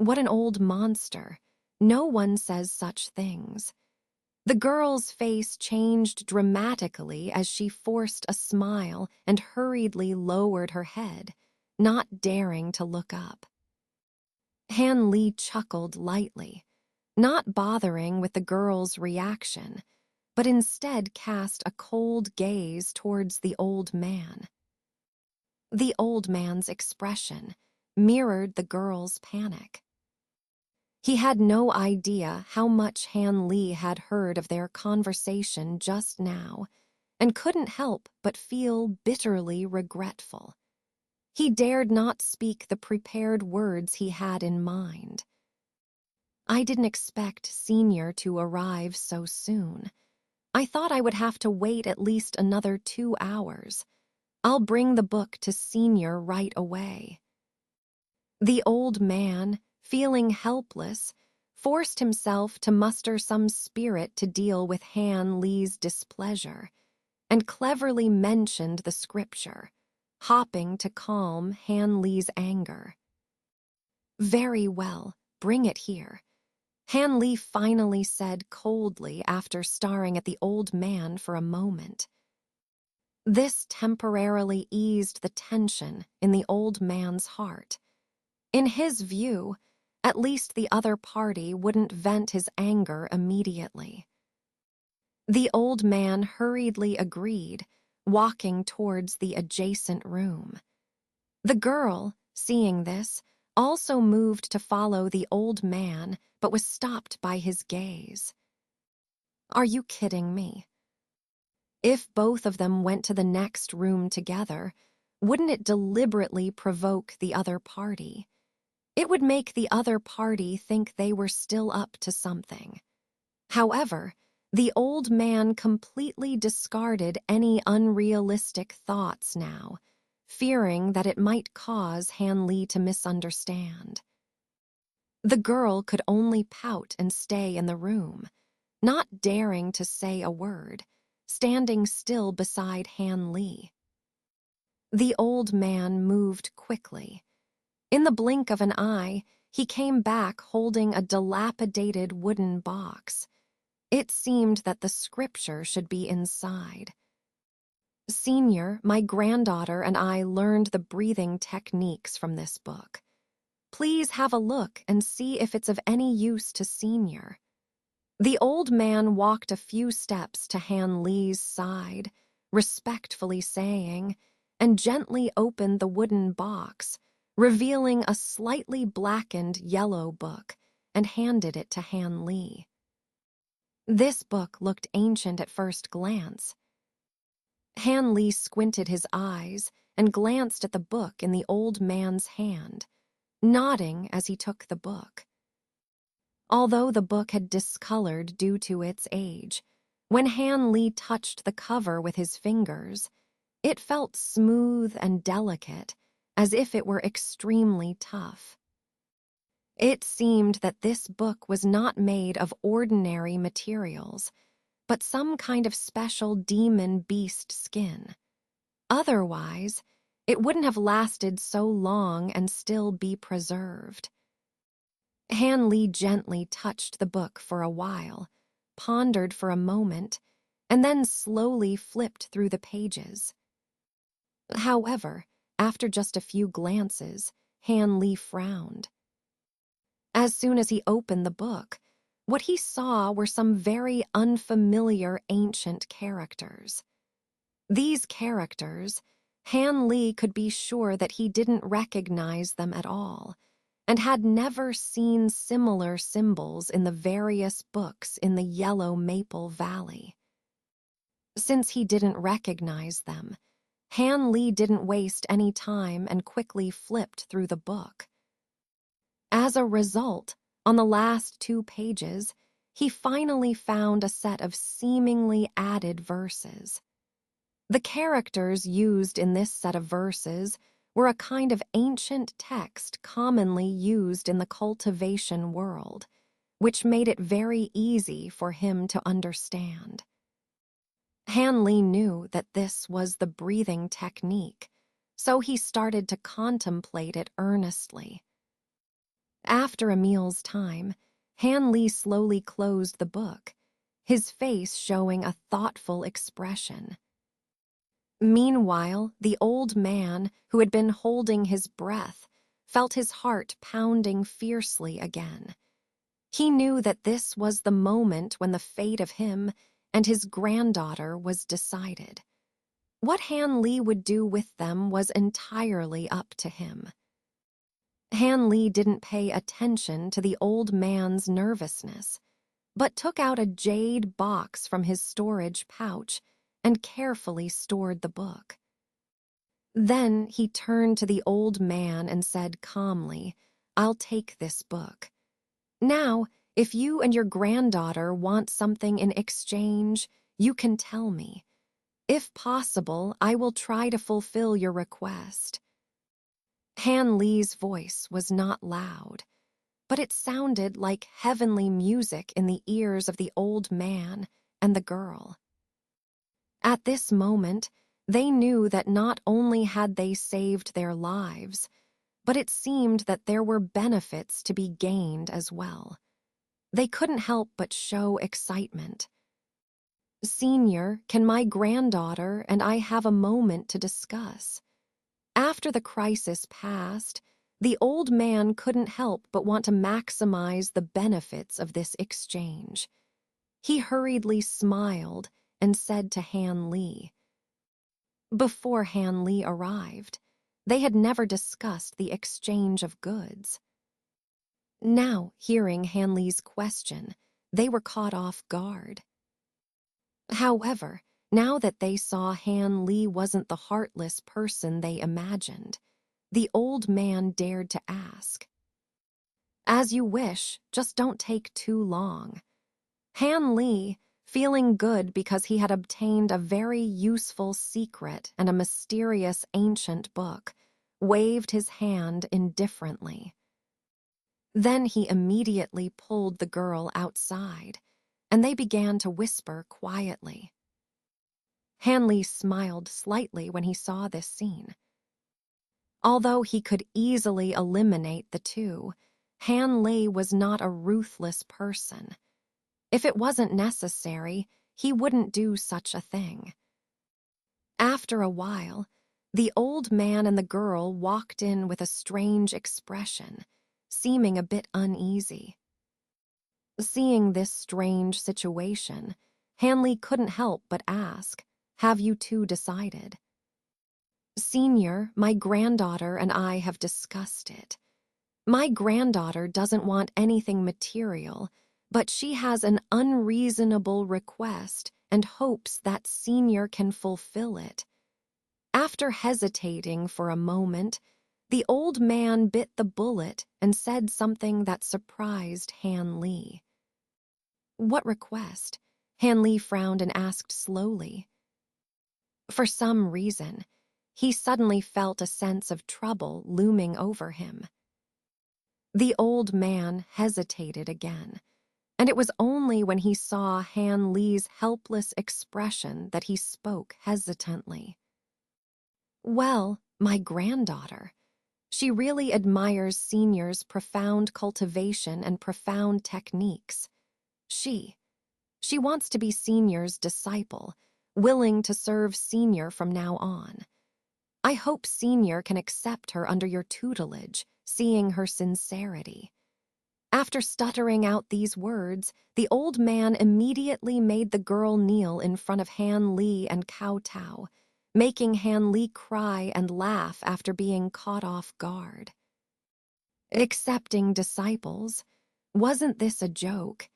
What an old monster. No one says such things. The girl's face changed dramatically as she forced a smile and hurriedly lowered her head, not daring to look up. Han Li chuckled lightly, not bothering with the girl's reaction, but instead cast a cold gaze towards the old man. The old man's expression mirrored the girl's panic. He had no idea how much Han Li had heard of their conversation just now, and couldn't help but feel bitterly regretful. He dared not speak the prepared words he had in mind. I didn't expect Senior to arrive so soon. I thought I would have to wait at least another 2 hours. I'll bring the book to Senior right away. The old man, feeling helpless, forced himself to muster some spirit to deal with Han Li's displeasure, and cleverly mentioned the scripture, hopping to calm Han Li's anger. Very well, bring it here. Han Li finally said coldly after staring at the old man for a moment. This temporarily eased the tension in the old man's heart. In his view, at least the other party wouldn't vent his anger immediately. The old man hurriedly agreed, walking towards the adjacent room. The girl, seeing this, also moved to follow the old man, but was stopped by his gaze. Are you kidding me? If both of them went to the next room together, wouldn't it deliberately provoke the other party? It would make the other party think they were still up to something. However, the old man completely discarded any unrealistic thoughts now, fearing that it might cause Han Li to misunderstand. The girl could only pout and stay in the room, not daring to say a word, standing still beside Han Li. The old man moved quickly. In the blink of an eye, he came back holding a dilapidated wooden box. It seemed that the scripture should be inside. Senior, my granddaughter and I learned the breathing techniques from this book. Please have a look and see if it's of any use to Senior. The old man walked a few steps to Han Li's side, respectfully saying, and gently opened the wooden box, revealing a slightly blackened yellow book, and handed it to Han Li. This book looked ancient at first glance. Han Li squinted his eyes and glanced at the book in the old man's hand, nodding as he took the book. Although the book had discolored due to its age, when Han Li touched the cover with his fingers, it felt smooth and delicate, as if it were extremely tough. It seemed that this book was not made of ordinary materials, but some kind of special demon beast skin. Otherwise, it wouldn't have lasted so long and still be preserved. Han Li gently touched the book for a while, pondered for a moment, and then slowly flipped through the pages. However, after just a few glances, Han Li frowned. As soon as he opened the book, what he saw were some very unfamiliar ancient characters. These characters, Han Li could be sure that he didn't recognize them at all, and had never seen similar symbols in the various books in the Yellow Maple Valley. Since he didn't recognize them, Han Li didn't waste any time and quickly flipped through the book. As a result, on the last 2 pages, he finally found a set of seemingly added verses. The characters used in this set of verses were a kind of ancient text commonly used in the cultivation world, which made it very easy for him to understand. Han Li knew that this was the breathing technique, so he started to contemplate it earnestly. After Emil's time, Han Li slowly closed the book, his face showing a thoughtful expression. Meanwhile, the old man, who had been holding his breath, felt his heart pounding fiercely again. He knew that this was the moment when the fate of him and his granddaughter was decided. What Han Li would do with them was entirely up to him. Han Li didn't pay attention to the old man's nervousness, but took out a jade box from his storage pouch and carefully stored the book. Then he turned to the old man and said calmly, "I'll take this book. Now, if you and your granddaughter want something in exchange, you can tell me. If possible, I will try to fulfill your request." Han Li's voice was not loud, but it sounded like heavenly music in the ears of the old man and the girl. At this moment, they knew that not only had they saved their lives, but it seemed that there were benefits to be gained as well. They couldn't help but show excitement. "Senior, can my granddaughter and I have a moment to discuss?" After the crisis passed, the old man couldn't help but want to maximize the benefits of this exchange. He hurriedly smiled and said to Han Li. Before Han Li arrived, they had never discussed the exchange of goods. Now, hearing Han Li's question, they were caught off guard. However, now that they saw Han Li wasn't the heartless person they imagined, the old man dared to ask. "As you wish, just don't take too long." Han Li, feeling good because he had obtained a very useful secret and a mysterious ancient book, waved his hand indifferently. Then he immediately pulled the girl outside, and they began to whisper quietly. Han Li smiled slightly when he saw this scene. Although he could easily eliminate the two, Han Li was not a ruthless person. If it wasn't necessary, he wouldn't do such a thing. After a while, the old man and the girl walked in with a strange expression, seeming a bit uneasy. Seeing this strange situation, Han Li couldn't help but ask, "Have you two decided?" "Senior, my granddaughter and I have discussed it. My granddaughter doesn't want anything material, but she has an unreasonable request and hopes that Senior can fulfill it." After hesitating for a moment, the old man bit the bullet and said something that surprised Han Li. "What request?" Han Li frowned and asked slowly. For some reason, he suddenly felt a sense of trouble looming over him. The old man hesitated again, and it was only when he saw Han Li's helpless expression that he spoke hesitantly. "Well, my granddaughter. She really admires Senior's profound cultivation and profound techniques. She wants to be Senior's disciple, willing to serve Senior from now on. I hope Senior can accept her under your tutelage, seeing her sincerity." After stuttering out these words, the old man immediately made the girl kneel in front of Han Li and kowtow, making Han Li cry and laugh after being caught off guard. Accepting disciples? Wasn't this a joke?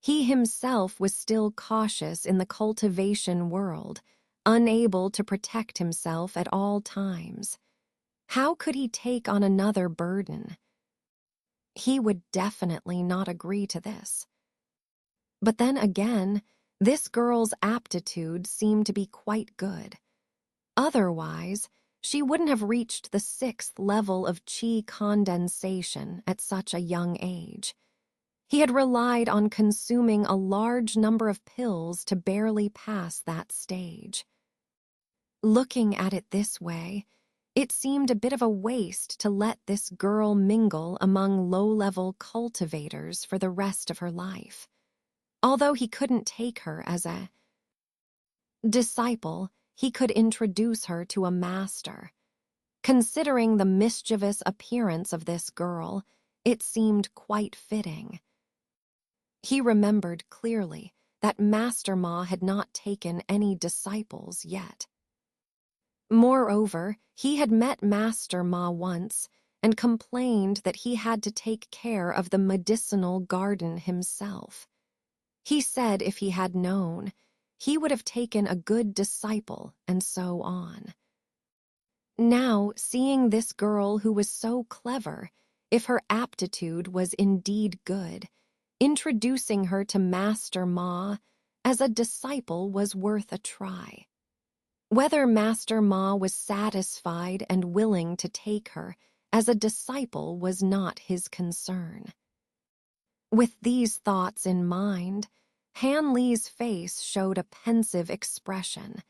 He himself was still cautious in the cultivation world, unable to protect himself at all times. How could he take on another burden? He would definitely not agree to this. But then again, this girl's aptitude seemed to be quite good. Otherwise, she wouldn't have reached the 6th level of qi condensation at such a young age. He had relied on consuming a large number of pills to barely pass that stage. Looking at it this way, It seemed a bit of a waste to let this girl mingle among low-level cultivators for the rest of her life. Although he couldn't take her as a disciple, he could introduce her to a master. Considering the mischievous appearance of this girl, it seemed quite fitting. He remembered clearly that Master Ma had not taken any disciples yet. Moreover, he had met Master Ma once and complained that he had to take care of the medicinal garden himself. He said if he had known, he would have taken a good disciple and so on. Now, seeing this girl who was so clever, if her aptitude was indeed good, introducing her to Master Ma as a disciple was worth a try. Whether Master Ma was satisfied and willing to take her as a disciple was not his concern. With these thoughts in mind, Han Li's face showed a pensive expression,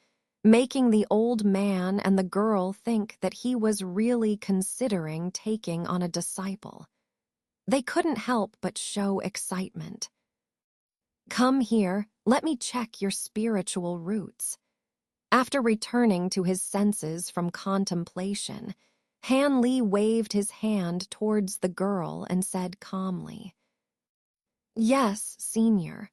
making the old man and the girl think that he was really considering taking on a disciple. They couldn't help but show excitement. "Come here, let me check your spiritual roots." After returning to his senses from contemplation, Han Li waved his hand towards the girl and said calmly, "Yes, Senior."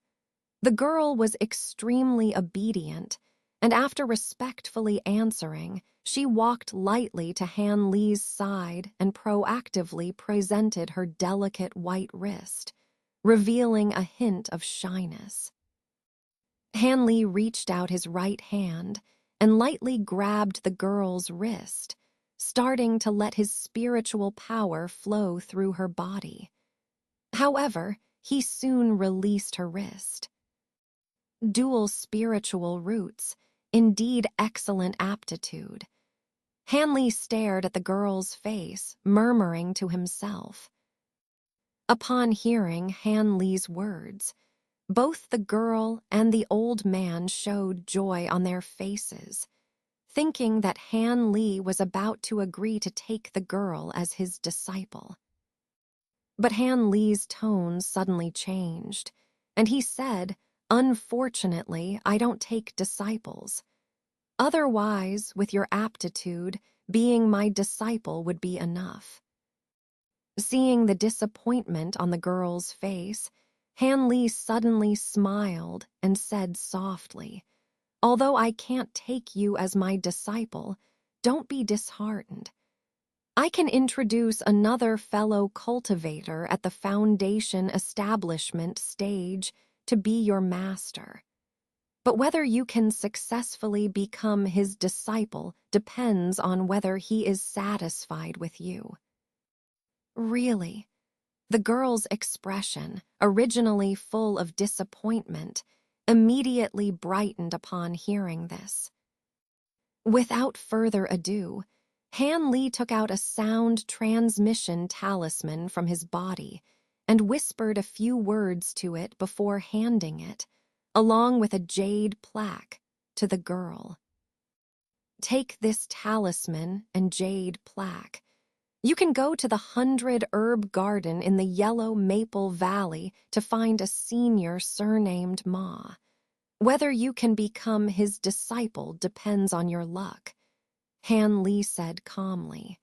The girl was extremely obedient, and after respectfully answering, she walked lightly to Han Li's side and proactively presented her delicate white wrist, revealing a hint of shyness. Han Li reached out his right hand and lightly grabbed the girl's wrist, starting to let his spiritual power flow through her body. However, he soon released her wrist. Dual spiritual roots, indeed excellent aptitude. Han Li stared at the girl's face, murmuring to himself. Upon hearing Han Li's words, both the girl and the old man showed joy on their faces, thinking that Han Li was about to agree to take the girl as his disciple. But Han Li's tone suddenly changed, and he said, "Unfortunately, I don't take disciples. Otherwise, with your aptitude, being my disciple would be enough." Seeing the disappointment on the girl's face, Han Li suddenly smiled and said softly, "Although I can't take you as my disciple, don't be disheartened. I can introduce another fellow cultivator at the foundation establishment stage to be your master. But whether you can successfully become his disciple depends on whether he is satisfied with you." Really? The girl's expression, originally full of disappointment, immediately brightened upon hearing this. Without further ado, Han Li took out a sound transmission talisman from his body and whispered a few words to it before handing it, along with a jade plaque, to the girl. "Take this talisman and jade plaque. You can go to the 100-herb garden in the Yellow Maple Valley to find a senior surnamed Ma. Whether you can become his disciple depends on your luck," Han Li said calmly.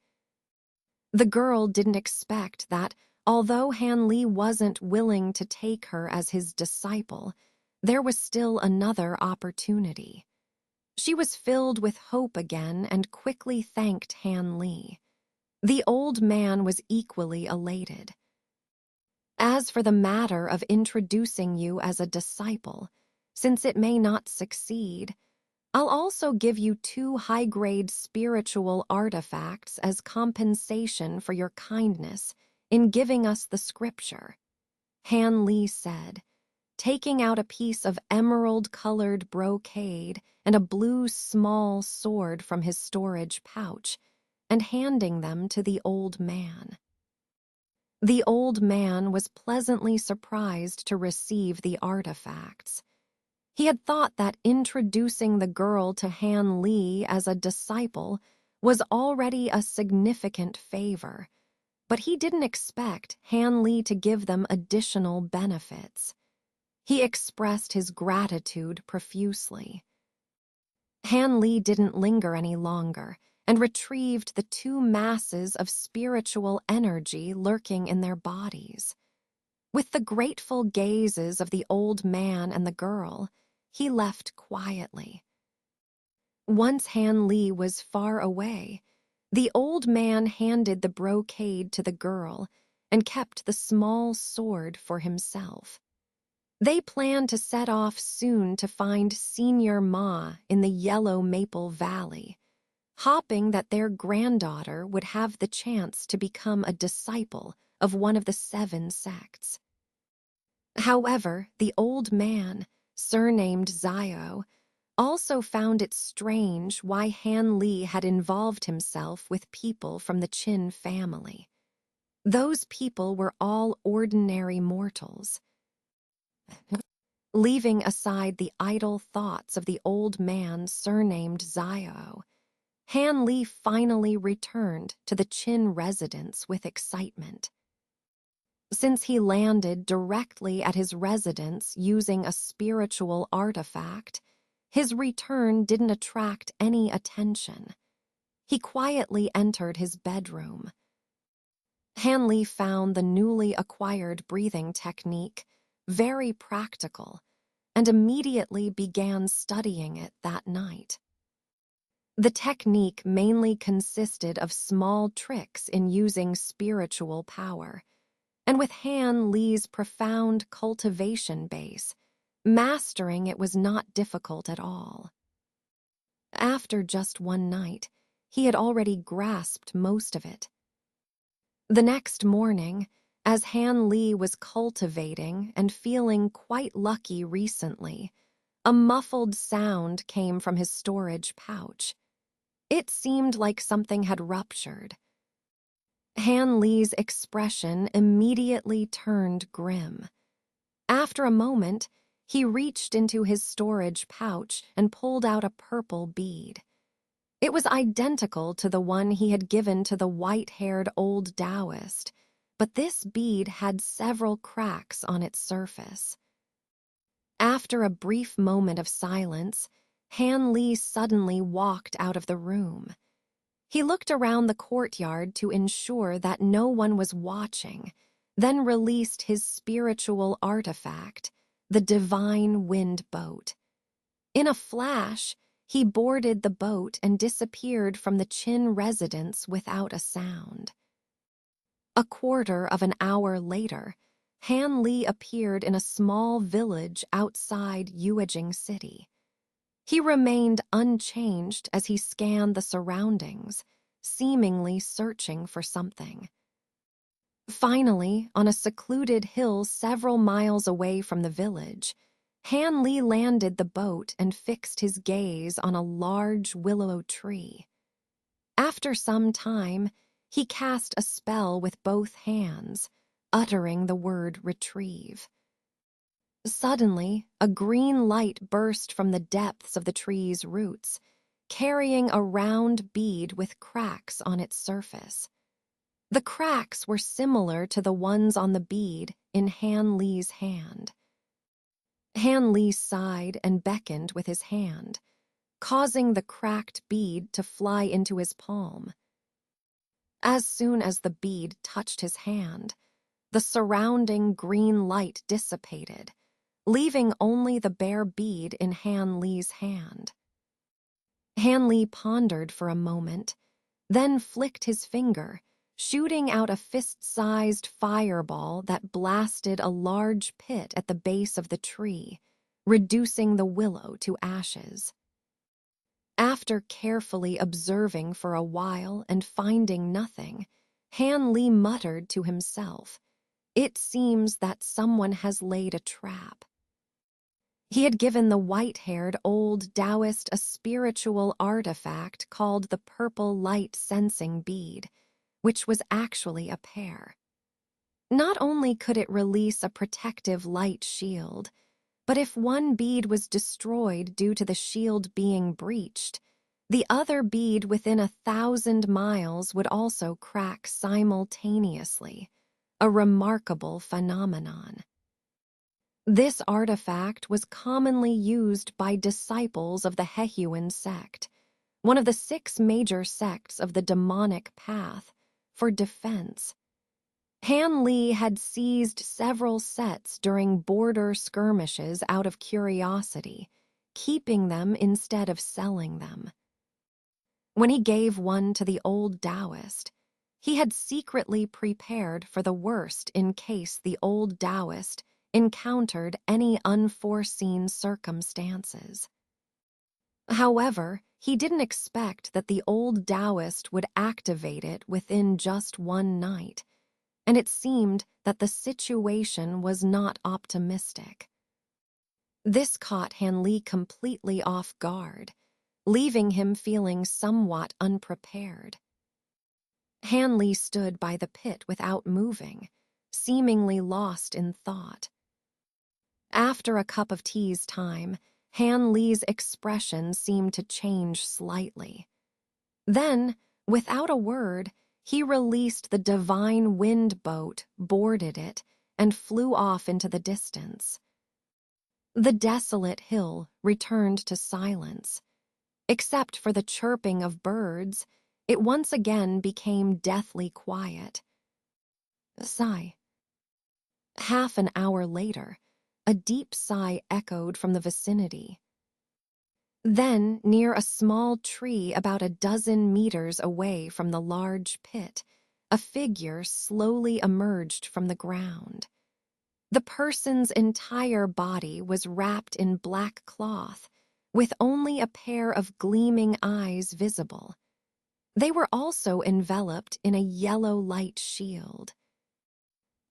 The girl didn't expect that, although Han Li wasn't willing to take her as his disciple, there was still another opportunity. She was filled with hope again and quickly thanked Han Li. The old man was equally elated. "As for the matter of introducing you as a disciple, since it may not succeed, I'll also give you 2 high-grade spiritual artifacts as compensation for your kindness in giving us the scripture," Han Li said, taking out a piece of emerald-colored brocade and a blue small sword from his storage pouch, and handing them to the old man. The old man was pleasantly surprised to receive the artifacts. He had thought that introducing the girl to Han Li as a disciple was already a significant favor, but he didn't expect Han Li to give them additional benefits. He expressed his gratitude profusely. Han Li didn't linger any longer and retrieved the two masses of spiritual energy lurking in their bodies. With the grateful gazes of the old man and the girl, he left quietly. Once Han Li was far away, the old man handed the brocade to the girl and kept the small sword for himself. They planned to set off soon to find Senior Ma in the Yellow Maple Valley, hoping that their granddaughter would have the chance to become a disciple of one of the 7 sects. However, the old man, surnamed Zio, also found it strange why Han Li had involved himself with people from the Qin family. Those people were all ordinary mortals. Leaving aside the idle thoughts of the old man surnamed Zio, Han Li finally returned to the Qin residence with excitement. Since he landed directly at his residence using a spiritual artifact, his return didn't attract any attention. He quietly entered his bedroom. Han Li found the newly acquired breathing technique very practical and immediately began studying it that night. The technique mainly consisted of small tricks in using spiritual power, and with Han Li's profound cultivation base, mastering it was not difficult at all. After just one night, he had already grasped most of it. The next morning, as Han Li was cultivating and feeling quite lucky recently, a muffled sound came from his storage pouch. It seemed like something had ruptured. Han Li's expression immediately turned grim. After a moment, he reached into his storage pouch and pulled out a purple bead. It was identical to the one he had given to the white-haired old Taoist, but this bead had several cracks on its surface. After a brief moment of silence, Han Li suddenly walked out of the room. He looked around the courtyard to ensure that no one was watching, then released his spiritual artifact, the divine wind boat. In a flash, he boarded the boat and disappeared from the Qin residence without a sound. A quarter of an hour later, Han Li appeared in a small village outside Yuejing City. He remained unchanged as he scanned the surroundings, seemingly searching for something. Finally, on a secluded hill several miles away from the village, Han Li landed the boat and fixed his gaze on a large willow tree. After some time, he cast a spell with both hands, uttering the word retrieve. Suddenly, a green light burst from the depths of the tree's roots, carrying a round bead with cracks on its surface. The cracks were similar to the ones on the bead in Han Li's hand. Han Li sighed and beckoned with his hand, causing the cracked bead to fly into his palm. As soon as the bead touched his hand, the surrounding green light dissipated, leaving only the bare bead in Han Li's hand. Han Li pondered for a moment, then flicked his finger, shooting out a fist-sized fireball that blasted a large pit at the base of the tree, reducing the willow to ashes. After carefully observing for a while and finding nothing, Han Li muttered to himself, "It seems that someone has laid a trap." He had given the white-haired old Taoist a spiritual artifact called the purple light sensing bead, which was actually a pair. Not only could it release a protective light shield, but if one bead was destroyed due to the shield being breached, The other bead within 1,000 miles would also crack simultaneously, a remarkable phenomenon. This artifact was commonly used by disciples of the Hehuan sect, one of the 6 major sects of the demonic path, for defense. Han Li had seized several sets during border skirmishes out of curiosity, keeping them instead of selling them. When he gave one to the old Taoist, he had secretly prepared for the worst in case the old Taoist encountered any unforeseen circumstances. However, he didn't expect that the old Taoist would activate it within just one night, and it seemed that the situation was not optimistic. This caught Han Li completely off guard, leaving him feeling somewhat unprepared. Han Li stood by the pit without moving, seemingly lost in thought. After a cup of tea's time, Han Li's expression seemed to change slightly. Then, without a word, he released the divine wind boat, boarded it, and flew off into the distance. The desolate hill returned to silence. Except for the chirping of birds, it once again became deathly quiet. Sigh. Half an hour later, a deep sigh echoed from the vicinity. Then, near a small tree about a dozen meters away from the large pit, a figure slowly emerged from the ground. The person's entire body was wrapped in black cloth, with only a pair of gleaming eyes visible. They were also enveloped in a yellow light shield.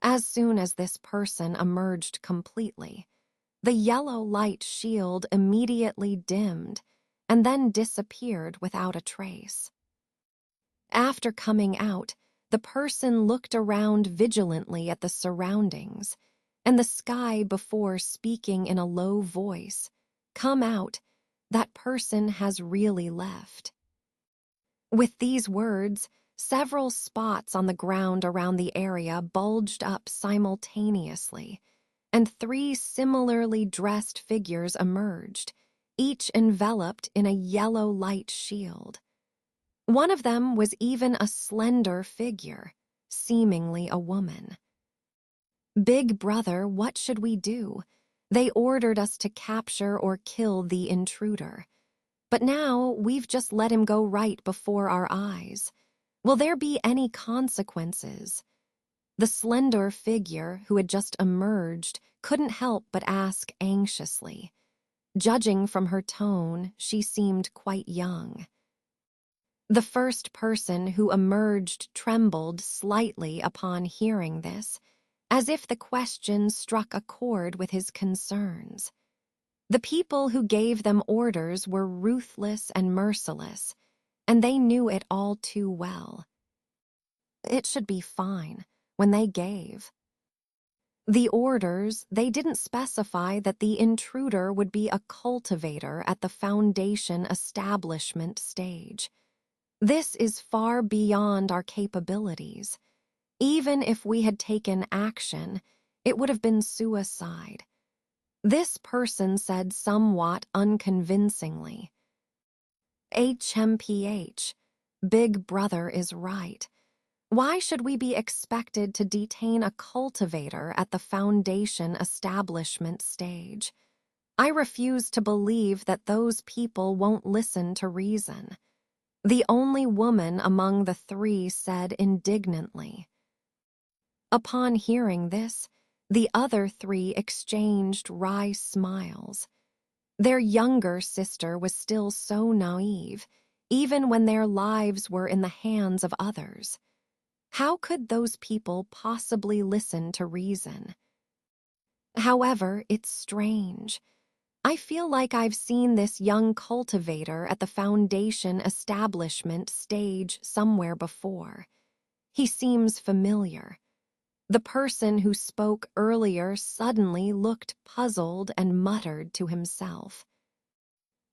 As soon as this person emerged completely, the yellow light shield immediately dimmed and then disappeared without a trace. After coming out, the person looked around vigilantly at the surroundings and the sky before speaking in a low voice. Come out, that person has really left. With these words, several spots on the ground around the area bulged up simultaneously, and 3 similarly dressed figures emerged, each enveloped in a yellow light shield. One of them was even a slender figure, seemingly a woman. Big Brother, what should we do? They ordered us to capture or kill the intruder. But now we've just let him go right before our eyes. Will there be any consequences? The slender figure who had just emerged couldn't help but ask anxiously. Judging from her tone, she seemed quite young. The first person who emerged trembled slightly upon hearing this, as if the question struck a chord with his concerns. The people who gave them orders were ruthless and merciless, and they knew it all too well. It should be fine when they gave. The orders, they didn't specify that the intruder would be a cultivator at the Foundation establishment stage. This is far beyond our capabilities. Even if we had taken action, it would have been suicide. This person said somewhat unconvincingly, HMPH, Big Brother is right. Why should we be expected to detain a cultivator at the Foundation establishment stage? I refuse to believe that those people won't listen to reason. The only woman among the 3 said indignantly. Upon hearing this, the other 3 exchanged wry smiles. Their younger sister was still so naive, even when their lives were in the hands of others. How could those people possibly listen to reason? However, it's strange. I feel like I've seen this young cultivator at the Foundation establishment stage somewhere before. He seems familiar. The person who spoke earlier suddenly looked puzzled and muttered to himself.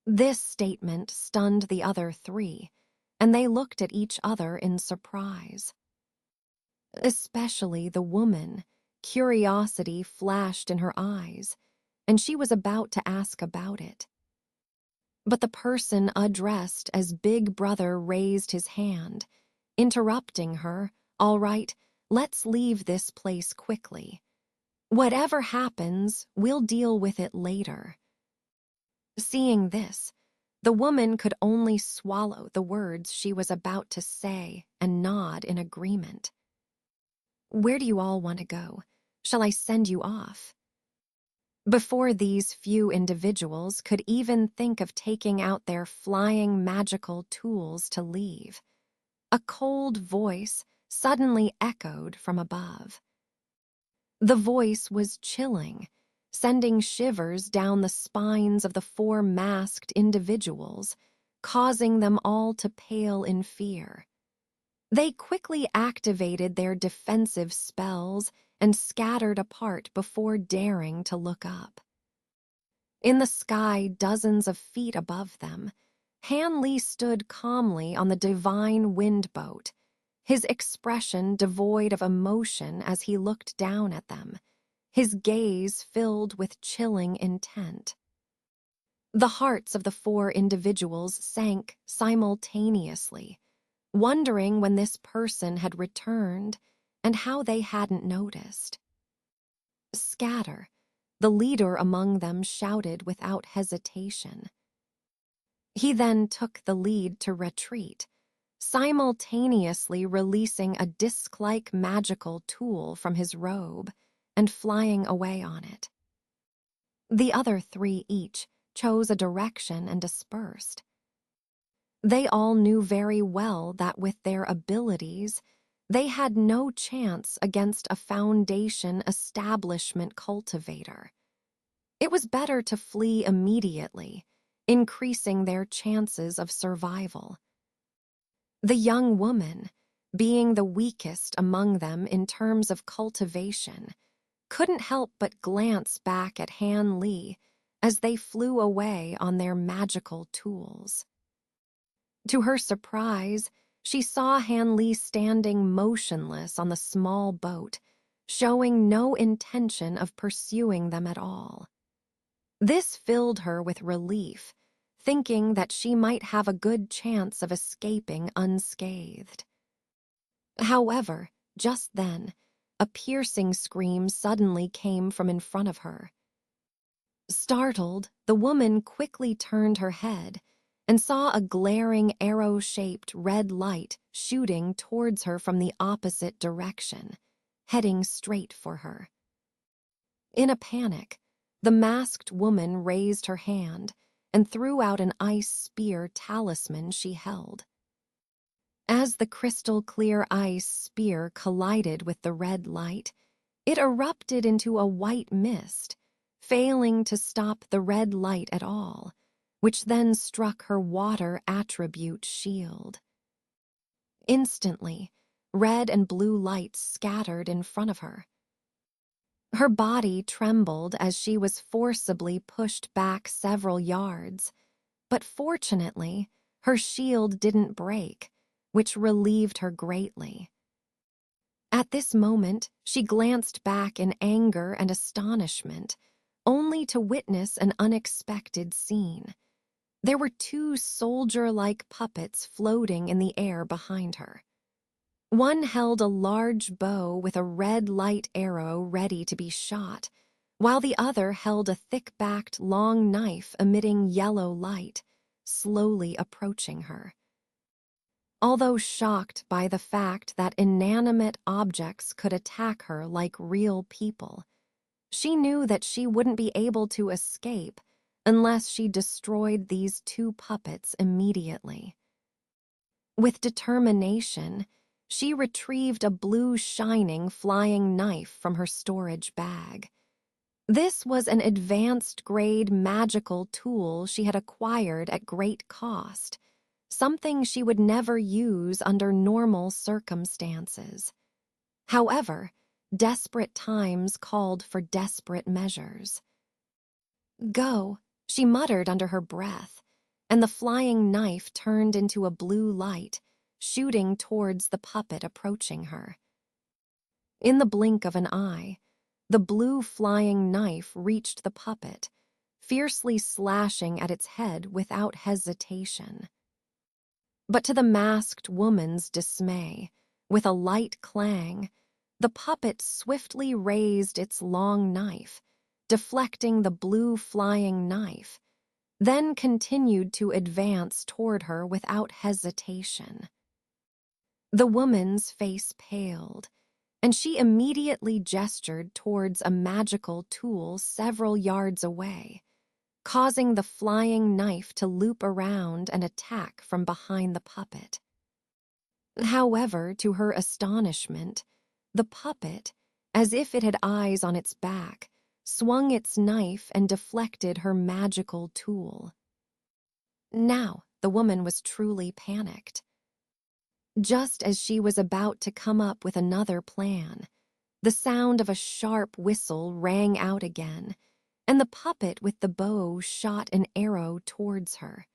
This statement stunned the other three, and they looked at each other in surprise. Especially the woman. Curiosity flashed in her eyes, and she was about to ask about it. But the person addressed as Big Brother raised his hand, interrupting her. "All right, let's leave this place quickly. Whatever happens, we'll deal with it later." Seeing this, the woman could only swallow the words she was about to say and nod in agreement. "Where do you all want to go? Shall I send you off?" Before these few individuals could even think of taking out their flying magical tools to leave, a cold voice suddenly echoed from above. The voice was chilling, sending shivers down the spines of the four masked individuals, causing them all to pale in fear. They quickly activated their defensive spells and scattered apart before daring to look up. In the sky dozens of feet above them, Han Li stood calmly on the divine wind boat, his expression devoid of emotion as he looked down at them, his gaze filled with chilling intent. The hearts of the four individuals sank simultaneously, wondering when this person had returned and how they hadn't noticed. "Scatter," the leader among them shouted without hesitation. He then took the lead to retreat, simultaneously releasing a disc-like magical tool from his robe and flying away on it. The other three each chose a direction and dispersed. They all knew very well that with their abilities, they had no chance against a Foundation establishment cultivator. It was better to flee immediately, increasing their chances of survival. The young woman, being the weakest among them in terms of cultivation, couldn't help but glance back at Han Li as they flew away on their magical tools. To her surprise, she saw Han Li standing motionless on the small boat, showing no intention of pursuing them at all. This filled her with relief, thinking that she might have a good chance of escaping unscathed. However, just then, a piercing scream suddenly came from in front of her. Startled, the woman quickly turned her head and saw a glaring arrow-shaped red light shooting towards her from the opposite direction, heading straight for her. In a panic, the masked woman raised her hand and threw out an ice spear talisman she held. As the crystal-clear ice spear collided with the red light, it erupted into a white mist, failing to stop the red light at all, which then struck her water attribute shield. Instantly, red and blue lights scattered in front of her. Her body trembled as she was forcibly pushed back several yards, but fortunately, her shield didn't break, which relieved her greatly. At this moment, she glanced back in anger and astonishment, only to witness an unexpected scene. There were two soldier-like puppets floating in the air behind her. One held a large bow with a red light arrow ready to be shot, while the other held a thick-backed long knife emitting yellow light, slowly approaching her. Although shocked by the fact that inanimate objects could attack her like real people, she knew that she wouldn't be able to escape unless she destroyed these two puppets immediately. With determination, she retrieved a blue shining flying knife from her storage bag. This was an advanced-grade magical tool she had acquired at great cost, something she would never use under normal circumstances. However, desperate times called for desperate measures. "Go," she muttered under her breath, and the flying knife turned into a blue light, shooting towards the puppet approaching her. In the blink of an eye, the blue flying knife reached the puppet, fiercely slashing at its head without hesitation. But to the masked woman's dismay, with a light clang, the puppet swiftly raised its long knife, deflecting the blue flying knife, then continued to advance toward her without hesitation. The woman's face paled, and she immediately gestured towards a magical tool several yards away, causing the flying knife to loop around and attack from behind the puppet. However, to her astonishment, the puppet, as if it had eyes on its back, swung its knife and deflected her magical tool. Now, the woman was truly panicked. Just as she was about to come up with another plan, the sound of a sharp whistle rang out again, and the puppet with the bow shot an arrow towards her.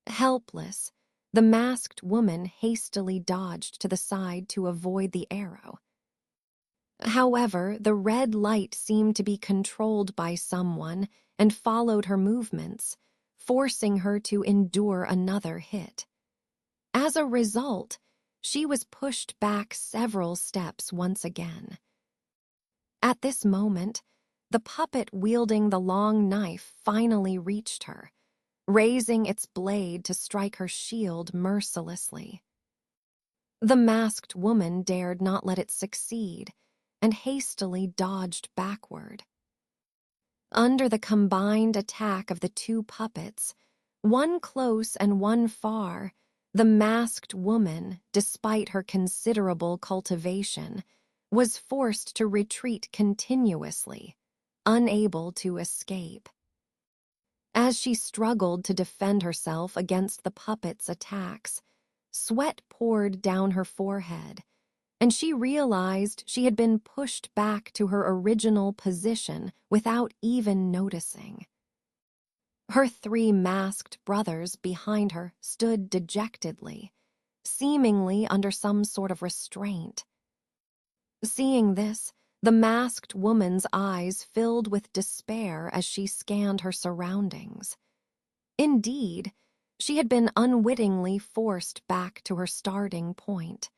Helpless, the masked woman hastily dodged to the side to avoid the arrow. However, the red light seemed to be controlled by someone and followed her movements, forcing her to endure another hit. As a result, she was pushed back several steps once again. At this moment, the puppet wielding the long knife finally reached her, raising its blade to strike her shield mercilessly. The masked woman dared not let it succeed and hastily dodged backward. Under the combined attack of the two puppets, one close and one far, the masked woman, despite her considerable cultivation, was forced to retreat continuously, unable to escape. As she struggled to defend herself against the puppet's attacks, sweat poured down her forehead, and she realized she had been pushed back to her original position without even noticing. Her three masked brothers behind her stood dejectedly, seemingly under some sort of restraint. Seeing this, the masked woman's eyes filled with despair as she scanned her surroundings. Indeed, she had been unwittingly forced back to her starting point.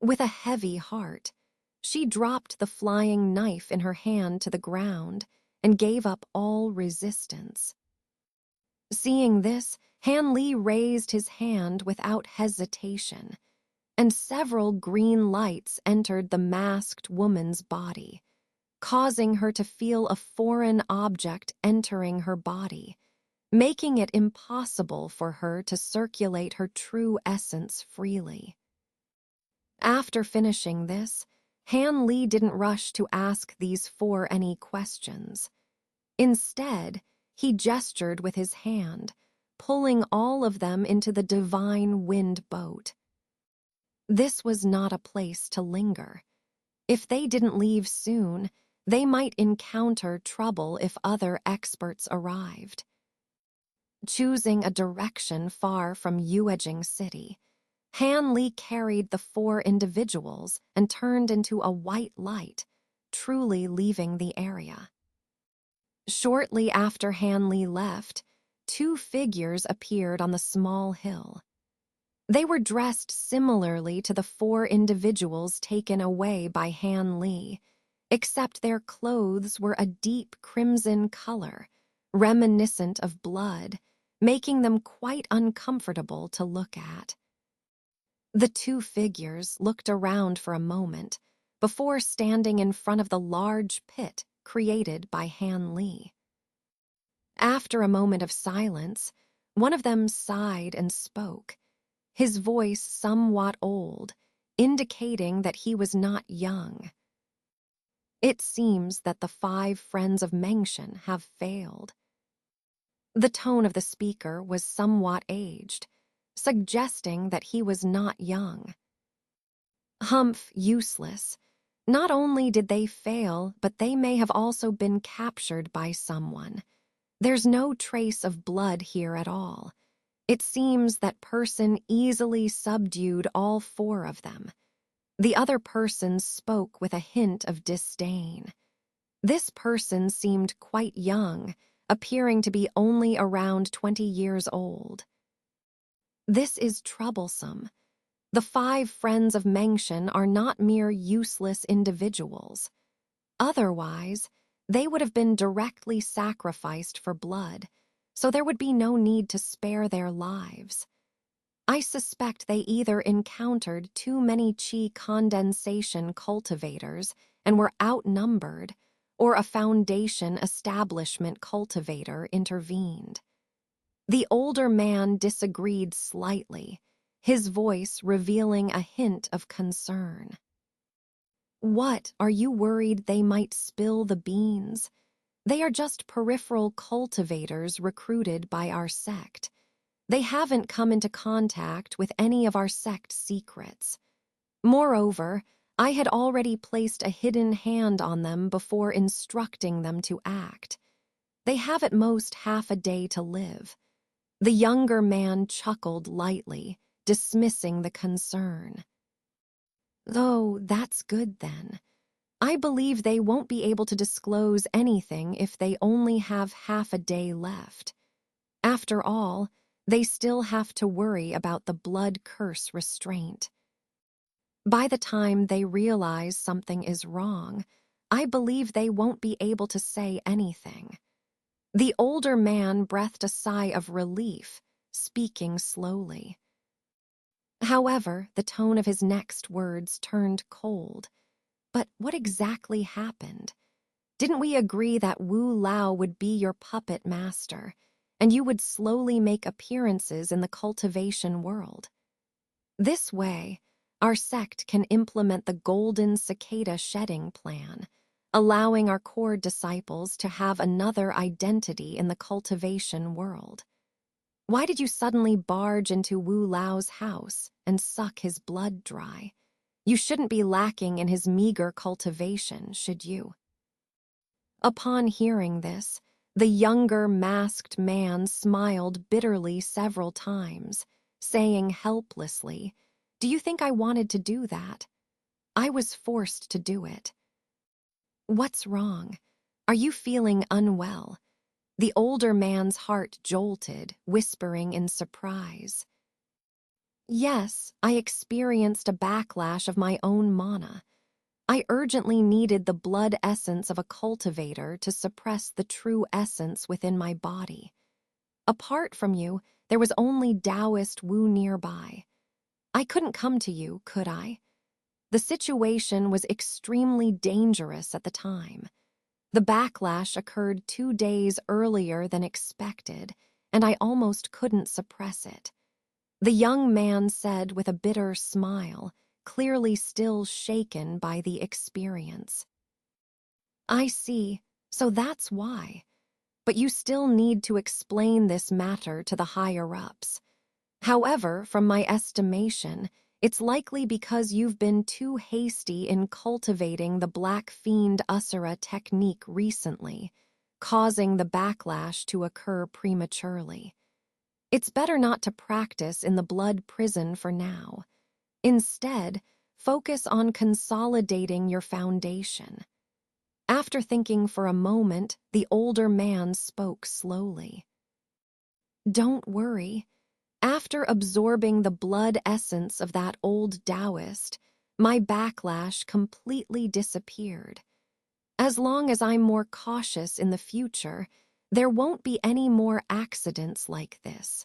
With a heavy heart, she dropped the flying knife in her hand to the ground and gave up all resistance. Seeing this, Han Li raised his hand without hesitation, and several green lights entered the masked woman's body, causing her to feel a foreign object entering her body, making it impossible for her to circulate her true essence freely. After finishing this, Han Li didn't rush to ask these four any questions. Instead, he gestured with his hand, pulling all of them into the divine wind boat. This was not a place to linger. If they didn't leave soon, they might encounter trouble if other experts arrived. Choosing a direction far from Yuejing City, Han Li carried the four individuals and turned into a white light, truly leaving the area. Shortly after Han Li left, two figures appeared on the small hill. They were dressed similarly to the four individuals taken away by Han Li, except their clothes were a deep crimson color, reminiscent of blood, making them quite uncomfortable to look at. The two figures looked around for a moment before standing in front of the large pit created by Han Li. After a moment of silence, one of them sighed and spoke, his voice somewhat old, indicating that he was not young. It seems that the 5 friends of Mengshen have failed. The tone of the speaker was somewhat aged, suggesting that he was not young. Humph, useless. Not only did they fail, but they may have also been captured by someone. There's no trace of blood here at all. It seems that person easily subdued all four of them. The other person spoke with a hint of disdain. This person seemed quite young, appearing to be only around 20 years old. This is troublesome. The 5 friends of Mengshen are not mere useless individuals. Otherwise, they would have been directly sacrificed for blood, so there would be no need to spare their lives. I suspect they either encountered too many chi condensation cultivators and were outnumbered, or a Foundation establishment cultivator intervened. The older man disagreed slightly, his voice revealing a hint of concern. What, are you worried they might spill the beans? They are just peripheral cultivators recruited by our sect. They haven't come into contact with any of our sect's secrets. Moreover, I had already placed a hidden hand on them before instructing them to act. They have at most half a day to live. The younger man chuckled lightly, dismissing the concern. Oh, that's good then. I believe they won't be able to disclose anything if they only have half a day left. After all, they still have to worry about the blood curse restraint. By the time they realize something is wrong, I believe they won't be able to say anything. The older man breathed a sigh of relief, speaking slowly. However, the tone of his next words turned cold. But what exactly happened? Didn't we agree that Wu Lao would be your puppet master, and you would slowly make appearances in the cultivation world? This way, our sect can implement the golden cicada shedding plan, allowing our core disciples to have another identity in the cultivation world. Why did you suddenly barge into Wu Lao's house and suck his blood dry? You shouldn't be lacking in his meager cultivation, should you? Upon hearing this, the younger masked man smiled bitterly several times, saying helplessly, "Do you think I wanted to do that? I was forced to do it." What's wrong? Are you feeling unwell? The older man's heart jolted, whispering in surprise. Yes, I experienced a backlash of my own mana. I urgently needed the blood essence of a cultivator to suppress the true essence within my body. Apart from you, there was only Taoist Wu nearby. I couldn't come to you, could I? The situation was extremely dangerous at the time. The backlash occurred 2 days earlier than expected, and I almost couldn't suppress it. The young man said with a bitter smile, clearly still shaken by the experience. I see, so that's why. But you still need to explain this matter to the higher-ups. However, from my estimation, it's likely because you've been too hasty in cultivating the Black Fiend Usura technique recently, causing the backlash to occur prematurely. It's better not to practice in the blood prison for now. Instead, focus on consolidating your foundation. After thinking for a moment, the older man spoke slowly. Don't worry. After absorbing the blood essence of that old Taoist, my backlash completely disappeared. As long as I'm more cautious in the future, there won't be any more accidents like this.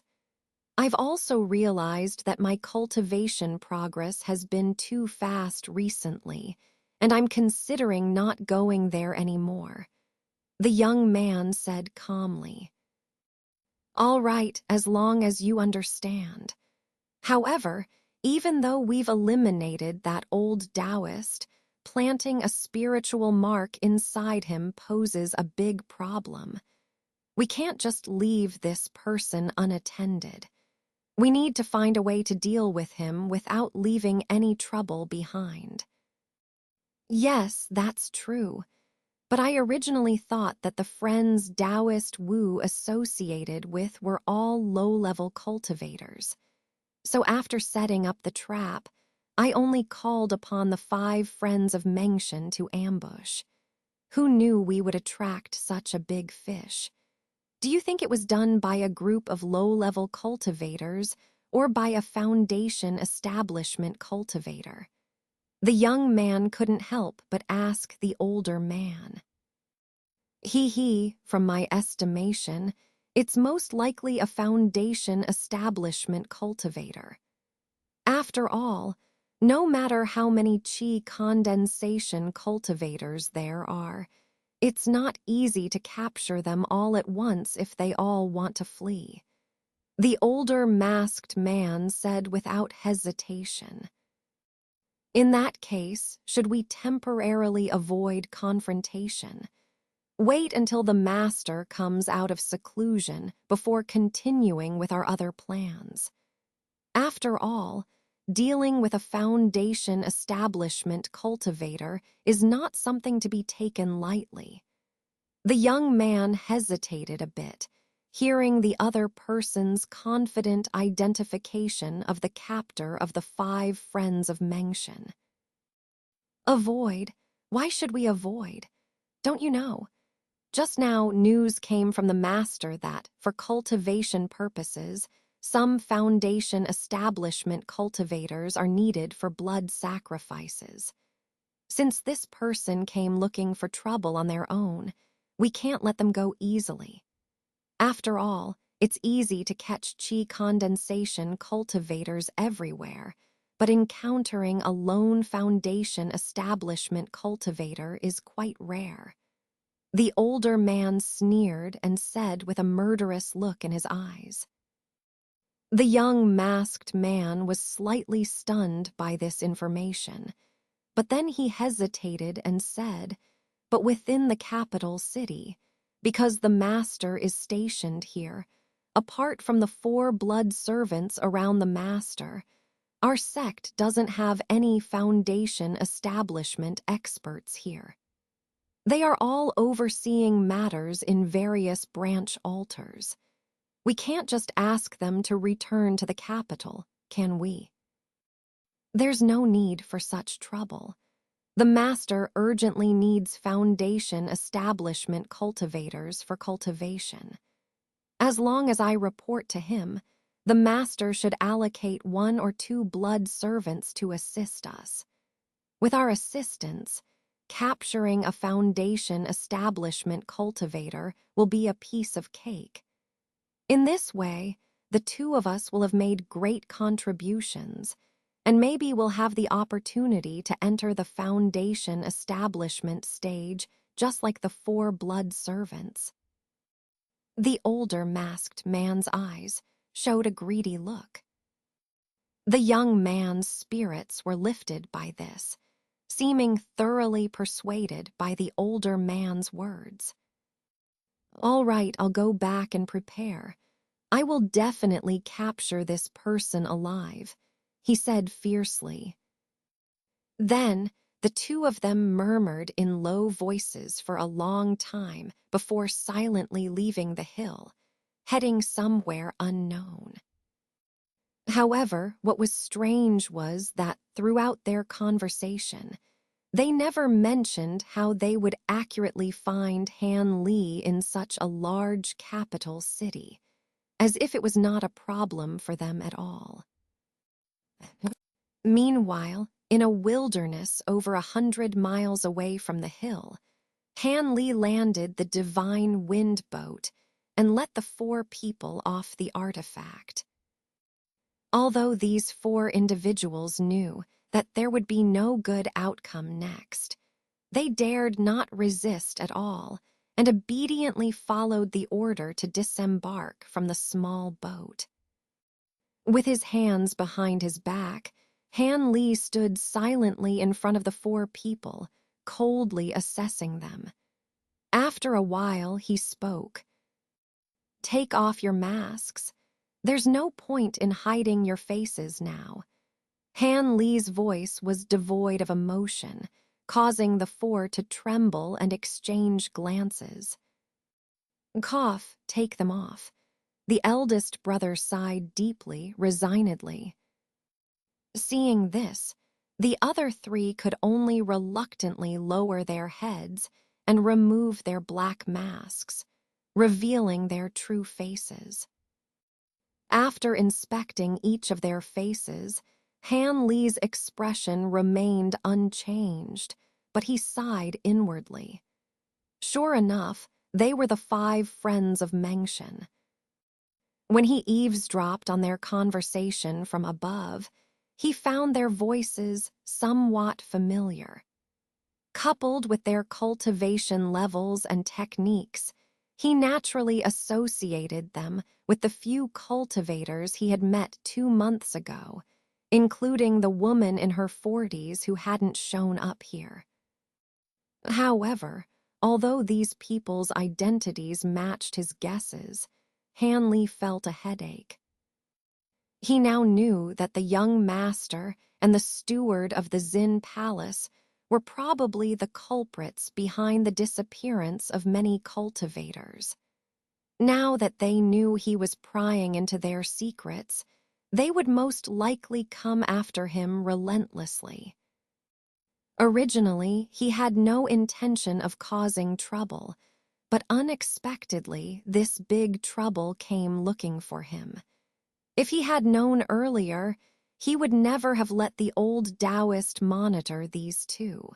I've also realized that my cultivation progress has been too fast recently, and I'm considering not going there anymore. The young man said calmly. All right, as long as you understand. However, even though we've eliminated that old Taoist, planting a spiritual mark inside him poses a big problem. We can't just leave this person unattended. We need to find a way to deal with him without leaving any trouble behind. Yes, that's true. But I originally thought that the friends Taoist Wu associated with were all low-level cultivators. So after setting up the trap, I only called upon the 5 friends of Mengshan to ambush. Who knew we would attract such a big fish? Do you think it was done by a group of low-level cultivators or by a Foundation establishment cultivator? The young man couldn't help but ask the older man. From my estimation, it's most likely a Foundation establishment cultivator. After all, no matter how many qi condensation cultivators there are, it's not easy to capture them all at once if they all want to flee. The older masked man said without hesitation. In that case, should we temporarily avoid confrontation? Wait until the master comes out of seclusion before continuing with our other plans. After all, dealing with a Foundation establishment cultivator is not something to be taken lightly. The young man hesitated a bit, hearing the other person's confident identification of the captor of the 5 friends of Mengshan. Avoid? Why should we avoid? Don't you know? Just now, news came from the master that, for cultivation purposes, some Foundation establishment cultivators are needed for blood sacrifices. Since this person came looking for trouble on their own, we can't let them go easily. After all, it's easy to catch qi condensation cultivators everywhere, but encountering a lone Foundation establishment cultivator is quite rare. The older man sneered and said with a murderous look in his eyes. The young masked man was slightly stunned by this information, but then he hesitated and said, "But within the capital city, because the master is stationed here, apart from the 4 blood servants around the master, our sect doesn't have any Foundation establishment experts here. They are all overseeing matters in various branch altars. We can't just ask them to return to the capital, can we? There's no need for such trouble. The master urgently needs Foundation establishment cultivators for cultivation. As long as I report to him, the master should allocate 1 or 2 blood servants to assist us. With our assistance, capturing a Foundation establishment cultivator will be a piece of cake. In this way, the 2 of us will have made great contributions, and maybe we'll have the opportunity to enter the Foundation establishment stage just like the 4 blood servants." The older masked man's eyes showed a greedy look. The young man's spirits were lifted by this, seeming thoroughly persuaded by the older man's words. "All right, I'll go back and prepare. I will definitely capture this person alive," he said fiercely. Then, the 2 of them murmured in low voices for a long time before silently leaving the hill, heading somewhere unknown. However, what was strange was that throughout their conversation, they never mentioned how they would accurately find Han Li in such a large capital city, as if it was not a problem for them at all. Meanwhile, in a wilderness over 100 miles away from the hill, Han Li landed the divine wind boat and let the 4 people off the artifact. Although these 4 individuals knew that there would be no good outcome next, they dared not resist at all and obediently followed the order to disembark from the small boat. With his hands behind his back, Han Li stood silently in front of the 4 people, coldly assessing them. After a while, he spoke. "Take off your masks. There's no point in hiding your faces now." Han Li's voice was devoid of emotion, causing the four to tremble and exchange glances. "Cough, take them off." The eldest brother sighed deeply, resignedly. Seeing this, the other three could only reluctantly lower their heads and remove their black masks, revealing their true faces. After inspecting each of their faces, Han Li's expression remained unchanged, but he sighed inwardly. Sure enough, they were the 5 friends of Mengshen. When he eavesdropped on their conversation from above, he found their voices somewhat familiar. Coupled with their cultivation levels and techniques, he naturally associated them with the few cultivators he had met 2 months ago, including the woman in her 40s who hadn't shown up here. However, although these people's identities matched his guesses, Han Li felt a headache. He now knew that the young master and the steward of the Xin Palace were probably the culprits behind the disappearance of many cultivators. Now that they knew he was prying into their secrets, they would most likely come after him relentlessly. Originally, he had no intention of causing trouble, but unexpectedly, this big trouble came looking for him. If he had known earlier, he would never have let the old Taoist monitor these two.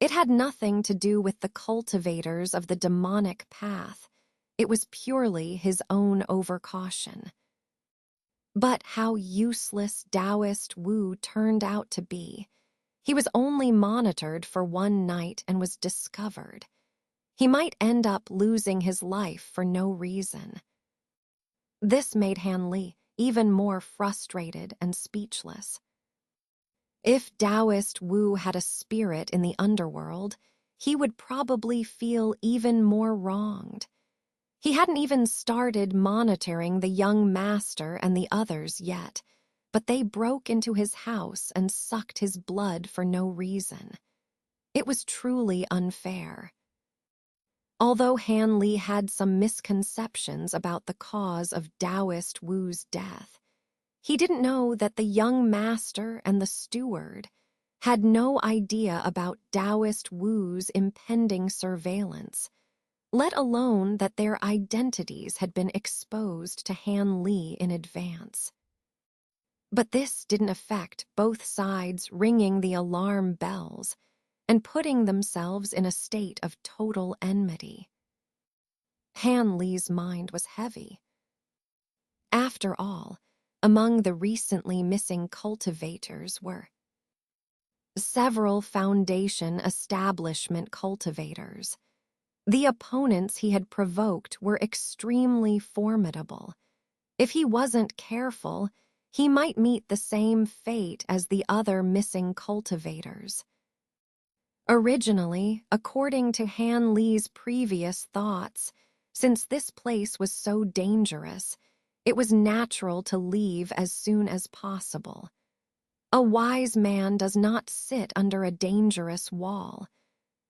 It had nothing to do with the cultivators of the demonic path. It was purely his own overcaution. But how useless Taoist Wu turned out to be. He was only monitored for 1 night and was discovered. He might end up losing his life for no reason. This made Han Li even more frustrated and speechless. If Taoist Wu had a spirit in the underworld, he would probably feel even more wronged. He hadn't even started monitoring the young master and the others yet, but they broke into his house and sucked his blood for no reason. It was truly unfair. Although Han Li had some misconceptions about the cause of Taoist Wu's death, he didn't know that the young master and the steward had no idea about Taoist Wu's impending surveillance, let alone that their identities had been exposed to Han Li in advance. But this didn't affect both sides ringing the alarm bells and putting themselves in a state of total enmity. Han Li's mind was heavy. After all, among the recently missing cultivators were several Foundation establishment cultivators. The opponents he had provoked were extremely formidable. If he wasn't careful, he might meet the same fate as the other missing cultivators. Originally, according to Han Li's previous thoughts, since this place was so dangerous, it was natural to leave as soon as possible. A wise man does not sit under a dangerous wall.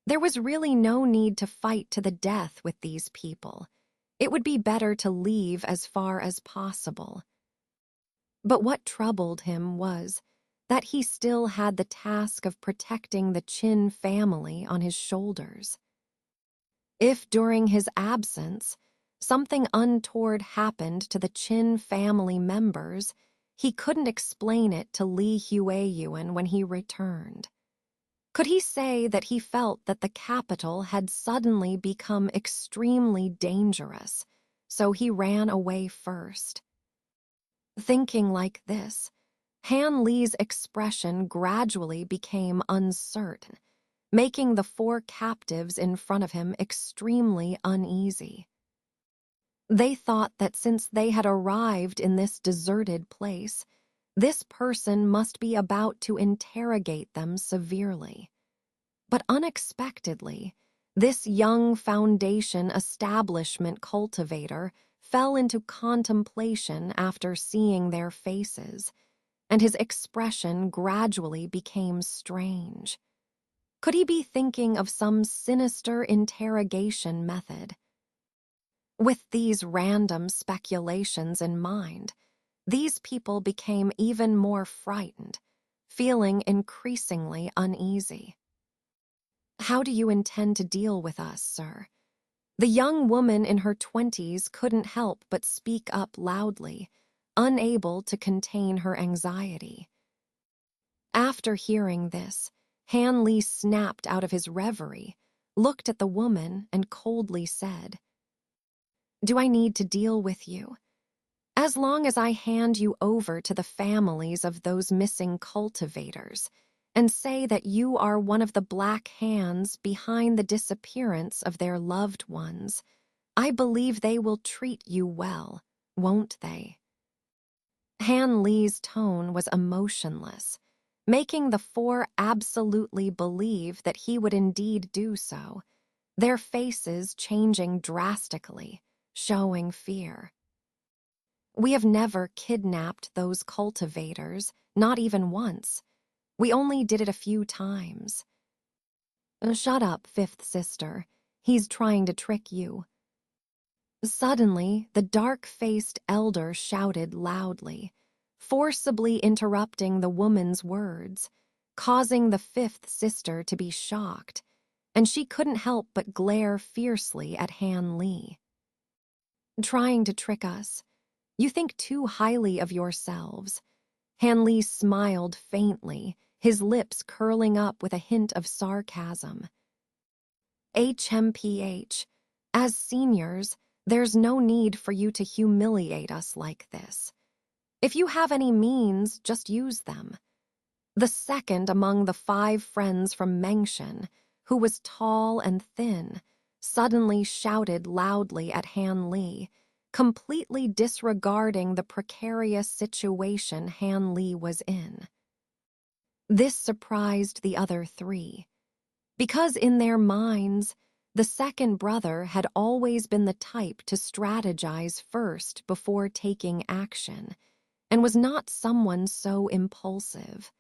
There was really no need to fight to the death with these people. It would be better to leave as far as possible. But what troubled him was that he still had the task of protecting the Qin family on his shoulders. If during his absence, something untoward happened to the Qin family members, he couldn't explain it to Li Hueyuan when he returned. Could he say that he felt that the capital had suddenly become extremely dangerous, so he ran away first? Thinking like this, Han Li's expression gradually became uncertain, making the 4 captives in front of him extremely uneasy. They thought that since they had arrived in this deserted place, this person must be about to interrogate them severely. But unexpectedly, this young Foundation establishment cultivator fell into contemplation after seeing their faces, and his expression gradually became strange. Could he be thinking of some sinister interrogation method? With these random speculations in mind, these people became even more frightened, feeling increasingly uneasy. "How do you intend to deal with us, sir?" The young woman in her 20s couldn't help but speak up loudly, unable to contain her anxiety. After hearing this, Han Li snapped out of his reverie, looked at the woman, and coldly said, "Do I need to deal with you? As long as I hand you over to the families of those missing cultivators and say that you are one of the black hands behind the disappearance of their loved ones, I believe they will treat you well, won't they?" Han Li's tone was emotionless, making the four absolutely believe that he would indeed do so, their faces changing drastically, showing fear. "We have never kidnapped those cultivators, not even once. We only did it a few times." "Shut up, fifth sister. He's trying to trick you." Suddenly, the dark-faced elder shouted loudly, forcibly interrupting the woman's words, causing the fifth sister to be shocked, and she couldn't help but glare fiercely at Han Li. "Trying to trick us? You think too highly of yourselves." Han Li smiled faintly, his lips curling up with a hint of sarcasm. "HMPH, as seniors, there's no need for you to humiliate us like this. If you have any means, just use them." The second among the 5 friends from Mengshan, who was tall and thin, suddenly shouted loudly at Han Li, completely disregarding the precarious situation Han Li was in. This surprised the other 3, because in their minds, the second brother had always been the type to strategize first before taking action, and was not someone so impulsive.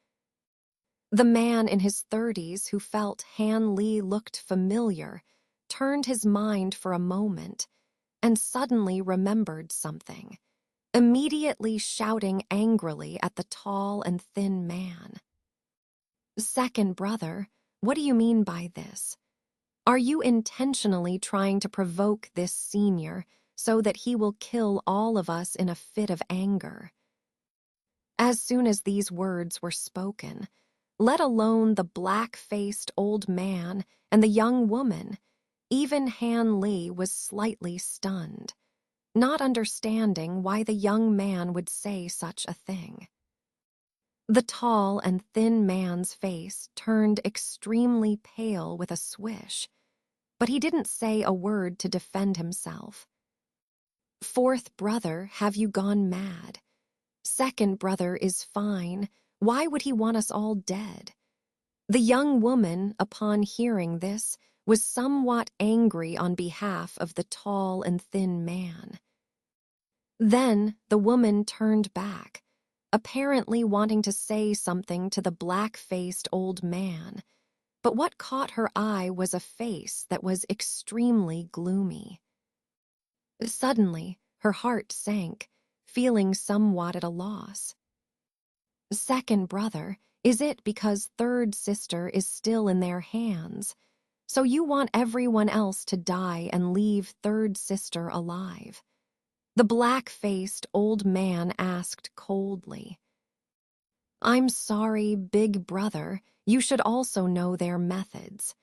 The man in his 30s who felt Han Li looked familiar turned his mind for a moment and suddenly remembered something, immediately shouting angrily at the tall and thin man. "Second brother, what do you mean by this? Are you intentionally trying to provoke this senior so that he will kill all of us in a fit of anger?" As soon as these words were spoken, let alone the black-faced old man and the young woman, even Han Li was slightly stunned, not understanding why the young man would say such a thing. The tall and thin man's face turned extremely pale with a swish, but he didn't say a word to defend himself. "Fourth brother, have you gone mad? Second brother is fine. Why would he want us all dead?" The young woman, upon hearing this, was somewhat angry on behalf of the tall and thin man. Then the woman turned back, apparently wanting to say something to the black-faced old man, but what caught her eye was a face that was extremely gloomy. Suddenly, her heart sank, feeling somewhat at a loss. "Second brother, is it because third sister is still in their hands? So you want everyone else to die and leave third sister alive?" The black-faced old man asked coldly. "I'm sorry, big brother, you should also know their methods.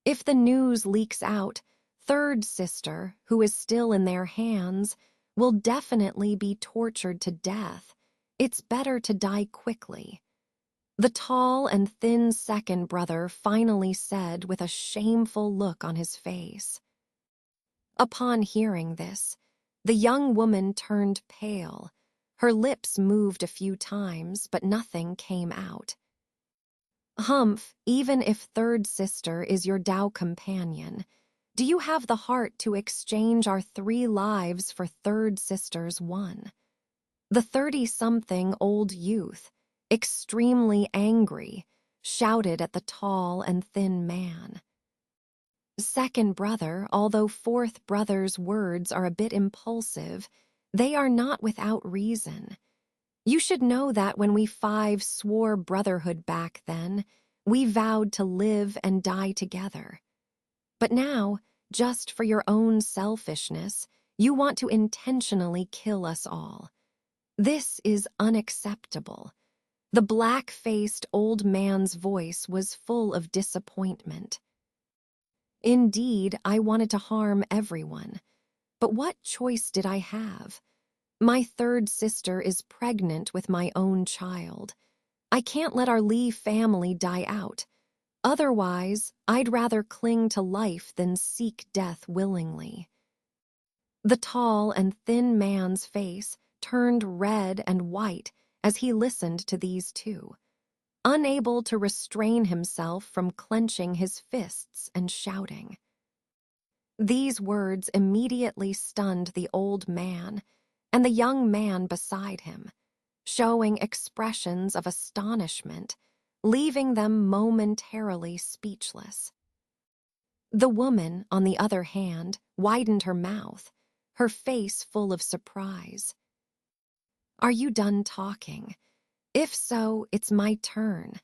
If the news leaks out, third sister, who is still in their hands, will definitely be tortured to death. It's better to die quickly." The tall and thin second brother finally said with a shameful look on his face. Upon hearing this, the young woman turned pale. Her lips moved a few times, but nothing came out. "Humph, even if third sister is your Tao companion, do you have the heart to exchange our 3 lives for third sister's 1? The 30-something old youth, extremely angry, shouted at the tall and thin man. Second brother, although fourth brother's words are a bit impulsive, they are not without reason. You should know that when we five swore brotherhood back then, we vowed to live and die together. But now, just for your own selfishness, you want to intentionally kill us all. This is unacceptable. The black-faced old man's voice was full of disappointment. Indeed, I wanted to harm everyone. But what choice did I have? My third sister is pregnant with my own child. I can't let our Lee family die out. Otherwise, I'd rather cling to life than seek death willingly. The tall and thin man's face turned red and white as he listened to these two, unable to restrain himself from clenching his fists and shouting. These words immediately stunned the old man and the young man beside him, showing expressions of astonishment, leaving them momentarily speechless. The woman, on the other hand, widened her mouth, her face full of surprise. "Are you done talking? If so, it's my turn."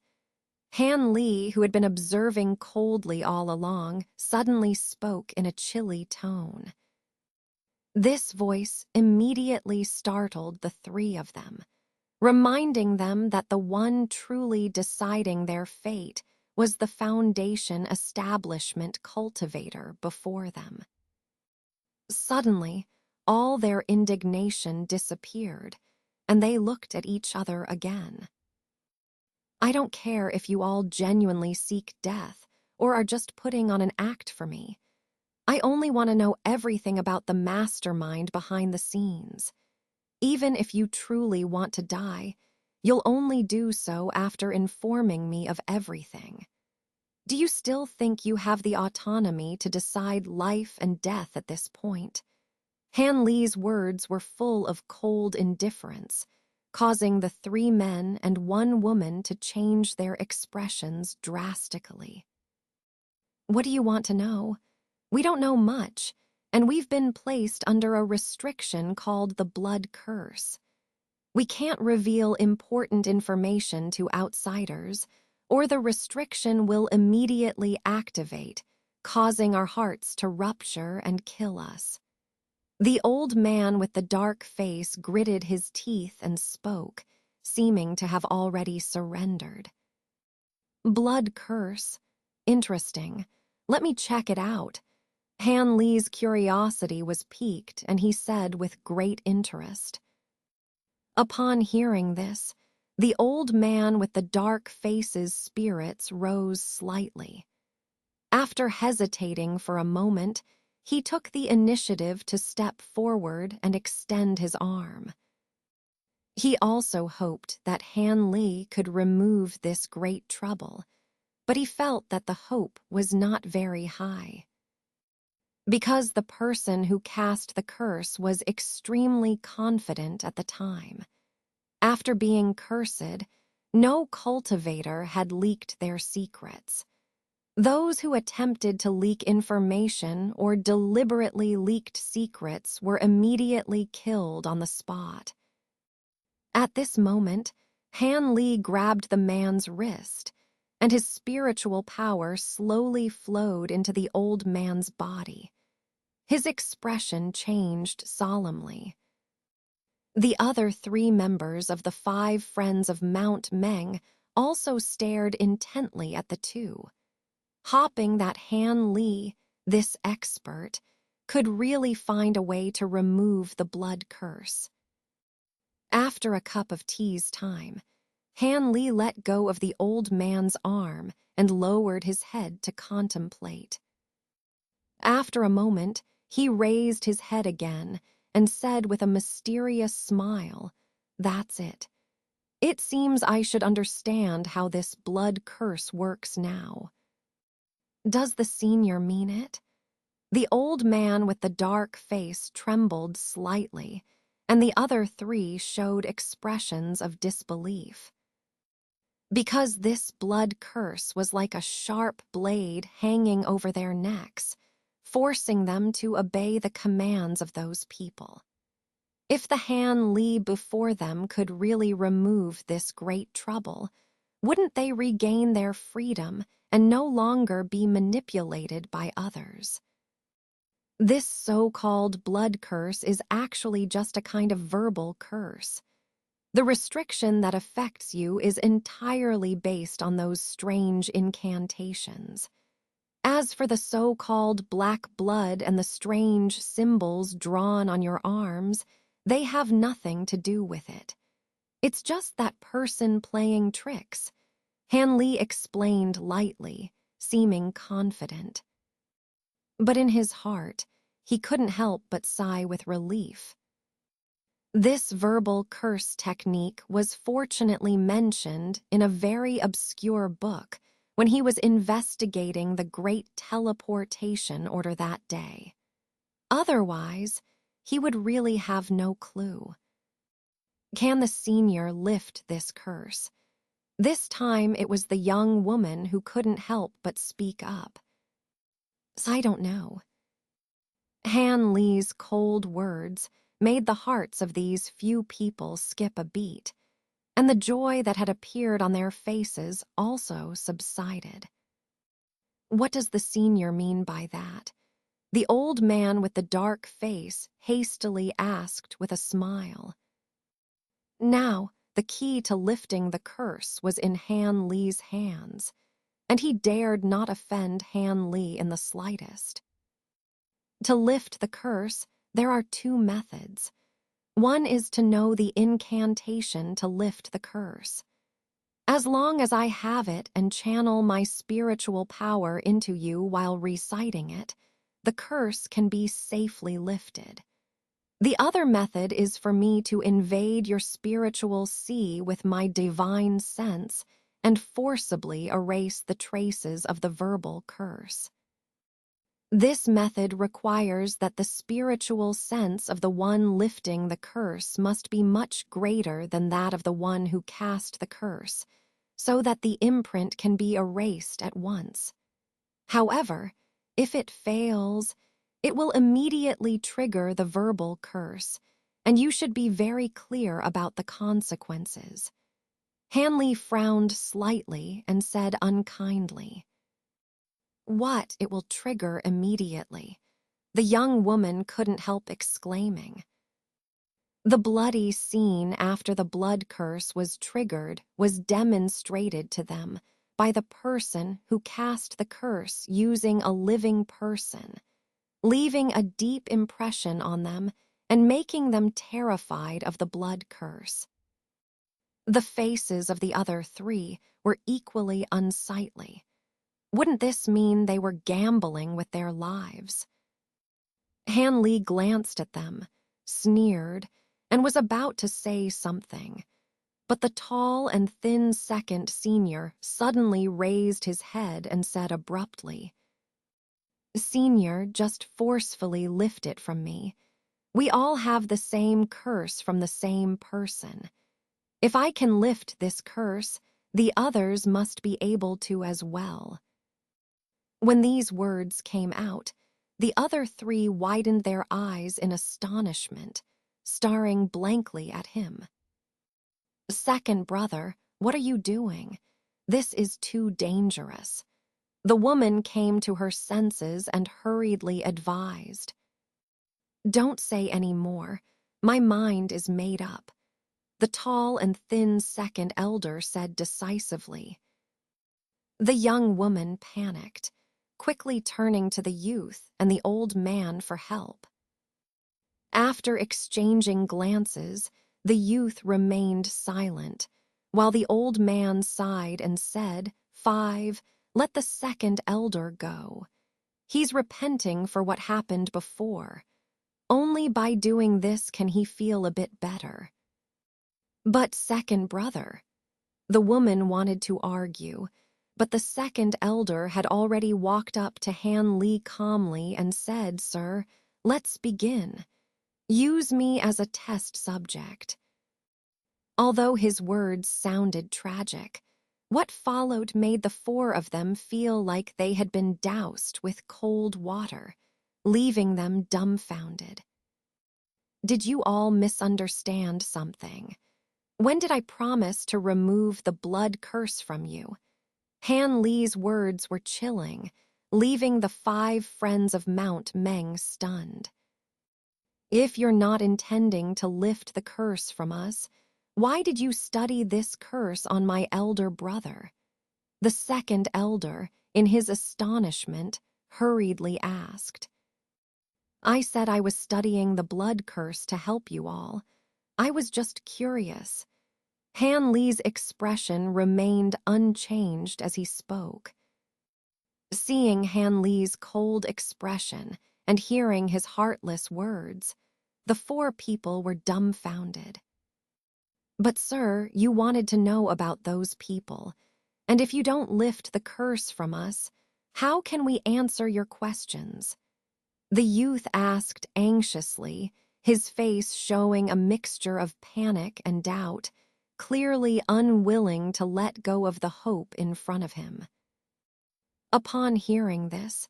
Han Lee, who had been observing coldly all along, suddenly spoke in a chilly tone. This voice immediately startled the three of them, reminding them that the one truly deciding their fate was the Foundation establishment cultivator before them. Suddenly, all their indignation disappeared, and they looked at each other again. "I don't care if you all genuinely seek death or are just putting on an act for me. I only want to know everything about the mastermind behind the scenes. Even if you truly want to die, you'll only do so after informing me of everything. Do you still think you have the autonomy to decide life and death at this point?" Han Lee's words were full of cold indifference, causing the three men and one woman to change their expressions drastically. "What do you want to know? We don't know much, and we've been placed under a restriction called the blood curse. We can't reveal important information to outsiders, or the restriction will immediately activate, causing our hearts to rupture and kill us." The old man with the dark face gritted his teeth and spoke, seeming to have already surrendered. "Blood curse. Interesting. Let me check it out." Han Lee's curiosity was piqued, and he said with great interest. Upon hearing this, the old man with the dark face's spirits rose slightly. After hesitating for a moment, he took the initiative to step forward and extend his arm. He also hoped that Han Lee could remove this great trouble, but he felt that the hope was not very high. Because the person who cast the curse was extremely confident at the time. After being cursed, no cultivator had leaked their secrets. Those who attempted to leak information or deliberately leaked secrets were immediately killed on the spot. At this moment, Han Lee grabbed the man's wrist, and his spiritual power slowly flowed into the old man's body. His expression changed solemnly. The other three members of the 5 Friends of Mount Meng also stared intently at the two, hoping that Han Lee, this expert, could really find a way to remove the blood curse. After a cup of tea's time, Han Lee let go of the old man's arm and lowered his head to contemplate. After a moment, he raised his head again and said with a mysterious smile, "That's it. It seems I should understand how this blood curse works now." "Does the senior mean it?" The old man with the dark face trembled slightly, and the other three showed expressions of disbelief. because this blood curse was like a sharp blade hanging over their necks, forcing them to obey the commands of those people. If the Han Li before them could really remove this great trouble, wouldn't they regain their freedom and no longer be manipulated by others? This so-called blood curse is actually just a kind of verbal curse. The restriction that affects you is entirely based on those strange incantations. As for the so-called black blood and the strange symbols drawn on your arms, they have nothing to do with it. It's just that person playing tricks. Han Li explained lightly, seeming confident. But in his heart, he couldn't help but sigh with relief. This verbal curse technique was fortunately mentioned in a very obscure book when he was investigating the great teleportation order that day. Otherwise, he would really have no clue. Can the senior lift this curse? This time it was the young woman who couldn't help but speak up. I don't know. Han Li's cold words made the hearts of these few people skip a beat, and the joy that had appeared on their faces also subsided. What does the senior mean by that? The old man with the dark face hastily asked with a smile. Now, the key to lifting the curse was in Han Li's hands, and he dared not offend Han Li in the slightest. To lift the curse, there are two methods. One is to know the incantation to lift the curse. As long as I have it and channel my spiritual power into you while reciting it, the curse can be safely lifted. The other method is for me to invade your spiritual sea with my divine sense and forcibly erase the traces of the verbal curse. This method requires that the spiritual sense of the one lifting the curse must be much greater than that of the one who cast the curse, so that the imprint can be erased at once. However, if it fails, it will immediately trigger the verbal curse, and you should be very clear about the consequences. Han Li frowned slightly and said unkindly, "What it will trigger immediately?" The young woman couldn't help exclaiming. The bloody scene after the blood curse was triggered was demonstrated to them by the person who cast the curse using a living person, leaving a deep impression on them and making them terrified of the blood curse. The faces of the other three were equally unsightly. Wouldn't this mean they were gambling with their lives? Han Li glanced at them, sneered, and was about to say something. But the tall and thin second senior suddenly raised his head and said abruptly, "Senior, just forcefully lift it from me. We all have the same curse from the same person. If I can lift this curse, the others must be able to as well." When these words came out, the other three widened their eyes in astonishment, staring blankly at him. "Second brother, what are you doing? This is too dangerous." The woman came to her senses and hurriedly advised, "Don't say any more. My mind is made up." The tall and thin second elder said decisively. The young woman panicked, quickly turning to the youth and the old man for help. After exchanging glances, the youth remained silent, while the old man sighed and said, "5, let the second elder go. He's repenting for what happened before. Only by doing this can he feel a bit better." "But second brother," the woman wanted to argue, but the second elder had already walked up to Han Li calmly and said, "Sir, let's begin. Use me as a test subject." Although his words sounded tragic, What followed made the four of them feel like they had been doused with cold water, leaving them dumbfounded. Did you all misunderstand something? When did I promise to remove the blood curse from you? Han Li's words were chilling, leaving the five friends of Mount Meng stunned. If you're not intending to lift the curse from us, why did you study this curse on my elder brother? The second elder, in his astonishment, hurriedly asked. I said I was studying the blood curse to help you all. I was just curious. Han Li's expression remained unchanged as he spoke. Seeing Han Li's cold expression and hearing his heartless words, the four people were dumbfounded. But sir, you wanted to know about those people, and if you don't lift the curse from us, how can we answer your questions? The youth asked anxiously, his face showing a mixture of panic and doubt, clearly unwilling to let go of the hope in front of him. Upon hearing this,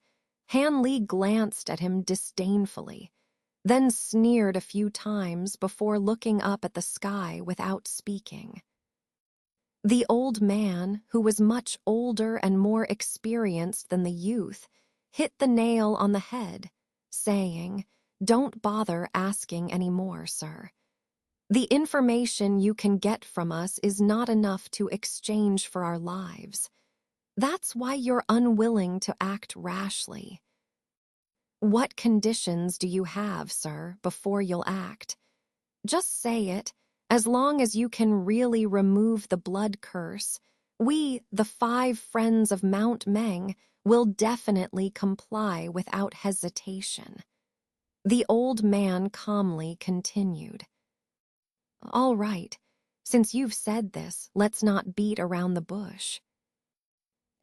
Han Li glanced at him disdainfully, then sneered a few times before looking up at the sky without speaking. The old man, who was much older and more experienced than the youth, hit the nail on the head, saying, "Don't bother asking any more, sir. The information you can get from us is not enough to exchange for our lives. That's why you're unwilling to act rashly. What conditions do you have, sir, before you'll act? Just say it. As long as you can really remove the blood curse, we, the five friends of Mount Meng, will definitely comply without hesitation." The old man calmly continued. All right, since you've said this, let's not beat around the bush.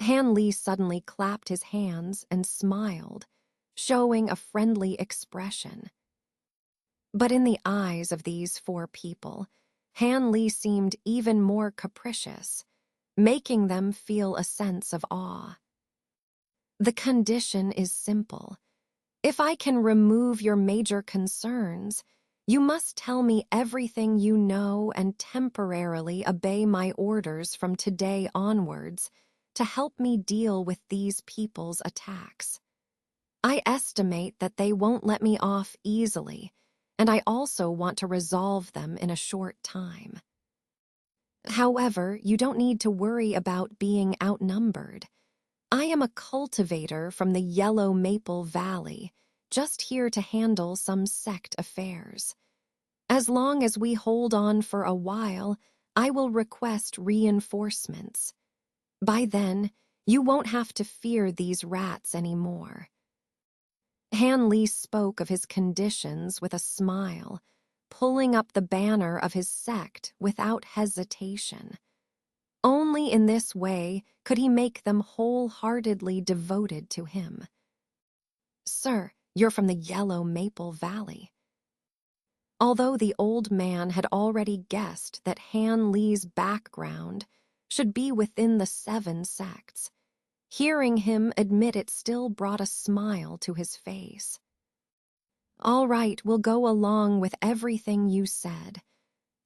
Han Li suddenly clapped his hands and smiled, showing a friendly expression. But in the eyes of these four people, Han Li seemed even more capricious, making them feel a sense of awe. The condition is simple. If I can remove your major concerns, you must tell me everything you know and temporarily obey my orders from today onwards to help me deal with these people's attacks. I estimate that they won't let me off easily, and I also want to resolve them in a short time. However, you don't need to worry about being outnumbered. I am a cultivator from the Yellow Maple Valley, just here to handle some sect affairs. As long as we hold on for a while, I will request reinforcements. By then, you won't have to fear these rats anymore. Han Li spoke of his conditions with a smile, pulling up the banner of his sect without hesitation. Only in this way could he make them wholeheartedly devoted to him. Sir, you're from the Yellow Maple Valley. Although the old man had already guessed that Han Li's background should be within the 7 sects, hearing him admit it still brought a smile to his face. All right, we'll go along with everything you said.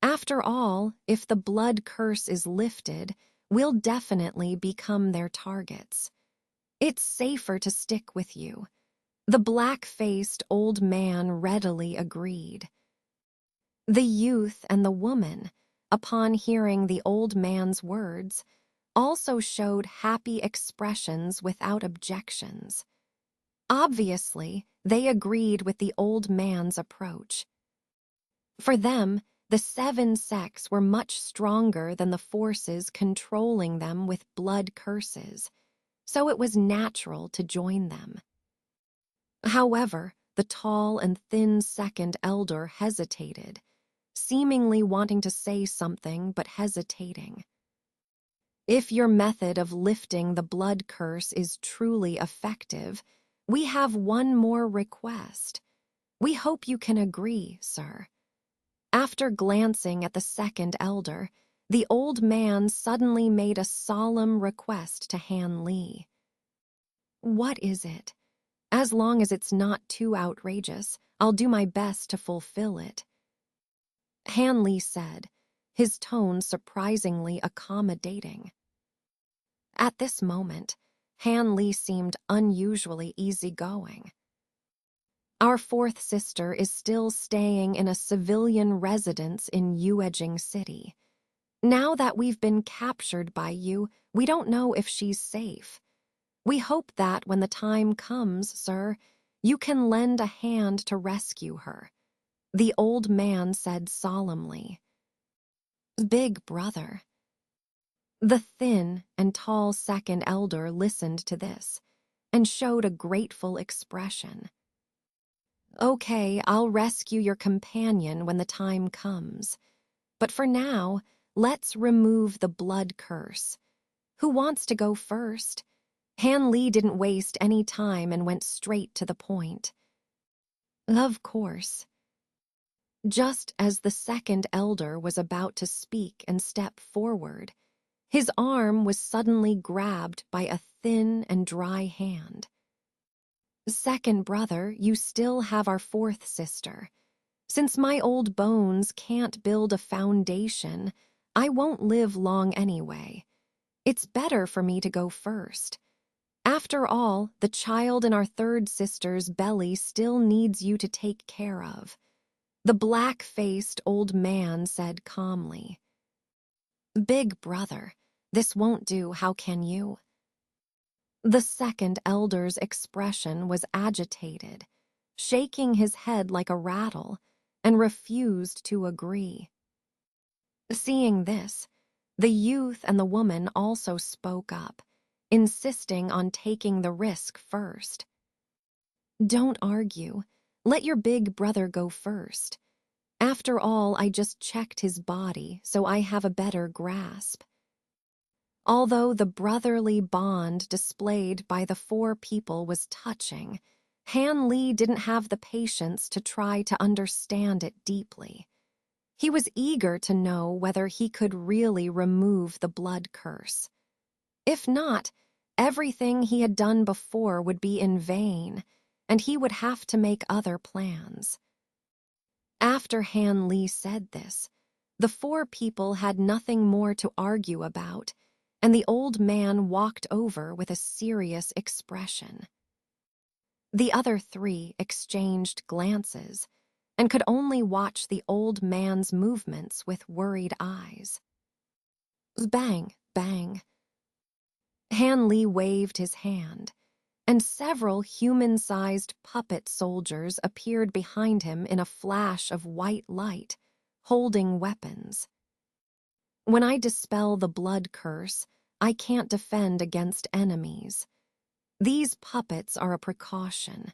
After all, if the blood curse is lifted, we'll definitely become their targets. It's safer to stick with you. The black-faced old man readily agreed. The youth and the woman, upon hearing the old man's words, also showed happy expressions without objections. Obviously, they agreed with the old man's approach. For them, the 7 sects were much stronger than the forces controlling them with blood curses, so it was natural to join them. However, the tall and thin second elder hesitated, seemingly wanting to say something but hesitating. If your method of lifting the blood curse is truly effective, we have one more request. We hope you can agree, sir. After glancing at the second elder, the old man suddenly made a solemn request to Han Li. "What is it? As long as it's not too outrageous, I'll do my best to fulfill it," Han Li said, his tone surprisingly accommodating. At this moment, Han Li seemed unusually easygoing. "Our fourth sister is still staying in a civilian residence in Yuejing City. Now that we've been captured by you, we don't know if she's safe. We hope that when the time comes, sir, you can lend a hand to rescue her," the old man said solemnly. "Big brother." The thin and tall second elder listened to this and showed a grateful expression. "Okay, I'll rescue your companion when the time comes. But for now, let's remove the blood curse. Who wants to go first?" Han Li didn't waste any time and went straight to the point. "Of course." Just as the second elder was about to speak and step forward, his arm was suddenly grabbed by a thin and dry hand. "Second brother, you still have our fourth sister. Since my old bones can't build a foundation, I won't live long anyway. It's better for me to go first. After all, the child in our third sister's belly still needs you to take care of," the black-faced old man said calmly. "Big brother, this won't do, how can you?" The second elder's expression was agitated, shaking his head like a rattle, and refused to agree. Seeing this, the youth and the woman also spoke up, insisting on taking the risk first. "Don't argue. Let your big brother go first. After all, I just checked his body, so I have a better grasp." Although the brotherly bond displayed by the four people was touching, Han Li didn't have the patience to try to understand it deeply. He was eager to know whether he could really remove the blood curse. If not, everything he had done before would be in vain, and he would have to make other plans. After Han Li said this, the four people had nothing more to argue about, and the old man walked over with a serious expression. The other three exchanged glances and could only watch the old man's movements with worried eyes. Bang, bang. Han Li waved his hand, and several human-sized puppet soldiers appeared behind him in a flash of white light, holding weapons. "When I dispel the blood curse, I can't defend against enemies. These puppets are a precaution.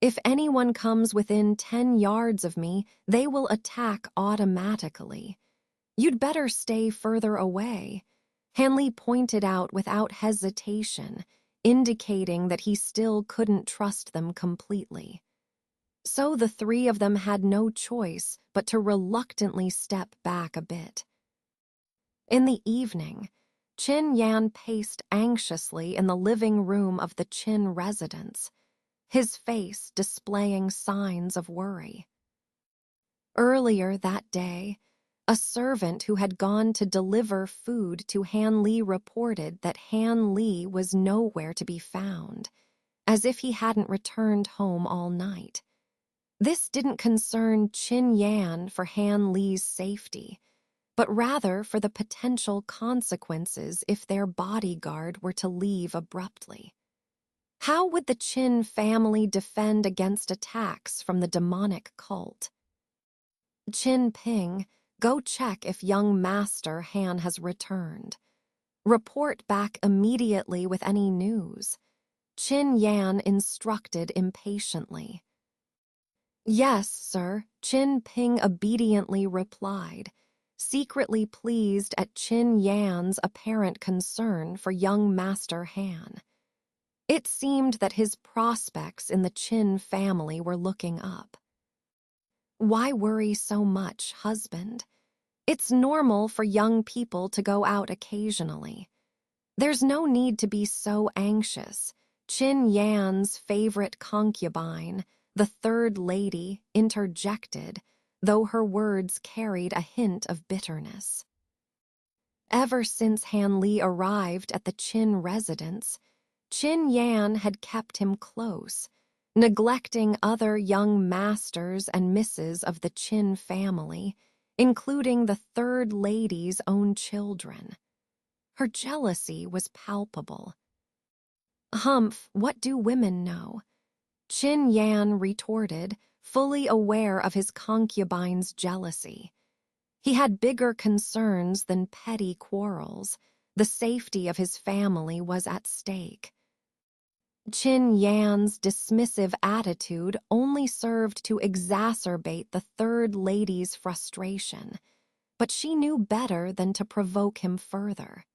If anyone comes within 10 yards of me, they will attack automatically. You'd better stay further away," Han Li pointed out without hesitation, indicating that he still couldn't trust them completely. So the three of them had no choice but to reluctantly step back a bit. In the evening, Qin Yan paced anxiously in the living room of the Qin residence, his face displaying signs of worry. Earlier that day, a servant who had gone to deliver food to Han Li reported that Han Li was nowhere to be found, as if he hadn't returned home all night. This didn't concern Qin Yan for Han Li's safety, but rather for the potential consequences if their bodyguard were to leave abruptly. How would the Qin family defend against attacks from the demonic cult? "Qin Ping, go check if young Master Han has returned. Report back immediately with any news," Qin Yan instructed impatiently. "Yes, sir," Qin Ping obediently replied, secretly pleased at Qin Yan's apparent concern for young Master Han. It seemed that his prospects in the Qin family were looking up. "Why worry so much, husband? It's normal for young people to go out occasionally. There's no need to be so anxious. Qin Yan's favorite concubine, the third lady, interjected, though her words carried a hint of bitterness. Ever since Han Li arrived at the Qin residence, Qin Yan had kept him close, neglecting other young masters and misses of the Qin family, including the third lady's own children. Her jealousy was palpable. "Humph, what do women know?" Qin Yan retorted, fully aware of his concubine's jealousy. He had bigger concerns than petty quarrels. The safety of his family was at stake. Qin Yan's dismissive attitude only served to exacerbate the third lady's frustration, but she knew better than to provoke him further.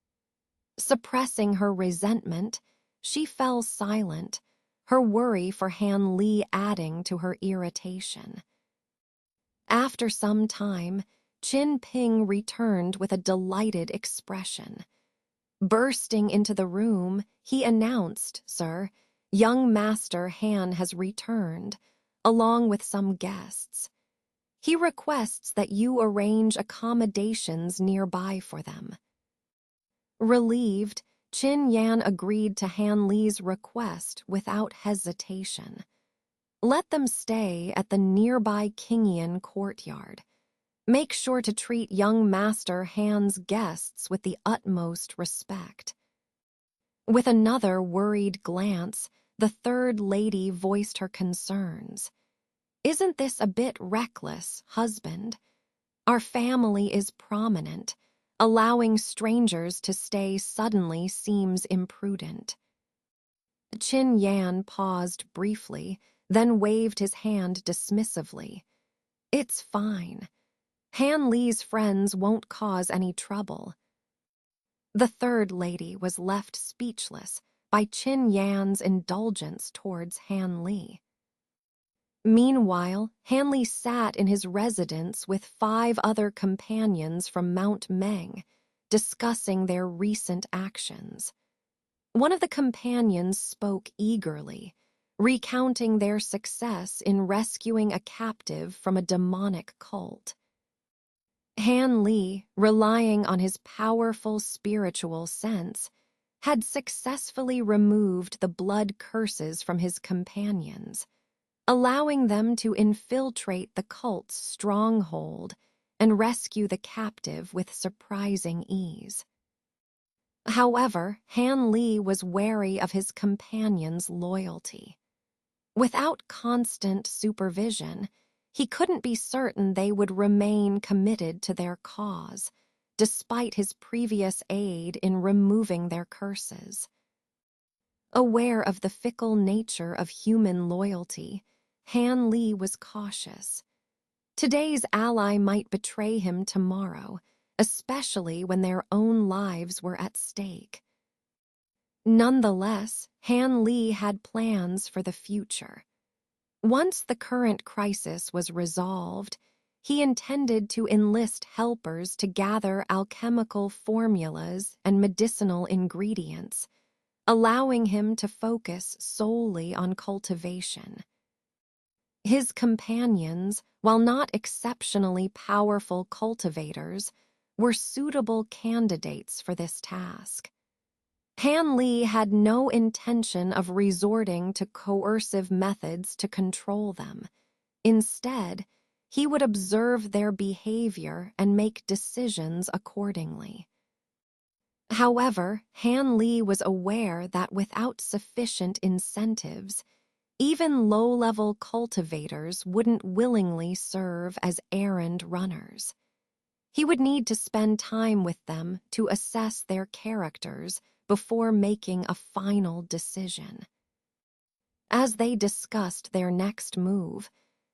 Suppressing her resentment, she fell silent, her worry for Han Li adding to her irritation. After some time, Qin Ping returned with a delighted expression. Bursting into the room, he announced, "Sir, young Master Han has returned, along with some guests. He requests that you arrange accommodations nearby for them." Relieved, Qin Yan agreed to Han Li's request without hesitation. Let them stay at the nearby Kingian courtyard. Make sure to treat young Master Han's guests with the utmost respect. With another worried glance, the third lady voiced her concerns. "Isn't this a bit reckless, husband? Our family is prominent. Allowing strangers to stay suddenly seems imprudent." Qin Yan paused briefly, then waved his hand dismissively. "It's fine. Han Li's friends won't cause any trouble." The third lady was left speechless by Qin Yan's indulgence towards Han Li. Meanwhile, Han Li sat in his residence with 5 other companions from Mount Meng, discussing their recent actions. One of the companions spoke eagerly, recounting their success in rescuing a captive from a demonic cult. Han Li, relying on his powerful spiritual sense, had successfully removed the blood curses from his companions, allowing them to infiltrate the cult's stronghold and rescue the captive with surprising ease. However, Han Li was wary of his companions' loyalty. Without constant supervision, he couldn't be certain they would remain committed to their cause, despite his previous aid in removing their curses. Aware of the fickle nature of human loyalty, Han Li was cautious. Today's ally might betray him tomorrow, especially when their own lives were at stake. Nonetheless, Han Li had plans for the future. Once the current crisis was resolved, he intended to enlist helpers to gather alchemical formulas and medicinal ingredients, allowing him to focus solely on cultivation. His companions, while not exceptionally powerful cultivators, were suitable candidates for this task. Han Li had no intention of resorting to coercive methods to control them. Instead, he would observe their behavior and make decisions accordingly. However, Han Li was aware that without sufficient incentives, even low-level cultivators wouldn't willingly serve as errand runners. He would need to spend time with them to assess their characters before making a final decision. As they discussed their next move,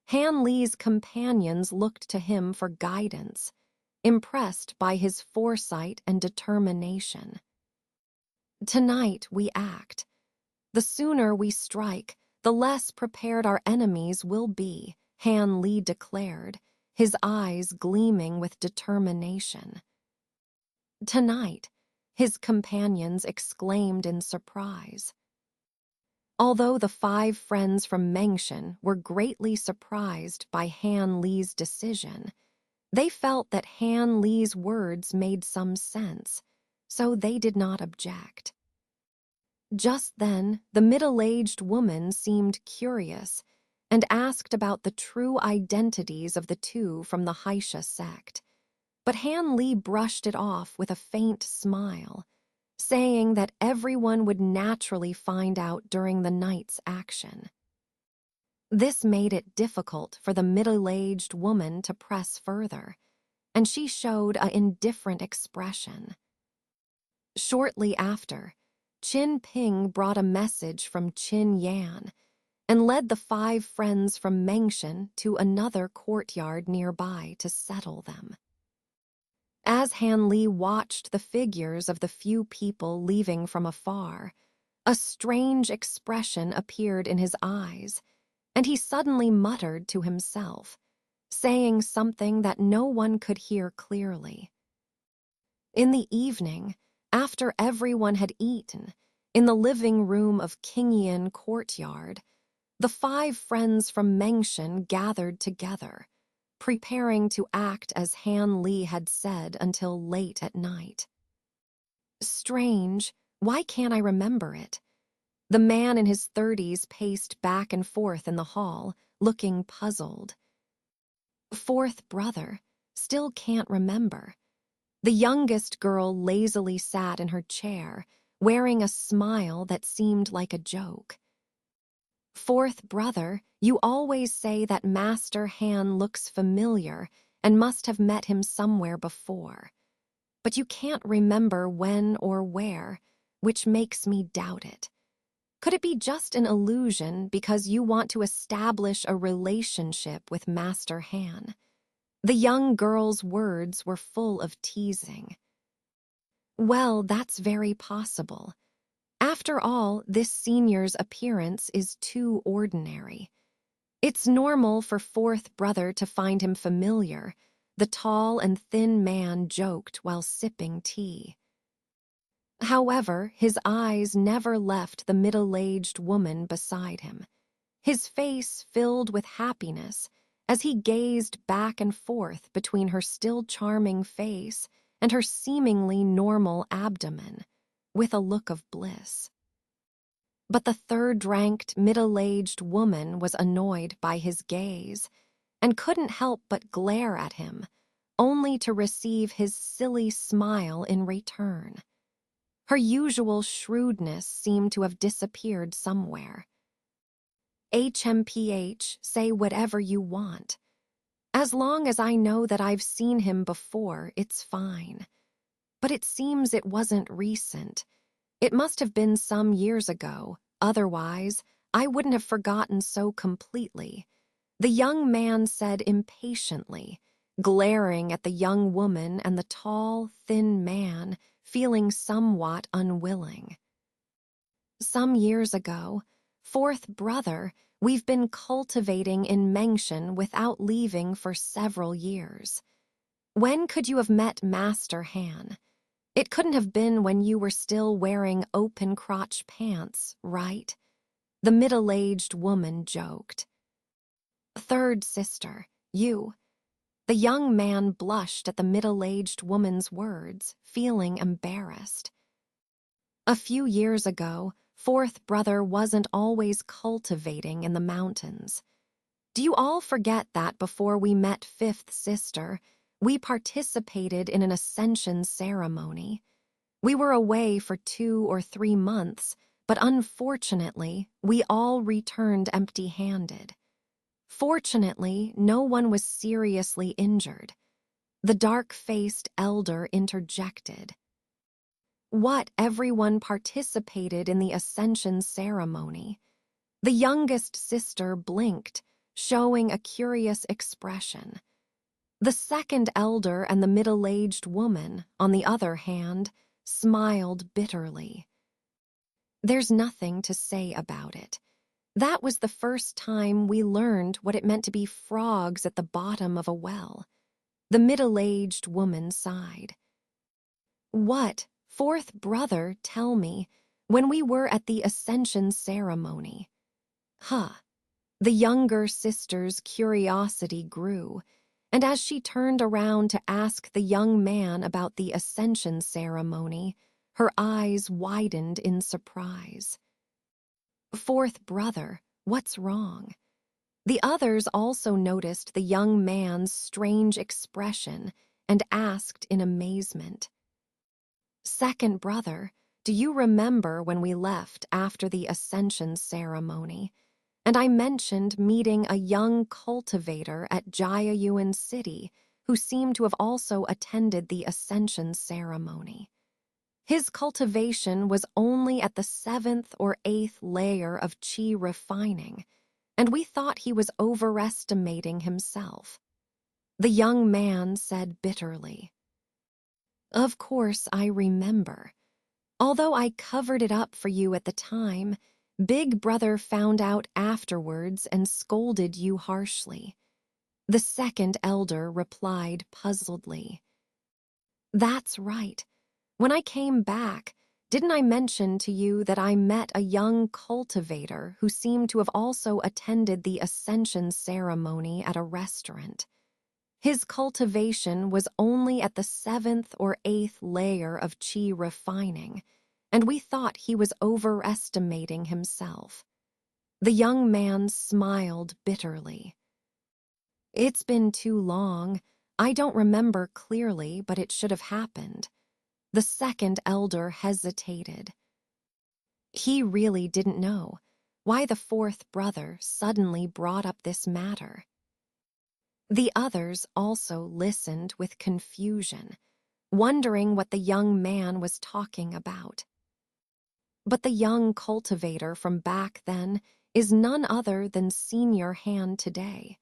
Han Li's companions looked to him for guidance, impressed by his foresight and determination. "Tonight we act. The sooner we strike, the less prepared our enemies will be," Han Li declared, his eyes gleaming with determination. "Tonight," his companions exclaimed in surprise. Although the 5 friends from Mengshan were greatly surprised by Han Li's decision, they felt that Han Li's words made some sense, so they did not object. Just then, the middle-aged woman seemed curious and asked about the true identities of the 2 from the Haisha sect. But Han Li brushed it off with a faint smile, saying that everyone would naturally find out during the night's action. This made it difficult for the middle-aged woman to press further, and she showed an indifferent expression. Shortly after, Qin Ping brought a message from Qin Yan and led the 5 friends from Mengshan to another courtyard nearby to settle them. As Han Li watched the figures of the few people leaving from afar, a strange expression appeared in his eyes, and he suddenly muttered to himself, saying something that no one could hear clearly. In the evening, after everyone had eaten, in the living room of Qingyan Courtyard, the 5 friends from Mengshan gathered together, preparing to act as Han Li had said until late at night. Strange, why can't I remember it? The man in his 30s paced back and forth in the hall, looking puzzled. 4th brother, still can't remember. The youngest girl lazily sat in her chair, wearing a smile that seemed like a joke. 4th brother, you always say that Master Han looks familiar and must have met him somewhere before. But you can't remember when or where, which makes me doubt it. Could it be just an illusion because you want to establish a relationship with Master Han? The young girl's words were full of teasing. Well, that's very possible. After all, this senior's appearance is too ordinary. It's normal for 4th brother to find him familiar, the tall and thin man joked while sipping tea. However, his eyes never left the middle-aged woman beside him. His face filled with happiness as he gazed back and forth between her still charming face and her seemingly normal abdomen, with a look of bliss. But the 3rd-ranked middle-aged woman was annoyed by his gaze and couldn't help but glare at him, only to receive his silly smile in return. Her usual shrewdness seemed to have disappeared somewhere. HMPH, say whatever you want. As long as I know that I've seen him before, it's fine. But it seems it wasn't recent. It must have been some years ago, otherwise, I wouldn't have forgotten so completely. The young man said impatiently, glaring at the young woman and the tall, thin man, feeling somewhat unwilling. Some years ago, 4th brother, we've been cultivating in Mengshan without leaving for several years. When could you have met Master Han? It couldn't have been when you were still wearing open-crotch pants, right? The middle-aged woman joked. 3rd sister, you. The young man blushed at the middle-aged woman's words, feeling embarrassed. A few years ago, 4th brother wasn't always cultivating in the mountains. Do you all forget that before we met 5th sister, we participated in an ascension ceremony? We were away for 2 or 3 months, but unfortunately, we all returned empty-handed. Fortunately, no one was seriously injured. The dark-faced elder interjected. What, everyone participated in the ascension ceremony? The youngest sister blinked, showing a curious expression. The 2nd elder and the middle-aged woman, on the other hand, smiled bitterly. There's nothing to say about it. That was the first time we learned what it meant to be frogs at the bottom of a well. The middle-aged woman sighed. What, fourth brother, tell me, when we were at the ascension ceremony? Huh. The younger sister's curiosity grew, and as she turned around to ask the young man about the ascension ceremony, her eyes widened in surprise. Fourth brother, what's wrong? The others also noticed the young man's strange expression and asked in amazement. Second brother, do you remember when we left after the ascension ceremony, and I mentioned meeting a young cultivator at Jayayuan City who seemed to have also attended the ascension ceremony? His cultivation was only at the 7th or 8th layer of chi refining, and we thought he was overestimating himself. The young man said bitterly, Of course I remember. Although I covered it up for you at the time, Big Brother found out afterwards and scolded you harshly. The second elder replied puzzledly. That's right. When I came back, didn't I mention to you that I met a young cultivator who seemed to have also attended the ascension ceremony at a restaurant? His cultivation was only at the 7th or 8th layer of chi refining, and we thought he was overestimating himself. The young man smiled bitterly. It's been too long. I don't remember clearly, but it should have happened. The second elder hesitated. He really didn't know why the fourth brother suddenly brought up this matter. The others also listened with confusion, wondering what the young man was talking about. But the young cultivator from back then is none other than Senior Han today.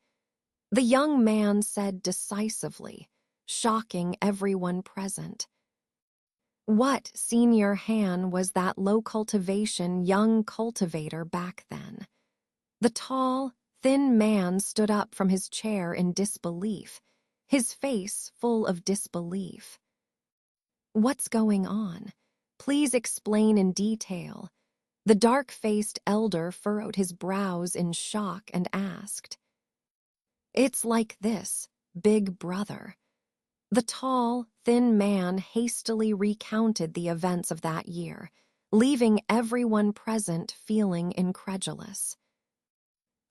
The young man said decisively, shocking everyone present. What Senior Han was that low cultivation young cultivator back then? The tall, thin man stood up from his chair in disbelief, his face full of disbelief. What's going on? Please explain in detail. The dark-faced elder furrowed his brows in shock and asked. It's like this, Big Brother. The tall, thin man hastily recounted the events of that year, leaving everyone present feeling incredulous.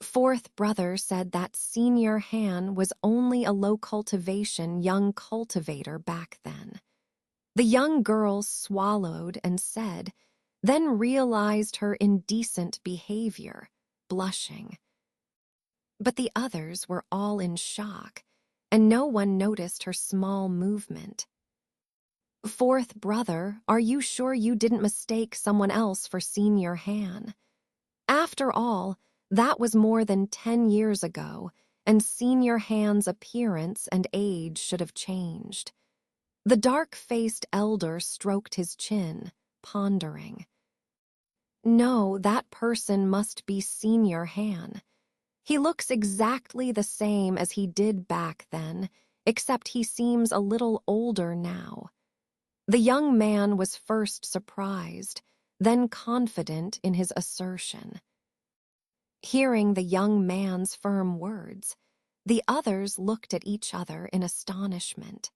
Fourth brother said that Senior Han was only a low cultivation young cultivator back then. The young girl swallowed and said, then realized her indecent behavior, blushing. But the others were all in shock, and no one noticed her small movement. Fourth brother, are you sure you didn't mistake someone else for Senior Han? After all, that was more than 10 years ago, and Senior Han's appearance and age should have changed. The dark-faced elder stroked his chin, pondering. No, that person must be Senior Han. He looks exactly the same as he did back then, except he seems a little older now. The young man was first surprised, then confident in his assertion. Hearing the young man's firm words, the others looked at each other in astonishment.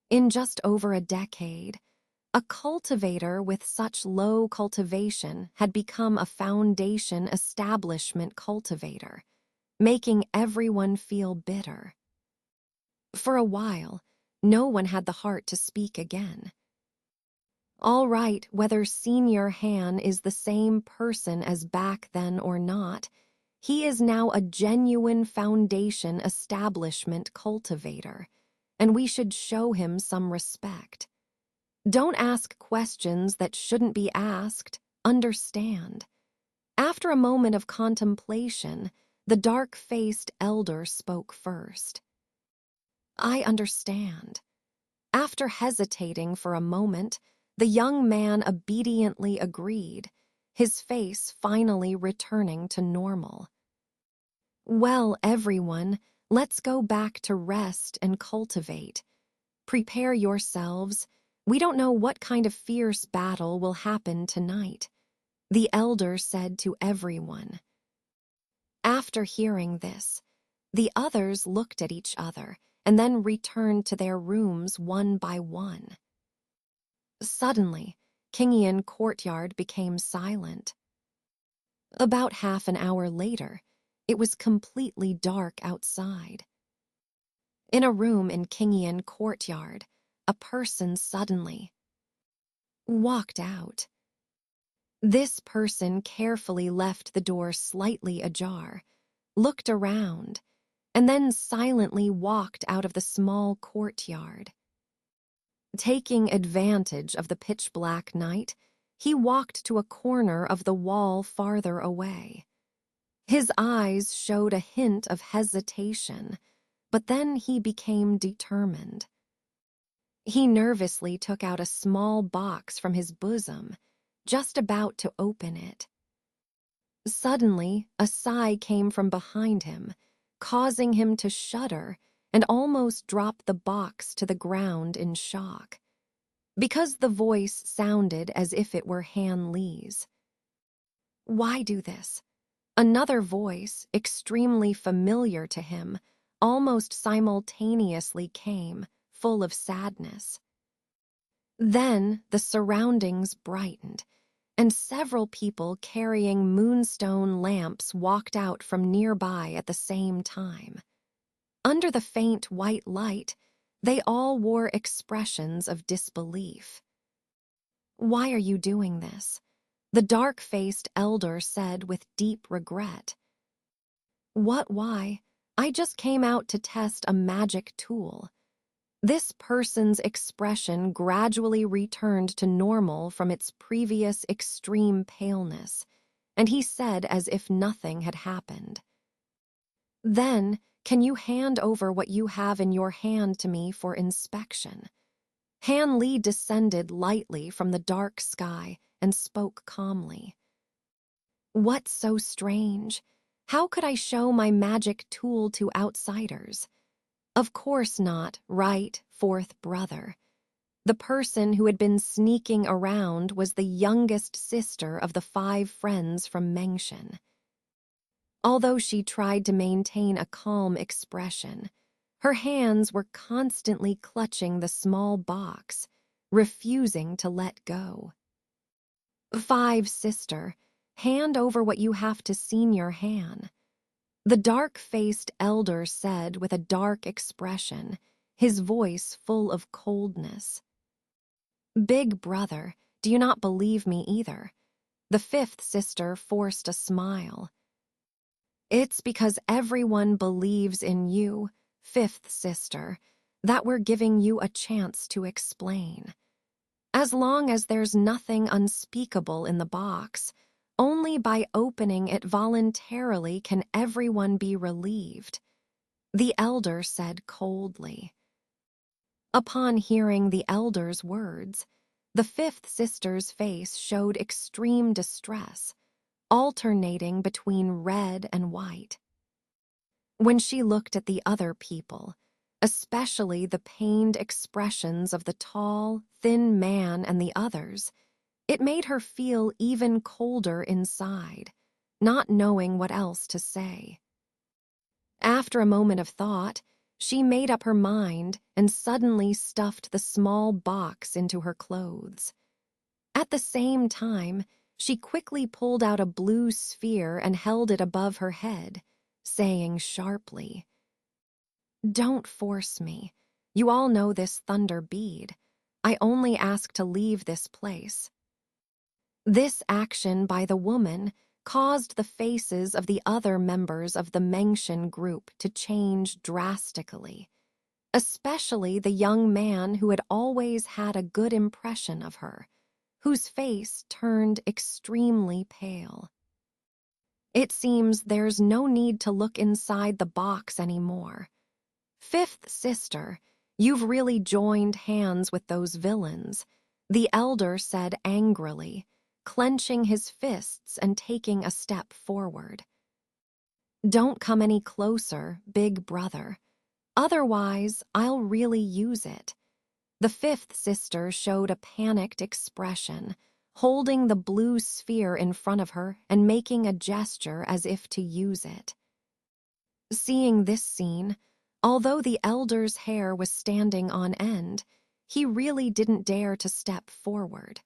In just over a decade, a cultivator with such low cultivation had become a foundation establishment cultivator, making everyone feel bitter. For a while, no one had the heart to speak again. All right, whether Senior Han is the same person as back then or not, he is now a genuine foundation establishment cultivator, and we should show him some respect. Don't ask questions that shouldn't be asked, understand. After a moment of contemplation, the dark-faced elder spoke first. I understand. After hesitating for a moment, the young man obediently agreed, his face finally returning to normal. "Well, everyone, let's go back to rest and cultivate. Prepare yourselves. We don't know what kind of fierce battle will happen tonight," the elder said to everyone. After hearing this, the others looked at each other and then returned to their rooms one by one. Suddenly, Kingian Courtyard became silent. About half an hour later, it was completely dark outside. In a room in Kingian Courtyard, a person suddenly walked out. This person carefully left the door slightly ajar, looked around, and then silently walked out of the small courtyard. Taking advantage of the pitch-black night, he walked to a corner of the wall farther away. His eyes showed a hint of hesitation, but then he became determined. He nervously took out a small box from his bosom, just about to open it. Suddenly, a sigh came from behind him, causing him to shudder and almost drop the box to the ground in shock, because the voice sounded as if it were Han Lee's. "Why do this?" Another voice, extremely familiar to him, almost simultaneously came, full of sadness. Then the surroundings brightened, and several people carrying moonstone lamps walked out from nearby at the same time. Under the faint white light, they all wore expressions of disbelief. "Why are you doing this?" the dark-faced elder said with deep regret. "What why? I just came out to test a magic tool." This person's expression gradually returned to normal from its previous extreme paleness, and he said as if nothing had happened. "Then, can you hand over what you have in your hand to me for inspection?" Han Li descended lightly from the dark sky and spoke calmly. "What's so strange? How could I show my magic tool to outsiders?" "Of course not, right, fourth brother." The person who had been sneaking around was the youngest sister of the 5 friends from Mengshan. Although she tried to maintain a calm expression, her hands were constantly clutching the small box, refusing to let go. "5 sister, hand over what you have to Senior Han," the dark-faced elder said with a dark expression, his voice full of coldness. "Big brother, do you not believe me either?" The 5th sister forced a smile. "It's because everyone believes in you, 5th sister, that we're giving you a chance to explain. As long as there's nothing unspeakable in the box, only by opening it voluntarily can everyone be relieved," the elder said coldly. Upon hearing the elder's words, the 5th sister's face showed extreme distress, alternating between red and white. When she looked at the other people, especially the pained expressions of the tall, thin man and the others, it made her feel even colder inside, not knowing what else to say. After a moment of thought, she made up her mind and suddenly stuffed the small box into her clothes. At the same time, she quickly pulled out a blue sphere and held it above her head, saying sharply, "Don't force me. You all know this thunder bead. I only ask to leave this place." This action by the woman caused the faces of the other members of the Mengshan group to change drastically, especially the young man who had always had a good impression of her, whose face turned extremely pale. "It seems there's no need to look inside the box anymore. 5th sister, you've really joined hands with those villains," the elder said angrily, clenching his fists and taking a step forward. "Don't come any closer, big brother. Otherwise, I'll really use it." The fifth sister showed a panicked expression, holding the blue sphere in front of her and making a gesture as if to use it. Seeing this scene, although the elder's hair was standing on end, he really didn't dare to step forward.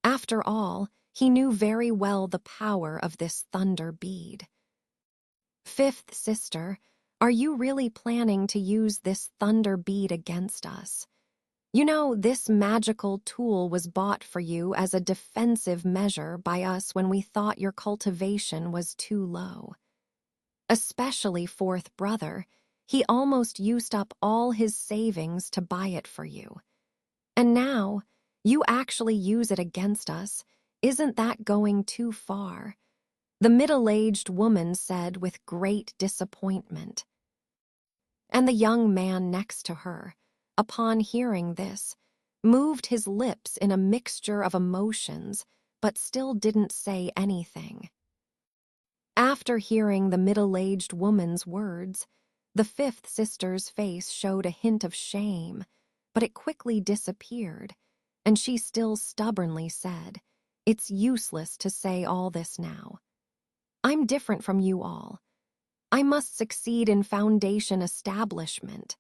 After all, he knew very well the power of this thunder bead. "Fifth sister, are you really planning to use this thunder bead against us? You know, this magical tool was bought for you as a defensive measure by us when we thought your cultivation was too low. Especially fourth brother, he almost used up all his savings to buy it for you. And now, you actually use it against us. Isn't that going too far?" the middle-aged woman said with great disappointment. And the young man next to her, upon hearing this, moved his lips in a mixture of emotions, but still didn't say anything. After hearing the middle-aged woman's words, the fifth sister's face showed a hint of shame, but it quickly disappeared, and she still stubbornly said, "It's useless to say all this now. I'm different from you all. I must succeed in foundation establishment."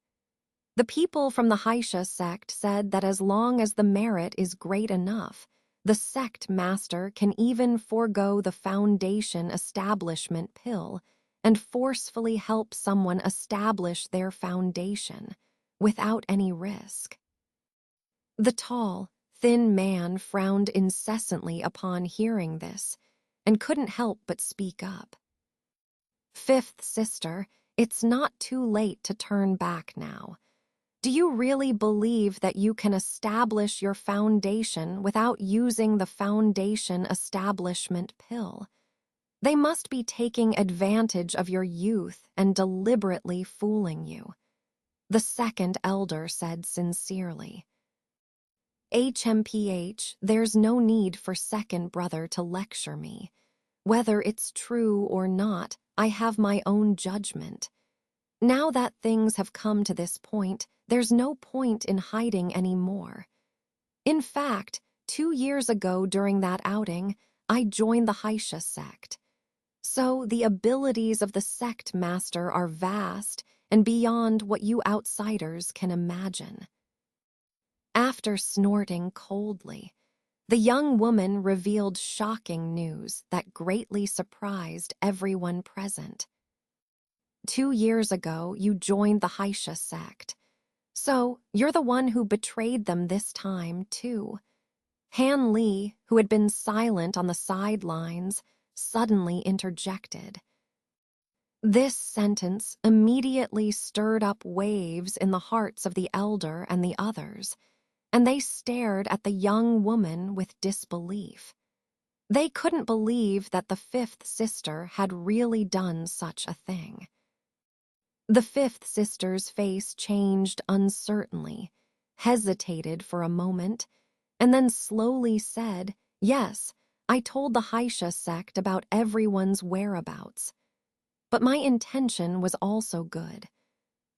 The people from the Haisha sect said that as long as the merit is great enough, the sect master can even forego the foundation establishment pill and forcefully help someone establish their foundation without any risk. The tall, thin man frowned incessantly upon hearing this and couldn't help but speak up. "Fifth sister, it's not too late to turn back now. Do you really believe that you can establish your foundation without using the foundation establishment pill? They must be taking advantage of your youth and deliberately fooling you," the second elder said sincerely. "HMPH, there's no need for second brother to lecture me. Whether it's true or not, I have my own judgment. Now that things have come to this point, there's no point in hiding anymore. In fact, 2 years ago during that outing, I joined the Haisha sect. So the abilities of the sect master are vast and beyond what you outsiders can imagine." After snorting coldly, the young woman revealed shocking news that greatly surprised everyone present. 2 years ago, you joined the Haisha sect. So, you're the one who betrayed them this time, too. Han Li, who had been silent on the sidelines, suddenly interjected. This sentence immediately stirred up waves in the hearts of the elder and the others, and they stared at the young woman with disbelief. They couldn't believe that the fifth sister had really done such a thing. The fifth sister's face changed uncertainly, hesitated for a moment, and then slowly said, "Yes, I told the Haisha sect about everyone's whereabouts. But my intention was also good.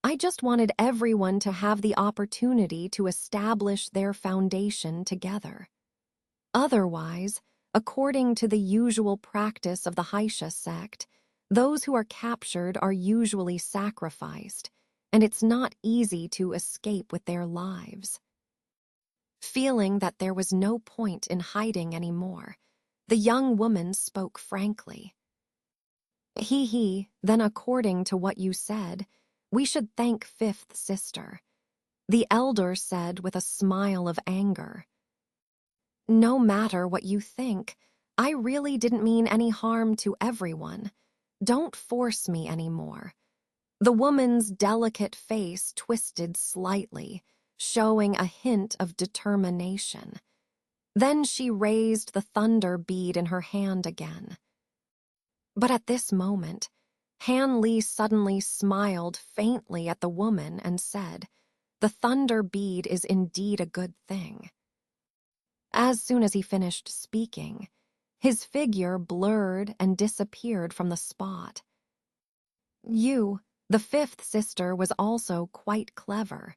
I just wanted everyone to have the opportunity to establish their foundation together. Otherwise, according to the usual practice of the Haisha sect, those who are captured are usually sacrificed, and it's not easy to escape with their lives." Feeling that there was no point in hiding anymore, the young woman spoke frankly. Then according to what you said, we should thank fifth sister," the elder said with a smile of anger. "No matter what you think, I really didn't mean any harm to everyone. Don't force me anymore." The woman's delicate face twisted slightly, showing a hint of determination. Then she raised the thunder bead in her hand again. But at this moment, Han Li suddenly smiled faintly at the woman and said, "The thunder bead is indeed a good thing." As soon as he finished speaking, his figure blurred and disappeared from the spot. The fifth sister, was also quite clever.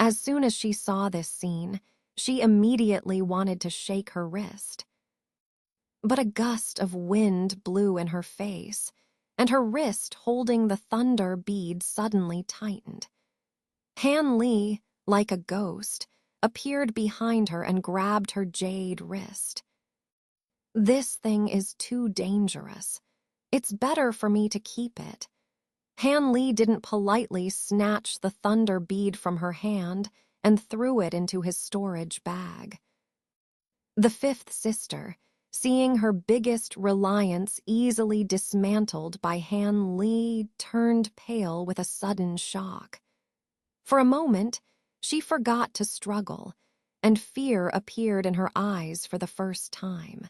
As soon as she saw this scene, she immediately wanted to shake her wrist. But a gust of wind blew in her face, and her wrist holding the thunder bead suddenly tightened. Han Li, like a ghost, appeared behind her and grabbed her jade wrist. "This thing is too dangerous. It's better for me to keep it." Han Li didn't politely snatch the thunder bead from her hand and threw it into his storage bag. The fifth sister, seeing her biggest reliance easily dismantled by Han Li, turned pale with a sudden shock. For a moment, she forgot to struggle, and fear appeared in her eyes for the first time.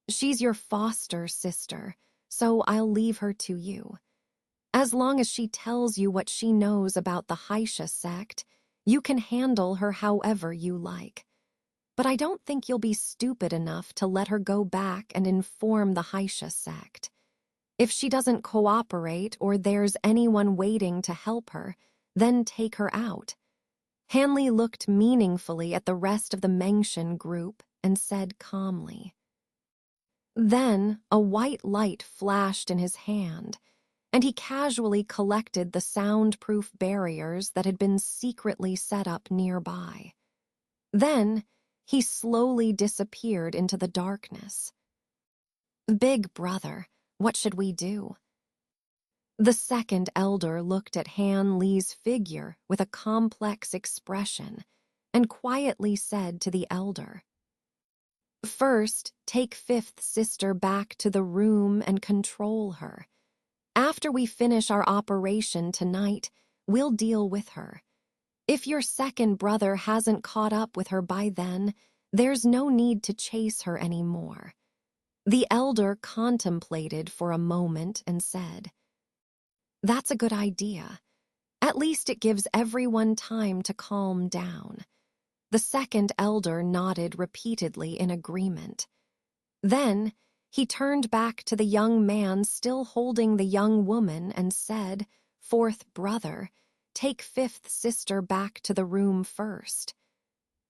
"She's your foster sister, so I'll leave her to you. As long as she tells you what she knows about the Haisha sect, you can handle her however you like. But I don't think you'll be stupid enough to let her go back and inform the Haisha sect. If she doesn't cooperate or there's anyone waiting to help her, then take her out." Hanley looked meaningfully at the rest of the Mengshan group and said calmly. Then a white light flashed in his hand, and he casually collected the soundproof barriers that had been secretly set up nearby. Then he slowly disappeared into the darkness. "Big brother, what should we do?" The second elder looked at Han Li's figure with a complex expression and quietly said to the elder, "First, take fifth sister back to the room and control her. After we finish our operation tonight, we'll deal with her. If your second brother hasn't caught up with her by then, there's no need to chase her anymore." The elder contemplated for a moment and said, "That's a good idea. At least it gives everyone time to calm down." The second elder nodded repeatedly in agreement. Then he turned back to the young man still holding the young woman and said, "Fourth brother, take fifth sister back to the room first."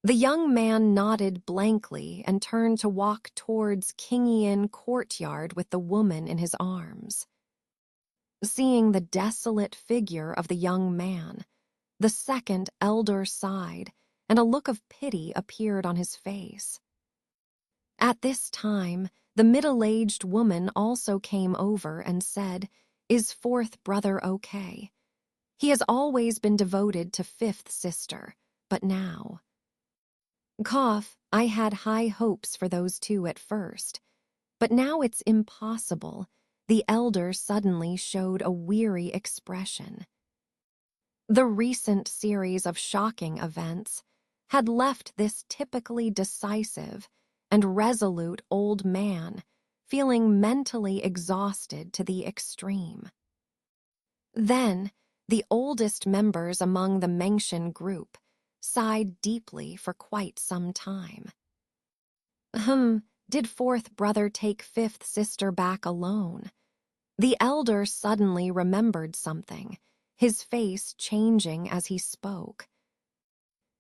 The young man nodded blankly and turned to walk towards Kingian courtyard with the woman in his arms. Seeing the desolate figure of the young man, the second elder sighed, and a look of pity appeared on his face. At this time, the middle-aged woman also came over and said, "Is fourth brother okay? He has always been devoted to fifth sister, but now..." I had high hopes for those two at first, but now it's impossible." The elder suddenly showed a weary expression. The recent series of shocking events had left this typically decisive and resolute old man feeling mentally exhausted to the extreme. Then, the oldest members among the Mengshan group sighed deeply for quite some time. Did fourth brother take fifth sister back alone?" The elder suddenly remembered something, his face changing as he spoke.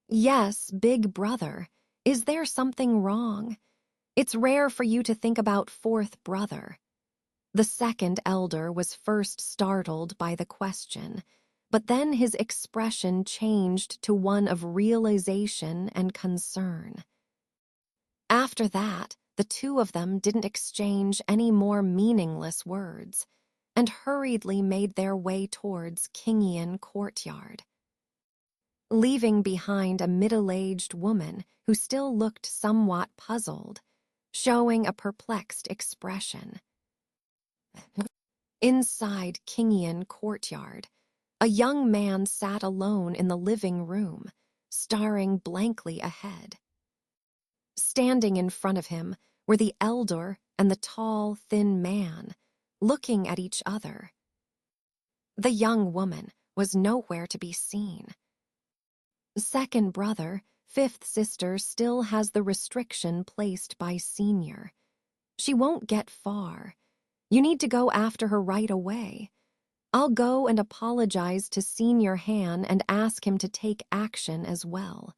"Yes, big brother. Is there something wrong? It's rare for you to think about fourth brother." The second elder was first startled by the question, but then his expression changed to one of realization and concern. After that, the two of them didn't exchange any more meaningless words and hurriedly made their way towards Kingian courtyard, leaving behind a middle-aged woman who still looked somewhat puzzled, showing a perplexed expression. Inside Kingian courtyard, a young man sat alone in the living room, staring blankly ahead. Standing in front of him were the elder and the tall, thin man, looking at each other. The young woman was nowhere to be seen. "Second brother, fifth sister still has the restriction placed by senior. She won't get far. You need to go after her right away. I'll go and apologize to Senior Han and ask him to take action as well.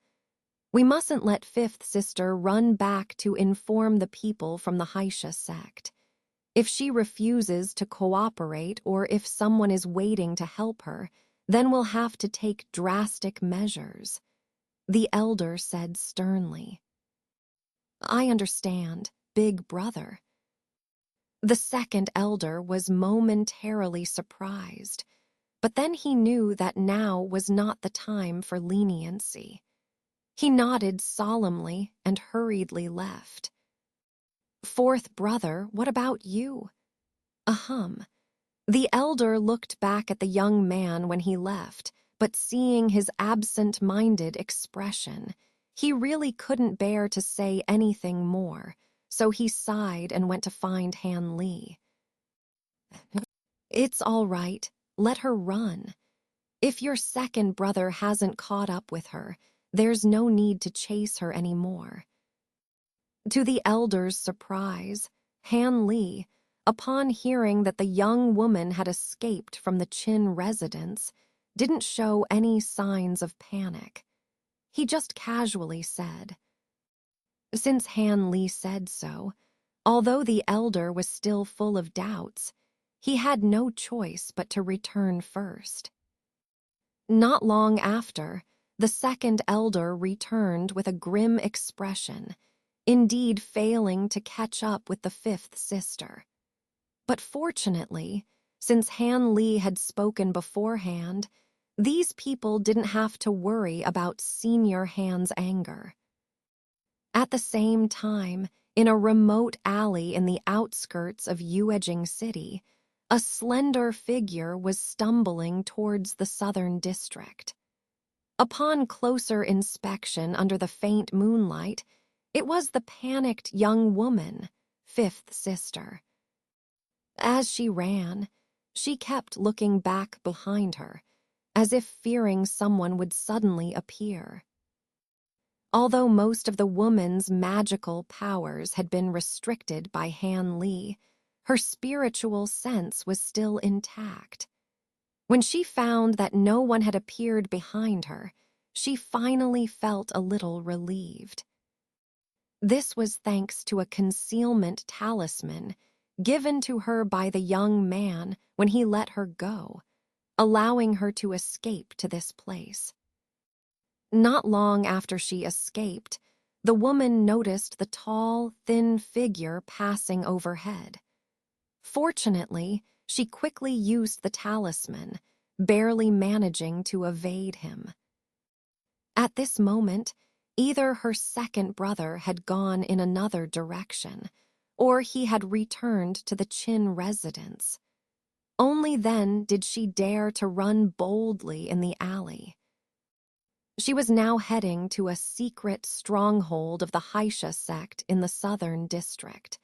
We mustn't let fifth sister run back to inform the people from the Haisha sect. If she refuses to cooperate or if someone is waiting to help her, then we'll have to take drastic measures, the elder said sternly. I understand, big brother. The second elder was momentarily surprised, but then he knew that now was not the time for leniency. He nodded solemnly and hurriedly left. Fourth brother, what about you? Ahem. The elder looked back at the young man when he left, but seeing his absent-minded expression, he really couldn't bear to say anything more, so he sighed and went to find Han Li. It's all right. Let her run. If your second brother hasn't caught up with her, there's no need to chase her anymore. To the elder's surprise, Han Li, upon hearing that the young woman had escaped from the Qin residence, didn't show any signs of panic. He just casually said. Since Han Li said so, although the elder was still full of doubts, he had no choice but to return first. Not long after, the second elder returned with a grim expression, indeed failing to catch up with the fifth sister. But fortunately, since Han Li had spoken beforehand, these people didn't have to worry about Senior Han's anger. At the same time, in a remote alley in the outskirts of Yuejing City, a slender figure was stumbling towards the southern district. Upon closer inspection under the faint moonlight, it was the panicked young woman, fifth sister. As she ran, she kept looking back behind her, as if fearing someone would suddenly appear. Although most of the woman's magical powers had been restricted by Han Li, her spiritual sense was still intact. When she found that no one had appeared behind her, she finally felt a little relieved. This was thanks to a concealment talisman given to her by the young man when he let her go, allowing her to escape to this place. Not long after she escaped, the woman noticed the tall, thin figure passing overhead. Fortunately, she quickly used the talisman, barely managing to evade him. At this moment, either her second brother had gone in another direction, or he had returned to the Qin residence. Only then did she dare to run boldly in the alley. She was now heading to a secret stronghold of the Haisha sect in the southern district,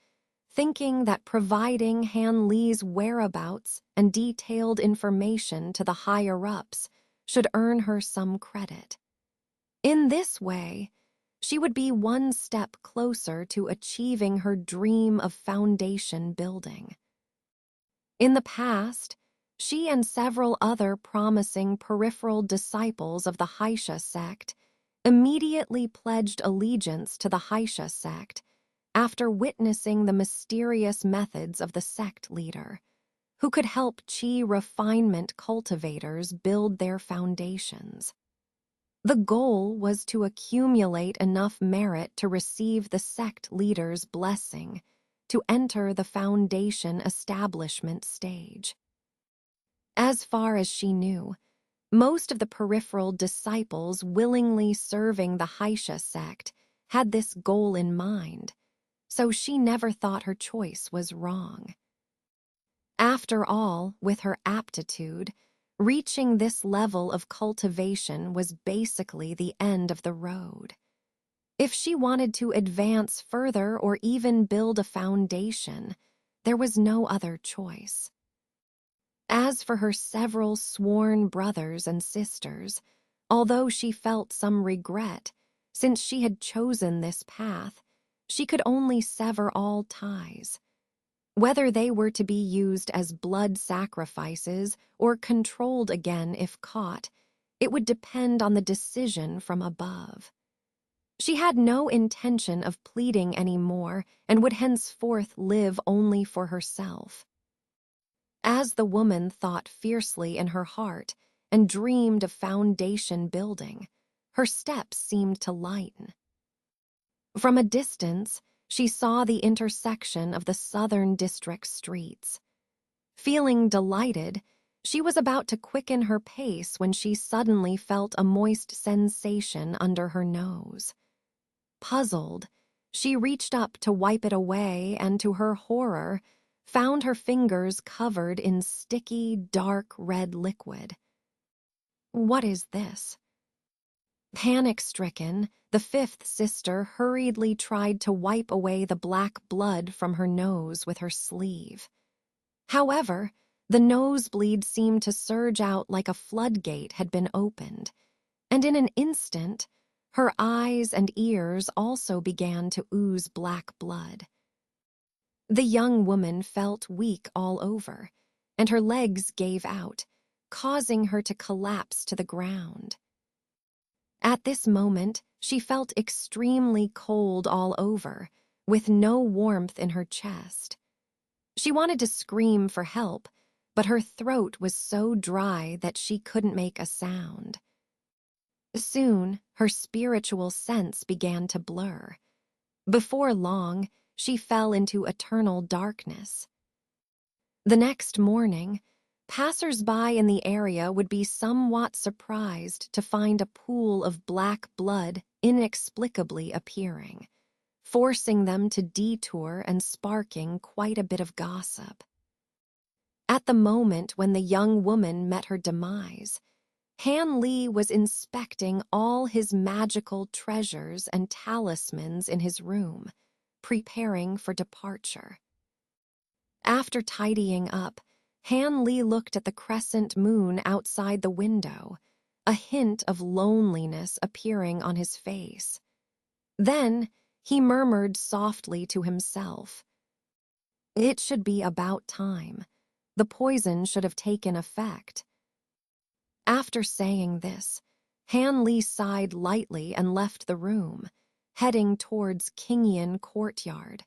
thinking that providing Han Li's whereabouts and detailed information to the higher-ups should earn her some credit. In this way, she would be one step closer to achieving her dream of foundation building. In the past, she and several other promising peripheral disciples of the Haisha sect immediately pledged allegiance to the Haisha sect after witnessing the mysterious methods of the sect leader, who could help Qi refinement cultivators build their foundations. The goal was to accumulate enough merit to receive the sect leader's blessing to enter the foundation establishment stage. As far as she knew, most of the peripheral disciples willingly serving the Haisha sect had this goal in mind, so she never thought her choice was wrong. After all, with her aptitude, reaching this level of cultivation was basically the end of the road. If she wanted to advance further or even build a foundation, there was no other choice. As for her several sworn brothers and sisters, although she felt some regret, Since she had chosen this path, she could only sever all ties. Whether they were to be used as blood sacrifices or controlled again if caught, it would depend on the decision from above. She had no intention of pleading any more and would henceforth live only for herself. As the woman thought fiercely in her heart and dreamed of foundation building, her steps seemed to lighten. From a distance, she saw the intersection of the Southern District streets. Feeling delighted, she was about to quicken her pace when she suddenly felt a moist sensation under her nose. Puzzled, she reached up to wipe it away and, to her horror, found her fingers covered in sticky, dark red liquid. What is this? Panic-stricken, the fifth sister hurriedly tried to wipe away the black blood from her nose with her sleeve. However, the nosebleed seemed to surge out like a floodgate had been opened, and in an instant, her eyes and ears also began to ooze black blood. The young woman felt weak all over, and her legs gave out, causing her to collapse to the ground. At this moment, she felt extremely cold all over, with no warmth in her chest. She wanted to scream for help, but her throat was so dry that she couldn't make a sound. Soon, her spiritual sense began to blur. Before long, she fell into eternal darkness. The next morning, passers-by in the area would be somewhat surprised to find a pool of black blood inexplicably appearing, forcing them to detour and sparking quite a bit of gossip. At the moment when the young woman met her demise, Han Li was inspecting all his magical treasures and talismans in his room, preparing for departure. After tidying up, Han Li looked at the crescent moon outside the window, a hint of loneliness appearing on his face. Then he murmured softly to himself, "It should be about time. The poison should have taken effect." After saying this, Han Li sighed lightly and left the room, heading towards Kingian Courtyard.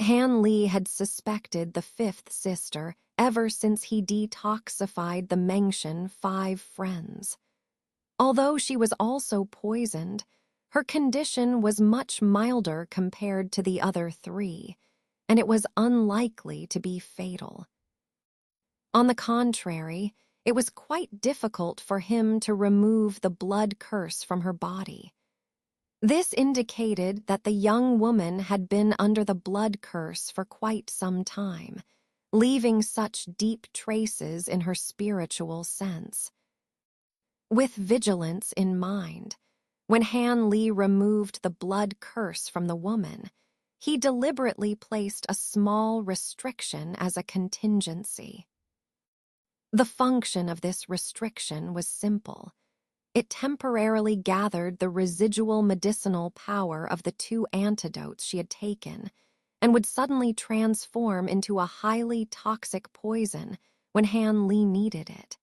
Han Li had suspected the fifth sister ever since he detoxified the Mengshan 5 friends. Although she was also poisoned, her condition was much milder compared to the other 3, and it was unlikely to be fatal. On the contrary, it was quite difficult for him to remove the blood curse from her body. This indicated that the young woman had been under the blood curse for quite some time, leaving such deep traces in her spiritual sense. With vigilance in mind, when Han Li removed the blood curse from the woman, he deliberately placed a small restriction as a contingency. The function of this restriction was simple. It temporarily gathered the residual medicinal power of the 2 antidotes she had taken and would suddenly transform into a highly toxic poison when Han Li needed it.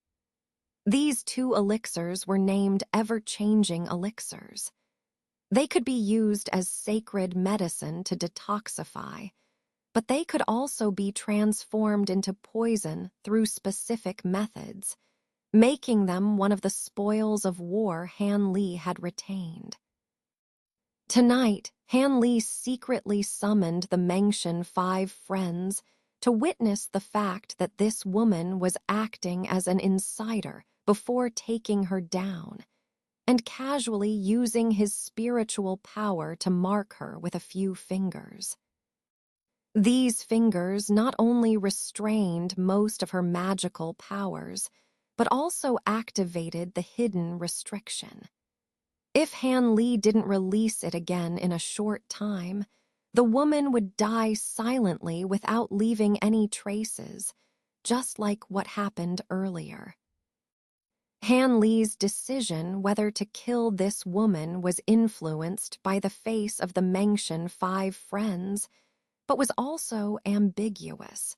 These 2 elixirs were named ever-changing elixirs. They could be used as sacred medicine to detoxify, but they could also be transformed into poison through specific methods, making them one of the spoils of war Han Li had retained. Tonight, Han Li secretly summoned the Mengshan 5 friends to witness the fact that this woman was acting as an insider before taking her down, and casually using his spiritual power to mark her with a few fingers. These fingers not only restrained most of her magical powers, but also activated the hidden restriction. If Han Li didn't release it again in a short time, the woman would die silently without leaving any traces, just like what happened earlier. Han Li's decision whether to kill this woman was influenced by the face of the Mengshan five friends, but was also ambiguous.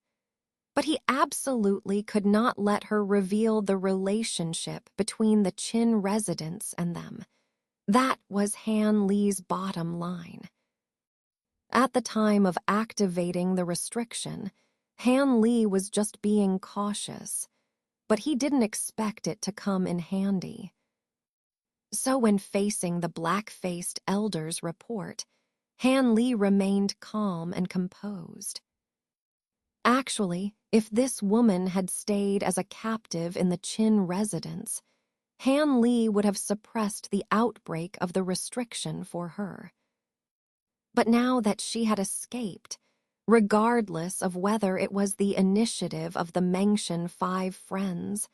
But he absolutely could not let her reveal the relationship between the Qin residents and them. That was Han Li's bottom line. At the time of activating the restriction, Han Li was just being cautious, but he didn't expect it to come in handy. So when facing the black-faced elder's report, Han Li remained calm and composed. Actually, if this woman had stayed as a captive in the Qin residence, Han Li would have suppressed the outbreak of the restriction for her. But now that she had escaped, regardless of whether it was the initiative of the Mengshan five friends,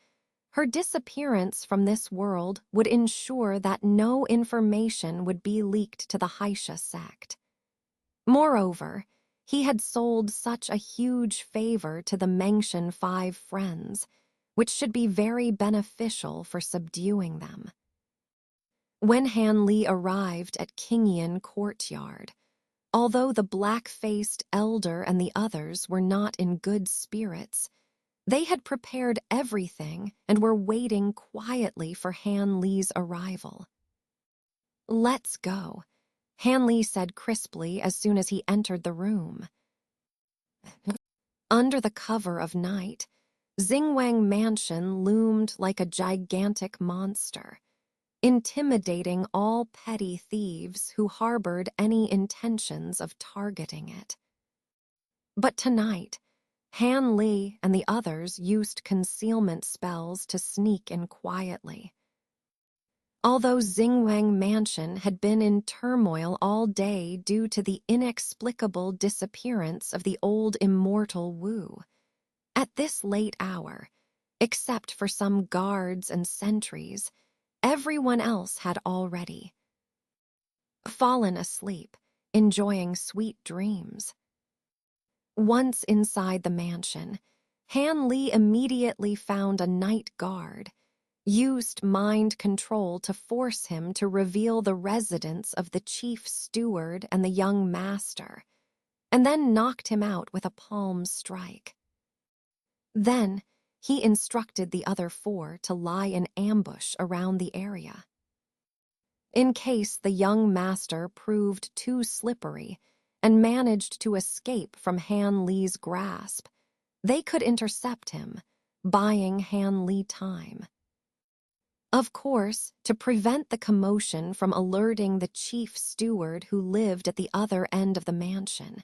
her disappearance from this world would ensure that no information would be leaked to the Haisha sect. Moreover, he had sold such a huge favor to the Mengshan five friends, which should be very beneficial for subduing them. When Han Li arrived at Kingian Courtyard, although the black-faced elder and the others were not in good spirits, they had prepared everything and were waiting quietly for Han Li's arrival. "Let's go," Han Li said crisply as soon as he entered the room. Under the cover of night, Xingwang Mansion loomed like a gigantic monster, intimidating all petty thieves who harbored any intentions of targeting it. But tonight, Han Li and the others used concealment spells to sneak in quietly. Although Xingwang Mansion had been in turmoil all day due to the inexplicable disappearance of the old immortal Wu, at this late hour, except for some guards and sentries, everyone else had already fallen asleep, enjoying sweet dreams. Once inside the mansion, Han Li immediately found a night guard, used mind control to force him to reveal the residence of the chief steward and the young master, and then knocked him out with a palm strike. Then, he instructed the other four to lie in ambush around the area. In case the young master proved too slippery and managed to escape from Han Li's grasp, they could intercept him, buying Han Li time. Of course, to prevent the commotion from alerting the chief steward who lived at the other end of the mansion,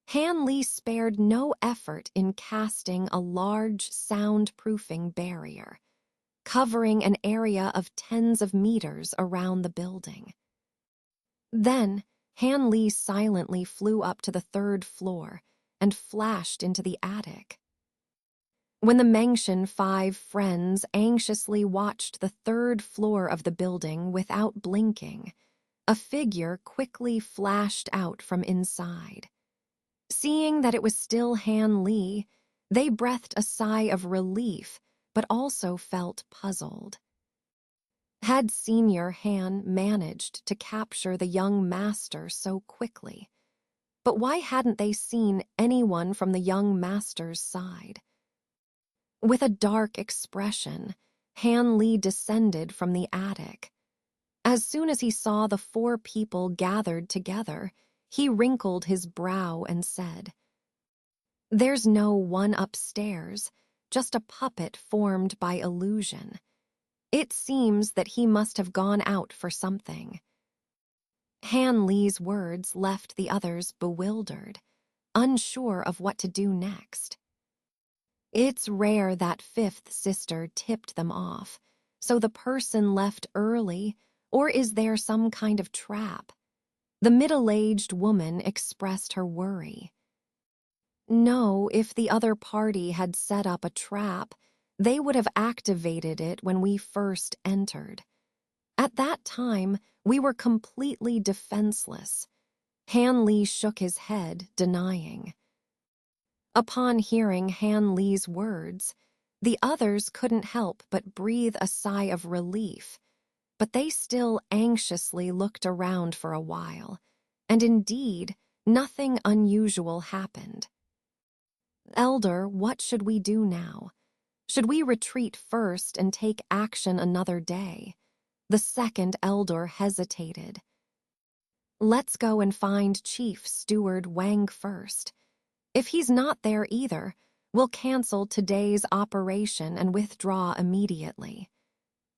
Han Li spared no effort in casting a large soundproofing barrier, covering an area of tens of meters around the building. Then, Han Li silently flew up to the third floor and flashed into the attic. When the Mengshan five friends anxiously watched the third floor of the building without blinking, a figure quickly flashed out from inside. Seeing that it was still Han Li, they breathed a sigh of relief, but also felt puzzled. Had Senior Han managed to capture the young master so quickly? But why hadn't they seen anyone from the young master's side? With a dark expression, Han Li descended from the attic. As soon as he saw the four people gathered together, he wrinkled his brow and said, "There's no one upstairs, just a puppet formed by illusion. It seems that he must have gone out for something." Han Li's words left the others bewildered, unsure of what to do next. It's rare that fifth sister tipped them off, so the person left early, or is there some kind of trap? The middle-aged woman expressed her worry. No, if the other party had set up a trap, they would have activated it when we first entered. At that time, we were completely defenseless. Han Li shook his head, denying. Upon hearing Han Li's words, The others couldn't help but breathe a sigh of relief, but they still anxiously looked around for a while, and indeed, nothing unusual happened. "Elder, what should we do now? Should we retreat first and take action another day?" The second elder hesitated. "Let's go and find Chief Steward Wang first. If he's not there either, we'll cancel today's operation and withdraw immediately,"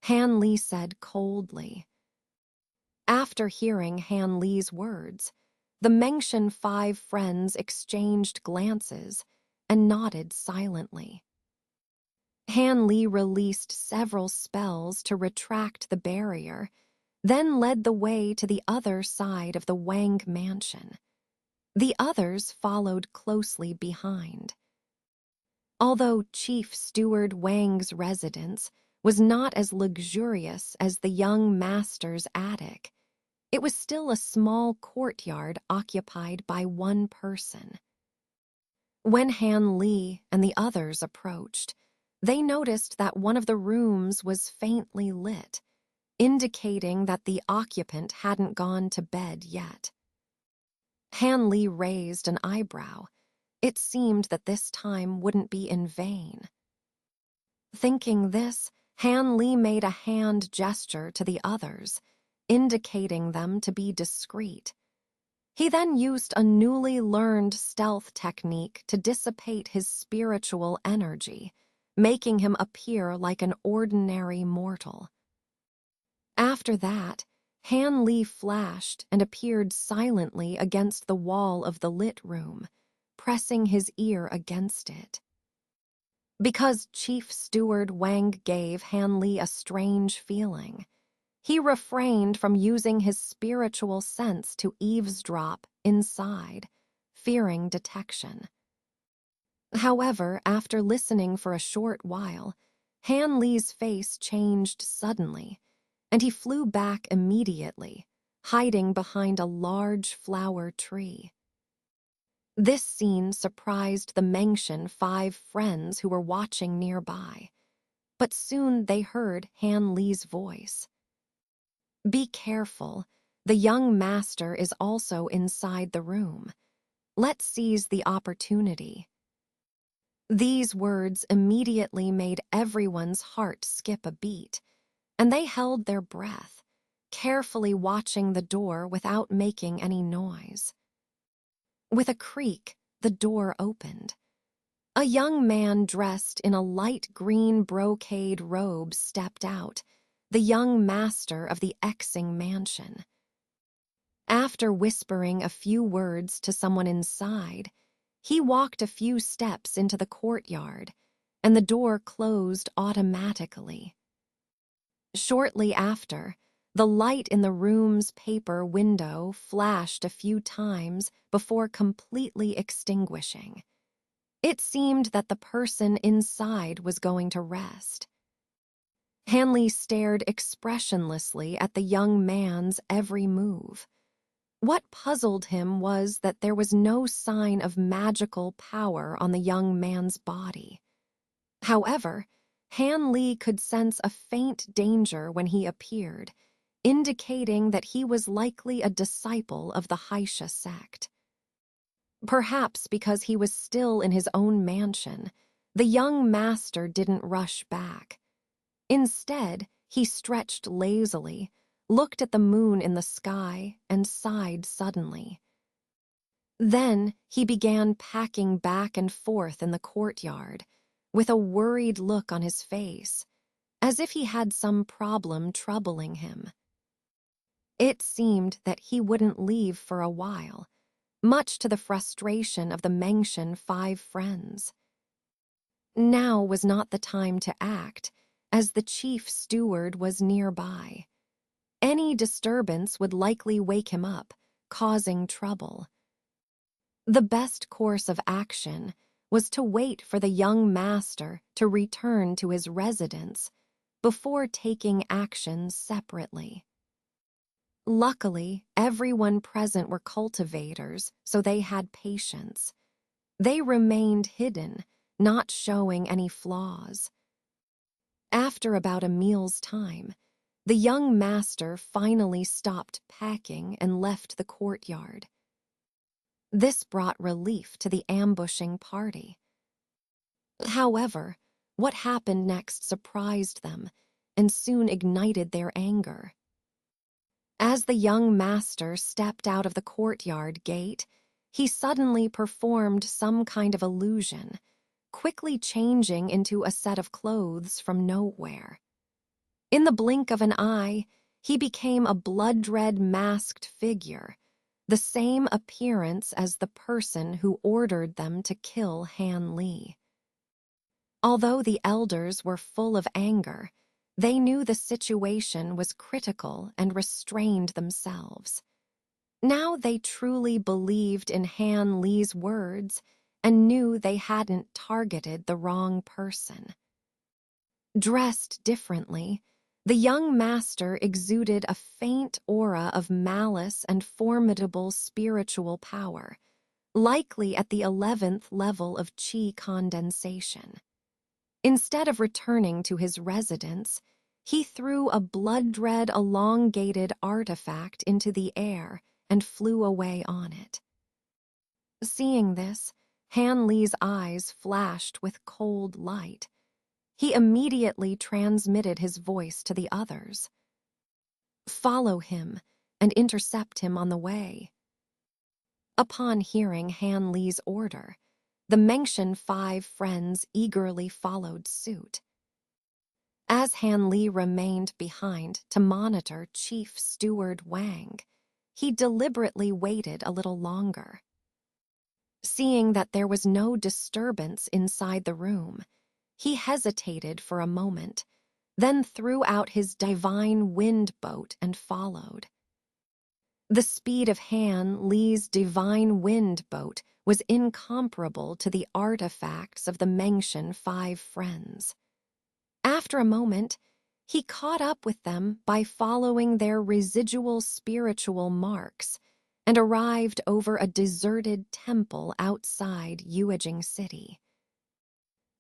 Han Li said coldly. After hearing Han Li's words, the Mengshan 5 friends exchanged glances and nodded silently. Han Li released several spells to retract the barrier, then led the way to the other side of the Wang mansion. The others followed closely behind. Although Chief Steward Wang's residence was not as luxurious as the young master's attic, it was still a small courtyard occupied by one person. When Han Li and the others approached, they noticed that one of the rooms was faintly lit, indicating that the occupant hadn't gone to bed yet. Han Li raised an eyebrow. It seemed that this time wouldn't be in vain. Thinking this, Han Li made a hand gesture to the others, indicating them to be discreet. He then used a newly learned stealth technique to dissipate his spiritual energy, making him appear like an ordinary mortal. After that, Han Li flashed and appeared silently against the wall of the lit room, pressing his ear against it. Because Chief Steward Wang gave Han Li a strange feeling, he refrained from using his spiritual sense to eavesdrop inside, fearing detection. However, after listening for a short while, Han Li's face changed suddenly, and he flew back immediately, hiding behind a large flower tree. This scene surprised the Mengshan 5 friends who were watching nearby, but soon they heard Han Li's voice. "Be careful, the young master is also inside the room. Let's seize the opportunity." These words immediately made everyone's heart skip a beat, and they held their breath, carefully watching the door without making any noise. With a creak, the door opened. A young man dressed in a light green brocade robe stepped out, the young master of the Exing mansion. After whispering a few words to someone inside, he walked a few steps into the courtyard, and the door closed automatically. Shortly after, the light in the room's paper window flashed a few times before completely extinguishing. It seemed that the person inside was going to rest. Han Li stared expressionlessly at the young man's every move. What puzzled him was that there was no sign of magical power on the young man's body. However, Han Li could sense a faint danger when he appeared, indicating that he was likely a disciple of the Haisha sect. Perhaps because he was still in his own mansion, the young master didn't rush back. Instead, he stretched lazily, looked at the moon in the sky, and sighed suddenly. Then he began packing back and forth in the courtyard, with a worried look on his face, as if he had some problem troubling him. It seemed that he wouldn't leave for a while, much to the frustration of the Mengshan 5 friends. Now was not the time to act, as the chief steward was nearby. Any disturbance would likely wake him up, causing trouble. The best course of action was to wait for the young master to return to his residence before taking action separately. Luckily, everyone present were cultivators, so they had patience. They remained hidden, not showing any flaws. After about a meal's time, the young master finally stopped packing and left the courtyard. This brought relief to the ambushing party. However, what happened next surprised them and soon ignited their anger. As the young master stepped out of the courtyard gate, he suddenly performed some kind of illusion, quickly changing into a set of clothes from nowhere. In the blink of an eye, he became a blood-red masked figure, the same appearance as the person who ordered them to kill Han Li. Although the elders were full of anger, they knew the situation was critical and restrained themselves. Now they truly believed in Han Li's words and knew they hadn't targeted the wrong person. Dressed differently, the young master exuded a faint aura of malice and formidable spiritual power, likely at the 11th level of qi condensation. Instead of returning to his residence, he threw a blood-red elongated artifact into the air and flew away on it. Seeing this, Han Li's eyes flashed with cold light. He immediately transmitted his voice to the others. "Follow him and intercept him on the way." Upon hearing Han Li's order, the Mengshan 5 friends eagerly followed suit. As Han Li remained behind to monitor Chief Steward Wang, he deliberately waited a little longer. Seeing that there was no disturbance inside the room, he hesitated for a moment, then threw out his divine wind boat and followed. The speed of Han Li's divine wind boat was incomparable to the artifacts of the Mengshan 5 friends. After a moment, he caught up with them by following their residual spiritual marks and arrived over a deserted temple outside Yuejing City.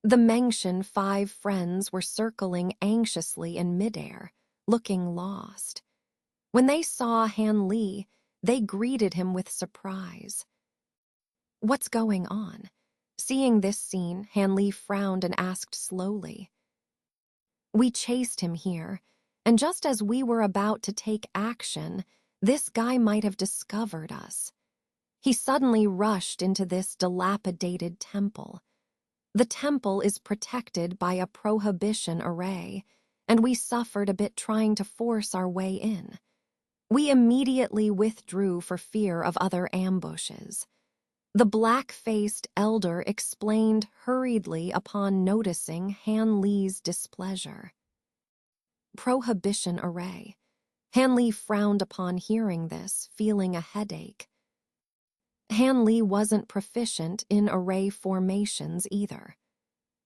The Mengshan 5 friends were circling anxiously in midair, looking lost. When they saw Han Li, they greeted him with surprise. "What's going on?" Seeing this scene, Han Li frowned and asked slowly. "We chased him here, and just as we were about to take action, this guy might have discovered us. He suddenly rushed into this dilapidated temple. The temple is protected by a prohibition array, and we suffered a bit trying to force our way in. We immediately withdrew for fear of other ambushes." The black-faced elder explained hurriedly upon noticing Han Li's displeasure. Prohibition array. Han Li frowned upon hearing this, feeling a headache. Han Li wasn't proficient in array formations either.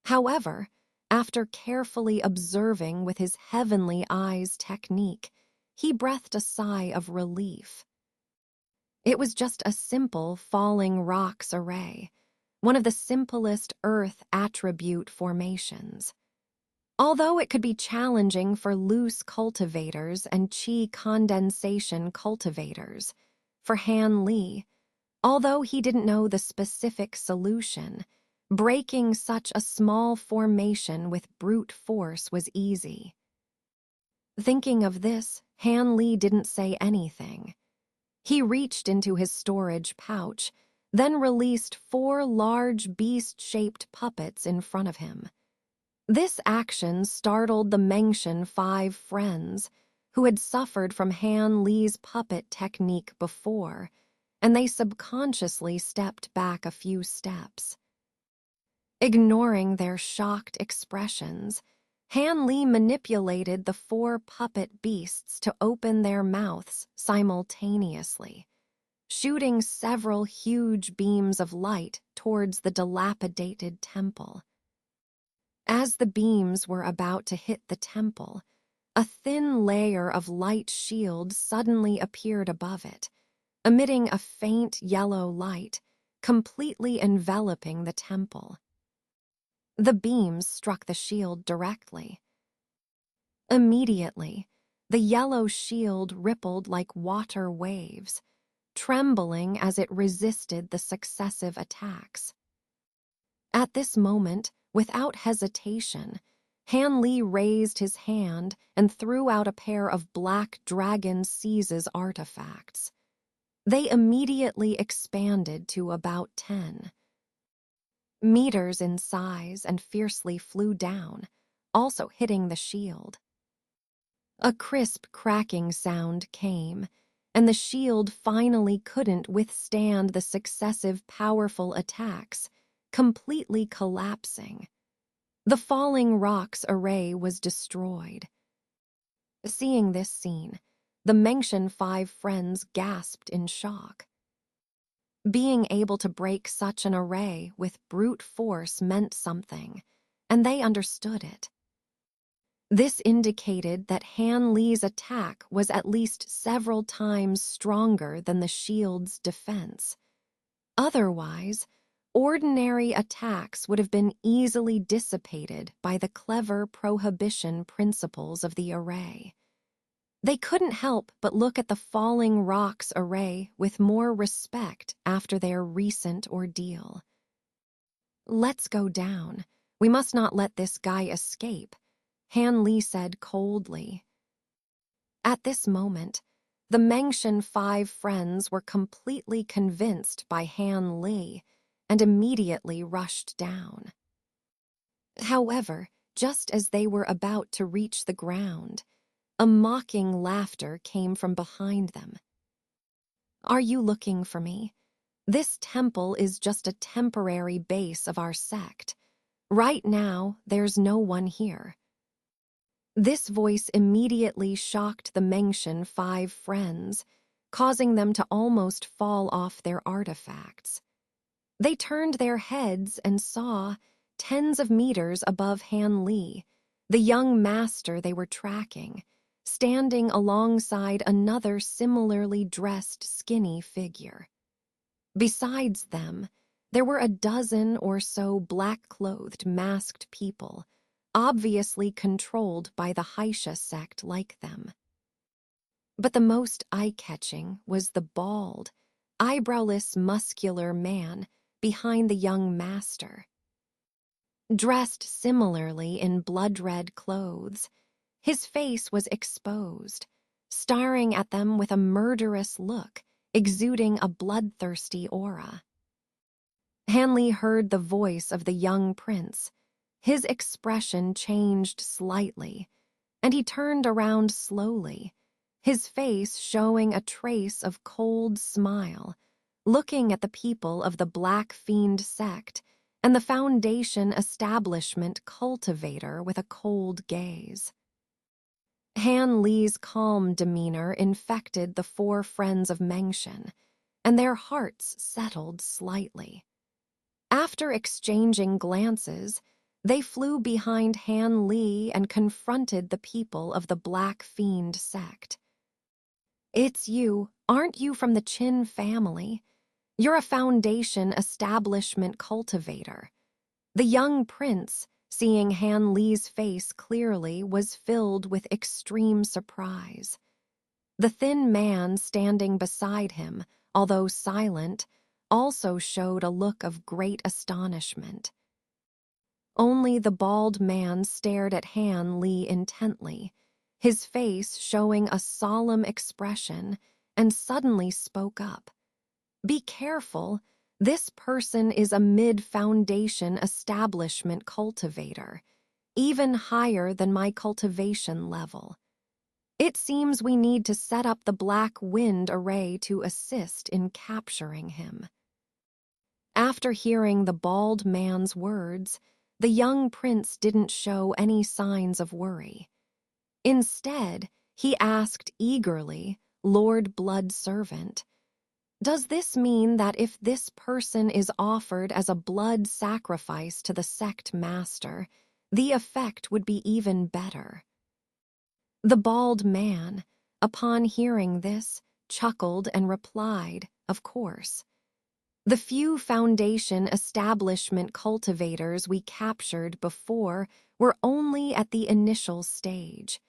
However, after carefully observing with his heavenly eyes technique, he breathed a sigh of relief. It was just a simple falling rocks array, one of the simplest earth attribute formations. Although it could be challenging for loose cultivators and qi condensation cultivators, for Han Li, although he didn't know the specific solution, breaking such a small formation with brute force was easy. Thinking of this, Han Li didn't say anything. He reached into his storage pouch, then released 4 large beast-shaped puppets in front of him. This action startled the Mengshan 5 friends, who had suffered from Han Li's puppet technique before, and they subconsciously stepped back a few steps. Ignoring their shocked expressions, Han Li manipulated the 4 puppet beasts to open their mouths simultaneously, shooting several huge beams of light towards the dilapidated temple. As the beams were about to hit the temple, a thin layer of light shield suddenly appeared above it, emitting a faint yellow light, completely enveloping the temple. The beams struck the shield directly. Immediately, the yellow shield rippled like water waves, trembling as it resisted the successive attacks. At this moment, without hesitation, Han Li raised his hand and threw out a pair of black dragon seizes artifacts. They immediately expanded to about 10 meters in size and fiercely flew down, also hitting the shield. A crisp cracking sound came, and the shield finally couldn't withstand the successive powerful attacks, completely collapsing. The falling rocks array was destroyed. Seeing this scene, the Mengshan five friends gasped in shock. Being able to break such an array with brute force meant something, and they understood it. This indicated that Han Li's attack was at least several times stronger than the shield's defense. Otherwise, ordinary attacks would have been easily dissipated by the clever prohibition principles of the array. They couldn't help but look at the falling rocks array with more respect after their recent ordeal. "Let's go down. We must not let this guy escape," Han Li said coldly. At this moment, the Mengshan five friends were completely convinced by Han Li and immediately rushed down. However, just as they were about to reach the ground, a mocking laughter came from behind them. "Are you looking for me? This temple is just a temporary base of our sect. Right now, there's no one here." This voice immediately shocked the Mengshan five friends, causing them to almost fall off their artifacts. They turned their heads and saw, tens of meters above Han Li, the young master they were tracking, standing alongside another similarly dressed skinny figure. Besides them, there were a dozen or so black-clothed masked people, obviously controlled by the Haisha sect like them. But the most eye-catching was the bald, eyebrowless muscular man behind the young master. Dressed similarly in blood-red clothes, his face was exposed, staring at them with a murderous look, exuding a bloodthirsty aura. Han Li heard the voice of the young prince. His expression changed slightly, and he turned around slowly, his face showing a trace of cold smile, looking at the people of the Black Fiend sect and the Foundation establishment cultivator with a cold gaze. Han Li's calm demeanor infected the four friends of Mengshan, and their hearts settled slightly. After exchanging glances, they flew behind Han Li and confronted the people of the Black Fiend sect. "It's you. Aren't you from the Qin family? You're a Foundation establishment cultivator." The young prince, seeing Han Li's face clearly, was filled with extreme surprise. The thin man standing beside him, although silent, also showed a look of great astonishment. Only the bald man stared at Han Li intently, his face showing a solemn expression, and suddenly spoke up. "Be careful. This person is a mid-foundation establishment cultivator, even higher than my cultivation level. It seems we need to set up the Black Wind array to assist in capturing him." After hearing the bald man's words, the young prince didn't show any signs of worry. Instead, he asked eagerly, "Lord Blood Servant, does this mean that if this person is offered as a blood sacrifice to the sect master, the effect would be even better?" The bald man, upon hearing this, chuckled and replied, "Of course. The few Foundation establishment cultivators we captured before were only at the initial stage.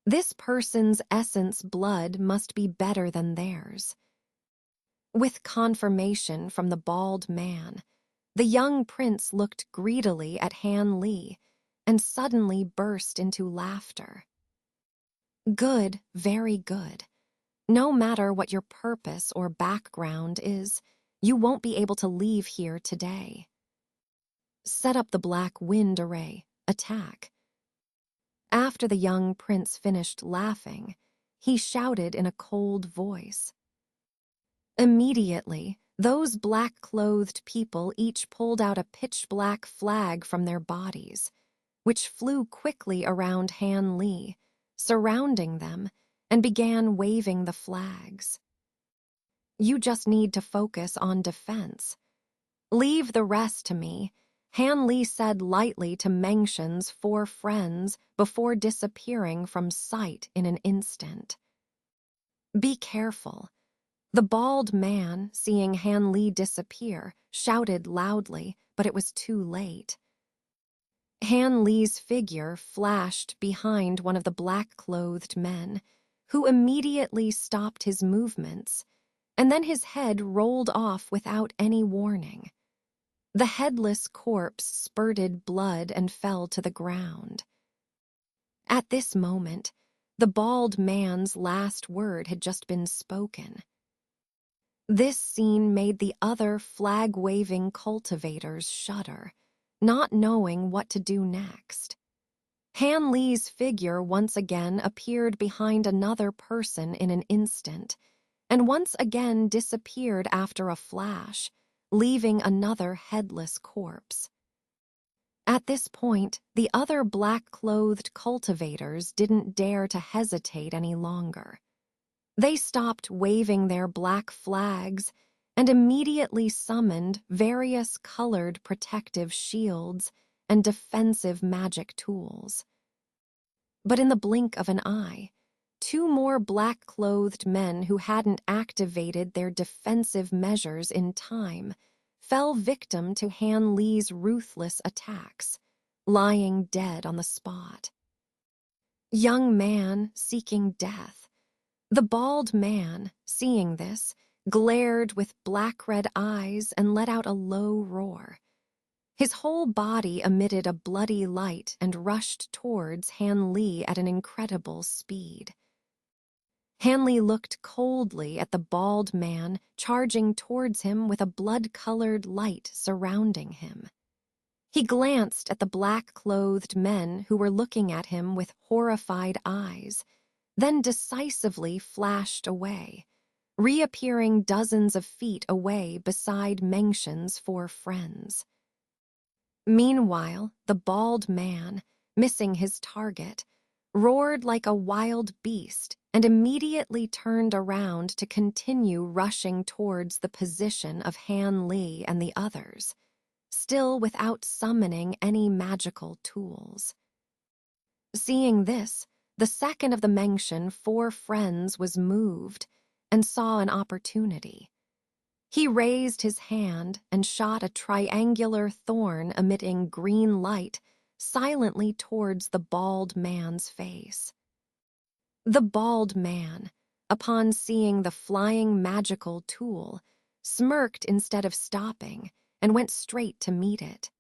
This person's essence blood must be better than theirs. With confirmation from the bald man, the young prince looked greedily at Han Li and suddenly burst into laughter. Good, very good. No matter what your purpose or background is, you won't be able to leave here today. Set up the black wind array. Attack. After the young prince finished laughing, he shouted in a cold voice. Immediately, those black-clothed people each pulled out a pitch-black flag from their bodies, which flew quickly around Han Li, surrounding them, and began waving the flags. You just need to focus on defense. Leave the rest to me, Han Li said lightly to Mengshen's 4 friends before disappearing from sight in an instant. Be careful. The bald man, seeing Han Li disappear, shouted loudly, but it was too late. Han Li's figure flashed behind one of the black-clothed men, who immediately stopped his movements, and then his head rolled off without any warning. The headless corpse spurted blood and fell to the ground. At this moment, the bald man's last word had just been spoken. This scene made the other flag-waving cultivators shudder, not knowing what to do next. Han Li's figure once again appeared behind another person in an instant, and once again disappeared after a flash, leaving another headless corpse. At this point, the other black-clothed cultivators didn't dare to hesitate any longer. They stopped waving their black flags and immediately summoned various colored protective shields and defensive magic tools. But in the blink of an eye, 2 more black-clothed men who hadn't activated their defensive measures in time fell victim to Han Li's ruthless attacks, lying dead on the spot. Young man seeking death. The bald man, seeing this, glared with black-red eyes and let out a low roar. His whole body emitted a bloody light and rushed towards Han Li at an incredible speed. Han Li looked coldly at the bald man charging towards him with a blood-colored light surrounding him. He glanced at the black-clothed men who were looking at him with horrified eyes, then decisively flashed away, reappearing dozens of feet away beside Mengshen's 4 friends. Meanwhile, the bald man, missing his target, roared like a wild beast and immediately turned around to continue rushing towards the position of Han Li and the others, still without summoning any magical tools. Seeing this, the second of the Mengshen 4 friends was moved and saw an opportunity. He raised his hand and shot a triangular thorn emitting green light silently towards the bald man's face. The bald man, upon seeing the flying magical tool, smirked instead of stopping and went straight to meet it.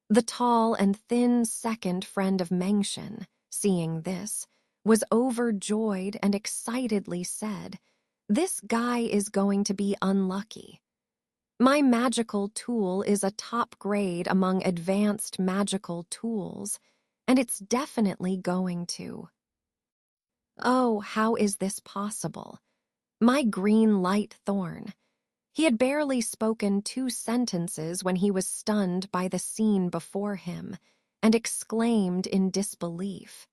The tall and thin second friend of Mengshen, seeing this, was overjoyed and excitedly said, "This guy is going to be unlucky. My magical tool is a top grade among advanced magical tools, and it's definitely going to. Oh, how is this possible? My green light thorn." He had barely spoken 2 sentences when he was stunned by the scene before him and exclaimed in disbelief.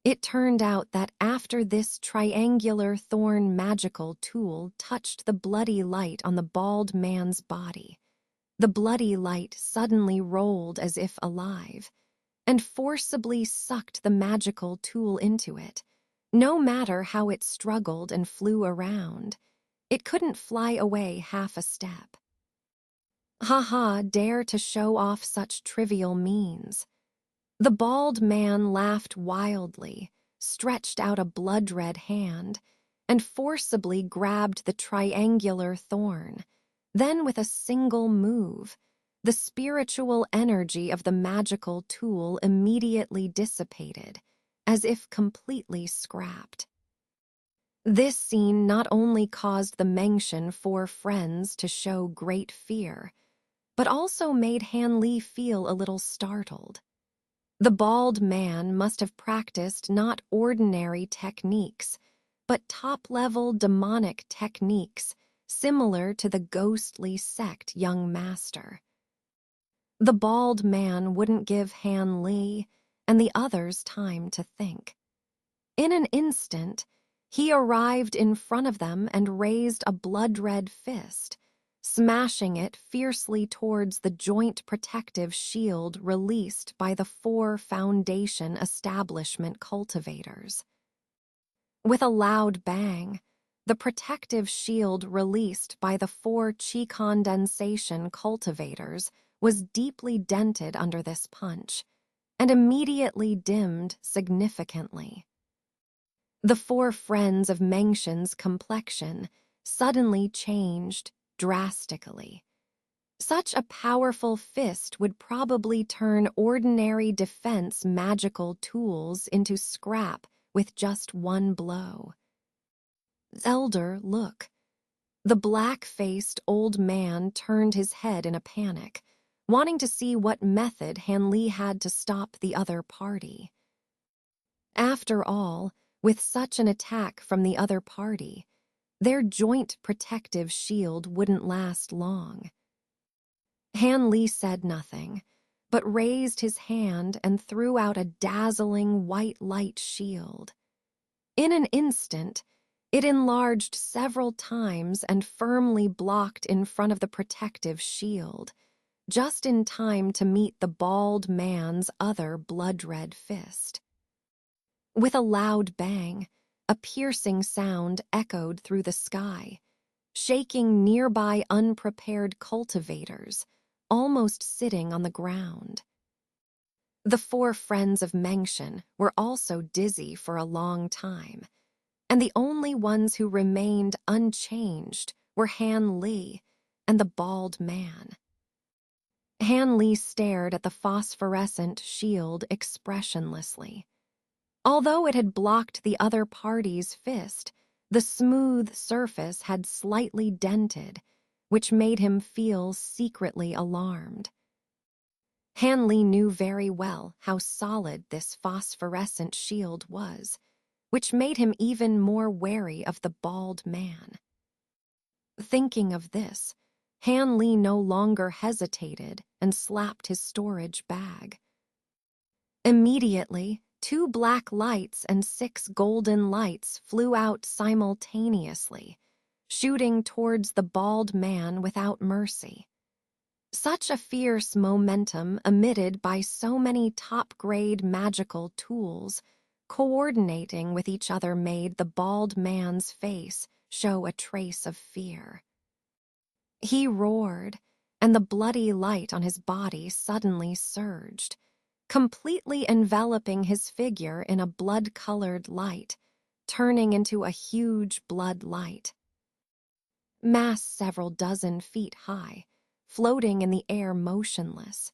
It turned out that after this triangular thorn magical tool touched the bloody light on the bald man's body, the bloody light suddenly rolled as if alive and forcibly sucked the magical tool into it. No matter how it struggled and flew around, it couldn't fly away half a step. "Ha ha, dare to show off such trivial means." The bald man laughed wildly, stretched out a blood-red hand, and forcibly grabbed the triangular thorn. Then, with a single move, the spiritual energy of the magical tool immediately dissipated, as if completely scrapped. This scene not only caused the Mengtian four friends to show great fear, but also made Han Li feel a little startled. The bald man must have practiced not ordinary techniques, but top-level demonic techniques similar to the ghostly sect young master. The bald man wouldn't give Han Li and the others time to think. In an instant, he arrived in front of them and raised a blood-red fist, smashing it fiercely towards the joint protective shield released by the four Foundation establishment cultivators. With a loud bang, the protective shield released by the four chi condensation cultivators was deeply dented under this punch, and immediately dimmed significantly. The four friends of Mengtian's complexion suddenly changed drastically. Such a powerful fist would probably turn ordinary defense magical tools into scrap with just one blow. Elder, look. The black-faced old man turned his head in a panic, wanting to see what method Han Li had to stop the other party. After all, with such an attack from the other party, their joint protective shield wouldn't last long. Han Li said nothing, but raised his hand and threw out a dazzling white light shield. In an instant, it enlarged several times and firmly blocked in front of the protective shield, just in time to meet the bald man's other blood-red fist. With a loud bang, a piercing sound echoed through the sky, shaking nearby unprepared cultivators, almost sitting on the ground. The four friends of Mengtian were also dizzy for a long time, and the only ones who remained unchanged were Han Li and the bald man. Han Li stared at the phosphorescent shield expressionlessly. Although it had blocked the other party's fist, the smooth surface had slightly dented, which made him feel secretly alarmed. Han Li knew very well how solid this phosphorescent shield was, which made him even more wary of the bald man. Thinking of this, Han Li no longer hesitated and slapped his storage bag. Immediately, 2 black lights and 6 golden lights flew out simultaneously, shooting towards the bald man without mercy. Such a fierce momentum emitted by so many top-grade magical tools coordinating with each other made the bald man's face show a trace of fear. He roared, and the bloody light on his body suddenly surged, completely enveloping his figure in a blood-colored light, turning into a huge blood light. Mass several dozen feet high, floating in the air motionless.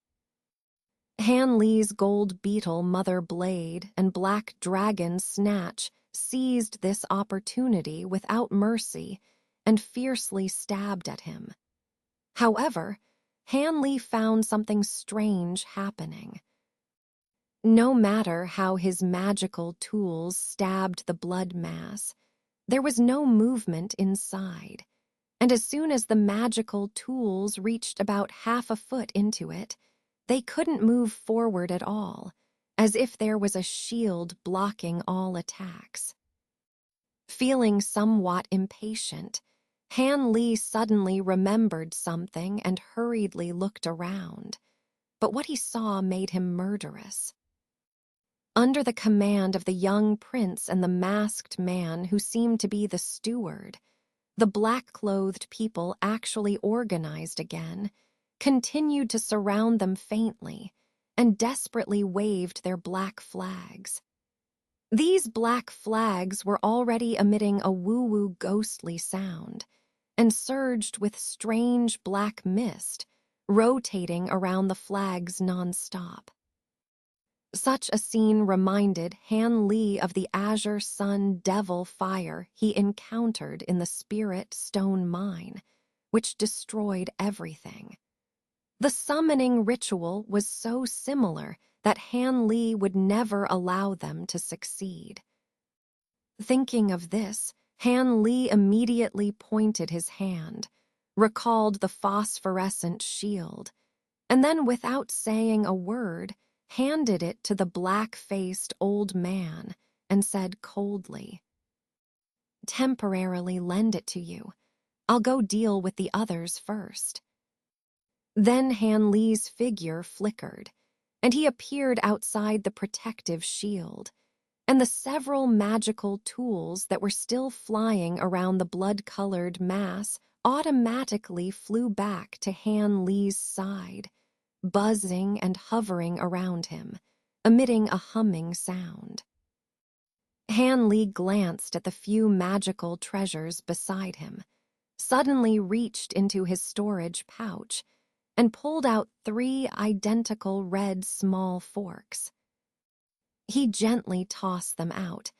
Han Li's gold beetle mother blade and black dragon snatch seized this opportunity without mercy and fiercely stabbed at him. However, Han Li found something strange happening. No matter how his magical tools stabbed the blood mass, there was no movement inside, and as soon as the magical tools reached about half a foot into it, they couldn't move forward at all, as if there was a shield blocking all attacks. Feeling somewhat impatient, Han Li suddenly remembered something and hurriedly looked around, but what he saw made him murderous. Under the command of the young prince and the masked man who seemed to be the steward, the black-clothed people actually organized again, continued to surround them faintly, and desperately waved their black flags. These black flags were already emitting a woo-woo ghostly sound and surged with strange black mist, rotating around the flags nonstop. Such a scene reminded Han Li of the azure sun devil fire he encountered in the Spirit Stone Mine, which destroyed everything. The summoning ritual was so similar that Han Li would never allow them to succeed. Thinking of this, Han Li immediately pointed his hand, recalled the phosphorescent shield, and then, without saying a word, handed it to the black-faced old man and said coldly, "Temporarily lend it to you. I'll go deal with the others first." Then Han Li's figure flickered, and he appeared outside the protective shield, and the several magical tools that were still flying around the blood-colored mass automatically flew back to Han Li's side, buzzing and hovering around him, emitting a humming sound. Han Li glanced at the few magical treasures beside him, suddenly reached into his storage pouch, and pulled out 3 identical red small forks. He gently tossed them out,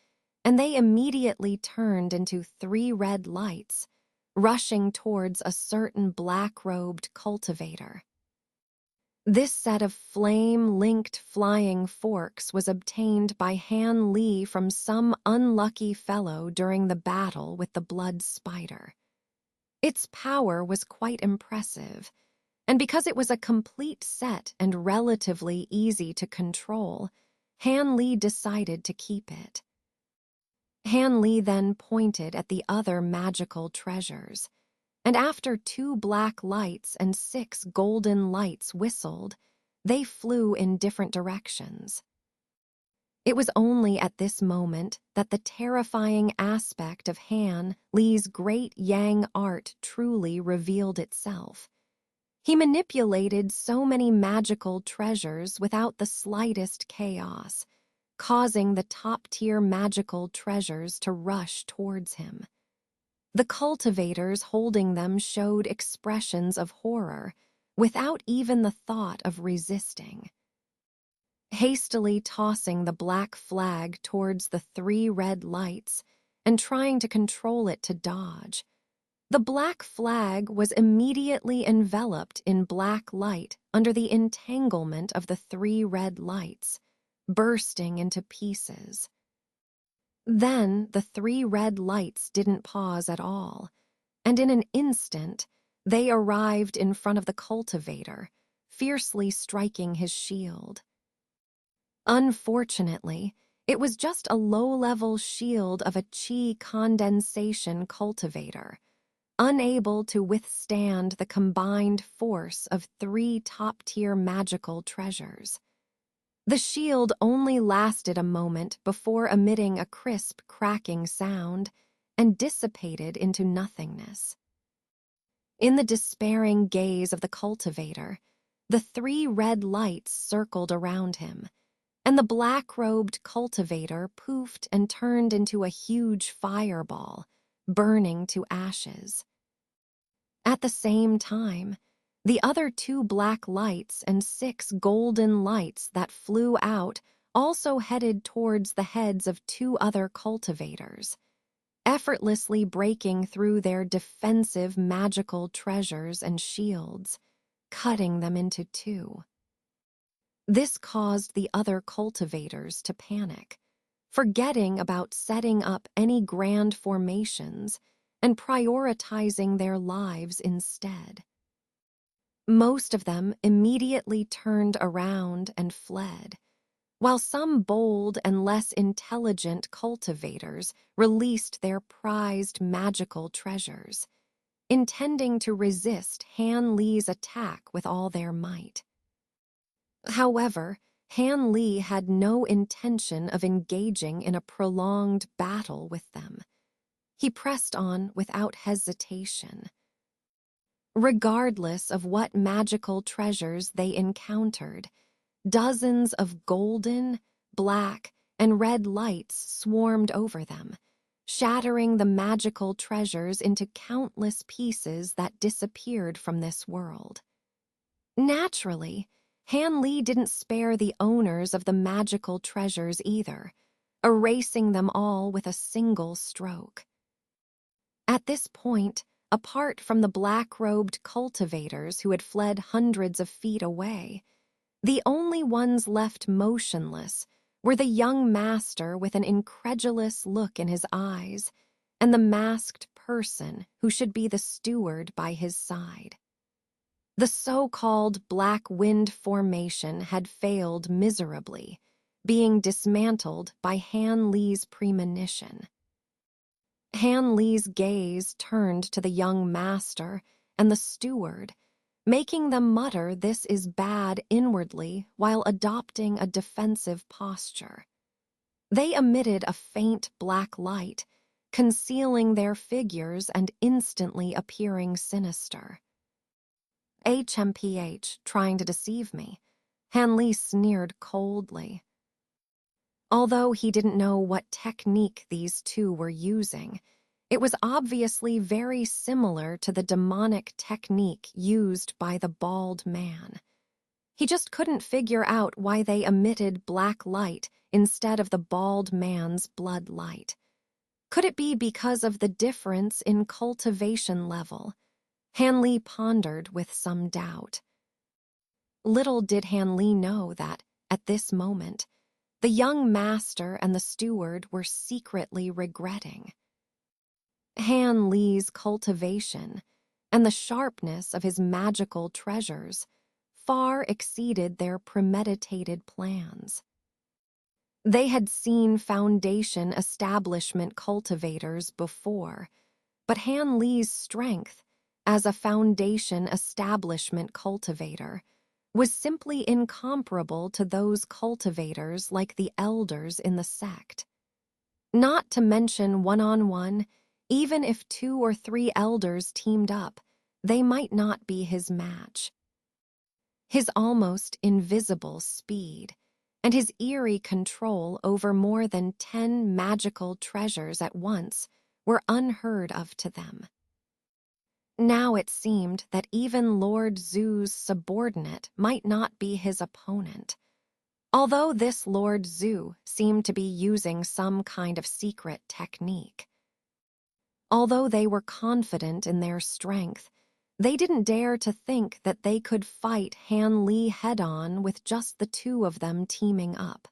and they immediately turned into 3 red lights, rushing towards a certain black-robed cultivator. This set of flame-linked flying forks was obtained by Han Li from some unlucky fellow during the battle with the blood spider. Its power was quite impressive, and because it was a complete set and relatively easy to control, Han Li decided to keep it. Han Li then pointed at the other magical treasures, and after 2 black lights and 6 golden lights whistled, they flew in different directions. It was only at this moment that the terrifying aspect of Han Li's great Yang art truly revealed itself. He manipulated so many magical treasures without the slightest chaos, causing the top-tier magical treasures to rush towards him. The cultivators holding them showed expressions of horror, without even the thought of resisting. Hastily tossing the black flag towards the 3 red lights and trying to control it to dodge, the black flag was immediately enveloped in black light under the entanglement of the 3 red lights, bursting into pieces. Then the 3 red lights didn't pause at all, and in an instant they arrived in front of the cultivator, fiercely striking his shield. Unfortunately, it was just a low-level shield of a chi condensation cultivator, unable to withstand the combined force of 3 top-tier magical treasures. The shield only lasted a moment before emitting a crisp, cracking sound and dissipated into nothingness. In the despairing gaze of the cultivator, the 3 red lights circled around him, and the black-robed cultivator poofed and turned into a huge fireball, burning to ashes. At the same time, the other 2 black lights and 6 golden lights that flew out also headed towards the heads of 2 other cultivators, effortlessly breaking through their defensive magical treasures and shields, cutting them into 2. This caused the other cultivators to panic, forgetting about setting up any grand formations and prioritizing their lives instead. Most of them immediately turned around and fled, while some bold and less intelligent cultivators released their prized magical treasures, intending to resist Han Li's attack with all their might. However, Han Li had no intention of engaging in a prolonged battle with them. He pressed on without hesitation. Regardless of what magical treasures they encountered, Dozens of golden, black, and red lights swarmed over them, shattering the magical treasures into countless pieces that disappeared from this world. Naturally, Han Li didn't spare the owners of the magical treasures either, erasing them all with a single stroke. At this point, apart from the black-robed cultivators who had fled hundreds of feet away, the only ones left motionless were the young master with an incredulous look in his eyes and the masked person who should be the steward by his side. The so-called Black Wind Formation had failed miserably, being dismantled by Han Li's premonition. Han Li's gaze turned to the young master and the steward, making them mutter this is bad inwardly while adopting a defensive posture. They emitted a faint black light, concealing their figures and instantly appearing sinister. HMPH, trying to deceive me, Han Li sneered coldly. Although he didn't know what technique these two were using, it was obviously very similar to the demonic technique used by the bald man. He just couldn't figure out why they emitted black light instead of the bald man's blood light. Could it be because of the difference in cultivation level? Han Li pondered with some doubt. Little did Han Li know that, at this moment, the young master and the steward were secretly regretting. Han Li's cultivation and the sharpness of his magical treasures far exceeded their premeditated plans. They had seen foundation establishment cultivators before, but Han Li's strength as a foundation establishment cultivator was simply incomparable to those cultivators like the elders in the sect. Not to mention one-on-one, even if 2 or 3 elders teamed up, they might not be his match. His almost invisible speed and his eerie control over more than 10 magical treasures at once were unheard of to them. Now it seemed that even Lord Zhu's subordinate might not be his opponent, although this Lord Zhu seemed to be using some kind of secret technique. Although they were confident in their strength, they didn't dare to think that they could fight Han Li head-on with just the 2 of them teaming up.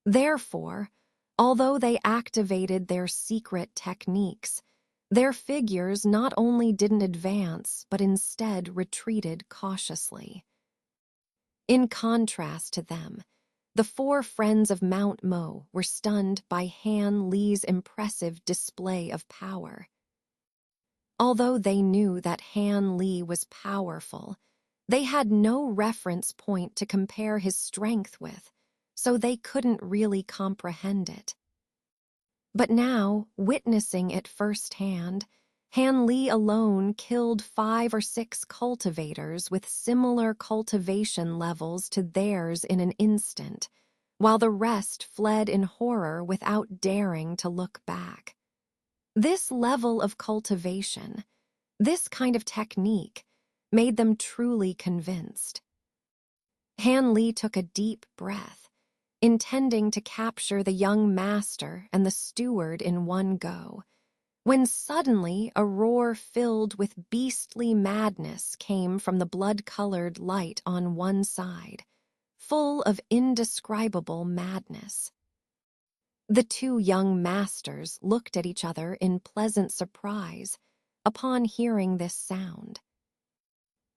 Therefore, although they activated their secret techniques, their figures not only didn't advance, but instead retreated cautiously. In contrast to them, the 4 friends of Mount Mo were stunned by Han Li's impressive display of power. Although they knew that Han Li was powerful, they had no reference point to compare his strength with, so they couldn't really comprehend it. But now, witnessing it firsthand, Han Li alone killed 5 or 6 cultivators with similar cultivation levels to theirs in an instant, while the rest fled in horror without daring to look back. This level of cultivation, this kind of technique, made them truly convinced. Han Li took a deep breath, intending to capture the young master and the steward in one go, when suddenly a roar filled with beastly madness came from the blood-colored light on one side, full of indescribable madness. The 2 young masters looked at each other in pleasant surprise upon hearing this sound.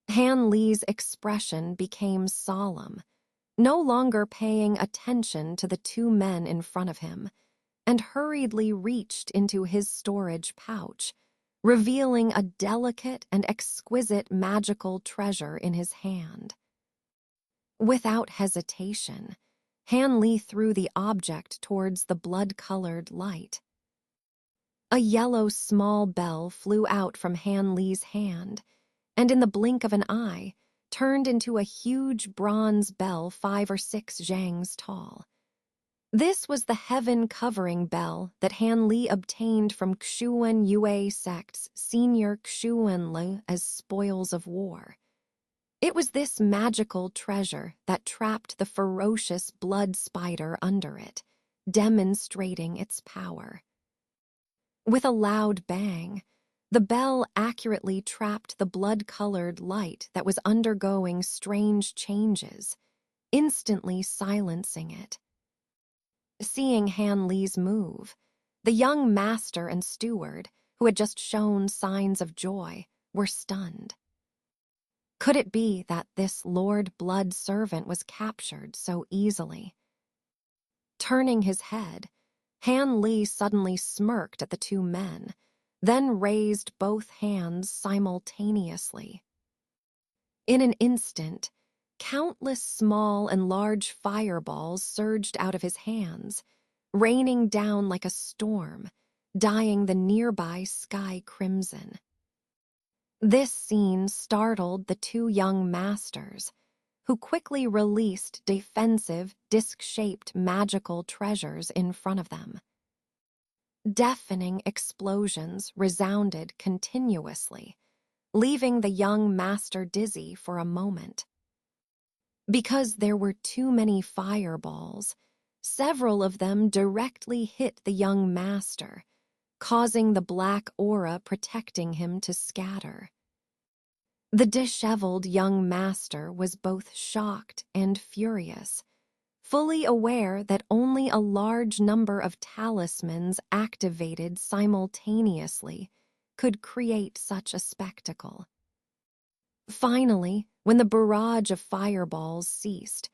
Han Li's expression became solemn, no longer paying attention to the 2 men in front of him, and hurriedly reached into his storage pouch, revealing a delicate and exquisite magical treasure in his hand. Without hesitation, Han Li threw the object towards the blood-colored light. A yellow small bell flew out from Han Li's hand, and in the blink of an eye, turned into a huge bronze bell 5 or 6 zhangs tall. This was the heaven-covering bell that Han Li obtained from Xuan Yue sect's senior Xuan Li as spoils of war. It was this magical treasure that trapped the ferocious blood spider under it, demonstrating its power. With a loud bang, the bell accurately trapped the blood-colored light that was undergoing strange changes, instantly silencing it. Seeing Han Li's move, the young master and steward, who had just shown signs of joy, were stunned. Could it be that this Lord Blood servant was captured so easily? Turning his head, Han Li suddenly smirked at the two men, then raised both hands simultaneously. In an instant, countless small and large fireballs surged out of his hands, raining down like a storm, dyeing the nearby sky crimson. This scene startled the two young masters, who quickly released defensive, disc-shaped magical treasures in front of them. Deafening explosions resounded continuously, leaving the young master dizzy for a moment. Because there were too many fireballs, several of them directly hit the young master, causing the black aura protecting him to scatter. The disheveled young master was both shocked and furious, fully aware that only a large number of talismans activated simultaneously could create such a spectacle. Finally, when the barrage of fireballs ceased,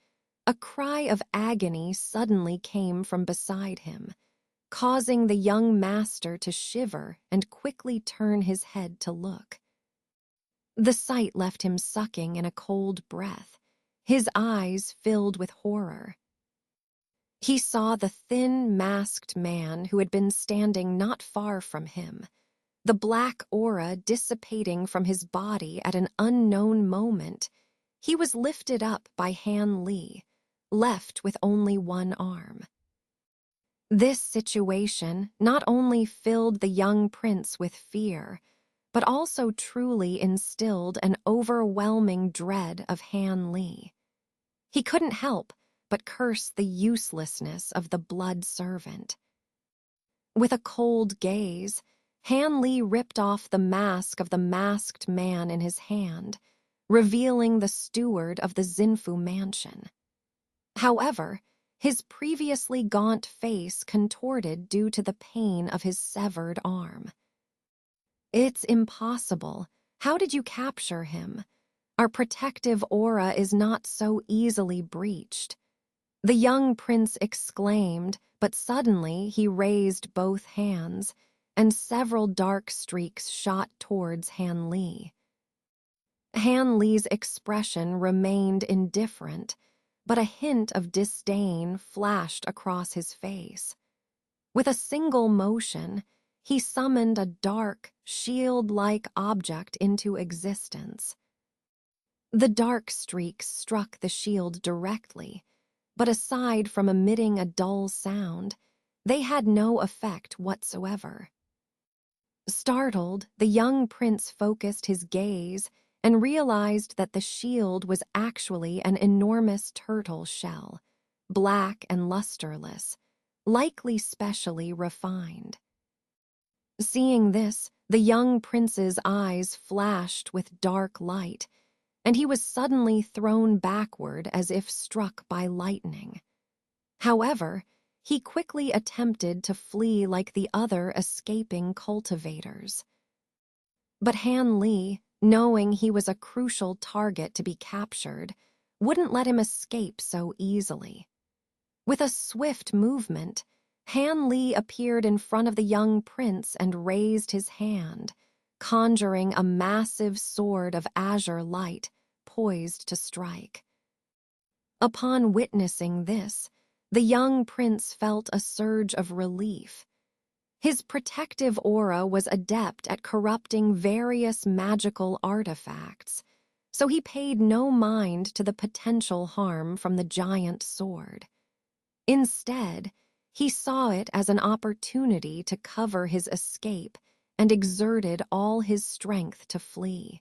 a cry of agony suddenly came from beside him, causing the young master to shiver and quickly turn his head to look. The sight left him sucking in a cold breath, his eyes filled with horror. He saw the thin, masked man who had been standing not far from him, the black aura dissipating from his body at an unknown moment. He was lifted up by Han Li, left with only one arm. This situation not only filled the young prince with fear, but also truly instilled an overwhelming dread of Han Li. He couldn't help but curse the uselessness of the blood servant. With a cold gaze, Han Li ripped off the mask of the masked man in his hand, revealing the steward of the Xinfu mansion. However, his previously gaunt face contorted due to the pain of his severed arm. "It's impossible. How did you capture him? Our protective aura is not so easily breached," the young prince exclaimed, but suddenly he raised both hands, and several dark streaks shot towards Han Li. Han Li's expression remained indifferent, but a hint of disdain flashed across his face. With a single motion, he summoned a dark, shield-like object into existence. The dark streaks struck the shield directly, but aside from emitting a dull sound, they had no effect whatsoever. Startled, the young prince focused his gaze and realized that the shield was actually an enormous turtle shell, black and lusterless, likely specially refined. Seeing this, the young prince's eyes flashed with dark light, and he was suddenly thrown backward as if struck by lightning. However, he quickly attempted to flee like the other escaping cultivators. But Han Li, knowing he was a crucial target to be captured, wouldn't let him escape so easily. With a swift movement, Han Li appeared in front of the young prince and raised his hand, conjuring a massive sword of azure light, poised to strike. Upon witnessing this, the young prince felt a surge of relief. His protective aura was adept at corrupting various magical artifacts, so he paid no mind to the potential harm from the giant sword. Instead, he saw it as an opportunity to cover his escape and exerted all his strength to flee.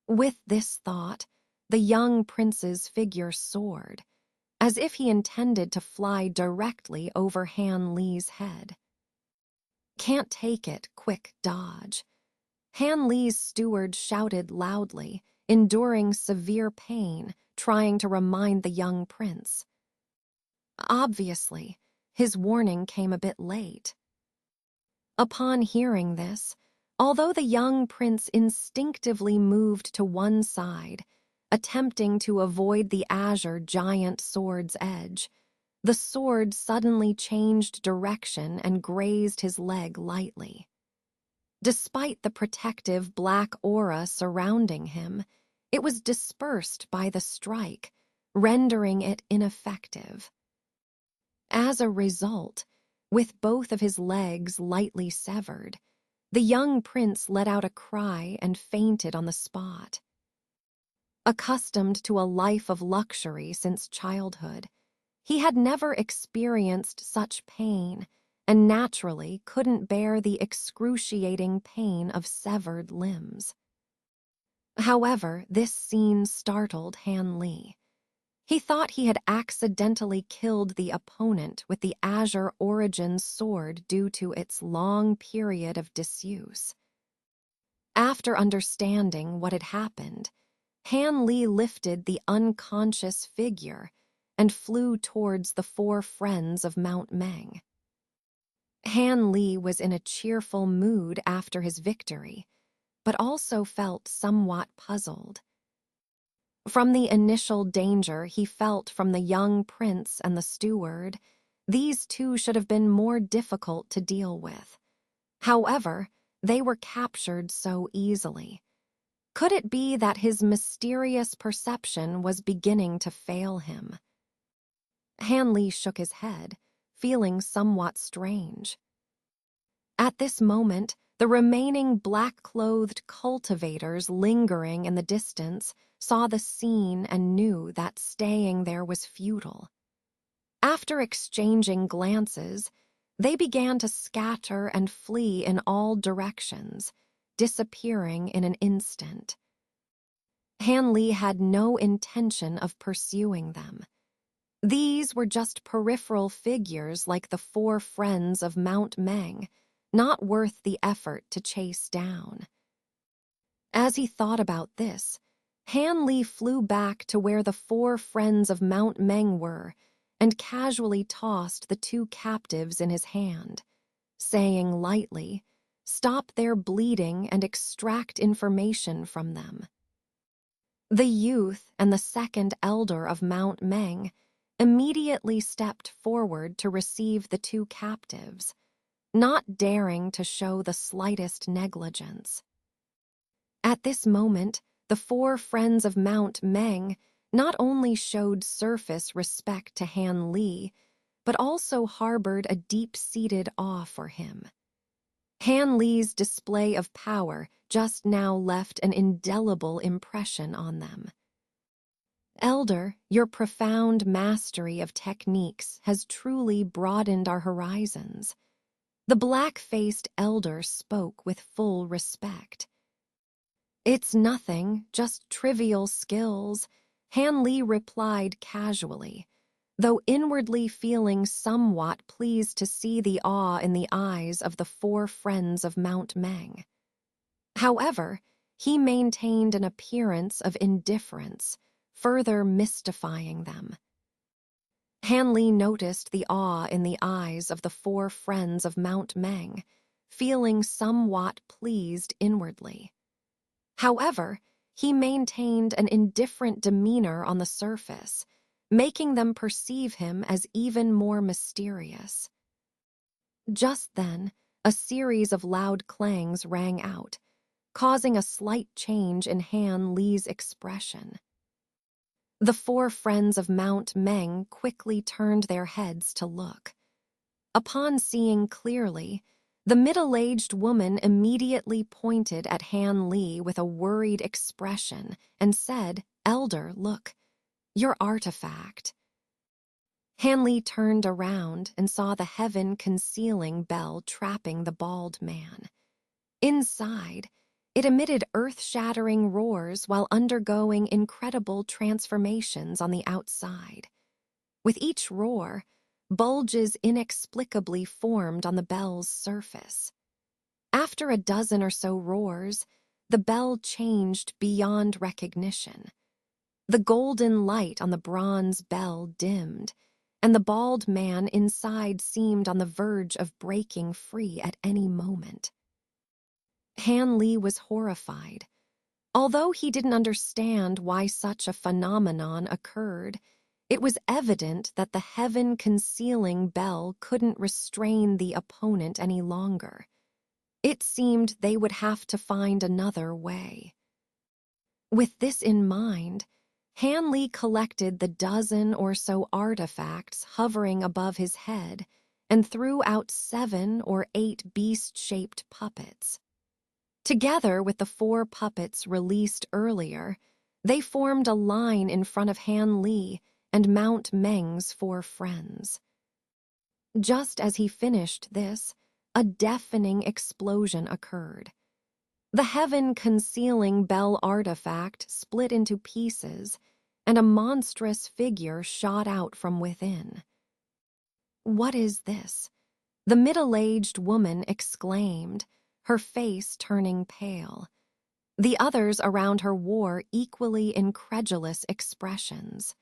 With this thought, the young prince's figure soared, as if he intended to fly directly over Han Li's head. "Can't take it, quick dodge." Han Li's steward shouted loudly, enduring severe pain, trying to remind the young prince. Obviously, his warning came a bit late. Upon hearing this, although the young prince instinctively moved to one side, attempting to avoid the azure giant sword's edge, the sword suddenly changed direction and grazed his leg lightly. Despite the protective black aura surrounding him, it was dispersed by the strike, rendering it ineffective. As a result, with both of his legs lightly severed, the young prince let out a cry and fainted on the spot. Accustomed to a life of luxury since childhood, he had never experienced such pain and naturally couldn't bear the excruciating pain of severed limbs. However, this scene startled Han Li. He thought he had accidentally killed the opponent with the Azure Origins sword due to its long period of disuse. After understanding what had happened, Han Li lifted the unconscious figure and flew towards the four friends of Mount Meng. Han Li was in a cheerful mood after his victory, but also felt somewhat puzzled. From the initial danger he felt from the young prince and the steward, these two should have been more difficult to deal with. However, they were captured so easily. Could it be that his mysterious perception was beginning to fail him? Han Li shook his head, feeling somewhat strange. At this moment, the remaining black-clothed cultivators lingering in the distance saw the scene and knew that staying there was futile. After exchanging glances, they began to scatter and flee in all directions, disappearing in an instant. Han Li had no intention of pursuing them. These were just peripheral figures like the four friends of Mount Meng, not worth the effort to chase down. As he thought about this, Han Li flew back to where the four friends of Mount Meng were and casually tossed the two captives in his hand, saying lightly, "Stop their bleeding and extract information from them." The youth and the second elder of Mount Meng immediately stepped forward to receive the two captives, not daring to show the slightest negligence. At this moment, the four friends of Mount Meng not only showed surface respect to Han Li, but also harbored a deep-seated awe for him. Han Li's display of power just now left an indelible impression on them. "Elder, your profound mastery of techniques has truly broadened our horizons." The black-faced elder spoke with full respect. "It's nothing, just trivial skills," Han Li replied casually, though inwardly feeling somewhat pleased to see the awe in the eyes of the four friends of Mount Meng. However, he maintained an appearance of indifference, further mystifying them. Han Li noticed the awe in the eyes of the four friends of Mount Meng, feeling somewhat pleased inwardly. However, he maintained an indifferent demeanor on the surface, making them perceive him as even more mysterious. Just then, a series of loud clangs rang out, causing a slight change in Han Li's expression. The four friends of Mount Meng quickly turned their heads to look. Upon seeing clearly, The middle-aged woman immediately pointed at Han Li with a worried expression and said, "Elder, look, your artifact." Han Li turned around and saw the heaven-concealing bell trapping the bald man. Inside, it emitted earth-shattering roars while undergoing incredible transformations on the outside. With each roar, bulges inexplicably formed on the bell's surface. After a dozen or so roars, the bell changed beyond recognition. The golden light on the bronze bell dimmed, and the bald man inside seemed on the verge of breaking free at any moment. Han Li was horrified. Although he didn't understand why such a phenomenon occurred, it was evident that the heaven-concealing bell couldn't restrain the opponent any longer. It seemed they would have to find another way. With this in mind, Han Li collected the dozen or so artifacts hovering above his head and threw out 7 or 8 beast-shaped puppets. Together with the 4 puppets released earlier, they formed a line in front of Han Li and Mount Meng's 4 friends. Just as he finished this, a deafening explosion occurred. The heaven-concealing bell artifact split into pieces, and a monstrous figure shot out from within. "What is this?" the middle-aged woman exclaimed, her face turning pale. The others around her wore equally incredulous expressions.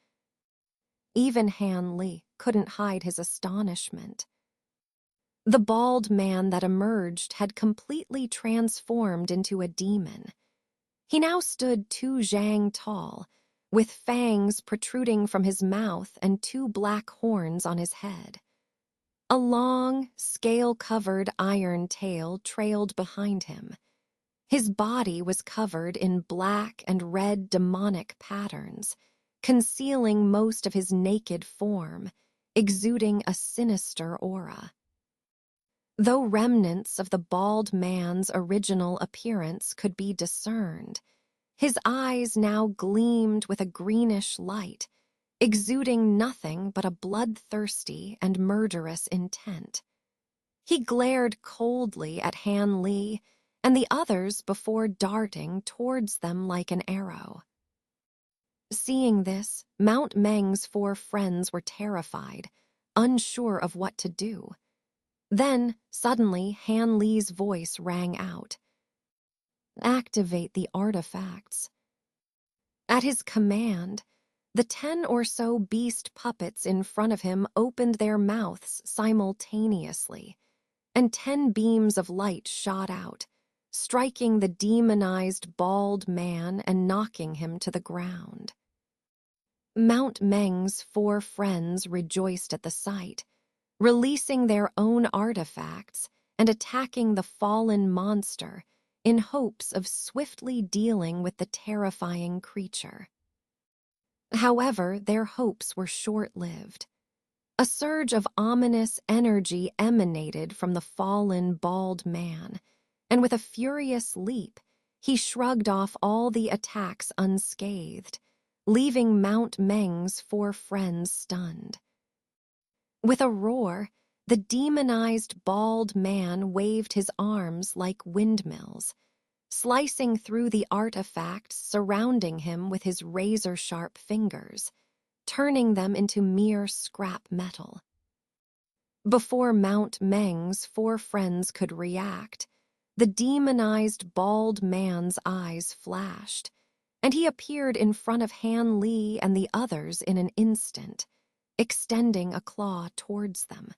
Even Han Li couldn't hide his astonishment. The bald man that emerged had completely transformed into a demon. He now stood 2 zhang tall, with fangs protruding from his mouth and 2 black horns on his head. A long, scale-covered iron tail trailed behind him. His body was covered in black and red demonic patterns, concealing most of his naked form, exuding a sinister aura. Though remnants of the bald man's original appearance could be discerned, his eyes now gleamed with a greenish light, exuding nothing but a bloodthirsty and murderous intent. He glared coldly at Han Li and the others before darting towards them like an arrow. Seeing this, Mount Meng's 4 friends were terrified, unsure of what to do. Then, suddenly, Han Li's voice rang out. "Activate the artifacts." At his command, the 10 or so beast puppets in front of him opened their mouths simultaneously, and 10 beams of light shot out, striking the demonized bald man and knocking him to the ground. Mount Meng's 4 friends rejoiced at the sight, releasing their own artifacts and attacking the fallen monster in hopes of swiftly dealing with the terrifying creature. However, their hopes were short-lived. A surge of ominous energy emanated from the fallen bald man, and with a furious leap, he shrugged off all the attacks unscathed, leaving Mount Meng's 4 friends stunned. With a roar, the demonized bald man waved his arms like windmills, slicing through the artifacts surrounding him with his razor-sharp fingers, turning them into mere scrap metal. Before Mount Meng's 4 friends could react, the demonized bald man's eyes flashed, and he appeared in front of Han Li and the others in an instant, extending a claw towards them.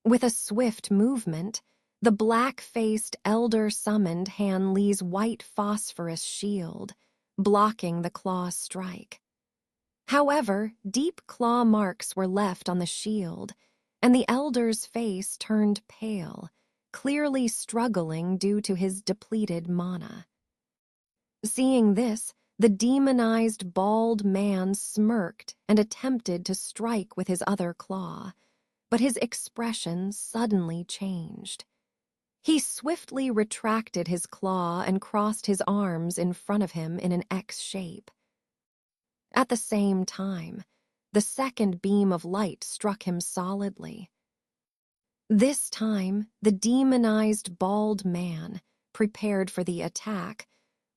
With a swift movement, the black-faced elder summoned Han Li's white phosphorus shield, blocking the claw strike. However, deep claw marks were left on the shield, and the elder's face turned pale, clearly struggling due to his depleted mana. Seeing this, the demonized bald man smirked and attempted to strike with his other claw, but his expression suddenly changed. He swiftly retracted his claw and crossed his arms in front of him in an X shape. At the same time, the second beam of light struck him solidly. This time, the demonized bald man, prepared for the attack,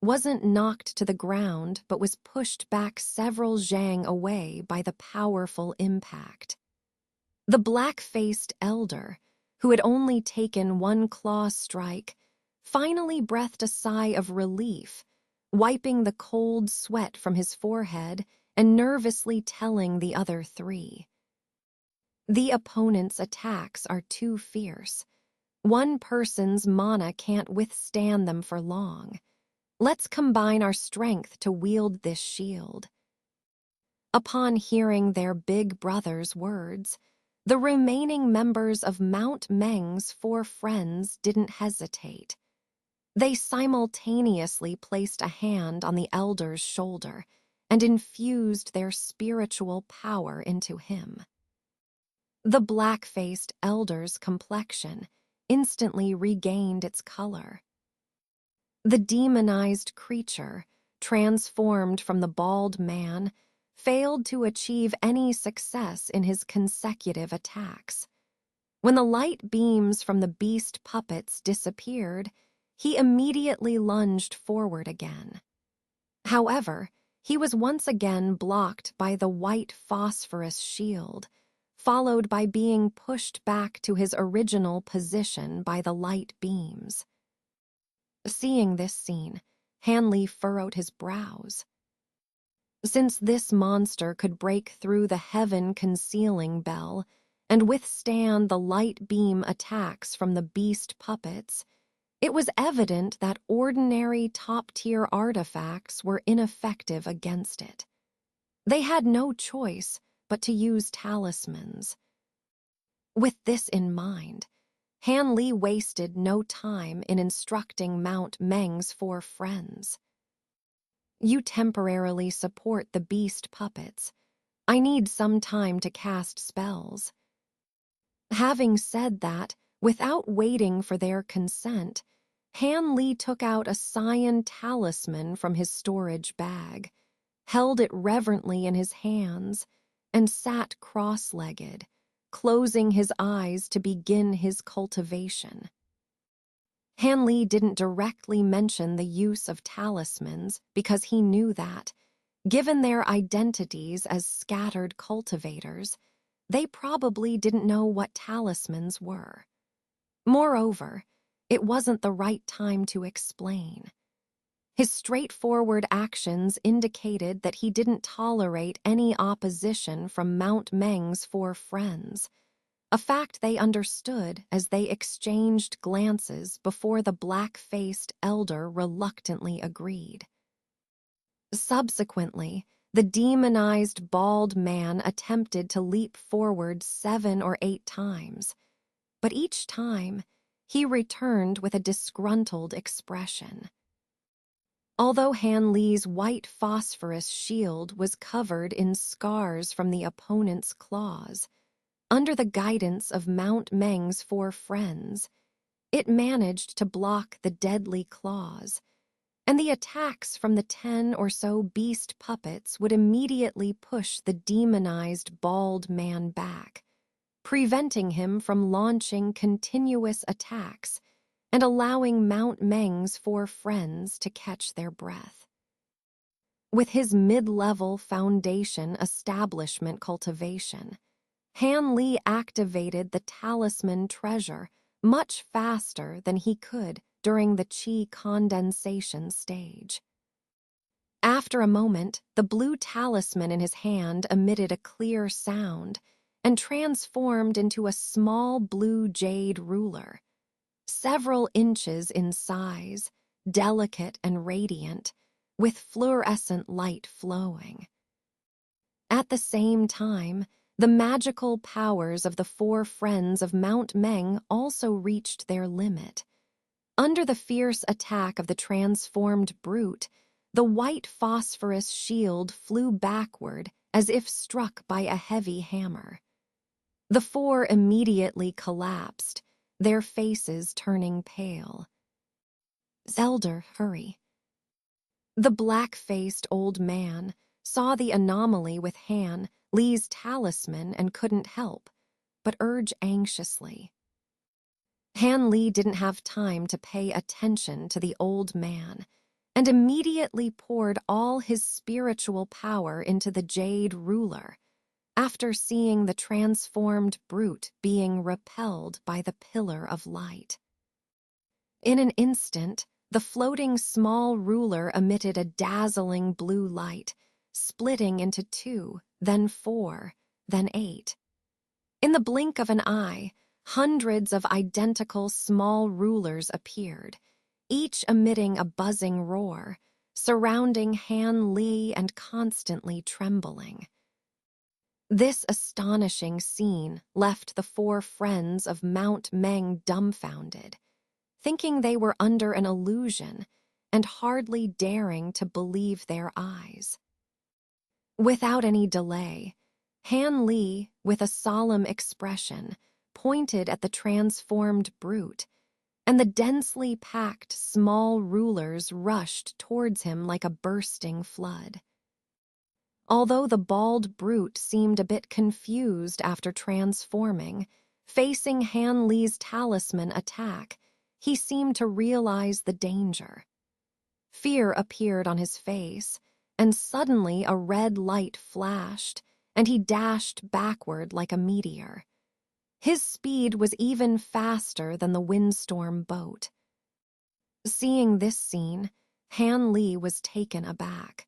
wasn't knocked to the ground but was pushed back several zhang away by the powerful impact. The black-faced elder, who had only taken one claw strike, finally breathed a sigh of relief, wiping the cold sweat from his forehead and nervously telling the other three. The opponent's attacks are too fierce. One person's mana can't withstand them for long. Let's combine our strength to wield this shield. Upon hearing their big brother's words, the remaining members of Mount Meng's 4 friends didn't hesitate. They simultaneously placed a hand on the elder's shoulder and infused their spiritual power into him. The black-faced elder's complexion instantly regained its color. The demonized creature, transformed from the bald man, failed to achieve any success in his consecutive attacks. When the light beams from the beast puppets disappeared, he immediately lunged forward again. However, he was once again blocked by the white phosphorus shield, followed by being pushed back to his original position by the light beams. Seeing this scene, Hanley furrowed his brows. Since this monster could break through the heaven-concealing bell and withstand the light beam attacks from the beast puppets, it was evident that ordinary top-tier artifacts were ineffective against it. They had no choice but to use talismans. With this in mind, Hanley wasted no time in instructing Mount Meng's 4 friends. You temporarily support the beast puppets. I need some time to cast spells. Having said that, without waiting for their consent, Hanley took out a cyan talisman from his storage bag, held it reverently in his hands, and sat cross-legged, closing his eyes to begin his cultivation. Hanley didn't directly mention the use of talismans because he knew that, given their identities as scattered cultivators, they probably didn't know what talismans were. Moreover, it wasn't the right time to explain. His straightforward actions indicated that he didn't tolerate any opposition from Mount Meng's 4 friends, a fact they understood as they exchanged glances before the black-faced elder reluctantly agreed. Subsequently, the demonized bald man attempted to leap forward 7 or 8 times, but each time he returned with a disgruntled expression. Although Hanley's white phosphorus shield was covered in scars from the opponent's claws, under the guidance of Mount Meng's 4 friends, it managed to block the deadly claws, and the attacks from the 10 or so beast puppets would immediately push the demonized bald man back, preventing him from launching continuous attacks and allowing Mount Meng's 4 friends to catch their breath. With his mid-level foundation establishment cultivation, Hanley activated the talisman treasure much faster than he could during the chi condensation stage. After a moment, the blue talisman in his hand emitted a clear sound and transformed into a small blue jade ruler, several inches in size, delicate and radiant, with fluorescent light flowing. At the same time, the magical powers of the 4 friends of Mount Meng also reached their limit. Under the fierce attack of the transformed brute, the white phosphorus shield flew backward as if struck by a heavy hammer. The 4 immediately collapsed, their faces turning pale. "Zelder, hurry." The black-faced old man saw the anomaly with Han Li's talisman and couldn't help, but urge anxiously. Han Li didn't have time to pay attention to the old man and immediately poured all his spiritual power into the jade ruler after seeing the transformed brute being repelled by the pillar of light. In an instant, the floating small ruler emitted a dazzling blue light, splitting into 2, then 4, then 8. In the blink of an eye, hundreds of identical small rulers appeared, each emitting a buzzing roar, surrounding Han Li and constantly trembling. This astonishing scene left the 4 friends of Mount Meng dumbfounded, thinking they were under an illusion and hardly daring to believe their eyes. Without any delay, Han Li, with a solemn expression, pointed at the transformed brute, and the densely packed small rulers rushed towards him like a bursting flood. Although the bald brute seemed a bit confused after transforming, facing Han Li's talisman attack, he seemed to realize the danger. Fear appeared on his face, and suddenly a red light flashed, and he dashed backward like a meteor. His speed was even faster than the windstorm boat. Seeing this scene, Han Li was taken aback.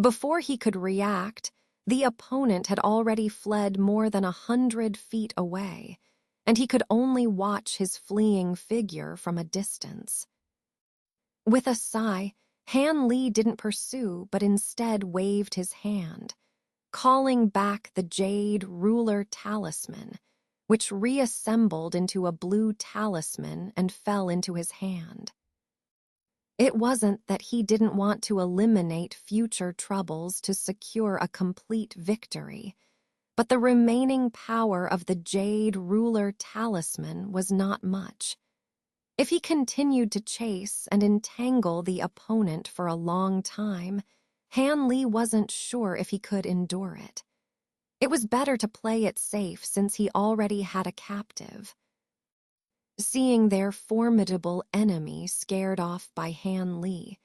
Before he could react, the opponent had already fled more than 100 feet away, and he could only watch his fleeing figure from a distance. With a sigh, Han Li didn't pursue but instead waved his hand, calling back the jade ruler talisman, which reassembled into a blue talisman and fell into his hand. It wasn't that he didn't want to eliminate future troubles to secure a complete victory, but the remaining power of the jade ruler talisman was not much. If he continued to chase and entangle the opponent for a long time, Han Li wasn't sure if he could endure it. It was better to play it safe since he already had a captive. Seeing their formidable enemy scared off by Han Li,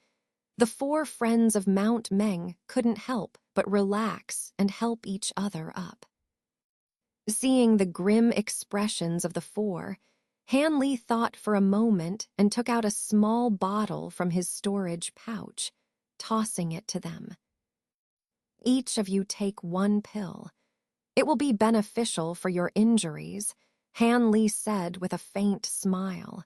the 4 friends of Mount Meng couldn't help but relax and help each other up. Seeing the grim expressions of the 4, Han Li thought for a moment and took out a small bottle from his storage pouch, tossing it to them. "Each of you take 1 pill. It will be beneficial for your injuries," Han Li said with a faint smile.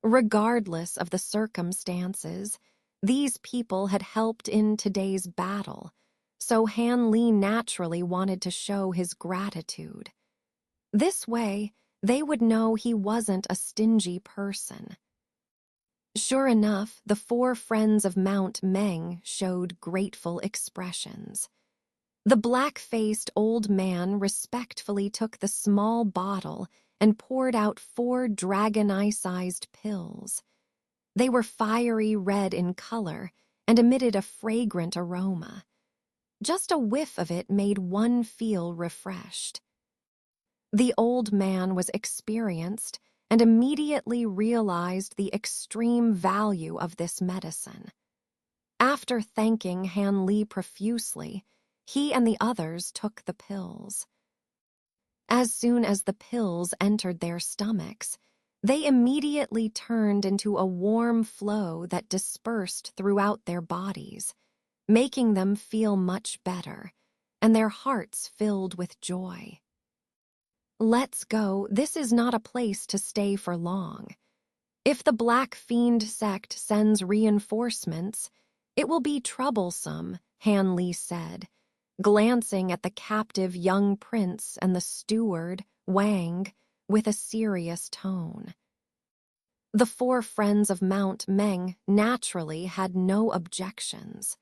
Regardless of the circumstances, these people had helped in today's battle, so Han Li naturally wanted to show his gratitude. This way, they would know he wasn't a stingy person. Sure enough, the 4 friends of Mount Meng showed grateful expressions. The black-faced old man respectfully took the small bottle and poured out 4 dragon-eye-sized pills. They were fiery red in color and emitted a fragrant aroma. Just a whiff of it made one feel refreshed. The old man was experienced and immediately realized the extreme value of this medicine. After thanking Han Li profusely, he and the others took the pills. As soon as the pills entered their stomachs, they immediately turned into a warm flow that dispersed throughout their bodies, making them feel much better, and their hearts filled with joy. "Let's go. This is not a place to stay for long. If the Black Fiend sect sends reinforcements, it will be troublesome," Han Li said, glancing at the captive young prince and the steward, Wang, with a serious tone. The 4 friends of Mount Meng naturally had no objections.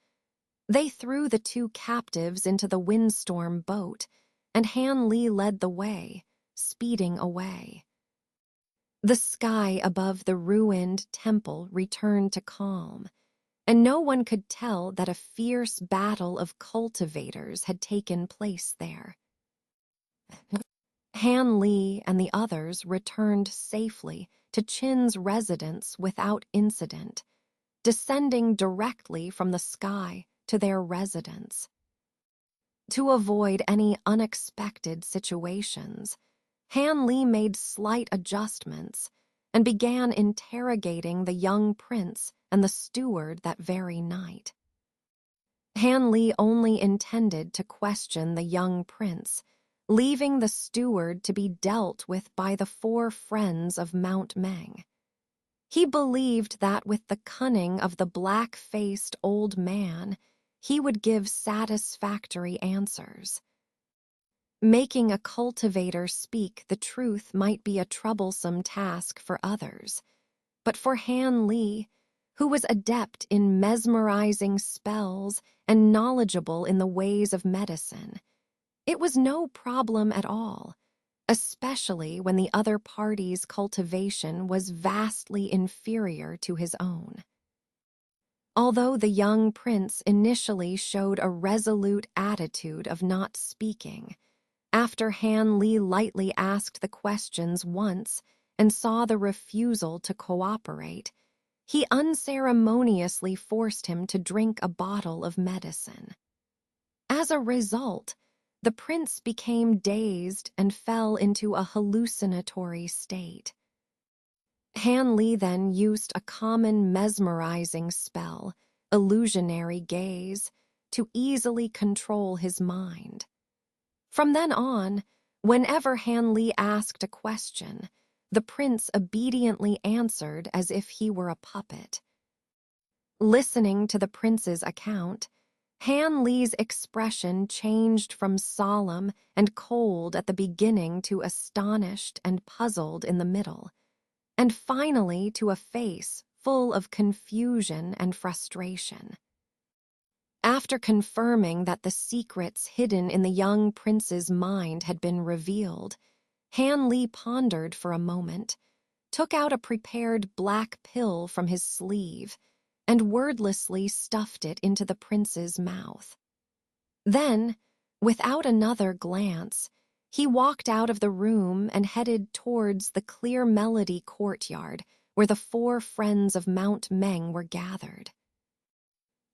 They threw the 2 captives into the windstorm boat, and Han Li led the way, speeding away. The sky above the ruined temple returned to calm, and no one could tell that a fierce battle of cultivators had taken place there. Han Li and the others returned safely to Qin's residence without incident, descending directly from the sky to their residence. To avoid any unexpected situations, Han Li made slight adjustments and began interrogating the young prince and the steward that very night. Han Li only intended to question the young prince, leaving the steward to be dealt with by the four friends of Mount Meng. He believed that with the cunning of the black-faced old man, he would give satisfactory answers. Making a cultivator speak the truth might be a troublesome task for others, but for Han Li, who was adept in mesmerizing spells and knowledgeable in the ways of medicine, it was no problem at all, especially when the other party's cultivation was vastly inferior to his own. Although the young prince initially showed a resolute attitude of not speaking, after Han Li lightly asked the questions once and saw the refusal to cooperate, he unceremoniously forced him to drink a bottle of medicine. As a result, the prince became dazed and fell into a hallucinatory state. Han Li then used a common mesmerizing spell, illusionary gaze, to easily control his mind. From then on, whenever Han Li asked a question, the prince obediently answered as if he were a puppet. Listening to the prince's account, Han Li's expression changed from solemn and cold at the beginning to astonished and puzzled in the middle, and finally to a face full of confusion and frustration. After confirming that the secrets hidden in the young prince's mind had been revealed, Han Li pondered for a moment, took out a prepared black pill from his sleeve, and wordlessly stuffed it into the prince's mouth. Then, without another glance, he walked out of the room and headed towards the Clear Melody courtyard where the four friends of Mount Meng were gathered.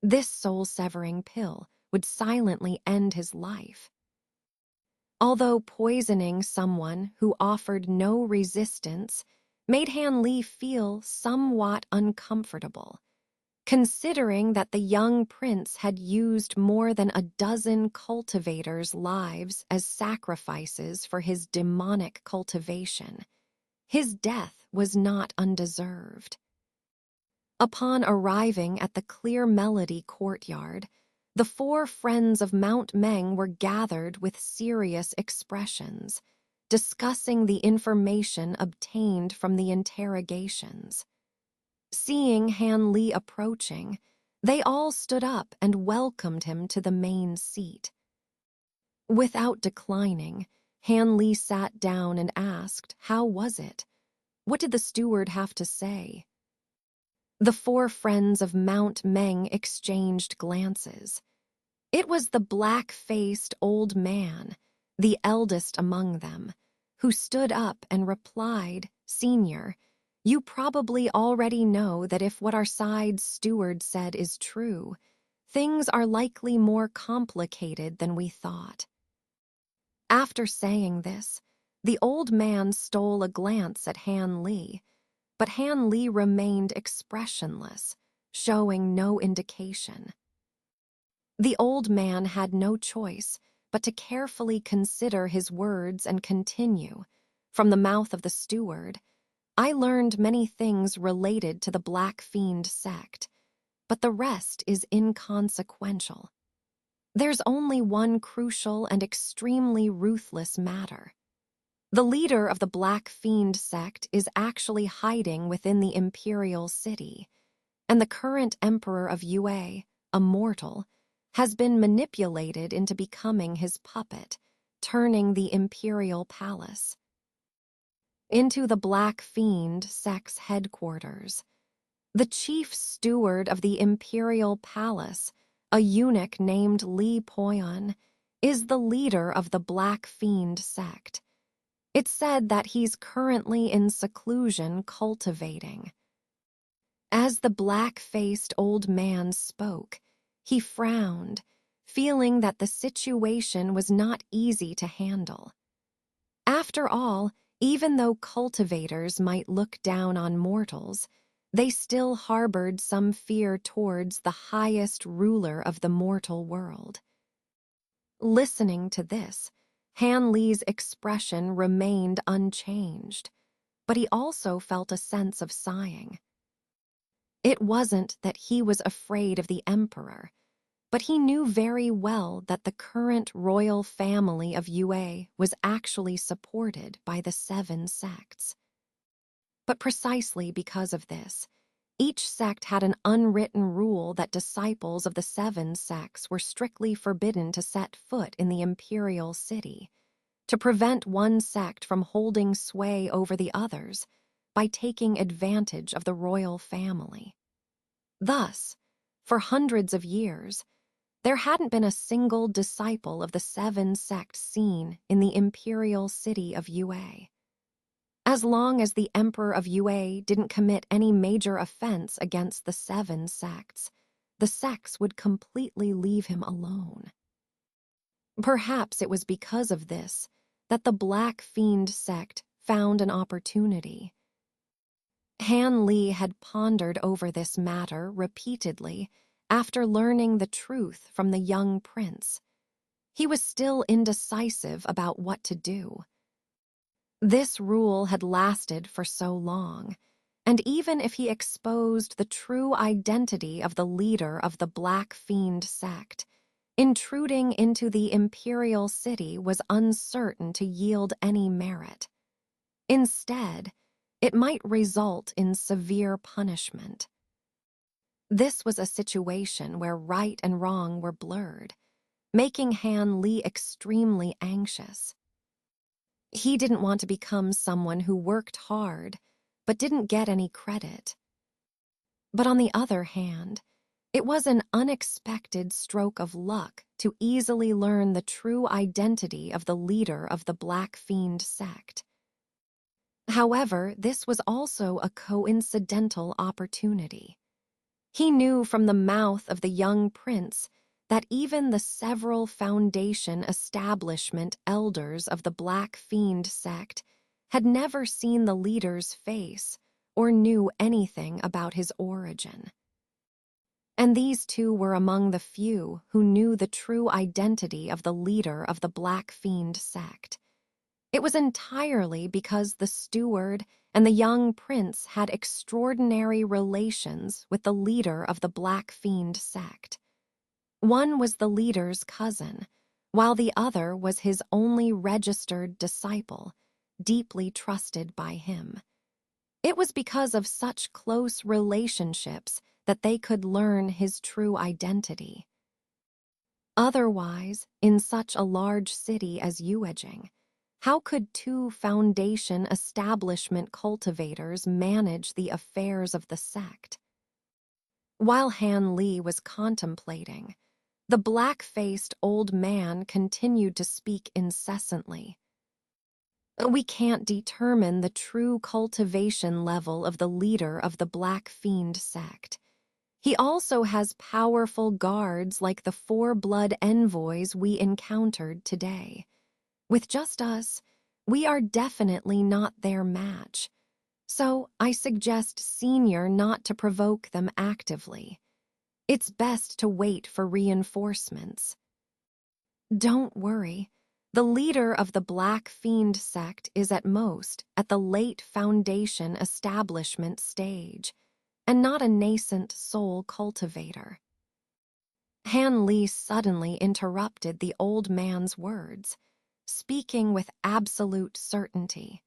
This soul-severing pill would silently end his life. Although poisoning someone who offered no resistance made Han Li feel somewhat uncomfortable, considering that the young prince had used more than a dozen cultivators' lives as sacrifices for his demonic cultivation. His death was not undeserved. Upon arriving at the Clear Melody courtyard, the four friends of Mount Meng were gathered with serious expressions, discussing the information obtained from the interrogations. Seeing Han Li approaching, they all stood up and welcomed him to the main seat. Without declining, Han Li sat down and asked, "How was it? What did the steward have to say?" The four friends of Mount Meng exchanged glances. It was the black-faced old man, the eldest among them, who stood up and replied, "Senior, you probably already know that if what our side's steward said is true, things are likely more complicated than we thought." After saying this, the old man stole a glance at Han Li, but Han Li remained expressionless, showing no indication. The old man had no choice but to carefully consider his words and continue. From the mouth of the steward, "I learned many things related to the Black Fiend sect, but the rest is inconsequential. There's only one crucial and extremely ruthless matter. The leader of the Black Fiend sect is actually hiding within the Imperial City, and the current Emperor of Yue, a mortal, has been manipulated into becoming his puppet, turning the Imperial Palace." into the Black Fiend sect's headquarters. The chief steward of the imperial palace, a eunuch named Li Poyon, is the leader of the Black Fiend sect. It's said that he's currently in seclusion cultivating. As the black-faced old man spoke, he frowned, feeling that the situation was not easy to handle. After all, even though cultivators might look down on mortals, they still harbored some fear towards the highest ruler of the mortal world. Listening to this, Han Li's expression remained unchanged, but he also felt a sense of sighing. It wasn't that he was afraid of the emperor, but he knew very well that the current royal family of Yue was actually supported by the 7 sects. But precisely because of this, each sect had an unwritten rule that disciples of the 7 sects were strictly forbidden to set foot in the imperial city, to prevent one sect from holding sway over the others by taking advantage of the royal family. Thus, for hundreds of years, there hadn't been a single disciple of the 7 sects seen in the imperial city of Yue. As long as the emperor of Yue didn't commit any major offense against the 7 sects, the sects would completely leave him alone. Perhaps it was because of this that the Black Fiend sect found an opportunity. Han Li had pondered over this matter repeatedly after learning the truth from the young prince. He was still indecisive about what to do. This rule had lasted for so long, and even if he exposed the true identity of the leader of the Black Fiend sect, intruding into the imperial city was uncertain to yield any merit. Instead, it might result in severe punishment. This was a situation where right and wrong were blurred, making Han Li extremely anxious. He didn't want to become someone who worked hard but didn't get any credit. But on the other hand, it was an unexpected stroke of luck to easily learn the true identity of the leader of the Black Fiend sect. However, this was also a coincidental opportunity. He knew from the mouth of the young prince that even the several Foundation establishment elders of the Black Fiend sect had never seen the leader's face or knew anything about his origin. And these two were among the few who knew the true identity of the leader of the Black Fiend sect. It was entirely because the steward and the young prince had extraordinary relations with the leader of the Black Fiend sect. One was the leader's cousin, while the other was his only registered disciple, deeply trusted by him. It was because of such close relationships that they could learn his true identity. Otherwise, in such a large city as Yuejing, how could 2 Foundation establishment cultivators manage the affairs of the sect? While Han Li was contemplating, the black-faced old man continued to speak incessantly. We can't determine the true cultivation level of the leader of the Black Fiend sect. He also has powerful guards like the 4 blood envoys we encountered today. With just us, we are definitely not their match. So I suggest Senior not to provoke them actively. It's best to wait for reinforcements. Don't worry. The leader of the Black Fiend sect is at most at the late Foundation establishment stage, and not a nascent soul cultivator. Han Li suddenly interrupted the old man's words, speaking with absolute certainty.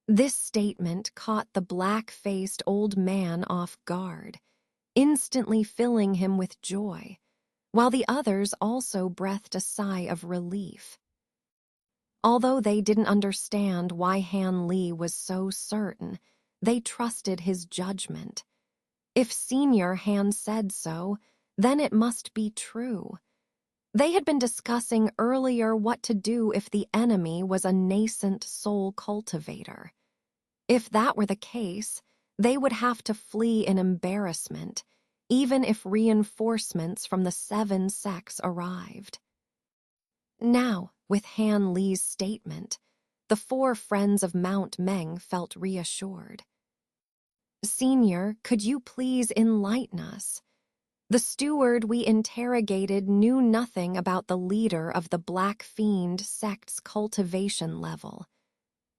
This statement caught the black-faced old man off guard, instantly filling him with joy, while the others also breathed a sigh of relief. Although they didn't understand why Han Li was so certain, they trusted his judgment. If Senior Han said so, then it must be true. They had been discussing earlier what to do if the enemy was a nascent soul cultivator. If that were the case, they would have to flee in embarrassment, even if reinforcements from the 7 sects arrived. Now, with Han Li's statement, the 4 friends of Mount Meng felt reassured. Senior, could you please enlighten us? The steward we interrogated knew nothing about the leader of the Black Fiend sect's cultivation level.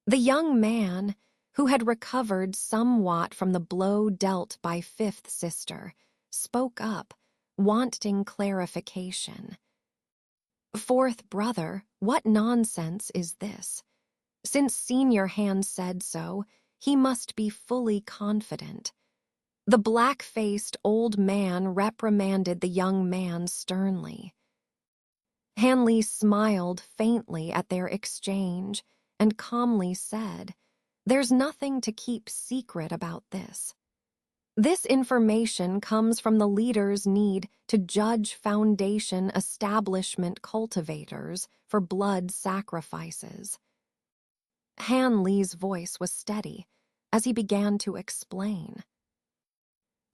The young man, who had recovered somewhat from the blow dealt by Fifth Sister, spoke up, wanting clarification. Fourth brother, what nonsense is this? Since Senior Han said so, he must be fully confident. The black-faced old man reprimanded the young man sternly. Han Li smiled faintly at their exchange and calmly said, "There's nothing to keep secret about this. This information comes from the leader's need to judge Foundation establishment cultivators for blood sacrifices." Han Li's voice was steady as he began to explain.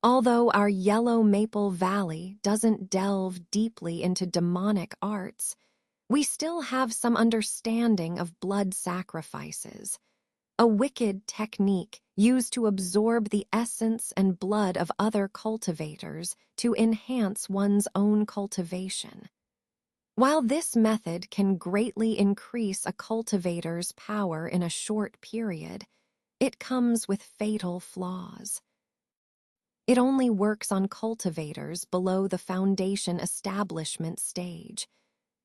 Although our Yellow Maple Valley doesn't delve deeply into demonic arts, we still have some understanding of blood sacrifices, a wicked technique used to absorb the essence and blood of other cultivators to enhance one's own cultivation. While this method can greatly increase a cultivator's power in a short period, it comes with fatal flaws. It only works on cultivators below the Foundation establishment stage,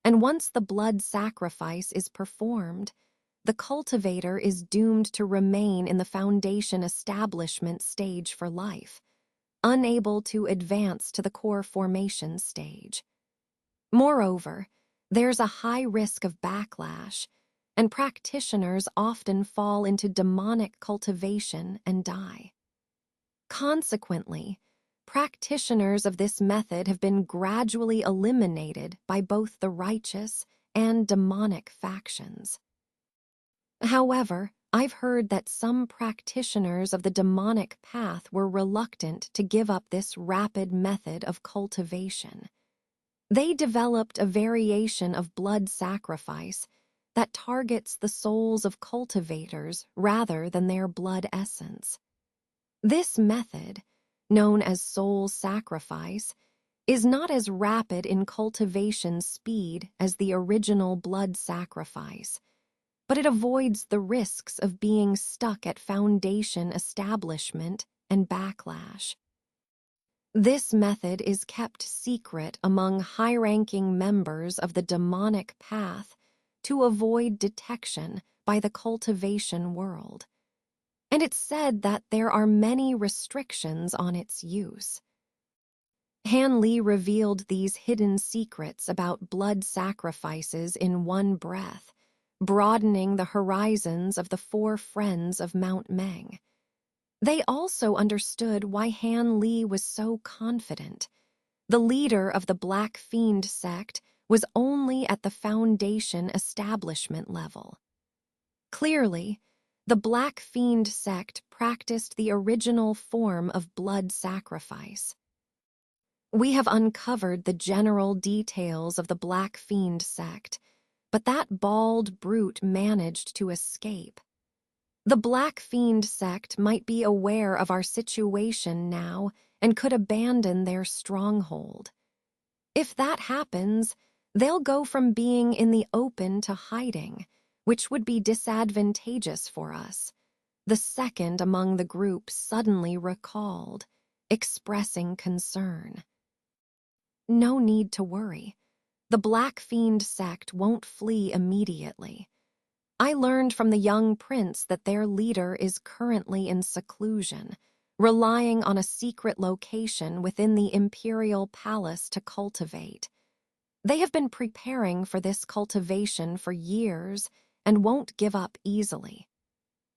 and once the blood sacrifice is performed, the cultivator is doomed to remain in the Foundation establishment stage for life, unable to advance to the core formation stage. Moreover, there's a high risk of backlash, and practitioners often fall into demonic cultivation and die. Consequently, practitioners of this method have been gradually eliminated by both the righteous and demonic factions. However, I've heard that some practitioners of the demonic path were reluctant to give up this rapid method of cultivation. They developed a variation of blood sacrifice that targets the souls of cultivators rather than their blood essence. This method, known as soul sacrifice, is not as rapid in cultivation speed as the original blood sacrifice, but it avoids the risks of being stuck at Foundation establishment and backlash. This method is kept secret among high-ranking members of the demonic path to avoid detection by the cultivation world. And it's said that there are many restrictions on its use. Han Li revealed these hidden secrets about blood sacrifices in one breath, broadening the horizons of the 4 friends of Mount Meng. They also understood why Han Li was so confident. The leader of the Black Fiend sect was only at the Foundation establishment level. Clearly, the Black Fiend sect practiced the original form of blood sacrifice. We have uncovered the general details of the Black Fiend sect, but that bald brute managed to escape. The Black Fiend sect might be aware of our situation now and could abandon their stronghold. If that happens, they'll go from being in the open to hiding, which would be disadvantageous for us. The second among the group suddenly recalled, expressing concern. No need to worry. The Black Fiend sect won't flee immediately. I learned from the young prince that their leader is currently in seclusion, relying on a secret location within the imperial palace to cultivate. They have been preparing for this cultivation for years and won't give up easily.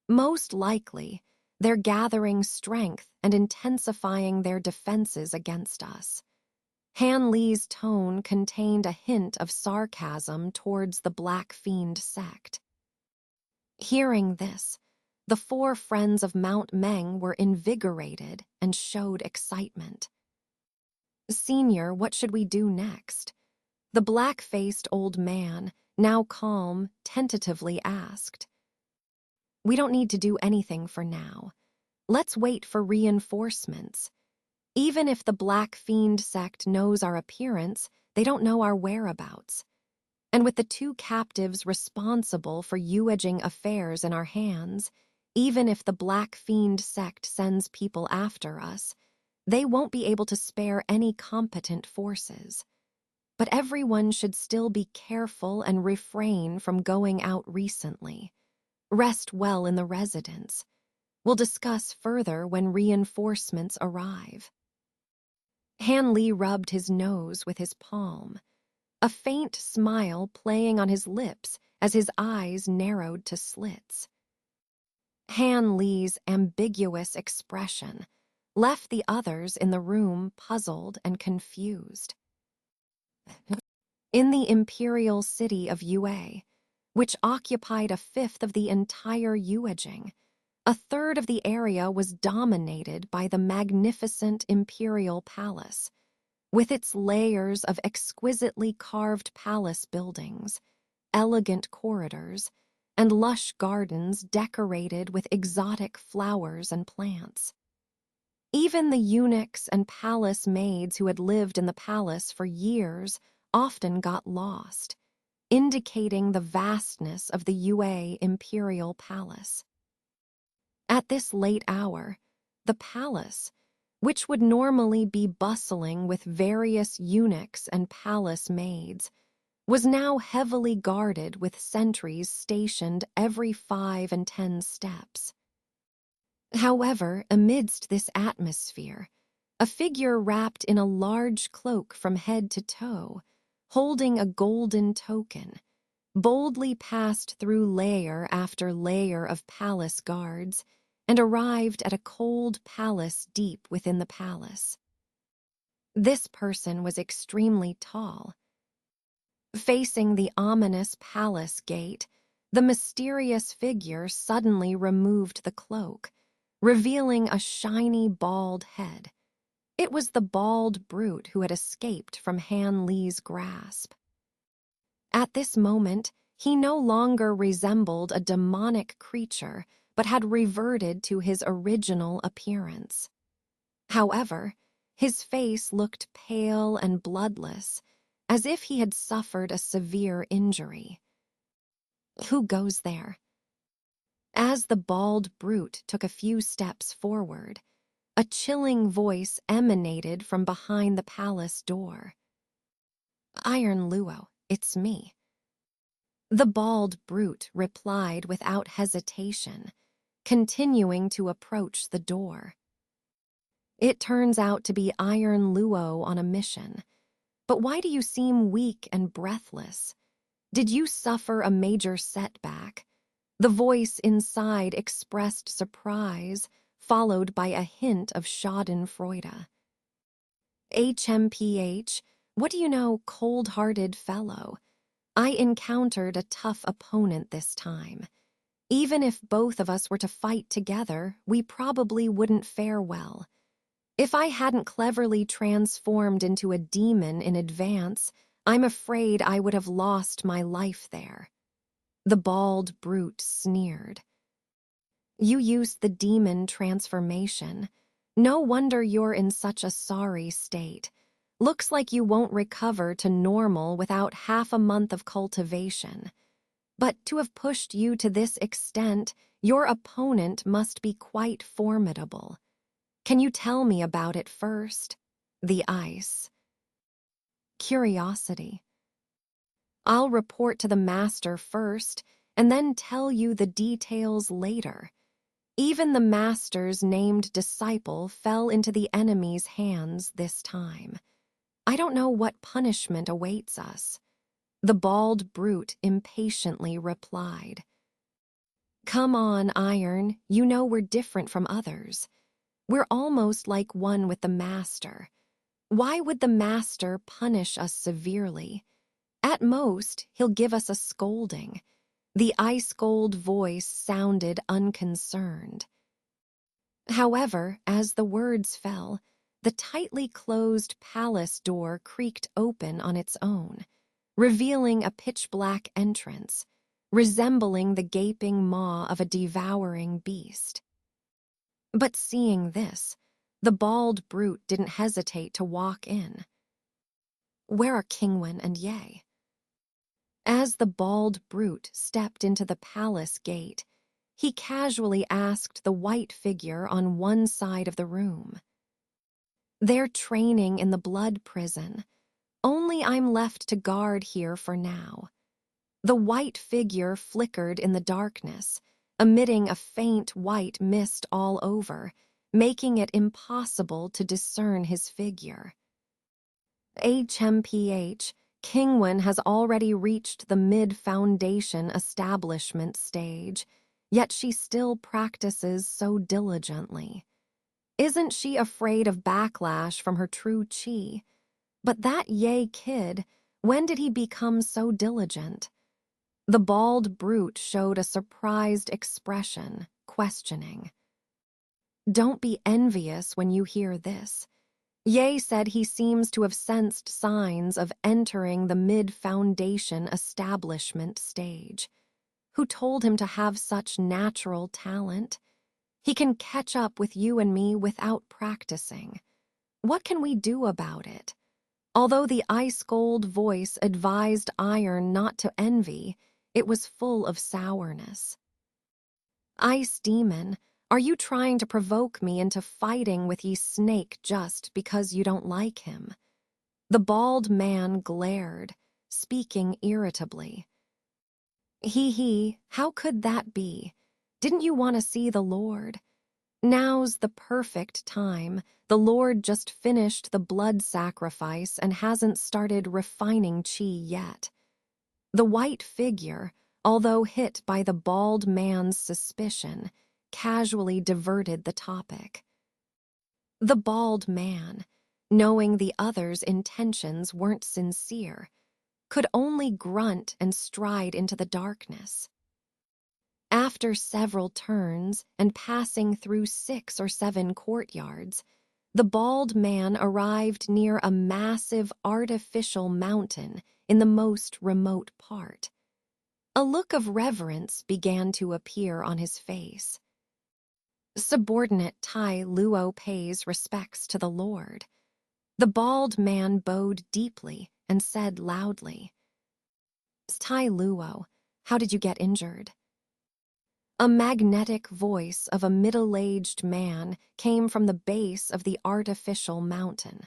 Most likely, they're gathering strength and intensifying their defenses against us. Han Li's tone contained a hint of sarcasm towards the Black Fiend sect. Hearing this, the four friends of Mount Meng were invigorated and showed excitement. "Senior, what should we do next?" The black-faced old man, now calm, tentatively asked. "We don't need to do anything for now. Let's wait for reinforcements. Even if the Black Fiend sect knows our appearance, they don't know our whereabouts. And with the two captives responsible for euedging affairs in our hands, even if the Black Fiend sect sends people after us, they won't be able to spare any competent forces. But everyone should still be careful and refrain from going out recently. Rest well in the residence. We'll discuss further when reinforcements arrive." Han Li rubbed his nose with his palm, a faint smile playing on his lips as his eyes narrowed to slits. Han Li's ambiguous expression left the others in the room puzzled and confused. In the imperial city of Yue, which occupied a fifth of the entire Yuejing, a third of the area was dominated by the magnificent imperial palace, with its layers of exquisitely carved palace buildings, elegant corridors, and lush gardens decorated with exotic flowers and plants. Even the eunuchs and palace maids who had lived in the palace for years often got lost, indicating the vastness of the Yue imperial palace. At this late hour, the palace, which would normally be bustling with various eunuchs and palace maids, was now heavily guarded with sentries stationed every 5 and 10 steps. However, amidst this atmosphere, a figure wrapped in a large cloak from head to toe, holding a golden token, boldly passed through layer after layer of palace guards and arrived at a cold palace deep within the palace. This person was extremely tall. Facing the ominous palace gate, the mysterious figure suddenly removed the cloak, revealing a shiny bald head. It was the bald brute who had escaped from Han Li's grasp. At this moment, he no longer resembled a demonic creature, but had reverted to his original appearance. However, his face looked pale and bloodless, as if he had suffered a severe injury. "Who goes there?" As the bald brute took a few steps forward, a chilling voice emanated from behind the palace door. "Iron Luo, it's me." The bald brute replied without hesitation, continuing to approach the door. "It turns out to be Iron Luo on a mission. But why do you seem weak and breathless? Did you suffer a major setback?" The voice inside expressed surprise, followed by a hint of schadenfreude. "HMPH, what do you know, cold-hearted fellow? I encountered a tough opponent this time. Even if both of us were to fight together, we probably wouldn't fare well. If I hadn't cleverly transformed into a demon in advance, I'm afraid I would have lost my life there." The bald brute sneered. "You used the demon transformation. No wonder you're in such a sorry state. Looks like you won't recover to normal without half a month of cultivation. But to have pushed you to this extent, your opponent must be quite formidable. Can you tell me about it first?" The ice. "Curiosity. I'll report to the master first and then tell you the details later. Even the master's named disciple fell into the enemy's hands this time. I don't know what punishment awaits us." The bald brute impatiently replied. Come on, Iron, you know we're different from others. We're almost like one with the Master. Why would the Master punish us severely? At most, he'll give us a scolding. The ice-cold voice sounded unconcerned. However, as the words fell, the tightly closed palace door creaked open on its own, revealing a pitch-black entrance, resembling the gaping maw of a devouring beast. But seeing this, the bald brute didn't hesitate to walk in. Where are Kingwin and Ye? As the bald brute stepped into the palace gate, he casually asked the white figure on one side of the room. They're training in the blood prison. Only I'm left to guard here for now. The white figure flickered in the darkness, emitting a faint white mist all over, making it impossible to discern his figure. HMPH, Kingwin has already reached the mid-foundation establishment stage, yet she still practices so diligently. Isn't she afraid of backlash from her true chi? But that Ye kid, when did he become so diligent? The bald brute showed a surprised expression, questioning. Don't be envious when you hear this. Ye said he seems to have sensed signs of entering the mid-foundation establishment stage. Who told him to have such natural talent? He can catch up with you and me without practicing. What can we do about it? Although the ice-cold voice advised Iron not to envy, it was full of sourness. Ice Demon, are you trying to provoke me into fighting with ye snake just because you don't like him? The bald man glared, speaking irritably. He, how could that be? Didn't you want to see the Lord? Now's the perfect time. The Lord just finished the blood sacrifice and hasn't started refining chi yet. The white figure, although hit by the bald man's suspicion, casually diverted the topic. The bald man, knowing the other's intentions weren't sincere, could only grunt and stride into the darkness. After several turns and passing through 6 or 7 courtyards, the bald man arrived near a massive artificial mountain in the most remote part. A look of reverence began to appear on his face. Subordinate Tai Luo pays respects to the Lord. The bald man bowed deeply and said loudly, Tai Luo, how did you get injured? A magnetic voice of a middle-aged man came from the base of the artificial mountain.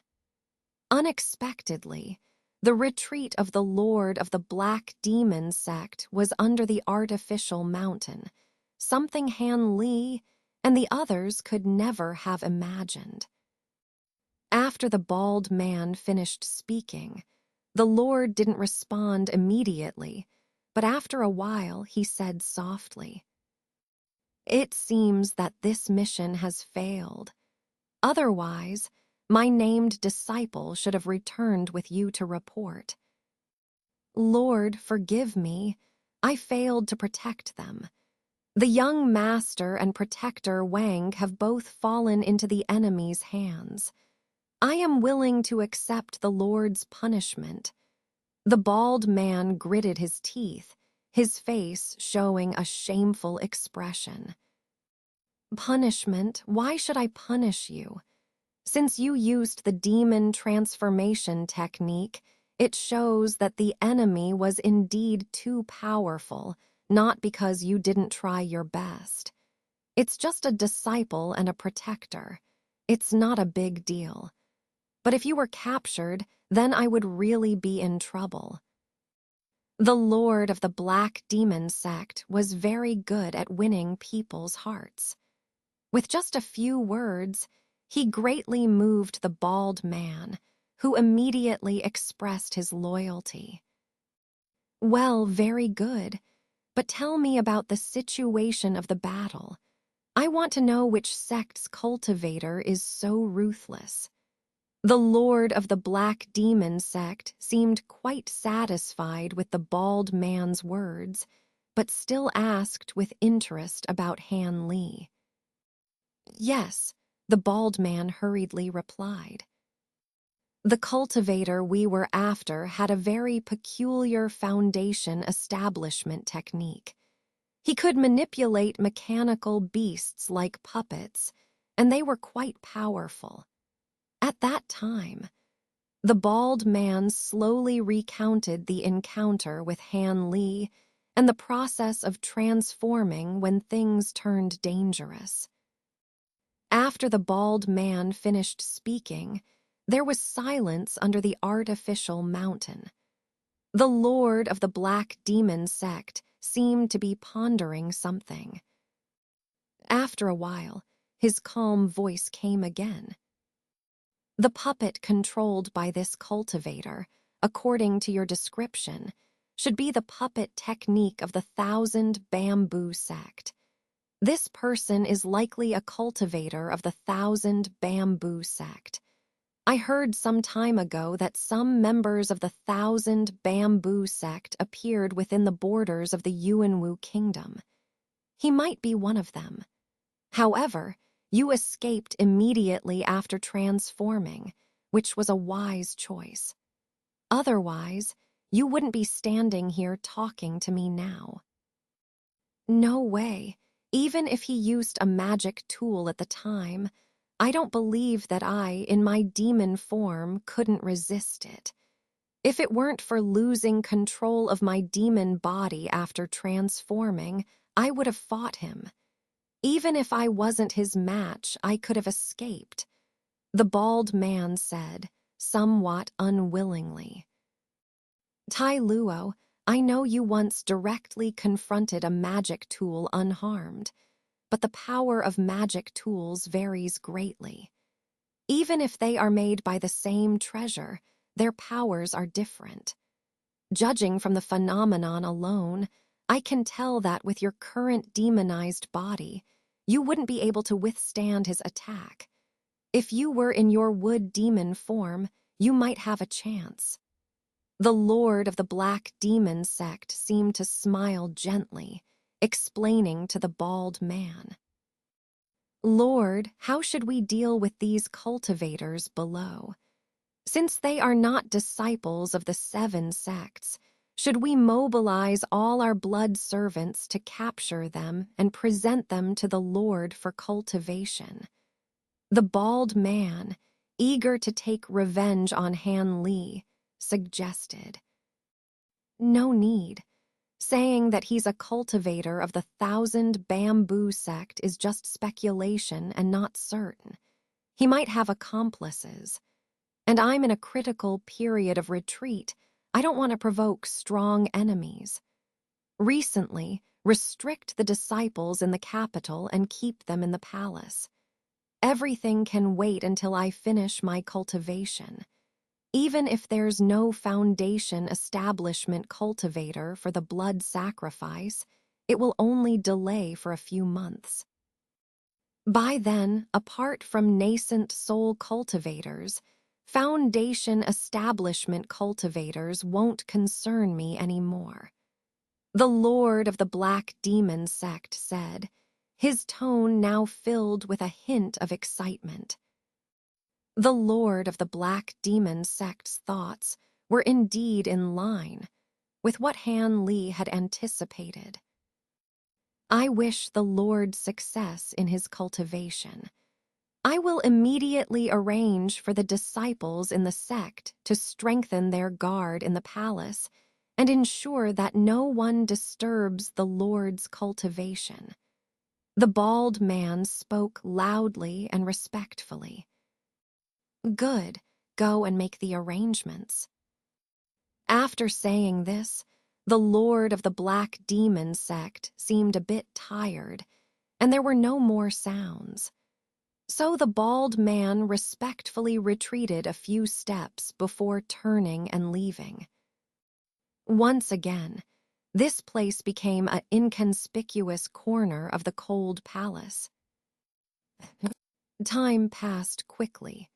Unexpectedly, the retreat of the Lord of the Black Demon sect was under the artificial mountain, something Han Li and the others could never have imagined. After the bald man finished speaking, the Lord didn't respond immediately, but after a while he said softly, It seems that this mission has failed. Otherwise, my named disciple should have returned with you to report. Lord, forgive me. I failed to protect them. The young master and protector Wang have both fallen into the enemy's hands. I am willing to accept the Lord's punishment. The bald man gritted his teeth, his face showing a shameful expression. Punishment? Why should I punish you? Since you used the demon transformation technique, it shows that the enemy was indeed too powerful, not because you didn't try your best. It's just a disciple and a protector. It's not a big deal. But if you were captured, then I would really be in trouble. The Lord of the Black Demon sect was very good at winning people's hearts. With just a few words, he greatly moved the bald man, who immediately expressed his loyalty. Well, very good. But tell me about the situation of the battle. I want to know which sect's cultivator is so ruthless. The lord of the Black Demon sect seemed quite satisfied with the bald man's words, but still asked with interest about Han Li. Yes, the bald man hurriedly replied. The cultivator we were after had a very peculiar foundation establishment technique. He could manipulate mechanical beasts like puppets, and they were quite powerful. At that time, the bald man slowly recounted the encounter with Han Li and the process of transforming when things turned dangerous. After the bald man finished speaking, there was silence under the artificial mountain. The lord of the Black Demon sect seemed to be pondering something. After a while, his calm voice came again. The puppet controlled by this cultivator, according to your description, should be the puppet technique of the Thousand Bamboo sect. This person is likely a cultivator of the Thousand Bamboo sect. I heard some time ago that some members of the Thousand Bamboo sect appeared within the borders of the Yuanwu kingdom. He might be one of them. However, you escaped immediately after transforming, which was a wise choice. Otherwise, you wouldn't be standing here talking to me now. No way. Even if he used a magic tool at the time, I don't believe that I, in my demon form, couldn't resist it. If it weren't for losing control of my demon body after transforming, I would have fought him. Even if I wasn't his match, I could have escaped, the bald man said, somewhat unwillingly. Tai Luo, I know you once directly confronted a magic tool unharmed, but the power of magic tools varies greatly. Even if they are made by the same treasure, their powers are different. Judging from the phenomenon alone, I can tell that with your current demonized body, you wouldn't be able to withstand his attack. If you were in your wood demon form, you might have a chance. The lord of the Black Demon sect seemed to smile gently, explaining to the bald man. Lord, how should we deal with these cultivators below? Since they are not disciples of the 7 sects, should we mobilize all our blood servants to capture them and present them to the Lord for cultivation? The bald man, eager to take revenge on Han Li, suggested. No need. Saying that he's a cultivator of the Thousand Bamboo sect is just speculation and not certain. He might have accomplices. And I'm in a critical period of retreat. I don't want to provoke strong enemies. Recently, restrict the disciples in the capital and keep them in the palace. Everything can wait until I finish my cultivation. Even if there's no foundation establishment cultivator for the blood sacrifice, it will only delay for a few months. By then, apart from nascent soul cultivators, foundation establishment cultivators won't concern me anymore. The lord of the Black Demon sect said, his tone now filled with a hint of excitement. The lord of the Black Demon sect's thoughts were indeed in line with what Han Li had anticipated. I wish the Lord success in his cultivation. I will immediately arrange for the disciples in the sect to strengthen their guard in the palace and ensure that no one disturbs the Lord's cultivation. The bald man spoke loudly and respectfully. Good, go and make the arrangements. After saying this, the lord of the Black Demon sect seemed a bit tired, and there were no more sounds. So the bald man respectfully retreated a few steps before turning and leaving. Once again, this place became an inconspicuous corner of the cold palace. Time passed quickly.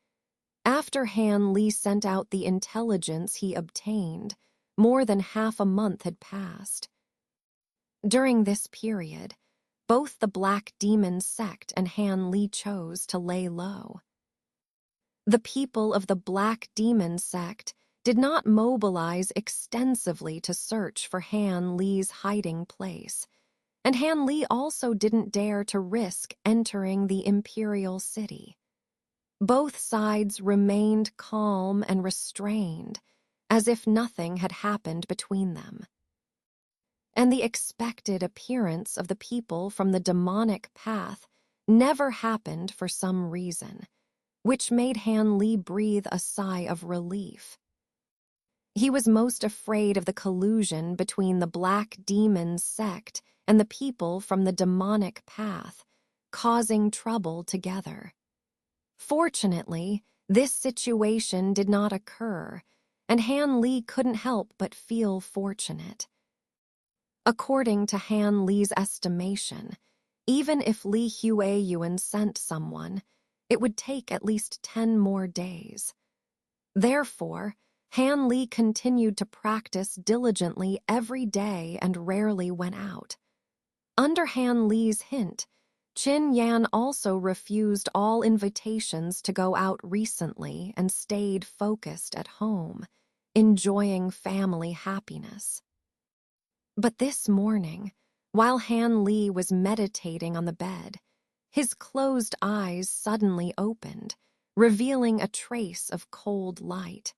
After Han Li sent out the intelligence he obtained, more than half a month had passed. During this period, both the Black Demon sect and Han Li chose to lay low. The people of the Black Demon sect did not mobilize extensively to search for Han Li's hiding place, and Han Li also didn't dare to risk entering the imperial city. Both sides remained calm and restrained, as if nothing had happened between them. And the expected appearance of the people from the demonic path never happened for some reason, which made Han Li breathe a sigh of relief. He was most afraid of the collusion between the Black Demon sect and the people from the demonic path, causing trouble together. Fortunately, this situation did not occur, and Han Li couldn't help but feel fortunate. According to Han Li's estimation, even if Li Hueyuan sent someone, it would take at least 10 more days. Therefore, Han Li continued to practice diligently every day and rarely went out. Under Han Li's hint, Qin Yan also refused all invitations to go out recently and stayed focused at home, enjoying family happiness. But this morning, while Han Li was meditating on the bed, his closed eyes suddenly opened, revealing a trace of cold light.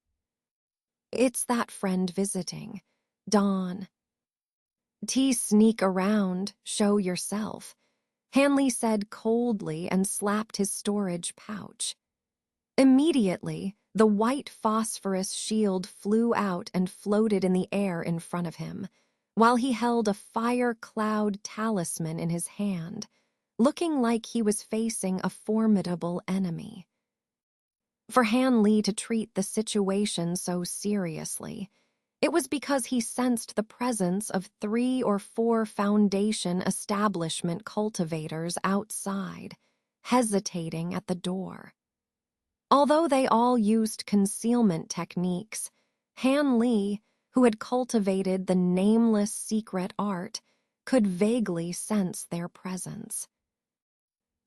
"It's that friend visiting, Dawn." "Sneak around, show yourself," Han Li said coldly and slapped his storage pouch. Immediately, the white phosphorus shield flew out and floated in the air in front of him, while he held a fire cloud talisman in his hand, looking like he was facing a formidable enemy. For Han Li to treat the situation so seriously, it was because he sensed the presence of 3 or 4 Foundation establishment cultivators outside, hesitating at the door. Although they all used concealment techniques, Han Li, who had cultivated the nameless secret art, could vaguely sense their presence.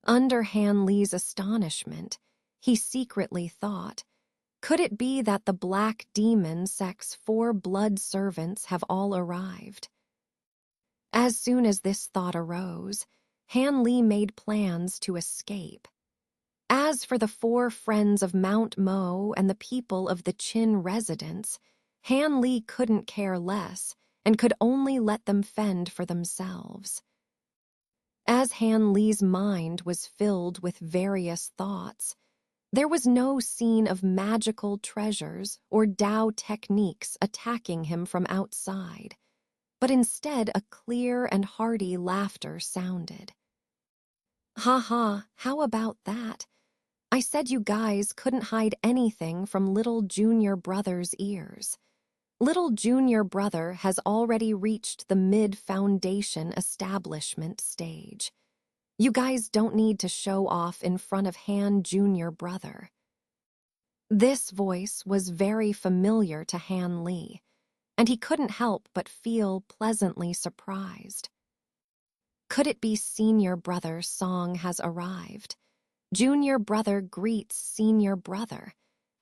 Under Han Li's astonishment, he secretly thought, could it be that the Black Demon sect's 4 blood servants have all arrived? As soon as this thought arose, Han Li made plans to escape. As for the 4 friends of Mount Mo and the people of the Qin residence, Han Li couldn't care less and could only let them fend for themselves. As Han Li's mind was filled with various thoughts, there was no scene of magical treasures or Dao techniques attacking him from outside, but instead a clear and hearty laughter sounded. "Ha ha, how about that? I said you guys couldn't hide anything from little junior brother's ears. Little junior brother has already reached the mid-foundation establishment stage. You guys don't need to show off in front of Han junior brother." This voice was very familiar to Han Li, and he couldn't help but feel pleasantly surprised. Could it be senior brother's song has arrived? Junior brother greets senior brother.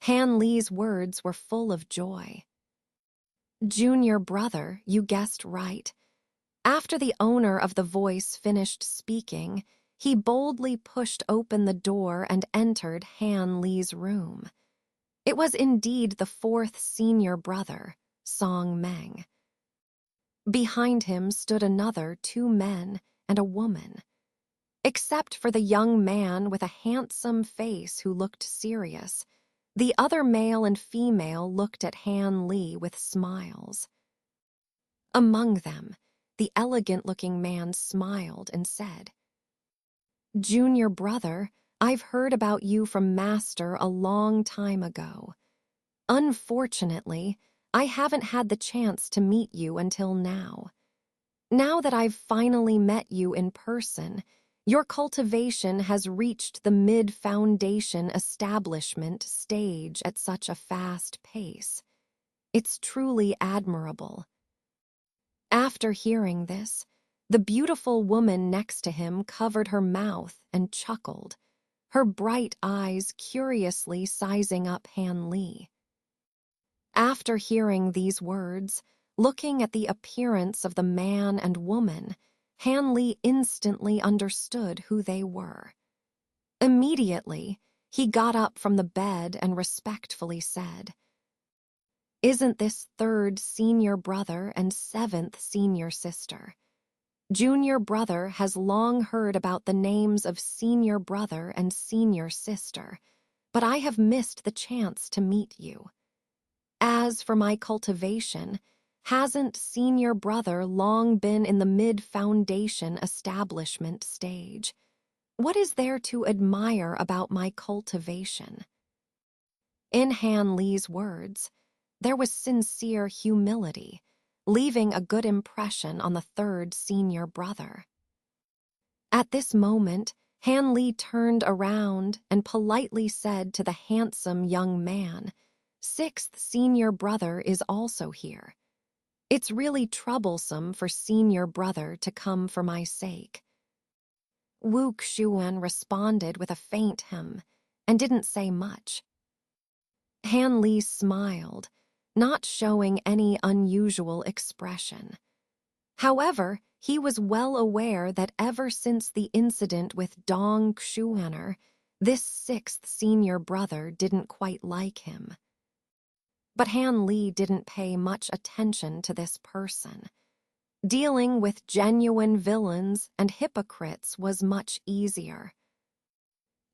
Han Li's words were full of joy. Junior brother, you guessed right. After the owner of the voice finished speaking, he boldly pushed open the door and entered Han Li's room. It was indeed the 4th senior brother, Song Meng. Behind him stood another 2 men and a woman. Except for the young man with a handsome face who looked serious, the other male and female looked at Han Li with smiles. Among them, the elegant-looking man smiled and said, "Junior brother, I've heard about you from Master a long time ago. Unfortunately, I haven't had the chance to meet you until now. Now that I've finally met you in person, your cultivation has reached the mid-foundation establishment stage at such a fast pace. It's truly admirable. After hearing this, the beautiful woman next to him covered her mouth and chuckled, her bright eyes curiously sizing up Han Li. After hearing these words, looking at the appearance of the man and woman, Han Li instantly understood who they were. Immediately, he got up from the bed and respectfully said, "Isn't this third senior brother and seventh senior sister? Junior brother has long heard about the names of senior brother and senior sister, but I have missed the chance to meet you. As for my cultivation, hasn't senior brother long been in the mid-foundation establishment stage? What is there to admire about my cultivation?" In Han Li's words, there was sincere humility, leaving a good impression on the third senior brother. At this moment, Han Li turned around and politely said to the handsome young man, "Sixth senior brother is also here. It's really troublesome for senior brother to come for my sake." Wu Xuan responded with a faint hem and didn't say much. Han Li smiled, not showing any unusual expression. However, he was well aware that ever since the incident with Dong Xuaner, this sixth senior brother didn't quite like him. But Han Li didn't pay much attention to this person. Dealing with genuine villains and hypocrites was much easier.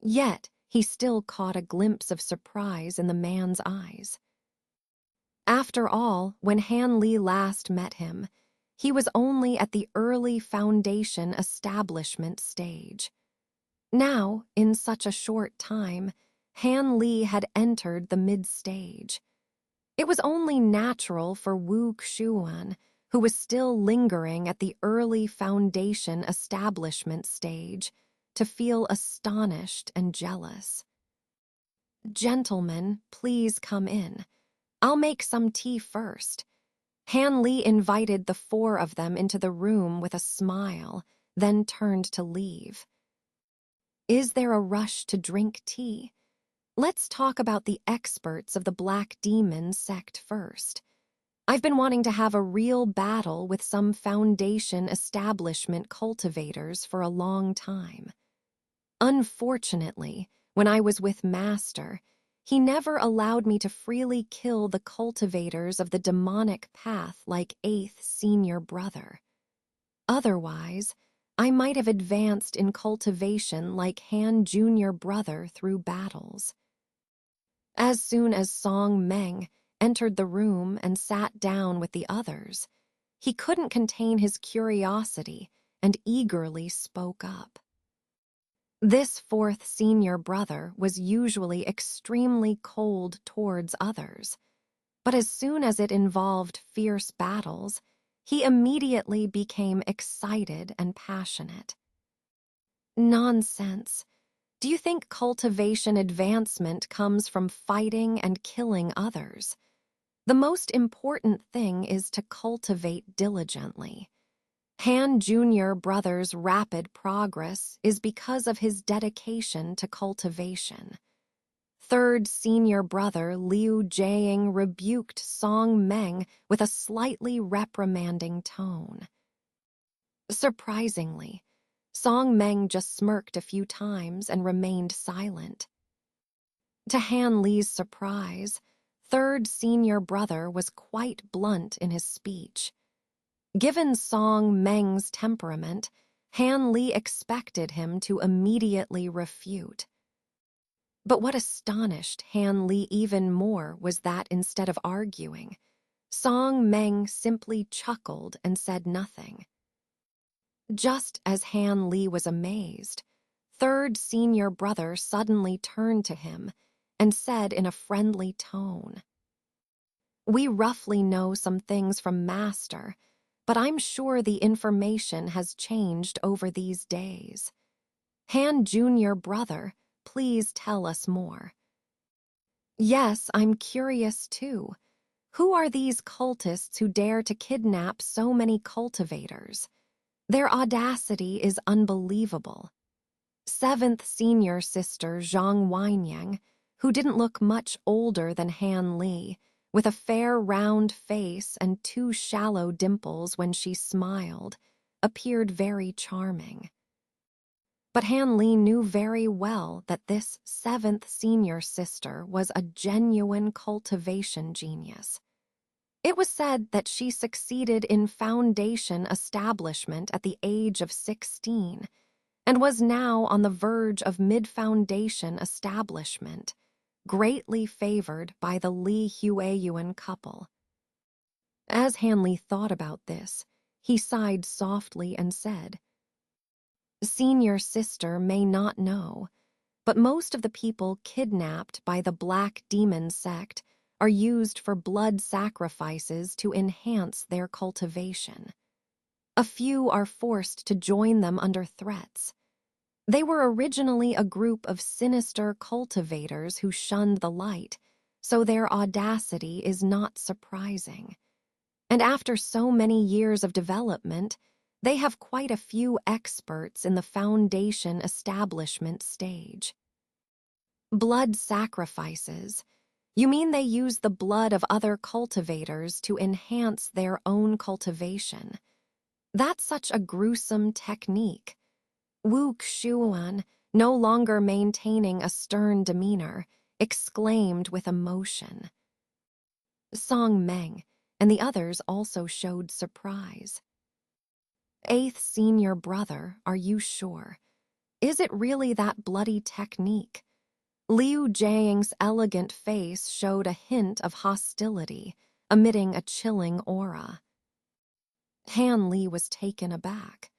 Yet, he still caught a glimpse of surprise in the man's eyes. After all, when Han Li last met him, he was only at the early foundation establishment stage. Now, in such a short time, Han Li had entered the mid-stage. It was only natural for Wu Xuan, who was still lingering at the early foundation establishment stage, to feel astonished and jealous. "Gentlemen, please come in. I'll make some tea first." Han Li invited the four of them into the room with a smile, then turned to leave. "Is there a rush to drink tea? Let's talk about the experts of the Black Demon sect first. I've been wanting to have a real battle with some foundation establishment cultivators for a long time. Unfortunately, when I was with Master, he never allowed me to freely kill the cultivators of the demonic path like eighth senior brother. Otherwise, I might have advanced in cultivation like Han junior brother through battles." As soon as Song Meng entered the room and sat down with the others, he couldn't contain his curiosity and eagerly spoke up. This fourth senior brother was usually extremely cold towards others, but as soon as it involved fierce battles, he immediately became excited and passionate. "Nonsense. Do you think cultivation advancement comes from fighting and killing others? The most important thing is to cultivate diligently. Han Junior Brother's rapid progress is because of his dedication to cultivation." Third senior brother Liu Jiang rebuked Song Meng with a slightly reprimanding tone. Surprisingly, Song Meng just smirked a few times and remained silent. To Han Li's surprise, third senior brother was quite blunt in his speech. Given Song Meng's temperament, Han Li expected him to immediately refute. But what astonished Han Li even more was that instead of arguing, Song Meng simply chuckled and said nothing. Just as Han Li was amazed, third senior brother suddenly turned to him and said in a friendly tone, We roughly know some things from Master, but I'm sure the information has changed over these days. Han Junior brother, please tell us more. Yes, I'm curious too. Who are these cultists who dare to kidnap so many cultivators? Their audacity is unbelievable. Seventh senior sister Zhang Weinyang, who didn't look much older than Han Li, with a fair round face and two shallow dimples when she smiled, appeared very charming. But Han Li knew very well that this seventh senior sister was a genuine cultivation genius. It was said that she succeeded in foundation establishment at the age of 16 and was now on the verge of mid-foundation establishment, greatly favored by the Li Hueyuan couple. As Hanley thought about this, he sighed softly and said, "Senior sister may not know, but most of the people kidnapped by the Black Demon sect are used for blood sacrifices to enhance their cultivation. A few are forced to join them under threats. They were originally a group of sinister cultivators who shunned the light, so their audacity is not surprising. And after so many years of development, they have quite a few experts in the foundation establishment stage." Blood sacrifices. You mean they use the blood of other cultivators to enhance their own cultivation? That's such a gruesome technique. Wu Xuan, no longer maintaining a stern demeanor, exclaimed with emotion. Song Meng and the others also showed surprise. "Eighth senior brother, are you sure? Is it really that bloody technique?" Liu Jiang's elegant face showed a hint of hostility, emitting a chilling aura. Han Li was taken aback.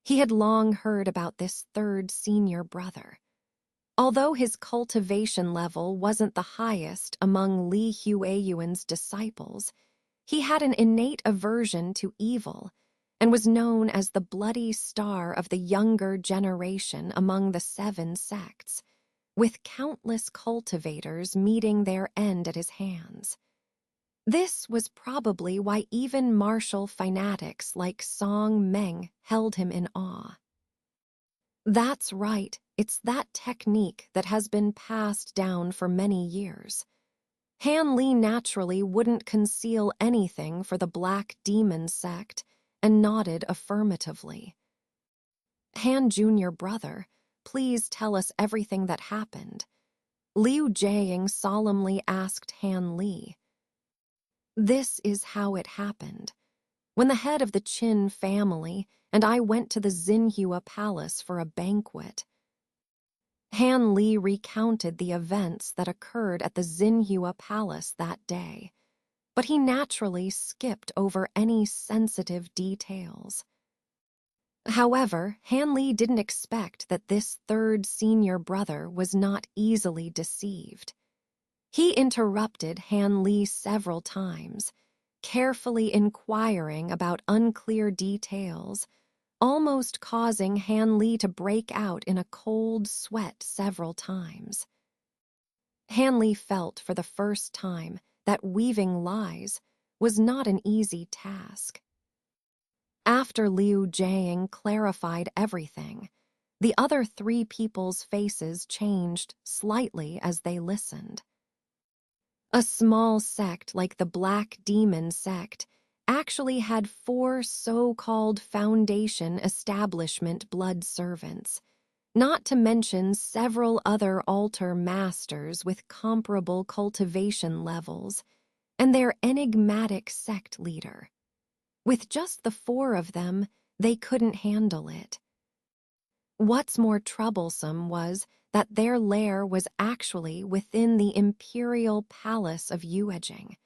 He had long heard about this third senior brother. Although his cultivation level wasn't the highest among Li Hueyuan's disciples, he had an innate aversion to evil and was known as the bloody star of the younger generation among the 7 sects, with countless cultivators meeting their end at his hands. This was probably why even martial fanatics like Song Meng held him in awe. That's right, it's that technique that has been passed down for many years. Han Li naturally wouldn't conceal anything for the Black Demon sect and nodded affirmatively. "Han Junior brother, please tell us everything that happened." Liu Jiang solemnly asked Han Li. "This is how it happened. When the head of the Qin family and I went to the Xinhua Palace for a banquet." Han Li recounted the events that occurred at the Xinhua Palace that day, but he naturally skipped over any sensitive details. However, Han Li didn't expect that this third senior brother was not easily deceived. He interrupted Han Li several times, carefully inquiring about unclear details, almost causing Han Li to break out in a cold sweat several times. Han Li felt for the first time that weaving lies was not an easy task. After Liu Jiang clarified everything, the other 3 people's faces changed slightly as they listened. A small sect like the Black Demon sect actually had 4 so-called foundation establishment blood servants, not to mention several other altar masters with comparable cultivation levels, and their enigmatic sect leader. With just the 4 of them, they couldn't handle it. What's more troublesome was that their lair was actually within the imperial palace of Yuejing,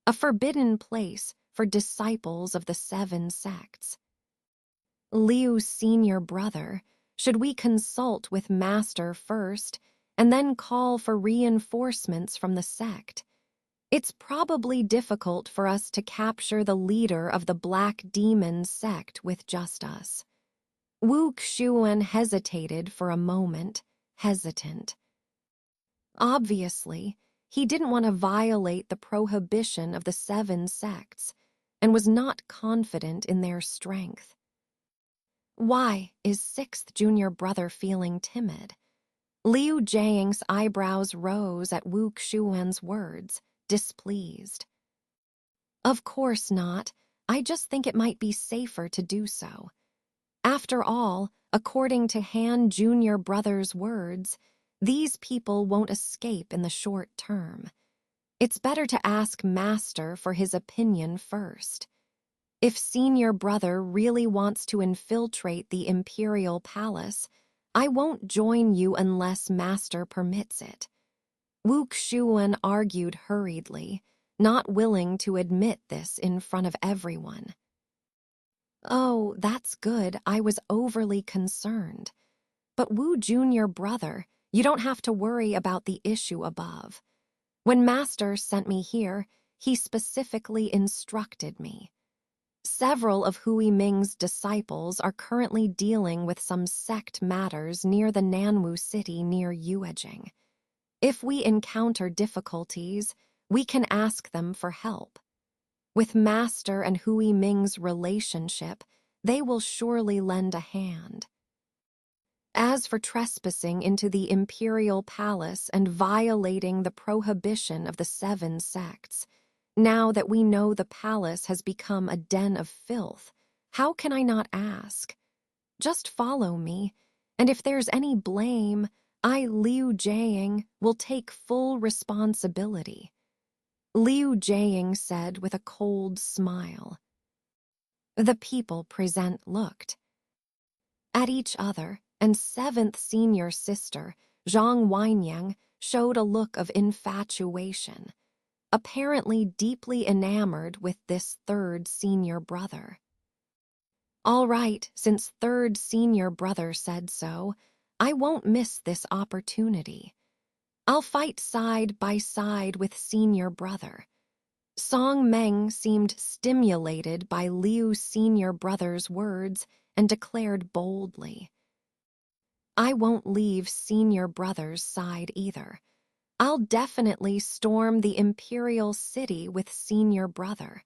a forbidden place for disciples of the 7 sects. "Liu's senior brother, should we consult with Master first and then call for reinforcements from the sect? It's probably difficult for us to capture the leader of the Black Demon sect with just us. Wu Xuan hesitated for a moment, hesitant. Obviously, he didn't want to violate the prohibition of the 7 sects and was not confident in their strength. Why is 6th junior brother feeling timid? Liu Jiang's eyebrows rose at Wu Xuan's words, displeased. Of course not. I just think it might be safer to do so. After all, according to Han Junior brother's words, these people won't escape in the short term. It's better to ask Master for his opinion first. If senior brother really wants to infiltrate the Imperial Palace, I won't join you unless Master permits it. Wu Xuan argued hurriedly, not willing to admit this in front of everyone. Oh, that's good. I was overly concerned. But Wu Junior brother, you don't have to worry about the issue above. When Master sent me here, he specifically instructed me. Several of Hui Ming's disciples are currently dealing with some sect matters near the Nanwu city near Yuejing. If we encounter difficulties, we can ask them for help. With Master and Hui Ming's relationship, they will surely lend a hand. As for trespassing into the Imperial Palace and violating the prohibition of the 7 sects, now that we know the palace has become a den of filth, how can I not ask? Just follow me, and if there's any blame, I, Liu Jiang, will take full responsibility. Liu Jiang said with a cold smile. The people present looked at each other, and 7th senior sister, Zhang Wenyang, showed a look of infatuation, apparently deeply enamored with this 3rd senior brother. All right, since 3rd senior brother said so, I won't miss this opportunity. I'll fight side by side with senior brother. Song Meng seemed stimulated by Liu's senior brother's words and declared boldly, I won't leave senior brother's side either. I'll definitely storm the imperial city with senior brother.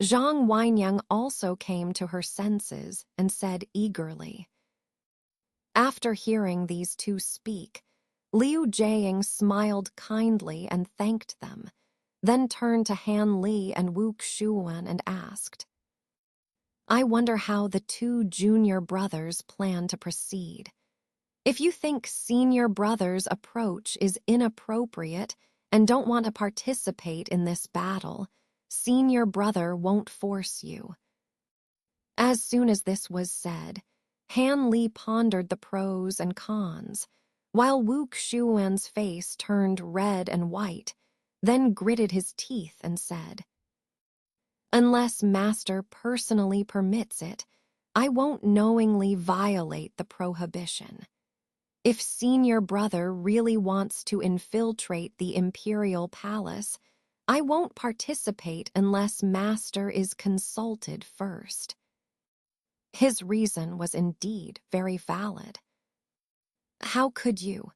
Zhang Wenyang also came to her senses and said eagerly. After hearing these two speak, Liu Jiang smiled kindly and thanked them, then turned to Han Li and Wu Xuan and asked, I wonder how the 2 junior brothers plan to proceed. If you think senior brother's approach is inappropriate and don't want to participate in this battle, senior brother won't force you. As soon as this was said, Han Li pondered the pros and cons, while Wu Xuan's face turned red and white, then gritted his teeth and said, Unless Master personally permits it, I won't knowingly violate the prohibition. If senior brother really wants to infiltrate the Imperial Palace, I won't participate unless Master is consulted first. His reason was indeed very valid. How could you?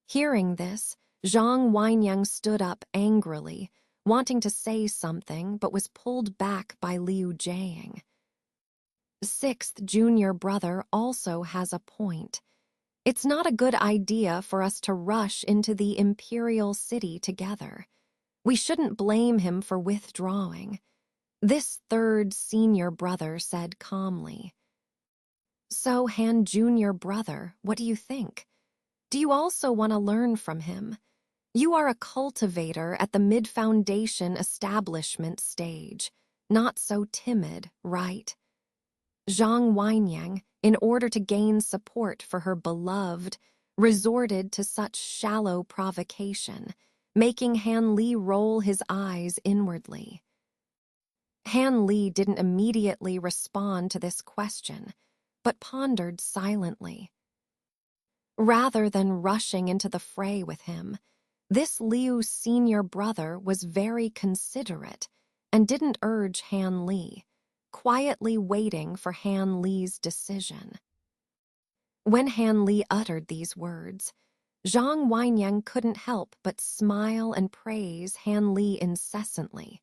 Hearing this, Zhang Wenyang stood up angrily, wanting to say something but was pulled back by Liu Jiang. 6th junior brother also has a point. It's not a good idea for us to rush into the imperial city together. We shouldn't blame him for withdrawing. This 3rd senior brother said calmly. So, Han Junior brother, what do you think? Do you also want to learn from him? You are a cultivator at the mid-foundation establishment stage, not so timid, right? Zhang Wenyang, in order to gain support for her beloved, resorted to such shallow provocation, making Han Li roll his eyes inwardly. Han Li didn't immediately respond to this question, but pondered silently. Rather than rushing into the fray with him, This Liu's senior brother was very considerate and didn't urge Han Li, quietly waiting for Han Li's decision. When Han Li uttered these words, Zhang Wenyang couldn't help but smile and praise Han Li incessantly,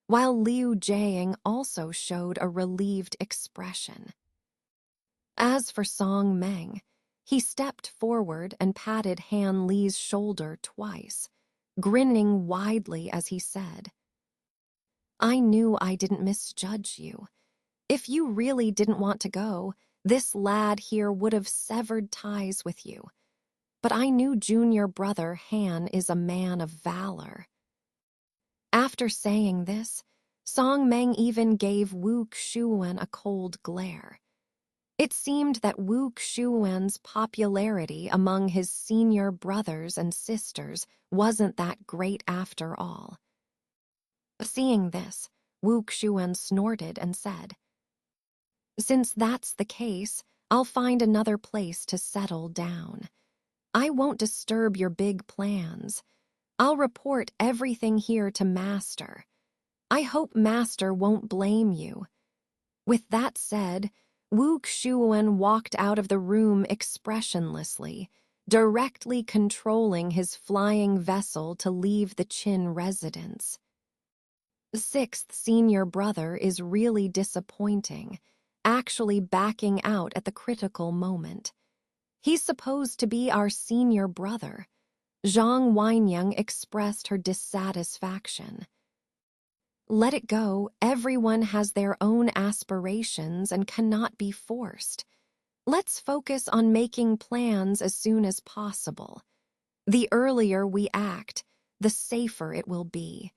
while Liu Jiang also showed a relieved expression. As for Song Meng, he stepped forward and patted Han Li's shoulder twice, grinning widely as he said, "I knew I didn't misjudge you. If you really didn't want to go, this lad here would have severed ties with you. But I knew junior brother Han is a man of valor." After saying this, Song Meng even gave Wu Xuan a cold glare. It seemed that Wu Xuan's popularity among his senior brothers and sisters wasn't that great after all. Seeing this, Wu Xuan snorted and said, "Since that's the case, I'll find another place to settle down. I won't disturb your big plans. I'll report everything here to Master. I hope Master won't blame you." With that said, Wu Xuan walked out of the room expressionlessly, directly controlling his flying vessel to leave the Qin residence. The sixth senior brother is really disappointing, actually backing out at the critical moment. He's supposed to be our senior brother. Zhang Wenyang expressed her dissatisfaction. Let it go, everyone has their own aspirations and cannot be forced. Let's focus on making plans as soon as possible. The earlier we act, the safer it will be.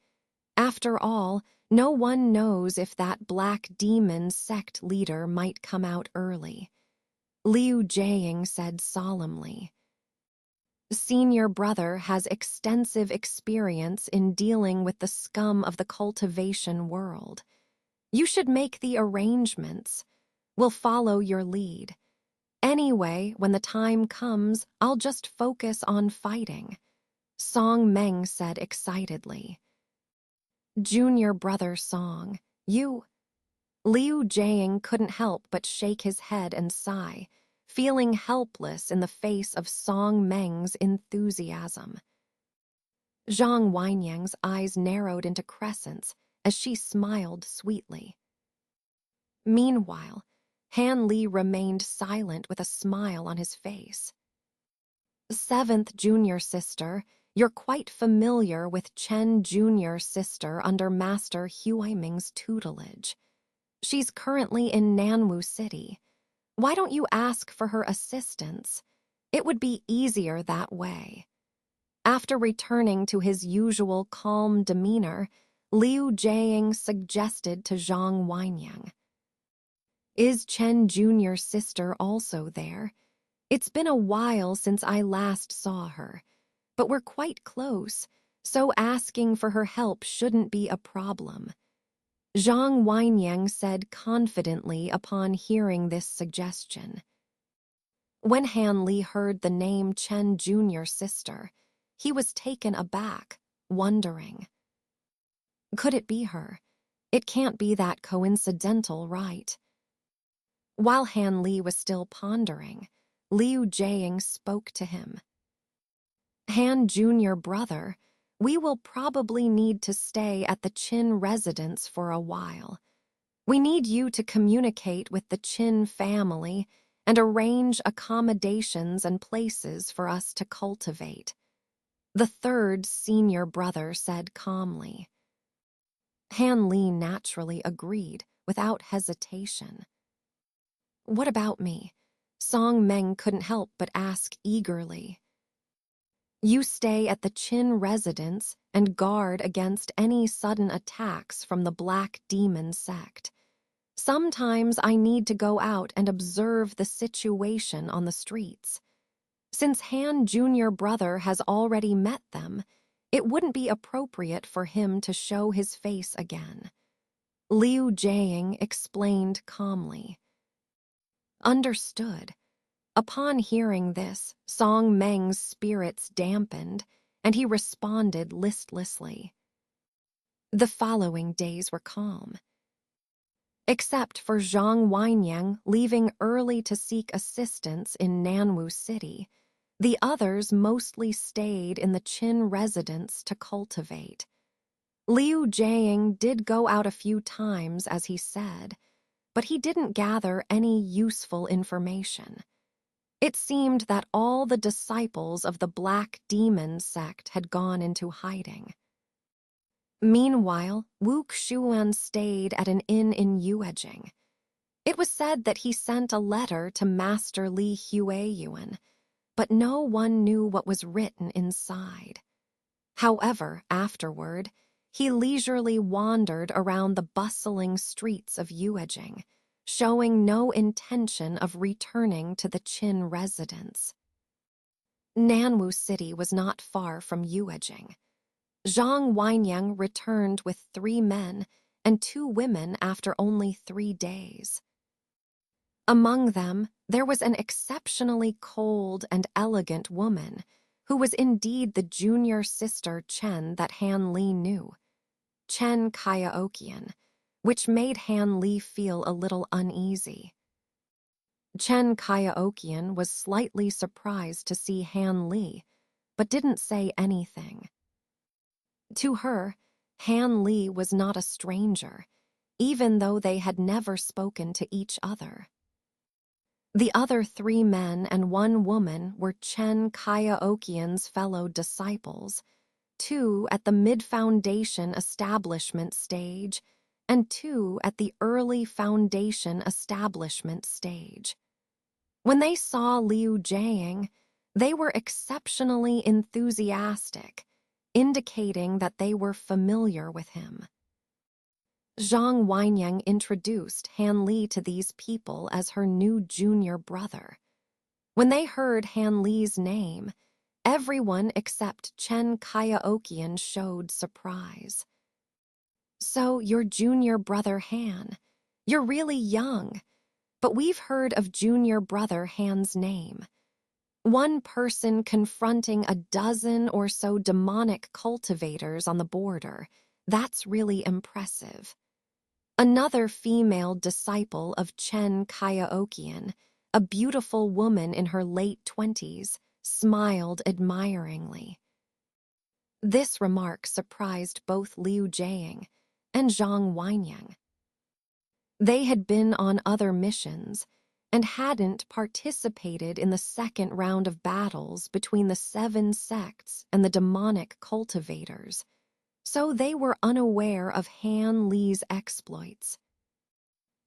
After all, no one knows if that black demon sect leader might come out early. Liu Jiang said solemnly. Senior brother has extensive experience in dealing with the scum of the cultivation world. You should make the arrangements. We'll follow your lead. Anyway, when the time comes, I'll just focus on fighting," Song Meng said excitedly. "Junior brother Song, you..." Liu Jiang couldn't help but shake his head and sigh, feeling helpless in the face of Song Meng's enthusiasm. Zhang Wenyang's eyes narrowed into crescents as she smiled sweetly. Meanwhile, Han Li remained silent with a smile on his face. "Seventh junior sister, you're quite familiar with Chen junior sister under Master Huaiming's tutelage. She's currently in Nanwu City. Why don't you ask for her assistance? It would be easier that way." After returning to his usual calm demeanor, Liu Jiang suggested to Zhang Wenyang, "Is Chen Jr.'s sister also there? It's been a while since I last saw her, but we're quite close, so asking for her help shouldn't be a problem." Zhang Wenyang said confidently upon hearing this suggestion. When Han Li heard the name Chen Jr.'s sister, he was taken aback, wondering. Could it be her? It can't be that coincidental, right? While Han Li was still pondering, Liu Jiang spoke to him. "Han Jr. brother, we will probably need to stay at the Qin residence for a while. We need you to communicate with the Qin family and arrange accommodations and places for us to cultivate," the third senior brother said calmly. Han Li naturally agreed without hesitation. "What about me?" Song Meng couldn't help but ask eagerly. "You stay at the Qin residence and guard against any sudden attacks from the Black Demon sect. Sometimes I need to go out and observe the situation on the streets. Since Han Jr. brother has already met them, it wouldn't be appropriate for him to show his face again," Liu Jiang explained calmly. Understood. Upon hearing this, Song Meng's spirits dampened, and he responded listlessly. The following days were calm. Except for Zhang Wenyang leaving early to seek assistance in Nanwu City, the others mostly stayed in the Qin residence to cultivate. Liu Jiang did go out a few times, as he said, but he didn't gather any useful information. It seemed that all the disciples of the Black Demon sect had gone into hiding. Meanwhile, Wu Xuan stayed at an inn in Yuejing. It was said that he sent a letter to Master Li Hueyuan, but no one knew what was written inside. However, afterward, he leisurely wandered around the bustling streets of Yuejing, showing no intention of returning to the Qin residence. Nanwu City was not far from Yuejing. Zhang Wenyang returned with 3 men and 2 women after only 3 days. Among them, there was an exceptionally cold and elegant woman who was indeed the junior sister Chen that Han Li knew, Chen Kyaokian, which made Han Li feel a little uneasy. Chen Kyaokian was slightly surprised to see Han Li, but didn't say anything. To her, Han Li was not a stranger, even though they had never spoken to each other. The other 3 men and 1 woman were Chen Kyaokian's fellow disciples, 2 at the mid-foundation establishment stage and 2 at the early foundation establishment stage. When they saw Liu Jiang, they were exceptionally enthusiastic, indicating that they were familiar with him. Zhang Wenyang introduced Han Li to these people as her new junior brother. When they heard Han Li's name, everyone except Chen Kyaokian showed surprise. "So, your junior brother Han. You're really young, but we've heard of junior brother Han's name. One person confronting a dozen or so demonic cultivators on the border. That's really impressive." Another female disciple of Chen Kyaokian, a beautiful woman in her late 20s, smiled admiringly. This remark surprised both Liu Jiang and Zhang Wenyang. They had been on other missions and hadn't participated in the second round of battles between the 7 sects and the demonic cultivators, so they were unaware of Han Li's exploits.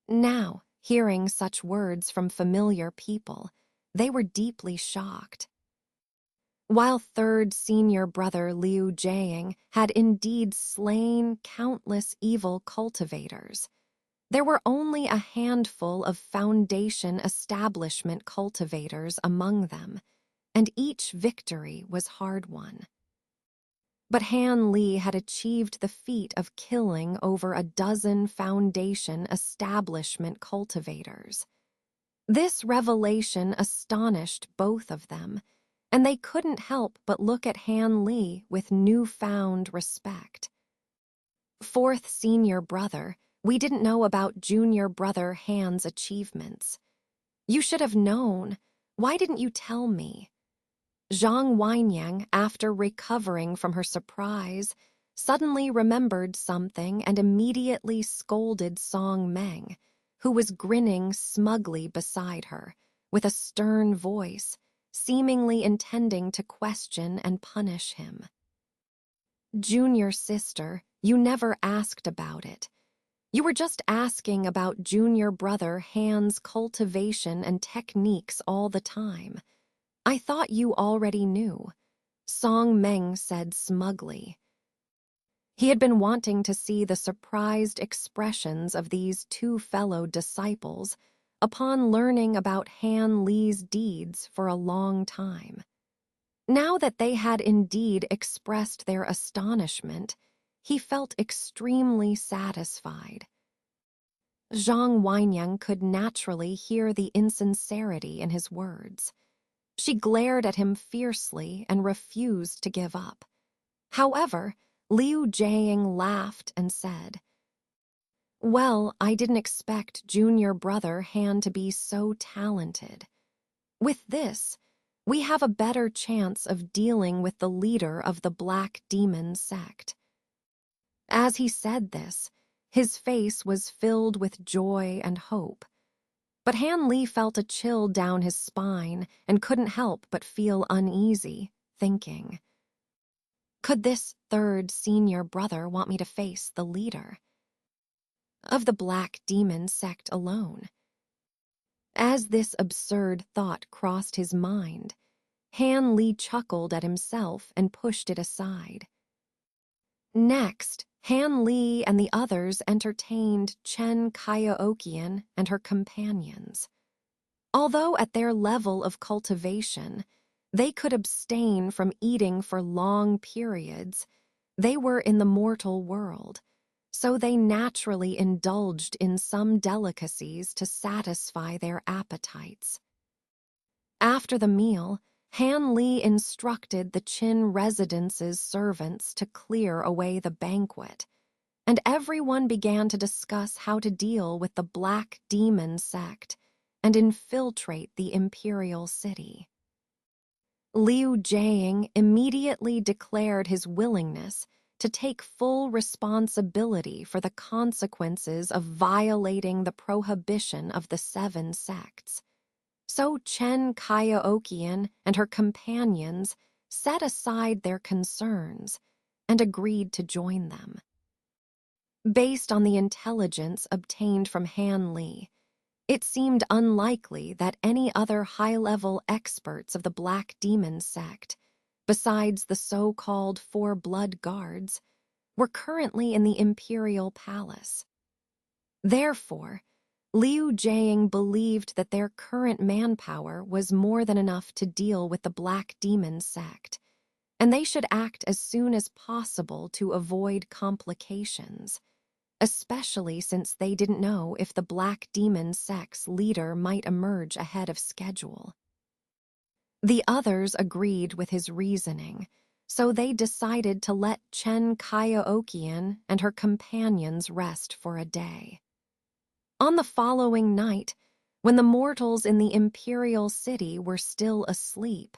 Now, hearing such words from familiar people, they were deeply shocked. While third senior brother Liu Jiang had indeed slain countless evil cultivators, there were only a handful of foundation establishment cultivators among them, and each victory was hard-won. But Han Li had achieved the feat of killing over a dozen foundation establishment cultivators. This revelation astonished both of them, and they couldn't help but look at Han Li with newfound respect. Fourth senior brother, we didn't know about junior brother Han's achievements. You should have known. Why didn't you tell me? Zhang Wenyang, after recovering from her surprise, suddenly remembered something and immediately scolded Song Meng, who was grinning smugly beside her, with a stern voice, seemingly intending to question and punish him. "Junior sister, you never asked about it. You were just asking about junior brother Han's cultivation and techniques all the time. I thought you already knew," Song Meng said smugly. He had been wanting to see the surprised expressions of these 2 fellow disciples upon learning about Han Li's deeds for a long time. Now that they had indeed expressed their astonishment, he felt extremely satisfied. Zhang Wenyang could naturally hear the insincerity in his words. She glared at him fiercely and refused to give up. However, Liu Jiang laughed and said, "Well, I didn't expect junior brother Han to be so talented. With this, we have a better chance of dealing with the leader of the Black Demon sect." As he said this, his face was filled with joy and hope. But Han Li felt a chill down his spine and couldn't help but feel uneasy, thinking, could this third senior brother want me to face the leader of the Black Demon sect alone? As this absurd thought crossed his mind, Han Li chuckled at himself and pushed it aside. Next, Han Li and the others entertained Chen Kaiaokian and her companions. Although at their level of cultivation, they could abstain from eating for long periods, they were in the mortal world, so they naturally indulged in some delicacies to satisfy their appetites. After the meal, Han Li instructed the Qin residence's servants to clear away the banquet, and everyone began to discuss how to deal with the Black Demon sect and infiltrate the imperial city. Liu Jiang immediately declared his willingness to take full responsibility for the consequences of violating the prohibition of the 7 sects. So Chen Kaiaokian and her companions set aside their concerns and agreed to join them. Based on the intelligence obtained from Han Li, it seemed unlikely that any other high-level experts of the Black Demon sect, besides the so-called 4 blood guards, were currently in the imperial palace. Therefore, Liu Jiang believed that their current manpower was more than enough to deal with the Black Demon sect, and they should act as soon as possible to avoid complications, especially since they didn't know if the Black Demon sect's leader might emerge ahead of schedule. The others agreed with his reasoning, so they decided to let Chen Kaiaokian and her companions rest for a day. On the following night, when the mortals in the imperial city were still asleep,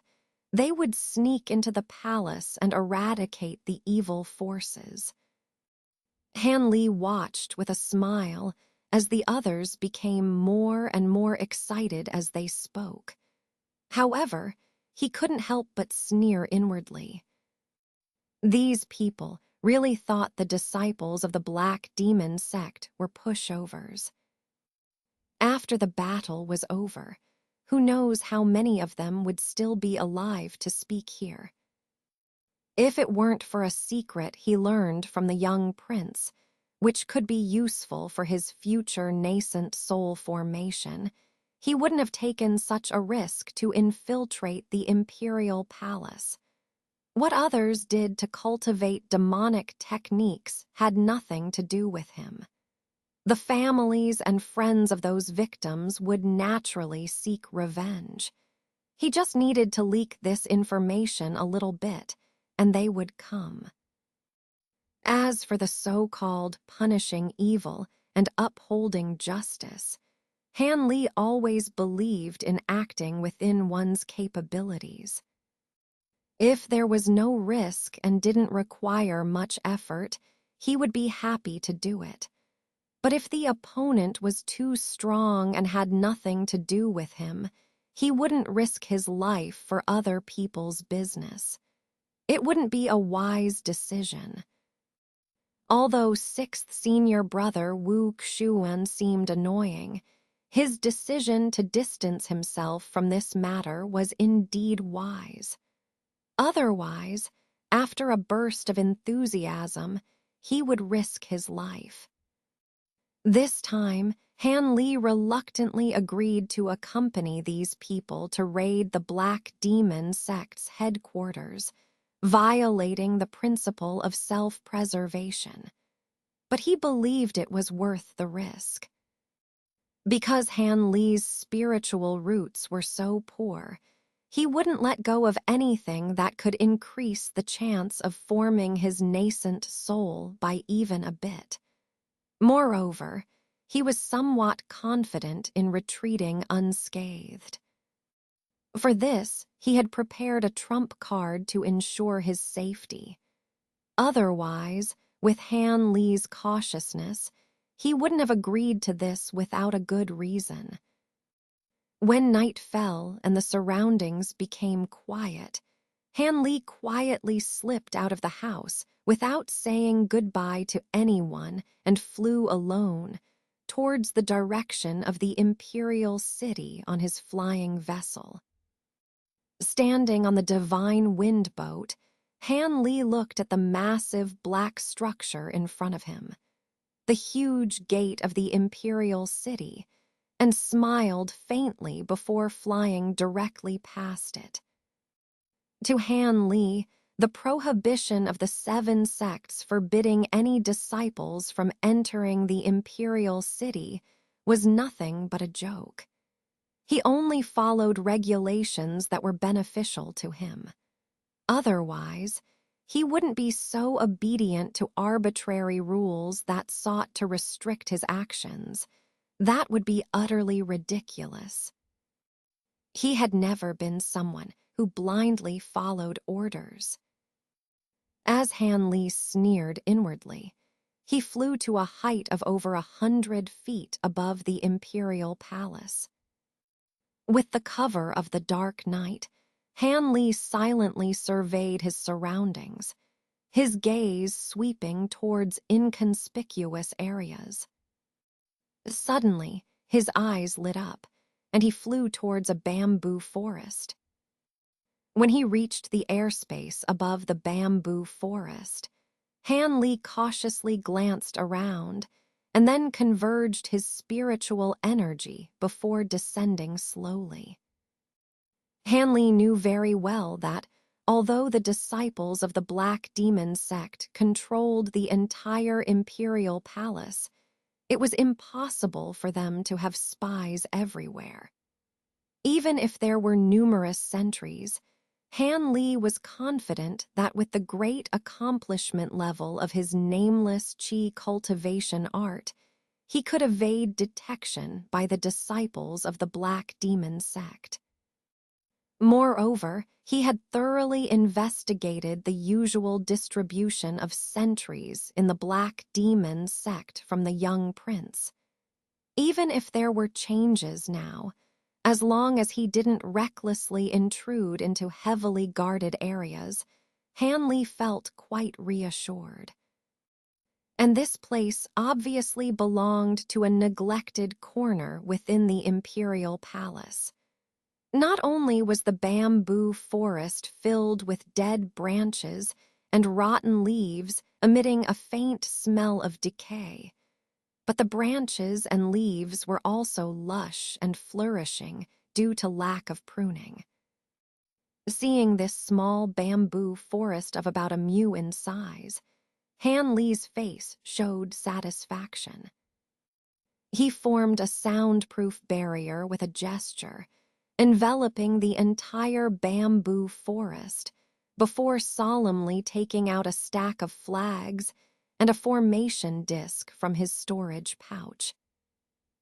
they would sneak into the palace and eradicate the evil forces. Han Li watched with a smile as the others became more and more excited as they spoke. However, he couldn't help but sneer inwardly. These people really thought the disciples of the Black Demon sect were pushovers. After the battle was over, who knows how many of them would still be alive to speak here. If it weren't for a secret he learned from the young prince, which could be useful for his future nascent soul formation, he wouldn't have taken such a risk to infiltrate the imperial palace. What others did to cultivate demonic techniques had nothing to do with him. The families and friends of those victims would naturally seek revenge. He just needed to leak this information a little bit, and they would come. As for the so-called punishing evil and upholding justice, Han Li always believed in acting within one's capabilities. If there was no risk and didn't require much effort, he would be happy to do it. But if the opponent was too strong and had nothing to do with him, he wouldn't risk his life for other people's business. It wouldn't be a wise decision. Although 6th senior brother Wu Xuan seemed annoying, his decision to distance himself from this matter was indeed wise. Otherwise, after a burst of enthusiasm, he would risk his life. This time, Han Li reluctantly agreed to accompany these people to raid the Black Demon sect's headquarters, violating the principle of self-preservation. But he believed it was worth the risk. Because Han Li's spiritual roots were so poor, He wouldn't let go of anything that could increase the chance of forming his nascent soul by even a bit. Moreover, he was somewhat confident in retreating unscathed. For this, he had prepared a trump card to ensure his safety. Otherwise, with Han Li's cautiousness, he wouldn't have agreed to this without a good reason. When night fell and the surroundings became quiet, Han Li quietly slipped out of the house without saying goodbye to anyone and flew alone towards the direction of the imperial city on his flying vessel. Standing on the divine wind boat, Han Li looked at the massive black structure in front of him, the huge gate of the imperial city, and smiled faintly before flying directly past it. To Han Li, the prohibition of the 7 sects forbidding any disciples from entering the imperial city was nothing but a joke. He only followed regulations that were beneficial to him. Otherwise, he wouldn't be so obedient to arbitrary rules that sought to restrict his actions. That would be utterly ridiculous. He had never been someone who blindly followed orders. As Han Li sneered inwardly, he flew to a height of over 100 feet above the imperial palace. With the cover of the dark night, Han Li silently surveyed his surroundings, his gaze sweeping towards inconspicuous areas. Suddenly, his eyes lit up, and he flew towards a bamboo forest. When he reached the airspace above the bamboo forest, Han Li cautiously glanced around and then converged his spiritual energy before descending slowly. Han Li knew very well that, although the disciples of the Black Demon sect controlled the entire imperial palace, it was impossible for them to have spies everywhere. Even if there were numerous sentries, Han Li was confident that with the great accomplishment level of his nameless Qi cultivation art, he could evade detection by the disciples of the Black Demon sect. Moreover, he had thoroughly investigated the usual distribution of sentries in the Black Demon sect from the young prince. Even if there were changes now, as long as he didn't recklessly intrude into heavily guarded areas, Han Li felt quite reassured. And this place obviously belonged to a neglected corner within the imperial palace. Not only was the bamboo forest filled with dead branches and rotten leaves emitting a faint smell of decay, but the branches and leaves were also lush and flourishing due to lack of pruning. Seeing this small bamboo forest of about a mu in size, Han Li's face showed satisfaction. He formed a soundproof barrier with a gesture, enveloping the entire bamboo forest before solemnly taking out a stack of flags and a formation disc from his storage pouch.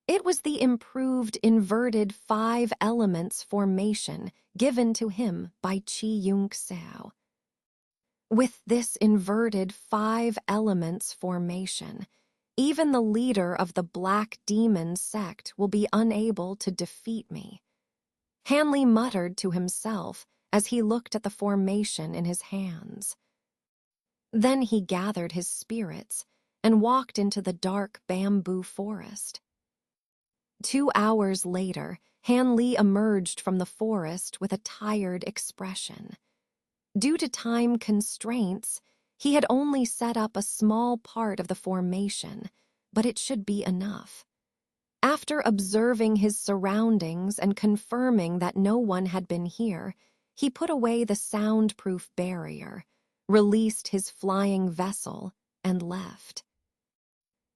It was the improved inverted 5 elements formation given to him by Qi Yung Sao. With this inverted 5 elements formation, even the leader of the Black Demon sect will be unable to defeat me. Han Li muttered to himself as he looked at the formation in his hands. Then he gathered his spirits and walked into the dark bamboo forest. 2 hours later, Han Li emerged from the forest with a tired expression. Due to time constraints, he had only set up a small part of the formation, but it should be enough. After observing his surroundings and confirming that no one had been here, he put away the soundproof barrier, released his flying vessel, and left.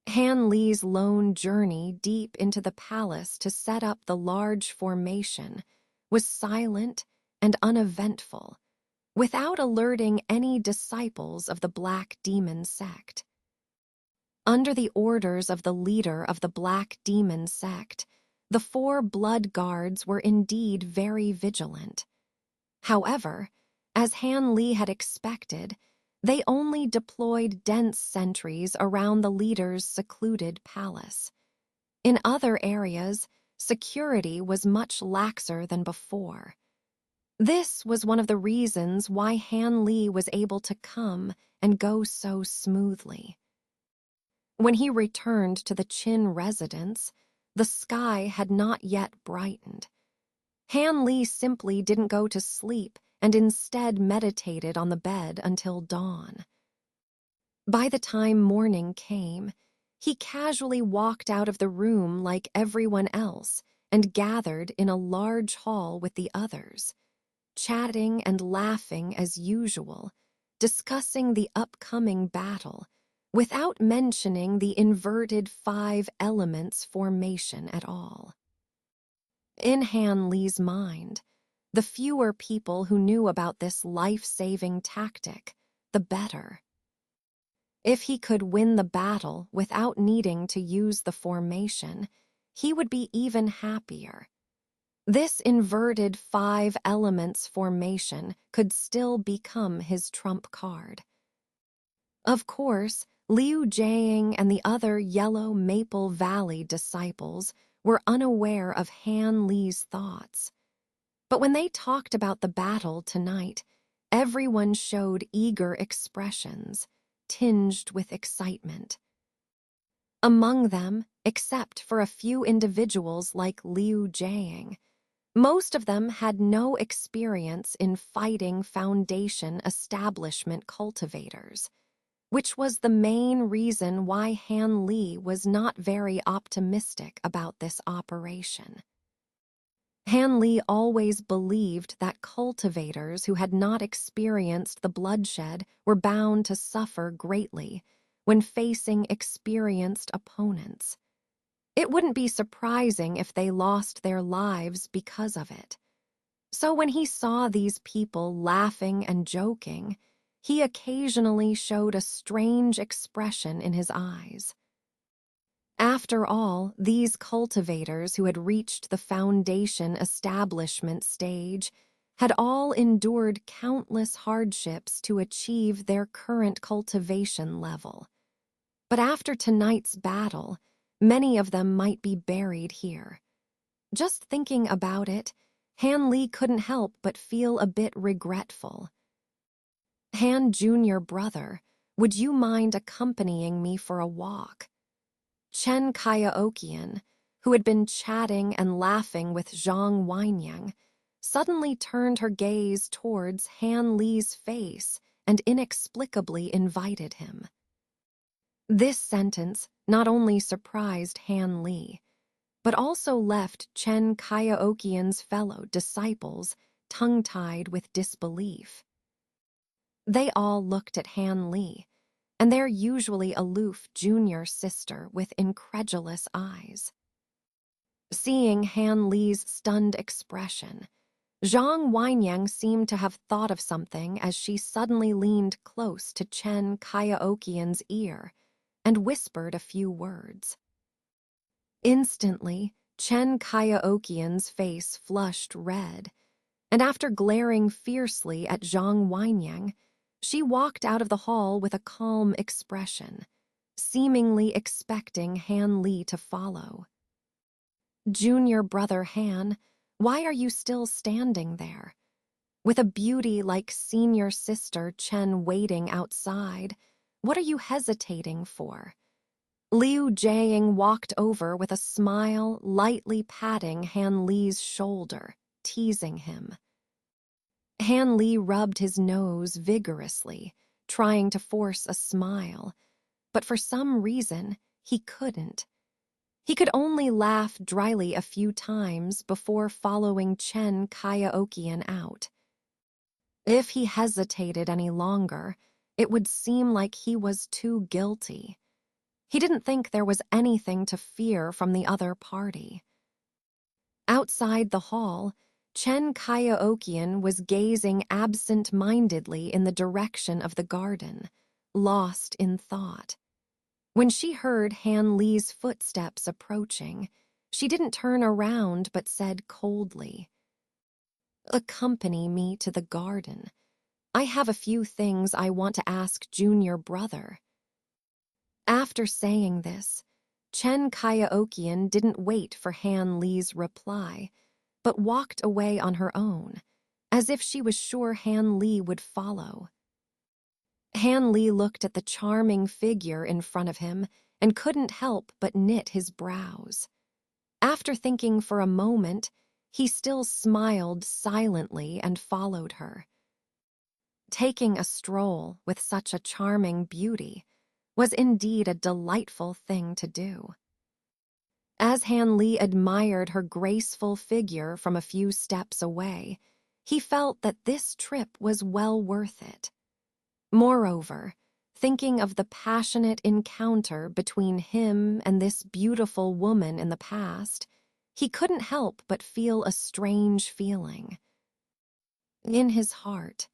Han Li's lone journey deep into the palace to set up the large formation was silent and uneventful, without alerting any disciples of the Black Demon sect. Under the orders of the leader of the Black Demon sect, the 4 blood guards were indeed very vigilant. However, as Han Li had expected, they only deployed dense sentries around the leader's secluded palace. In other areas, security was much laxer than before. This was one of the reasons why Han Li was able to come and go so smoothly. When he returned to the Qin residence, the sky had not yet brightened. Han Li simply didn't go to sleep and instead meditated on the bed until dawn. By the time morning came, he casually walked out of the room like everyone else and gathered in a large hall with the others, chatting and laughing as usual, discussing the upcoming battle, without mentioning the inverted 5 elements formation at all. In Han Li's mind, the fewer people who knew about this life-saving tactic, the better. If he could win the battle without needing to use the formation, he would be even happier. This inverted 5 elements formation could still become his trump card. Of course, Liu Jiang and the other Yellow Maple Valley disciples were unaware of Han Li's thoughts. But when they talked about the battle tonight, everyone showed eager expressions, tinged with excitement. Among them, except for a few individuals like Liu Jiang, most of them had no experience in fighting Foundation establishment cultivators, which was the main reason why Han Li was not very optimistic about this operation. Han Li always believed that cultivators who had not experienced the bloodshed were bound to suffer greatly when facing experienced opponents. It wouldn't be surprising if they lost their lives because of it. So when he saw these people laughing and joking, he occasionally showed a strange expression in his eyes. After all, these cultivators who had reached the Foundation establishment stage had all endured countless hardships to achieve their current cultivation level. But after tonight's battle, many of them might be buried here. Just thinking about it, Han Li couldn't help but feel a bit regretful. Han Junior brother, would you mind accompanying me for a walk? Chen Kaiaokian, who had been chatting and laughing with Zhang Wenyang, suddenly turned her gaze towards Han Li's face and inexplicably invited him. This sentence not only surprised Han Li, but also left Chen Kaiaokian's fellow disciples tongue-tied with disbelief. They all looked at Han Li, and their usually aloof junior sister with incredulous eyes. Seeing Han Li's stunned expression, Zhang Wenyang seemed to have thought of something as she suddenly leaned close to Chen Kaiaokian's ear and whispered a few words. Instantly, Chen Kaiaokian's face flushed red, and after glaring fiercely at Zhang Wenyang, she walked out of the hall with a calm expression, seemingly expecting Han Li to follow. Junior brother Han, why are you still standing there? With a beauty like senior sister Chen waiting outside, what are you hesitating for? Liu Jiang walked over with a smile, lightly patting Han Li's shoulder, teasing him. Han Li rubbed his nose vigorously, trying to force a smile, but for some reason, he couldn't. He could only laugh dryly a few times before following Chen Kaiaokian out. If he hesitated any longer, it would seem like he was too guilty. He didn't think there was anything to fear from the other party. Outside the hall, Chen Kyaokian was gazing absent-mindedly in the direction of the garden, lost in thought. When she heard Han Li's footsteps approaching, she didn't turn around but said coldly, "Accompany me to the garden. I have a few things I want to ask junior brother." After saying this, Chen Kyaokian didn't wait for Han Li's reply, but walked away on her own, as if she was sure Han Li would follow. Han Li looked at the charming figure in front of him and couldn't help but knit his brows. After thinking for a moment, he still smiled silently and followed her. Taking a stroll with such a charming beauty was indeed a delightful thing to do. As Han Li admired her graceful figure from a few steps away, he felt that this trip was well worth it. Moreover, thinking of the passionate encounter between him and this beautiful woman in the past, he couldn't help but feel a strange feeling. In his heart,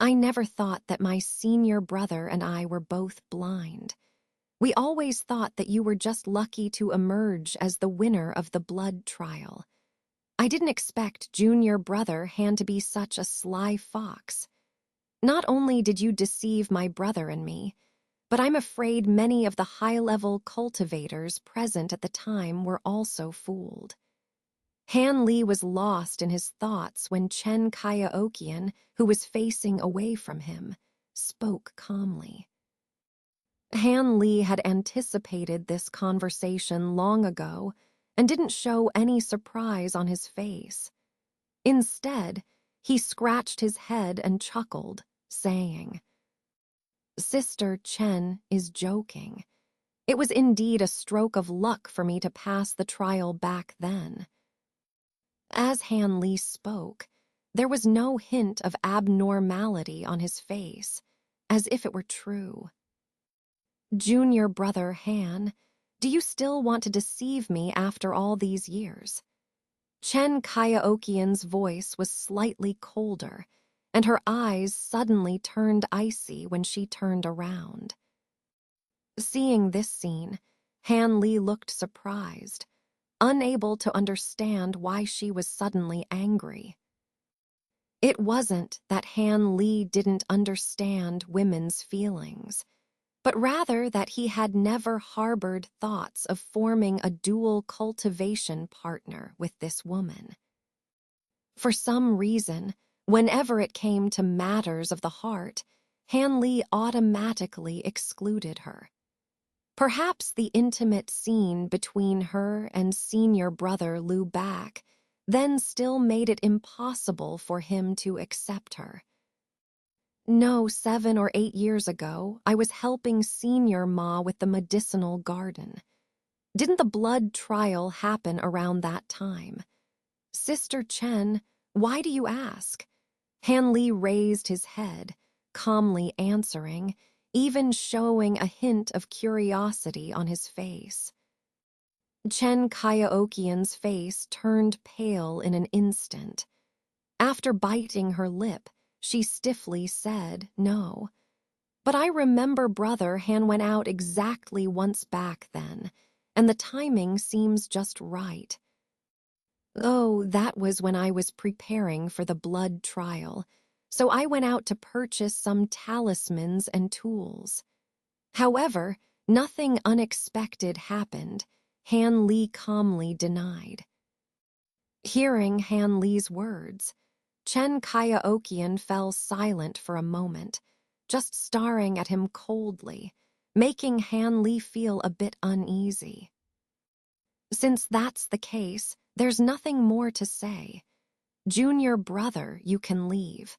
"I never thought that my senior brother and I were both blind. We always thought that you were just lucky to emerge as the winner of the blood trial. I didn't expect junior brother Han to be such a sly fox. Not only did you deceive my brother and me, but I'm afraid many of the high-level cultivators present at the time were also fooled." Han Li was lost in his thoughts when Chen Kyaokian, who was facing away from him, spoke calmly. Han Li had anticipated this conversation long ago and didn't show any surprise on his face. Instead, he scratched his head and chuckled, saying, "Sister Chen is joking. It was indeed a stroke of luck for me to pass the trial back then." As Han Li spoke, there was no hint of abnormality on his face, as if it were true. "Junior brother Han, do you still want to deceive me after all these years?" Chen Kyaokian's voice was slightly colder, and her eyes suddenly turned icy when she turned around. Seeing this scene, Han Li looked surprised, unable to understand why she was suddenly angry. It wasn't that Han Li didn't understand women's feelings, but rather that he had never harbored thoughts of forming a dual cultivation partner with this woman. For some reason, whenever it came to matters of the heart, Han Li automatically excluded her. Perhaps the intimate scene between her and senior brother Lu Bak then still made it impossible for him to accept her. "No, 7 or 8 years ago, I was helping Senior Ma with the medicinal garden. Didn't the blood trial happen around that time? Sister Chen, why do you ask?" Han Li raised his head, calmly answering, even showing a hint of curiosity on his face. Chen Kyaokian's face turned pale in an instant. After biting her lip, she stiffly said no. "But I remember brother Han went out exactly once back then, and the timing seems just right." "Oh, that was when I was preparing for the blood trial, so I went out to purchase some talismans and tools. However, nothing unexpected happened," Han Li calmly denied. Hearing Han Li's words, Chen Kyaokian fell silent for a moment, just staring at him coldly, making Han Li feel a bit uneasy. "Since that's the case, there's nothing more to say. Junior brother, you can leave.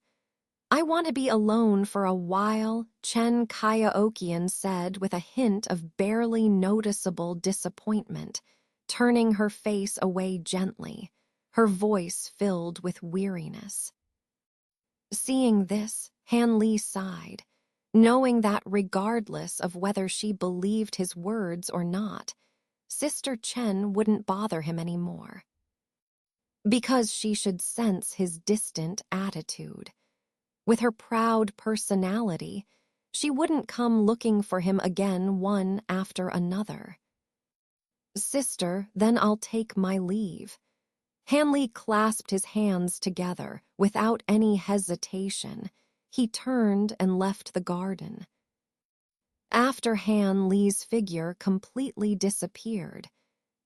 I want to be alone for a while," Chen Kyaokian said with a hint of barely noticeable disappointment, turning her face away gently, her voice filled with weariness. Seeing this, Han Li sighed, knowing that regardless of whether she believed his words or not, Sister Chen wouldn't bother him anymore. because she should sense his distant attitude. With her proud personality, she wouldn't come looking for him again one after another. "Sister, then I'll take my leave." Hanley clasped his hands together without any hesitation. He turned and left the garden. After Han Li's figure completely disappeared,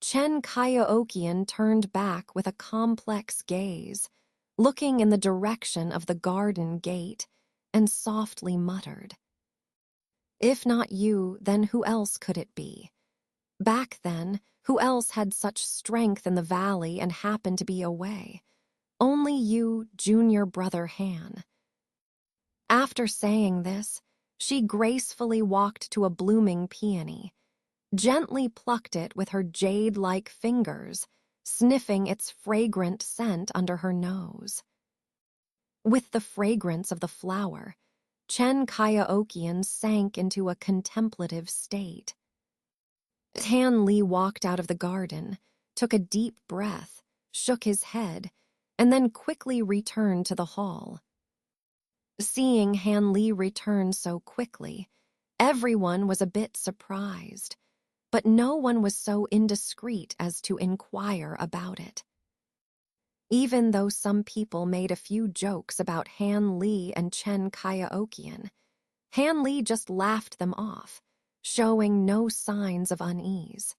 Chen Kyaokian turned back with a complex gaze, looking in the direction of the garden gate, and softly muttered, "If not you, then who else could it be? Back then, who else had such strength in the valley and happened to be away? Only you, junior brother Han." After saying this, she gracefully walked to a blooming peony, gently plucked it with her jade-like fingers, sniffing its fragrant scent under her nose. With the fragrance of the flower, Chen Kyaokian sank into a contemplative state. Han Li walked out of the garden, took a deep breath, shook his head, and then quickly returned to the hall. Seeing Han Li return so quickly, everyone was a bit surprised, but no one was so indiscreet as to inquire about it. Even though some people made a few jokes about Han Li and Chen Kyaokian, Han Li just laughed them off, showing no signs of unease.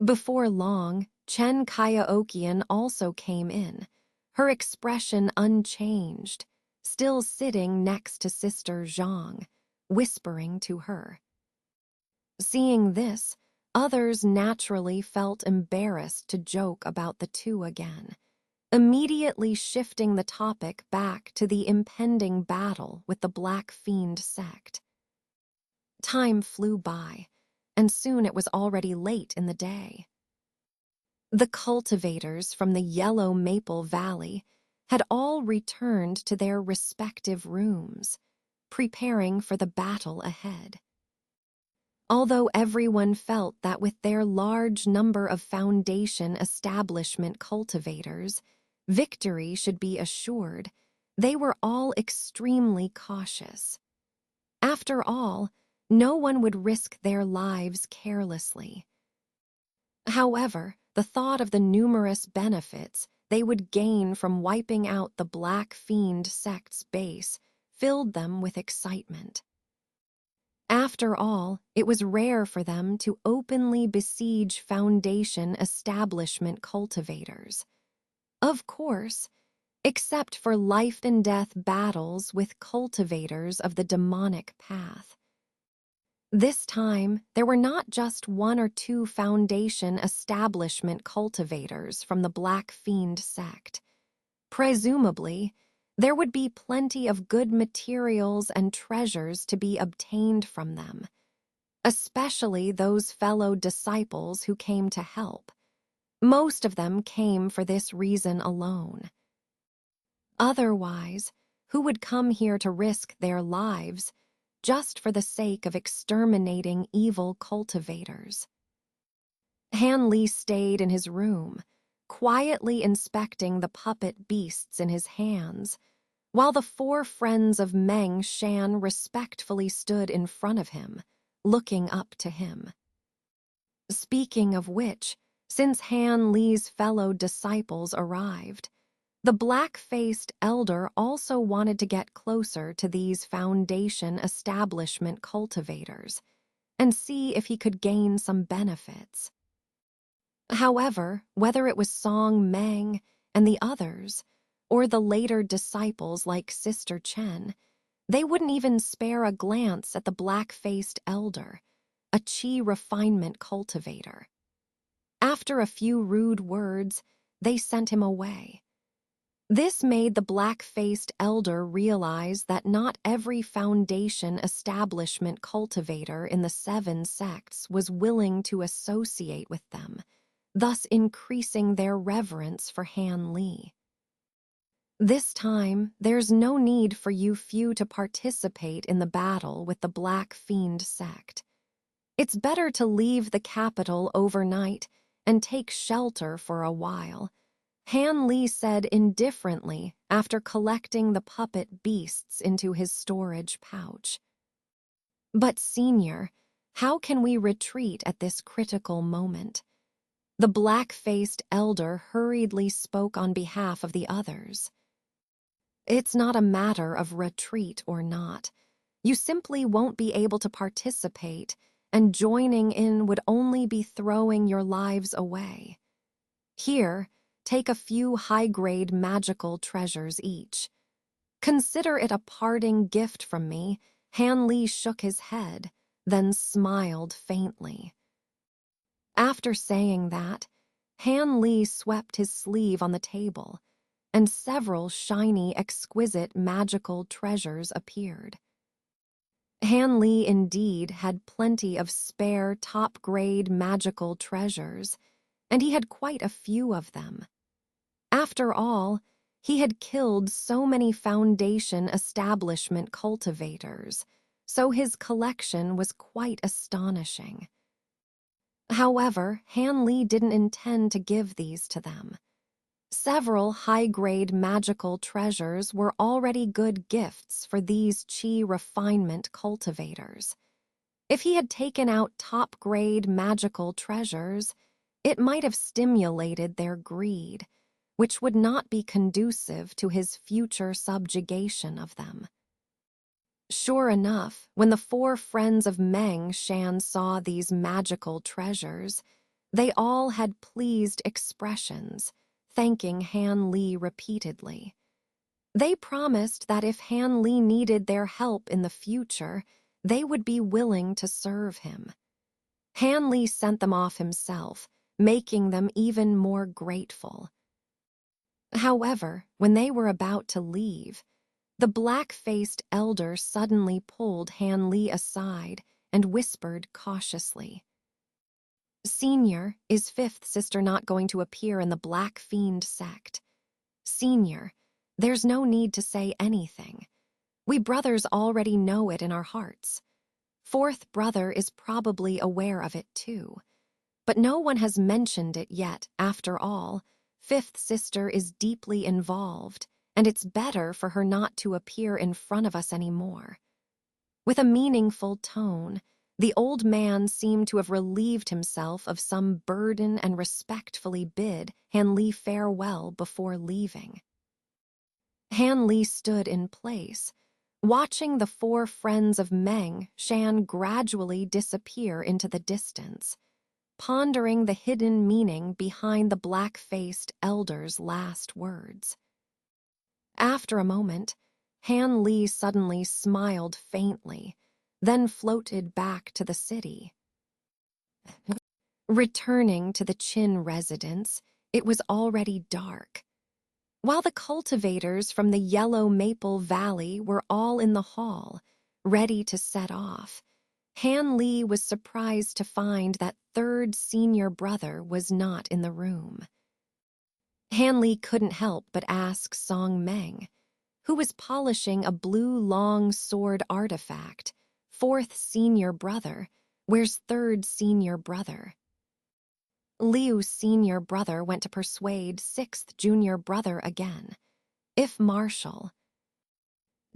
Before long, Chen Kyaokian also came in, her expression unchanged, still sitting next to Sister Zhang, whispering to her. Seeing this, others naturally felt embarrassed to joke about the two again, immediately shifting the topic back to the impending battle with the Black Fiend sect. Time flew by, and soon it was already late in the day. The cultivators from the Yellow Maple Valley had all returned to their respective rooms, preparing for the battle ahead. Although everyone felt that with their large number of Foundation establishment cultivators, victory should be assured, they were all extremely cautious. After all, no one would risk their lives carelessly. However, the thought of the numerous benefits they would gain from wiping out the Black Fiend sect's base filled them with excitement. After all, it was rare for them to openly besiege Foundation establishment cultivators. Of course, except for life-and-death battles with cultivators of the demonic path. This time, there were not just one or two Foundation establishment cultivators from the Black Fiend sect. Presumably, there would be plenty of good materials and treasures to be obtained from them, especially those fellow disciples who came to help. Most of them came for this reason alone. Otherwise, who would come here to risk their lives just for the sake of exterminating evil cultivators? Han Li stayed in his room, quietly inspecting the puppet beasts in his hands, while the four friends of Meng Shan respectfully stood in front of him, looking up to him. Speaking of which, since Han Li's fellow disciples arrived, the black-faced elder also wanted to get closer to these Foundation establishment cultivators and see if he could gain some benefits. However, whether it was Song Meng and the others, or the later disciples like Sister Chen, they wouldn't even spare a glance at the black-faced elder, a chi refinement cultivator. After a few rude words, they sent him away. This made the black-faced elder realize that not every Foundation establishment cultivator in the 7 sects was willing to associate with them, thus increasing their reverence for Han Li. This time, there's no need for you few to participate in the battle with the Black Fiend sect. It's better to leave the capital overnight and take shelter for a while, Han Li said indifferently after collecting the puppet beasts into his storage pouch. But Senior, how can we retreat at this critical moment? The black-faced elder hurriedly spoke on behalf of the others. It's not a matter of retreat or not. You simply won't be able to participate, and joining in would only be throwing your lives away. Here, take a few high-grade magical treasures each. Consider it a parting gift from me. Han Li shook his head, then smiled faintly. After saying that, Han Li swept his sleeve on the table, and several shiny, exquisite magical treasures appeared. Han Li indeed had plenty of spare top-grade magical treasures, and he had quite a few of them. After all, he had killed so many Foundation establishment cultivators, so his collection was quite astonishing. However, Han Li didn't intend to give these to them. Several high-grade magical treasures were already good gifts for these Qi refinement cultivators. If he had taken out top-grade magical treasures, it might have stimulated their greed, which would not be conducive to his future subjugation of them. Sure enough, when the four friends of Meng Shan saw these magical treasures, they all had pleased expressions, thanking Han Li repeatedly. They promised that if Han Li needed their help in the future, they would be willing to serve him. Han Li sent them off himself, making them even more grateful. However, when they were about to leave, the black-faced elder suddenly pulled Han Li aside and whispered cautiously, "Senior, is fifth sister not going to appear in the Black Fiend sect? Senior, there's no need to say anything. We brothers already know it in our hearts. Fourth brother is probably aware of it too. But no one has mentioned it yet, after all. Fifth sister is deeply involved, and it's better for her not to appear in front of us anymore." With a meaningful tone, the old man seemed to have relieved himself of some burden and respectfully bid Han Li farewell before leaving. Han Li stood in place, watching the four friends of Meng Shan gradually disappear into the distance, pondering the hidden meaning behind the black-faced elder's last words. After a moment, Han Li suddenly smiled faintly, then floated back to the city. Returning to the Qin residence, it was already dark. While the cultivators from the Yellow Maple Valley were all in the hall, ready to set off, Han Li was surprised to find that third senior brother was not in the room. Han Li couldn't help but ask Song Meng, who was polishing a blue long sword artifact, "Fourth senior brother, where's third senior brother?" Liu's senior brother went to persuade sixth junior brother again. If Marshall,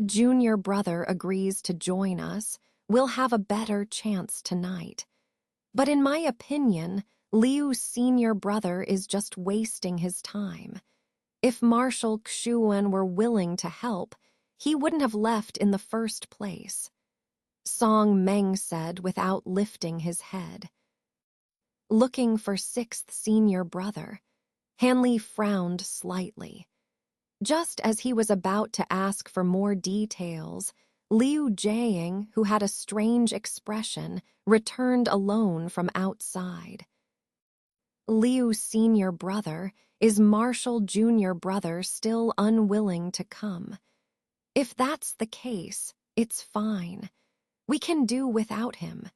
junior brother, agrees to join us, we'll have a better chance tonight. But in my opinion, Liu's senior brother is just wasting his time. If Marshal Xuan were willing to help, he wouldn't have left in the first place, Song Meng said without lifting his head. Looking for sixth senior brother, Han Li frowned slightly. Just as he was about to ask for more details, Liu Jiang, who had a strange expression, returned alone from outside. Liu's senior brother, is Marshall junior brother still unwilling to come? If that's the case, it's fine. We can do without him.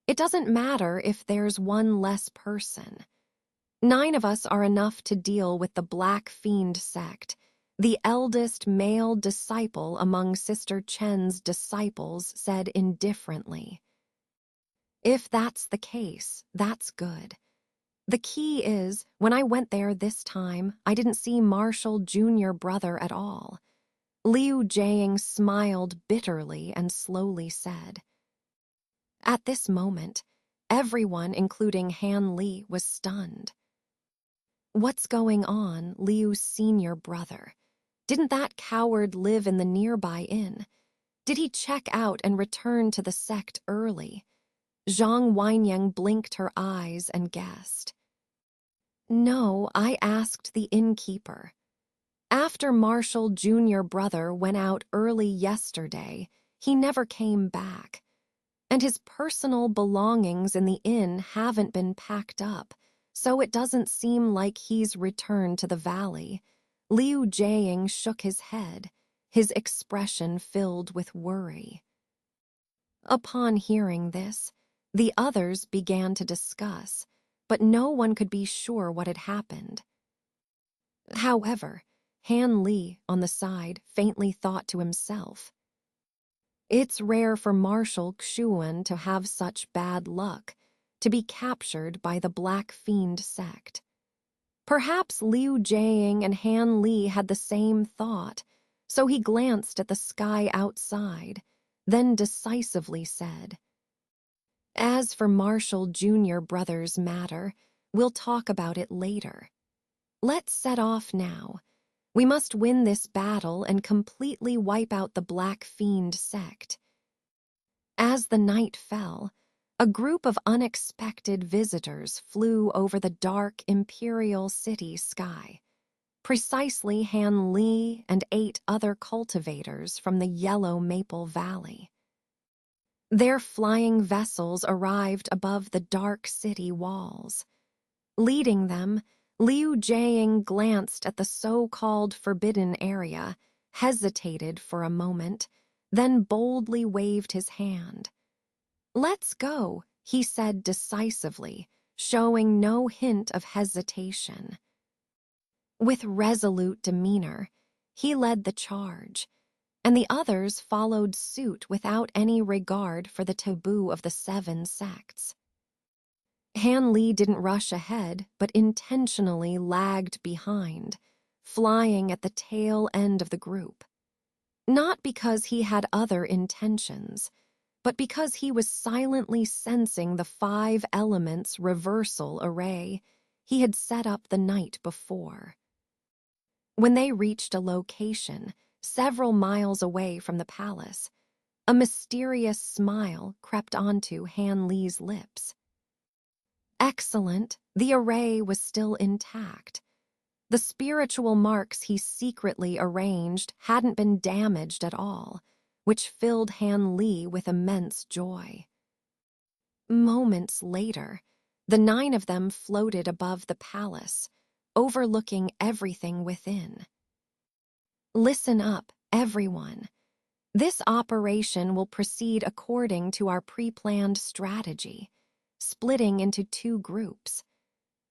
It doesn't matter if there's one less person. 9 of us are enough to deal with the Black Fiend sect, the eldest male disciple among Sister Chen's disciples said indifferently. If that's the case, that's good. The key is, when I went there this time, I didn't see Marshall Jr. brother at all. Liu Jiang smiled bitterly and slowly said. At this moment, everyone, including Han Li, was stunned. What's going on, Liu's senior brother? Didn't that coward live in the nearby inn? Did he check out and return to the sect early? Zhang Wenyang blinked her eyes and guessed. No, I asked the innkeeper. After Marshall Jr. brother went out early yesterday, he never came back. And his personal belongings in the inn haven't been packed up, so it doesn't seem like he's returned to the valley. Liu Jiang shook his head, his expression filled with worry. Upon hearing this, the others began to discuss, but no one could be sure what had happened. However, Han Li, on the side, faintly thought to himself, it's rare for Marshal Xuan to have such bad luck, to be captured by the Black Fiend sect. Perhaps Liu Jiang and Han Li had the same thought, so he glanced at the sky outside, then decisively said, As for Marshall Jr. Brothers' matter, we'll talk about it later. Let's set off now. We must win this battle and completely wipe out the Black Fiend sect. As the night fell, a group of unexpected visitors flew over the dark imperial city sky. Precisely Han Li and 8 other cultivators from the Yellow Maple Valley. Their flying vessels arrived above the dark city walls. Leading them, Liu Jiang glanced at the so-called forbidden area, hesitated for a moment, then boldly waved his hand. Let's go, he said decisively, showing no hint of hesitation. With resolute demeanor, he led the charge, and the others followed suit without any regard for the taboo of the 7 sects. Han Li didn't rush ahead, but intentionally lagged behind, flying at the tail end of the group. Not because he had other intentions, but because he was silently sensing the 5 elements reversal array he had set up the night before. When they reached a location several miles away from the palace, a mysterious smile crept onto Han Li's lips. Excellent, the array was still intact. The spiritual marks he secretly arranged hadn't been damaged at all, which filled Han Li with immense joy. Moments later, the 9 of them floated above the palace, overlooking everything within. Listen up, everyone. This operation will proceed according to our pre-planned strategy, splitting into 2 groups.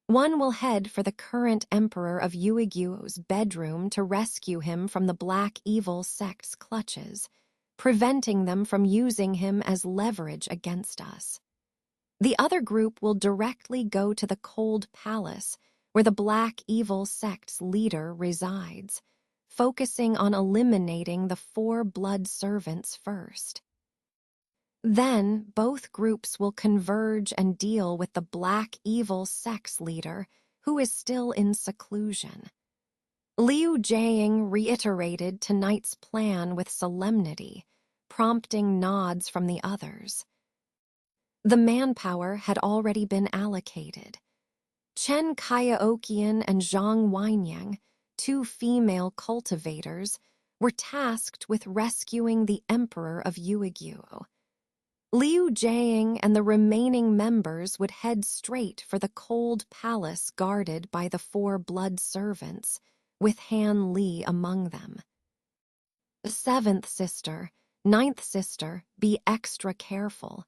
One will head for the current emperor of Uiguo's bedroom to rescue him from the Black Evil sect's clutches, preventing them from using him as leverage against us. The other group will directly go to the Cold Palace, where the Black Evil sect's leader resides, focusing on eliminating the 4 blood servants first. Then, both groups will converge and deal with the Black Evil sect's leader, who is still in seclusion. Liu Jiang reiterated tonight's plan with solemnity, prompting nods from the others. The manpower had already been allocated. Chen Kaiaokian and Zhang Wenyang, 2 female cultivators, were tasked with rescuing the emperor of Uiguo. Liu Jiang and the remaining members would head straight for the Cold Palace guarded by the 4 blood servants, with Han Li among them. The 7th sister, 9th sister, be extra careful.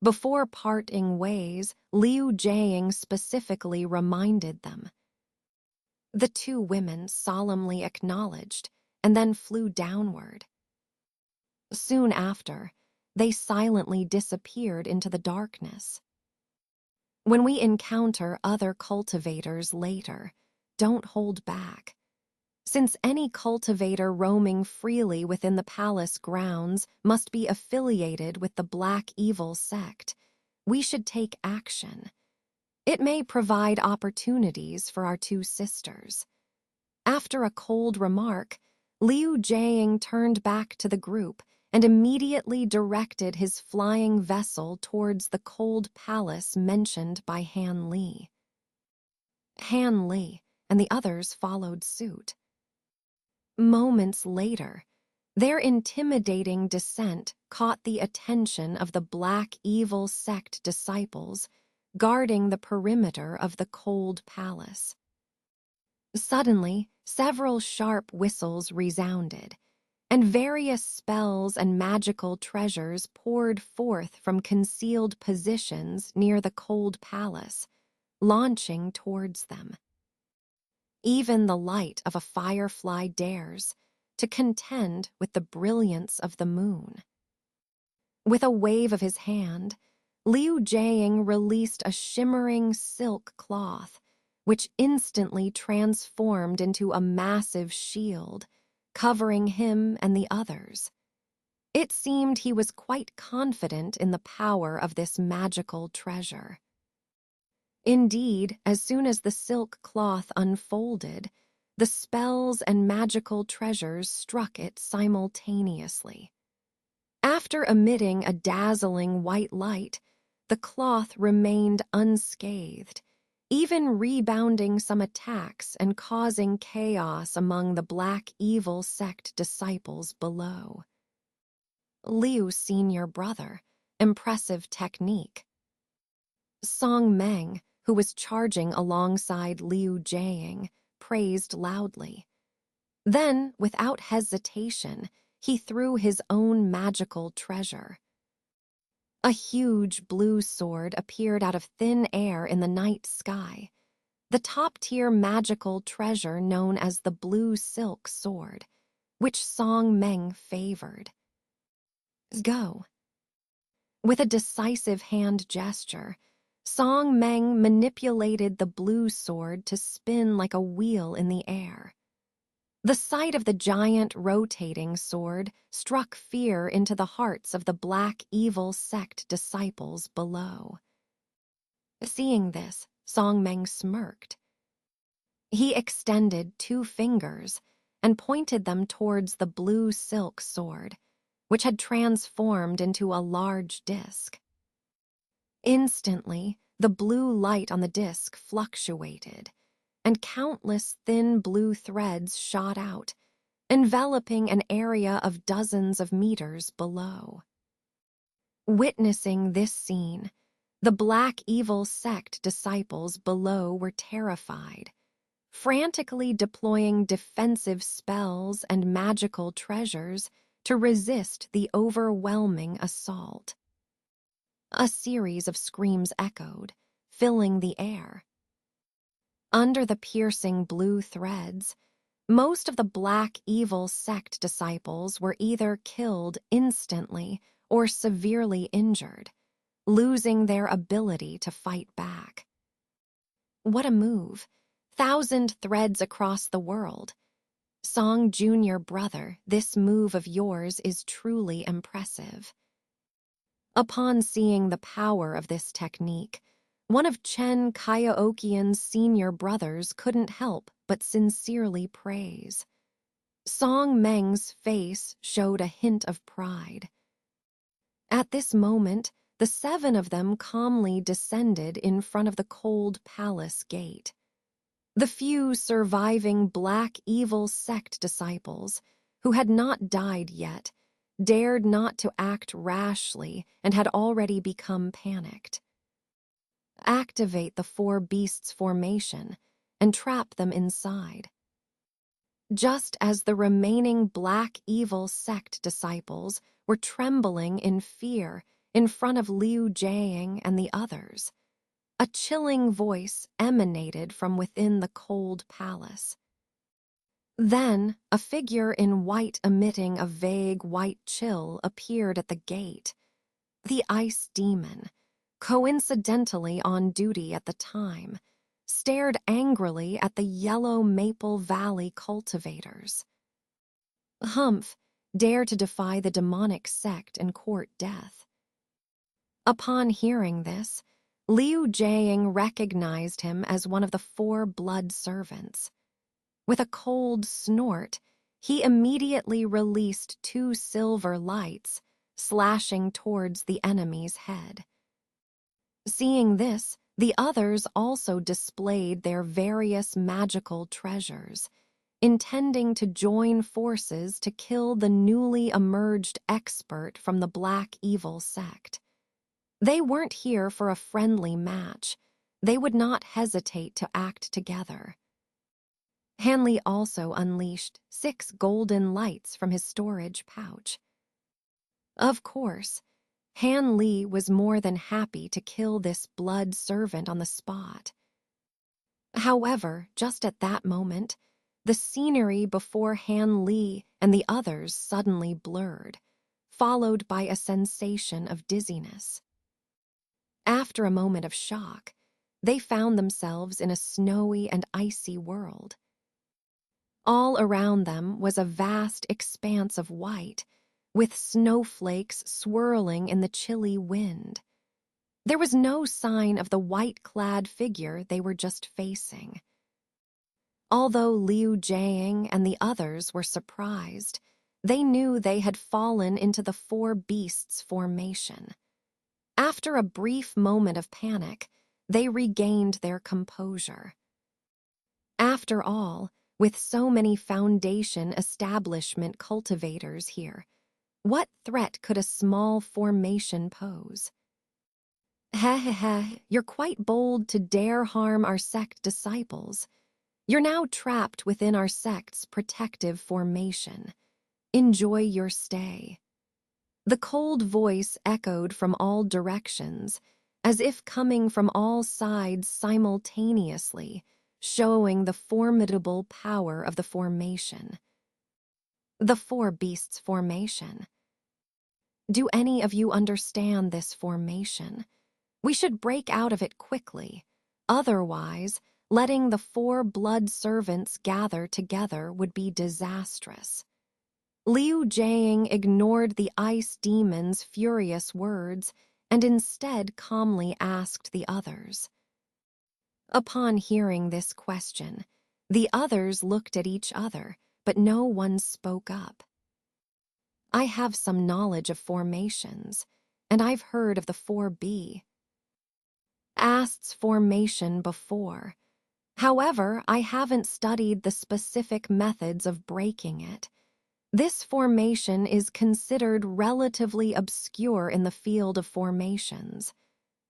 Before parting ways, Liu Jiang specifically reminded them. The 2 women solemnly acknowledged and then flew downward. Soon after, they silently disappeared into the darkness. When we encounter other cultivators later, don't hold back. Since any cultivator roaming freely within the palace grounds must be affiliated with the Black Evil sect, we should take action. It may provide opportunities for our two sisters. After a cold remark, Liu Jiang turned back to the group and immediately directed his flying vessel towards the cold palace mentioned by Han Li. Han Li and the others followed suit. Moments later, their intimidating descent caught the attention of the Black Evil sect disciples guarding the perimeter of the cold palace. Suddenly, several sharp whistles resounded, and various spells and magical treasures poured forth from concealed positions near the cold palace, launching towards them. Even the light of a firefly dares to contend with the brilliance of the moon. With a wave of his hand, Liu Jiang released a shimmering silk cloth, which instantly transformed into a massive shield, covering him and the others. It seemed he was quite confident in the power of this magical treasure. Indeed, as soon as the silk cloth unfolded, the spells and magical treasures struck it simultaneously. After emitting a dazzling white light, the cloth remained unscathed, even rebounding some attacks and causing chaos among the Black Evil sect disciples below. Liu's senior brother, impressive technique. Song Meng, who was charging alongside Liu Jiang, praised loudly. Then, without hesitation, he threw his own magical treasure. A huge blue sword appeared out of thin air in the night sky, the top-tier magical treasure known as the Blue Silk Sword, which Song Meng favored. Go. With a decisive hand gesture, Song Meng manipulated the blue sword to spin like a wheel in the air. The sight of the giant rotating sword struck fear into the hearts of the Black Evil sect disciples below. Seeing this, Song Meng smirked. He extended 2 fingers and pointed them towards the blue silk sword, which had transformed into a large disc. Instantly, the blue light on the disc fluctuated, and countless thin blue threads shot out, enveloping an area of dozens of meters below. Witnessing this scene, the Black Evil sect disciples below were terrified, frantically deploying defensive spells and magical treasures to resist the overwhelming assault. A series of screams echoed, filling the air. Under the piercing blue threads, most of the Black Evil sect disciples were either killed instantly or severely injured, losing their ability to fight back. What a move! 1,000 threads across the world. Song Junior brother, this move of yours is truly impressive. Upon seeing the power of this technique, one of Chen Kaioukian's senior brothers couldn't help but sincerely praise. Song Meng's face showed a hint of pride. At this moment, the 7 of them calmly descended in front of the cold palace gate. The few surviving Black Evil sect disciples, who had not died yet, dared not to act rashly and had already become panicked. Activate the 4 beasts formation and trap them inside. Just as the remaining Black Evil sect disciples were trembling in fear in front of Liu Jiang and the others, a chilling voice emanated from within the cold palace. Then, a figure in white emitting a vague white chill appeared at the gate. The ice demon, coincidentally on duty at the time, stared angrily at the yellow Maple Valley cultivators. Humph dared to defy the demonic sect and court death. Upon hearing this, Liu Jiang recognized him as one of the 4 blood servants. With a cold snort, he immediately released 2 silver lights, slashing towards the enemy's head. Seeing this, the others also displayed their various magical treasures, intending to join forces to kill the newly emerged expert from the Black Evil sect. They weren't here for a friendly match. They would not hesitate to act together. Hanley also unleashed 6 golden lights from his storage pouch. Of course, Han Li was more than happy to kill this blood servant on the spot. However, just at that moment, the scenery before Han Li and the others suddenly blurred, followed by a sensation of dizziness. After a moment of shock, they found themselves in a snowy and icy world. All around them was a vast expanse of white, with snowflakes swirling in the chilly wind. There was no sign of the white-clad figure they were just facing. Although Liu Jiang and the others were surprised, they knew they had fallen into the 4 beasts formation. After a brief moment of panic, they regained their composure. After all, with so many Foundation establishment cultivators here, what threat could a small formation pose? Heh, you're quite bold to dare harm our sect disciples. You're now trapped within our sect's protective formation. Enjoy your stay. The cold voice echoed from all directions, as if coming from all sides simultaneously, showing the formidable power of the formation. The 4 beasts formation. Do any of you understand this formation? We should break out of it quickly. Otherwise, letting the 4 blood servants gather together would be disastrous. Liu Jiang ignored the ice demon's furious words and instead calmly asked the others. Upon hearing this question, the others looked at each other, but no one spoke up. I have some knowledge of formations, and I've heard of the 4B. Ast's formation before. However, I haven't studied the specific methods of breaking it. This formation is considered relatively obscure in the field of formations.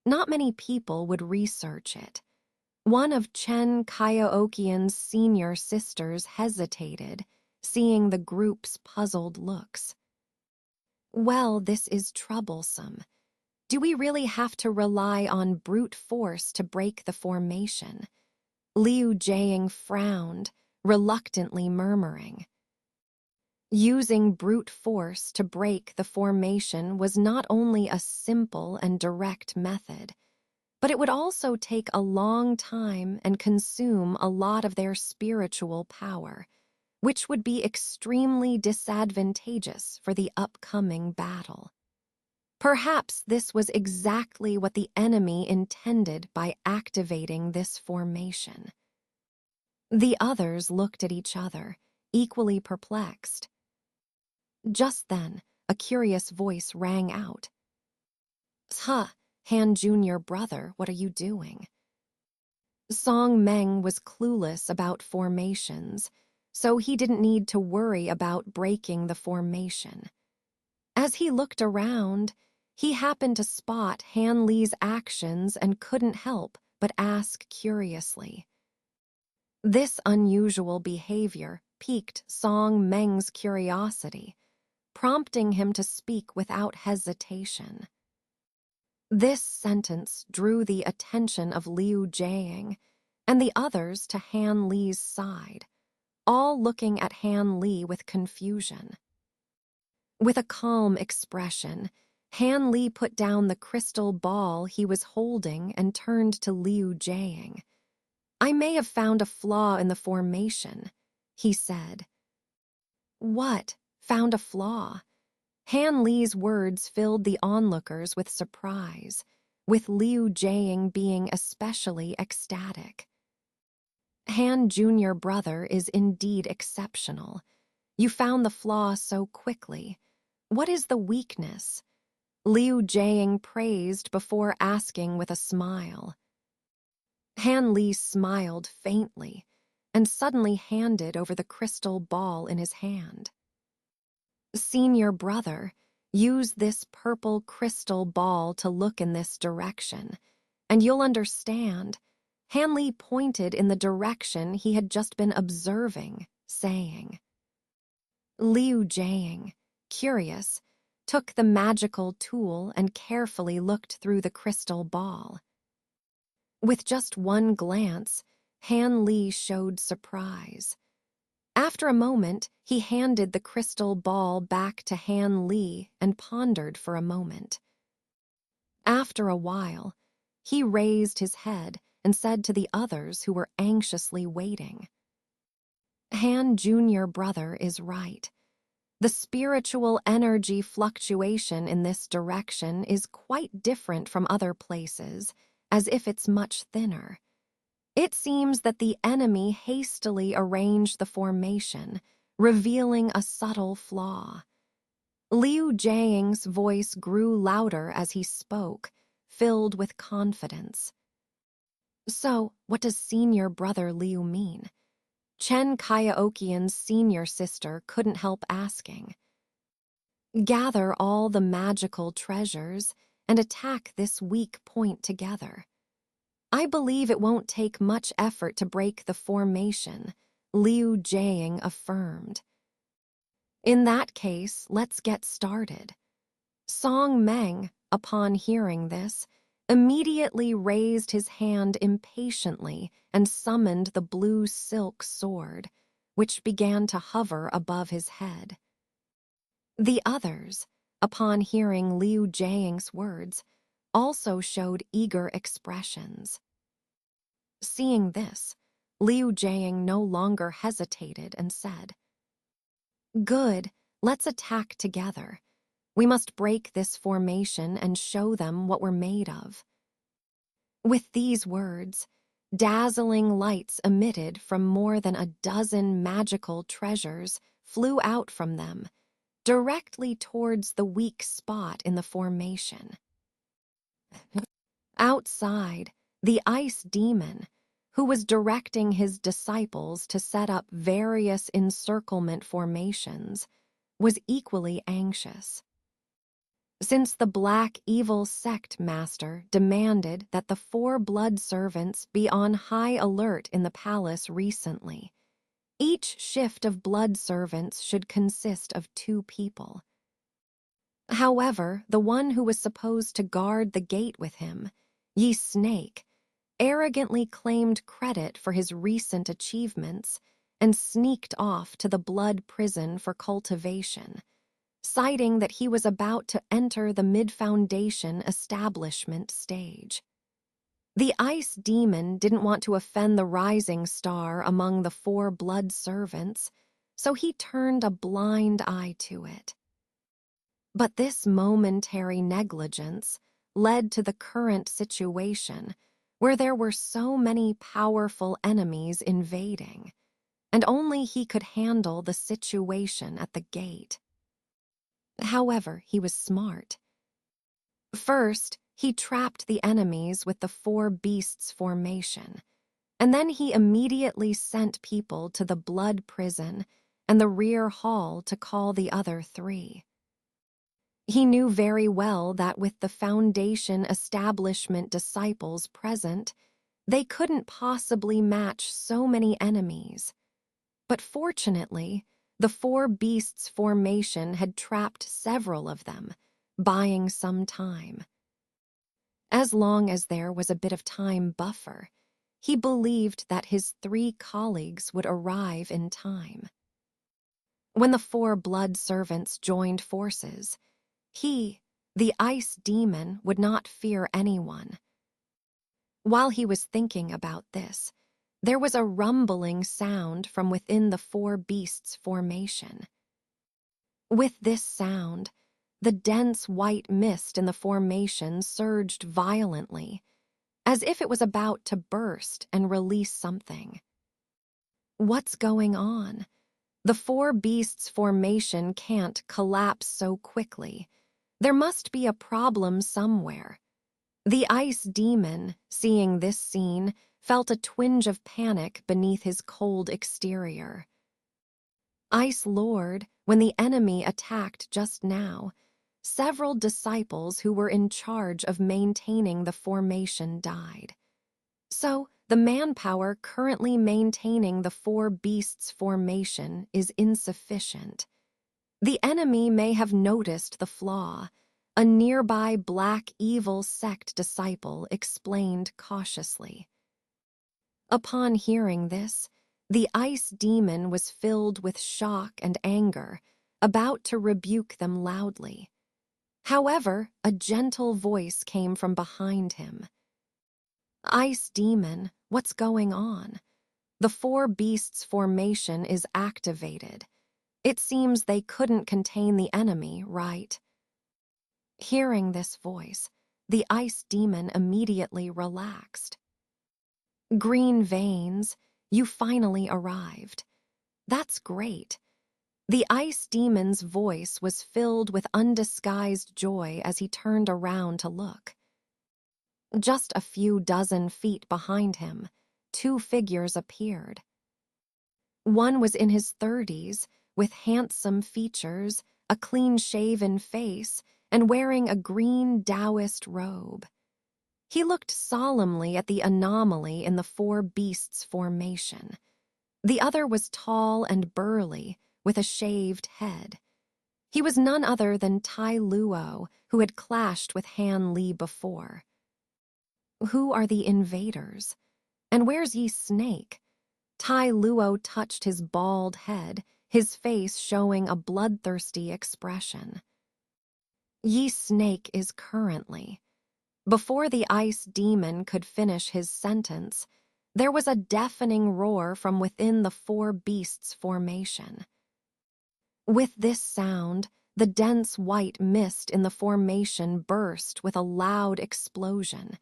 Not many people would research it. One of Chen Kaioukian's senior sisters hesitated, seeing the group's puzzled looks. Well, this is troublesome. Do we really have to rely on brute force to break the formation? Liu Jiang frowned, reluctantly murmuring. Using brute force to break the formation was not only a simple and direct method, but it would also take a long time and consume a lot of their spiritual power, which would be extremely disadvantageous for the upcoming battle. Perhaps this was exactly what the enemy intended by activating this formation. The others looked at each other, equally perplexed. Just then, a curious voice rang out. "Huh, Han Jr. brother, what are you doing?" Song Meng was clueless about formations, so he didn't need to worry about breaking the formation. As he looked around, he happened to spot Han Li's actions and couldn't help but ask curiously. This unusual behavior piqued Song Meng's curiosity, prompting him to speak without hesitation. This sentence drew the attention of Liu Jiang and the others to Han Li's side, all looking at Han Li with confusion. With a calm expression, Han Li put down the crystal ball he was holding and turned to Liu Jiang. "I may have found a flaw in the formation," he said. "What? Found a flaw?" Han Li's words filled the onlookers with surprise, with Liu Jiang being especially ecstatic. "Han junior brother is indeed exceptional. You found the flaw so quickly. What is the weakness?" Liu Jiang praised before asking with a smile. Han Li smiled faintly and suddenly handed over the crystal ball in his hand. "Senior brother, use this purple crystal ball to look in this direction, and you'll understand." Han Li pointed in the direction he had just been observing, saying. Liu Jiang, curious, took the magical tool and carefully looked through the crystal ball. With just one glance, Han Li showed surprise. After a moment, he handed the crystal ball back to Han Li and pondered for a moment. After a while, he raised his head and said to the others who were anxiously waiting, "Han junior brother is right. The spiritual energy fluctuation in this direction is quite different from other places, as if it's much thinner. It seems that the enemy hastily arranged the formation, revealing a subtle flaw." Liu Jiang's voice grew louder as he spoke, filled with confidence. "So, what does senior brother Liu mean?" Chen Kaiaokian's senior sister couldn't help asking. "Gather all the magical treasures and attack this weak point together. I believe it won't take much effort to break the formation," Liu Jiang affirmed. "In that case, let's get started." Song Meng, upon hearing this, immediately raised his hand impatiently and summoned the blue silk sword, which began to hover above his head. The others, upon hearing Liu Jiang's words, also showed eager expressions. Seeing this, Liu Jiang no longer hesitated and said, "Good, let's attack together. We must break this formation and show them what we're made of." With these words, dazzling lights emitted from more than a dozen magical treasures flew out from them, directly towards the weak spot in the formation. Outside, the ice demon, who was directing his disciples to set up various encirclement formations, was equally anxious. Since the Black Evil Sect Master demanded that the 4 blood servants be on high alert in the palace recently, each shift of blood servants should consist of 2 people. However, the one who was supposed to guard the gate with him, Yi Snake, arrogantly claimed credit for his recent achievements and sneaked off to the blood prison for cultivation, citing that he was about to enter the mid-foundation establishment stage. The ice demon didn't want to offend the rising star among the 4 blood servants, so he turned a blind eye to it. But this momentary negligence led to the current situation, where there were so many powerful enemies invading, and only he could handle the situation at the gate. However, he was smart. First, he trapped the enemies with the 4 beasts formation, and then he immediately sent people to the blood prison and the rear hall to call the other 3. He knew very well that with the Foundation establishment disciples present, they couldn't possibly match so many enemies. But fortunately, the 4 beasts formation had trapped several of them, buying some time. As long as there was a bit of time buffer, he believed that his 3 colleagues would arrive in time. When the 4 blood servants joined forces, he, The ice demon would not fear anyone. While he was thinking about this, there was a rumbling sound from within the four beasts' formation. With this sound, the dense white mist in the formation surged violently, as if it was about to burst and release something. What's going on? The four beasts' formation can't collapse so quickly. There must be a problem somewhere. The ice demon, seeing this scene, felt a twinge of panic beneath his cold exterior. Ice Lord, when the enemy attacked just now, several disciples who were in charge of maintaining the formation died. So, the manpower currently maintaining the four beasts' formation is insufficient. The enemy may have noticed the flaw. A nearby black evil sect disciple explained cautiously. Upon hearing this, the ice demon was filled with shock and anger, about to rebuke them loudly. However, a gentle voice came from behind him. Ice demon, what's going on? The four beasts' formation is activated. It seems they couldn't contain the enemy, right? Hearing this voice, the ice demon immediately relaxed. Green veins, you finally arrived. That's great. The ice demon's voice was filled with undisguised joy as he turned around to look. Just a few dozen feet behind him, two figures appeared. One was in his 30s, with handsome features, a clean-shaven face, and wearing a green Taoist robe. He looked solemnly at the anomaly in the four beasts' formation. The other was tall and burly, with a shaved head. He was none other than Tai Luo, who had clashed with Han Li before. Who are the invaders? And where's Yi Snake? Tai Luo touched his bald head, his face showing a bloodthirsty expression. Yi Snake is currently. Before the ice demon could finish his sentence, there was a deafening roar from within the four beasts' formation. With this sound, the dense white mist in the formation burst with a loud explosion,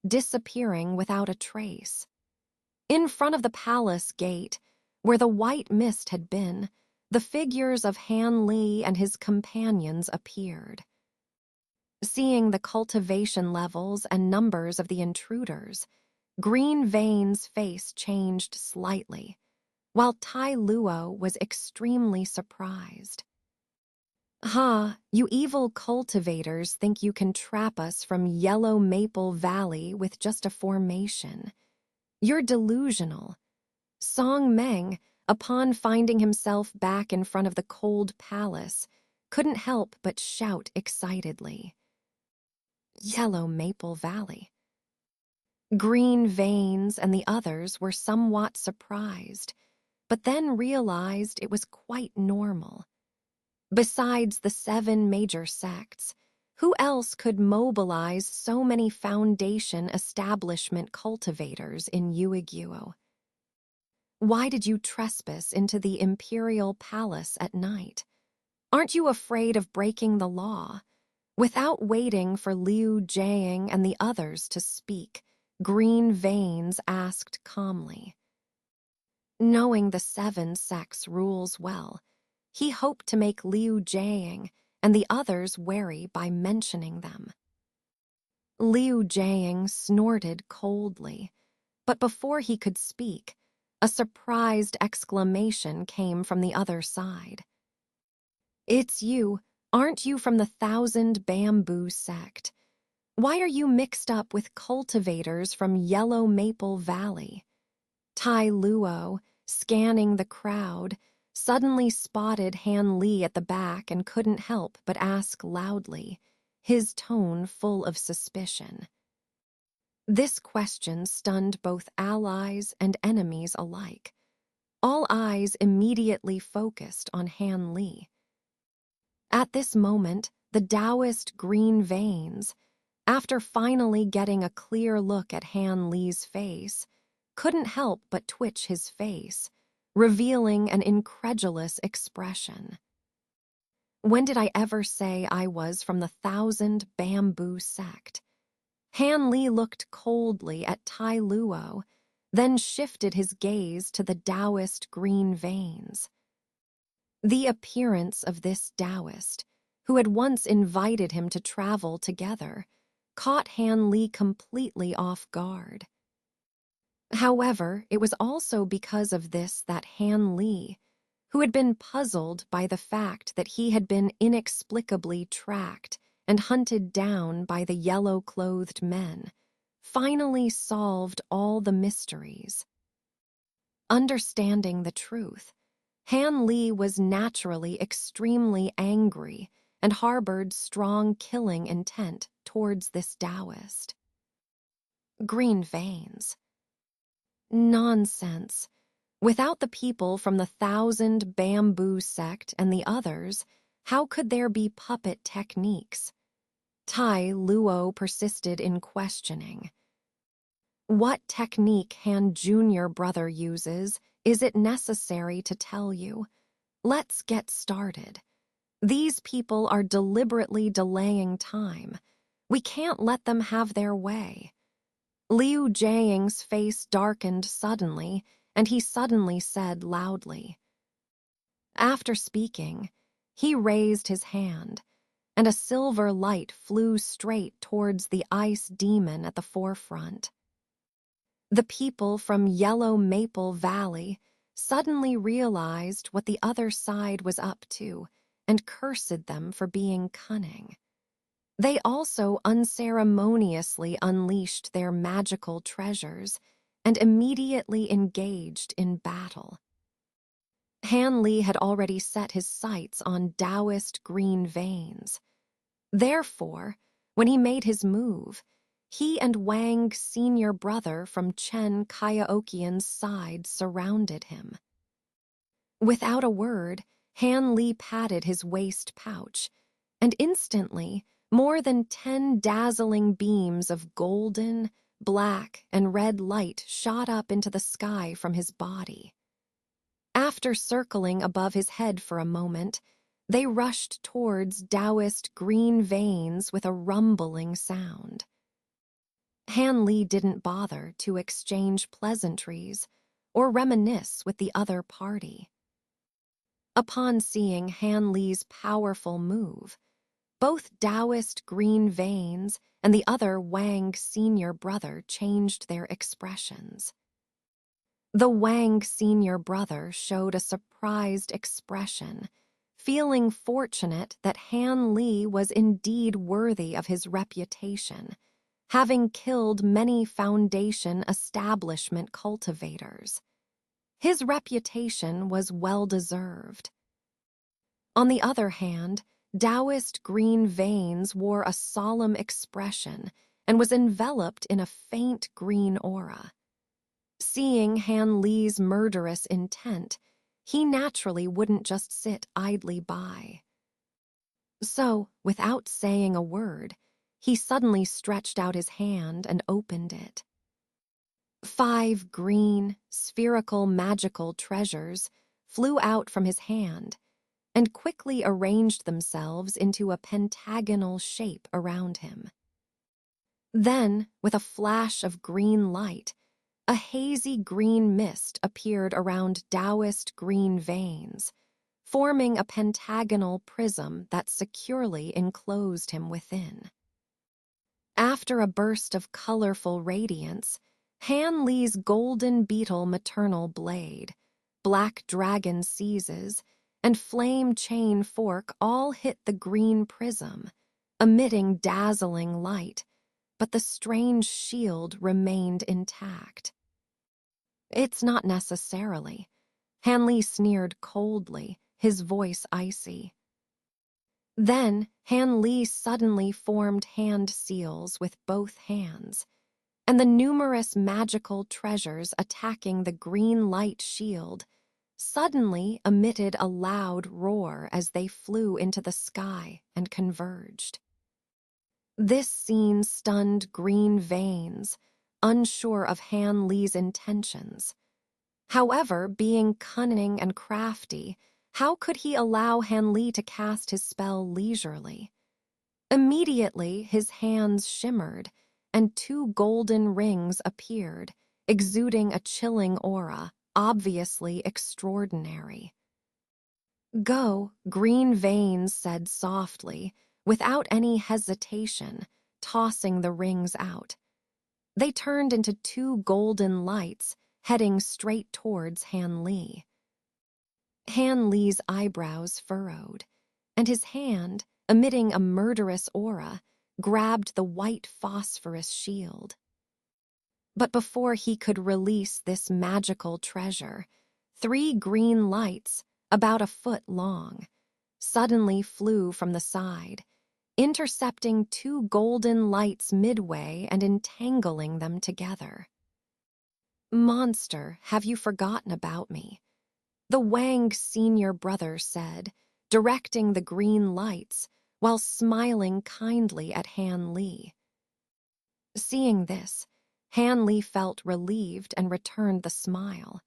disappearing without a trace. In front of the palace gate, where the white mist had been, the figures of Han Li and his companions appeared. Seeing the cultivation levels and numbers of the intruders, Green Vein's face changed slightly, while Tai Luo was extremely surprised. You evil cultivators think you can trap us from Yellow Maple Valley with just a formation. You're delusional. Song Meng, upon finding himself back in front of the cold palace, couldn't help but shout excitedly. Yellow Maple Valley. Green Veins and the others were somewhat surprised, but then realized it was quite normal. Besides the 7 major sects, who else could mobilize so many foundation establishment cultivators in Uiguo? Why did you trespass into the imperial palace at night? Aren't you afraid of breaking the law? Without waiting for Liu Jiang and the others to speak, Green Veins asked calmly. Knowing the 7 sects rules well, he hoped to make Liu Jiang and the others wary by mentioning them. Liu Jiang snorted coldly, but before he could speak, a surprised exclamation came from the other side. It's you, aren't you from the 1,000 Bamboo sect? Why are you mixed up with cultivators from Yellow Maple Valley? Tai Luo, scanning the crowd, suddenly spotted Han Li at the back and couldn't help but ask loudly, his tone full of suspicion. This question stunned both allies and enemies alike. All eyes immediately focused on Han Li. At this moment, the Taoist green veins, after finally getting a clear look at Han Li's face, couldn't help but twitch his face, revealing an incredulous expression. When did I ever say I was from the 1,000 Bamboo sect? Han Li looked coldly at Tai Luo, then shifted his gaze to the Taoist green veins. The appearance of this Taoist, who had once invited him to travel together, caught Han Li completely off guard. However, it was also because of this that Han Li, who had been puzzled by the fact that he had been inexplicably tracked and hunted down by the yellow-clothed men, finally solved all the mysteries. Understanding the truth, Han Li was naturally extremely angry and harbored strong killing intent towards this Taoist. Green veins. Nonsense. Without the people from the 1,000 Bamboo sect and the others, how could there be puppet techniques? Tai Luo persisted in questioning. What technique Han Jr. brother uses, is it necessary to tell you? Let's get started. These people are deliberately delaying time. We can't let them have their way. Liu Jiang's face darkened suddenly, and he suddenly said loudly. After speaking, he raised his hand, and a silver light flew straight towards the ice demon at the forefront. The people from Yellow Maple Valley suddenly realized what the other side was up to and cursed them for being cunning. They also unceremoniously unleashed their magical treasures and immediately engaged in battle. Han Li had already set his sights on Taoist green veins. Therefore, when he made his move, he and Wang's senior brother from Chen Kaiaoqian's side surrounded him. Without a word, Han Li patted his waist pouch, and instantly, more than 10 dazzling beams of golden, black, and red light shot up into the sky from his body. After circling above his head for a moment, they rushed towards Taoist green veins with a rumbling sound. Han Li didn't bother to exchange pleasantries or reminisce with the other party. Upon seeing Han Li's powerful move, both Taoist green veins and the other Wang senior brother changed their expressions. The Wang senior brother showed a surprised expression, feeling fortunate that Han Li was indeed worthy of his reputation, having killed many Foundation establishment cultivators. His reputation was well-deserved. On the other hand, Taoist green veins wore a solemn expression and was enveloped in a faint green aura. Seeing Han Li's murderous intent, he naturally wouldn't just sit idly by. So, without saying a word, he suddenly stretched out his hand and opened it. 5 green, spherical magical treasures flew out from his hand and quickly arranged themselves into a pentagonal shape around him. Then, with a flash of green light, a hazy green mist appeared around Taoist green veins, forming a pentagonal prism that securely enclosed him within. After a burst of colorful radiance, Han Li's golden beetle maternal blade, black dragon seizes, and flame chain fork all hit the green prism, emitting dazzling light, but the strange shield remained intact. It's not necessarily. Han Li sneered coldly, his voice icy. Then, Han Li suddenly formed hand seals with both hands, and the numerous magical treasures attacking the green light shield suddenly emitted a loud roar as they flew into the sky and converged. This scene stunned Green Veins, unsure of Han Li's intentions. However, being cunning and crafty, how could he allow Han Li to cast his spell leisurely? Immediately, his hands shimmered, and two golden rings appeared, exuding a chilling aura, obviously extraordinary. "Go," Green Veins said softly, without any hesitation, tossing the rings out. They turned into two golden lights, heading straight towards Han Li. Han Li's eyebrows furrowed, and his hand, emitting a murderous aura, grabbed the white phosphorus shield. But before he could release this magical treasure, three green lights, about a foot long, suddenly flew from the side, intercepting two golden lights midway and entangling them together. "Monster, have you forgotten about me?" the Wang senior brother said, directing the green lights while smiling kindly at Han Li. Seeing this, Han Li felt relieved and returned the smile.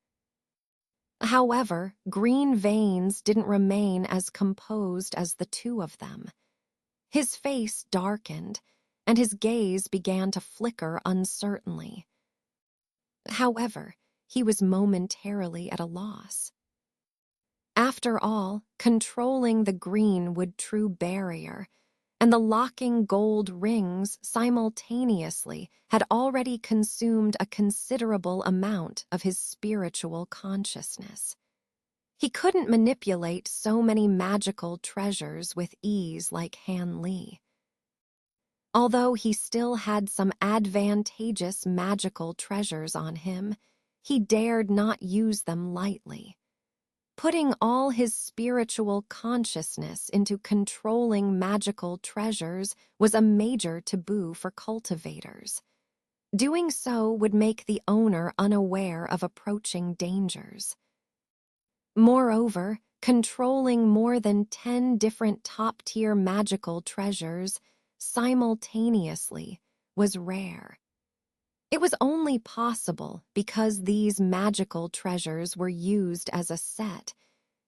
However, Green Veins didn't remain as composed as the two of them. His face darkened, and his gaze began to flicker uncertainly. However, he was momentarily at a loss. After all, controlling the greenwood true barrier and the locking gold rings simultaneously had already consumed a considerable amount of his spiritual consciousness. He couldn't manipulate so many magical treasures with ease like Han Li. Although he still had some advantageous magical treasures on him, he dared not use them lightly. Putting all his spiritual consciousness into controlling magical treasures was a major taboo for cultivators. Doing so would make the owner unaware of approaching dangers. Moreover, controlling more than 10 different top-tier magical treasures simultaneously was rare. It was only possible because these magical treasures were used as a set,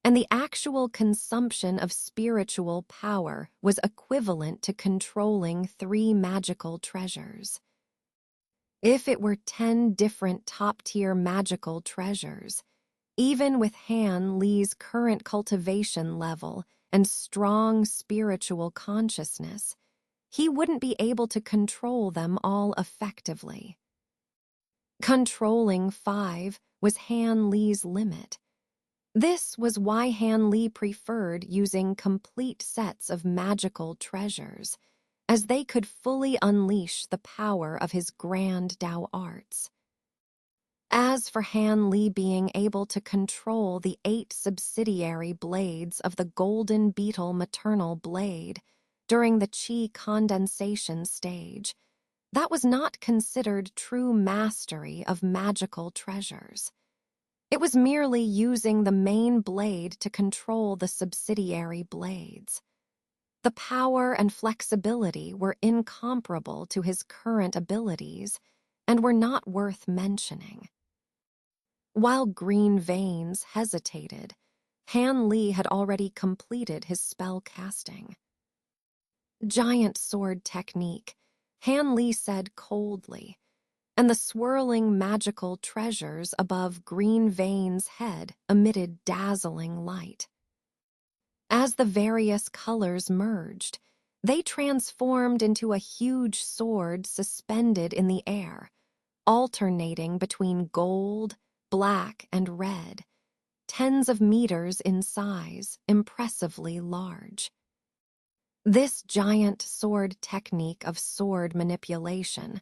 and the actual consumption of spiritual power was equivalent to controlling 3 magical treasures. If it were 10 different top-tier magical treasures, even with Han Li's current cultivation level and strong spiritual consciousness, he wouldn't be able to control them all effectively. Controlling 5 was Han Li's limit. This was why Han Li preferred using complete sets of magical treasures, as they could fully unleash the power of his grand Dao arts. As for Han Li being able to control the 8 subsidiary blades of the Golden Beetle maternal blade during the Qi condensation stage, that was not considered true mastery of magical treasures. It was merely using the main blade to control the subsidiary blades. The power and flexibility were incomparable to his current abilities and were not worth mentioning. While Green Veins hesitated, Han Li had already completed his spell casting. "Giant sword technique," Han Li said coldly, and the swirling magical treasures above Green Veins' head emitted dazzling light. As the various colors merged, they transformed into a huge sword suspended in the air, alternating between gold, black, and red, tens of meters in size, impressively large. This giant sword technique of sword manipulation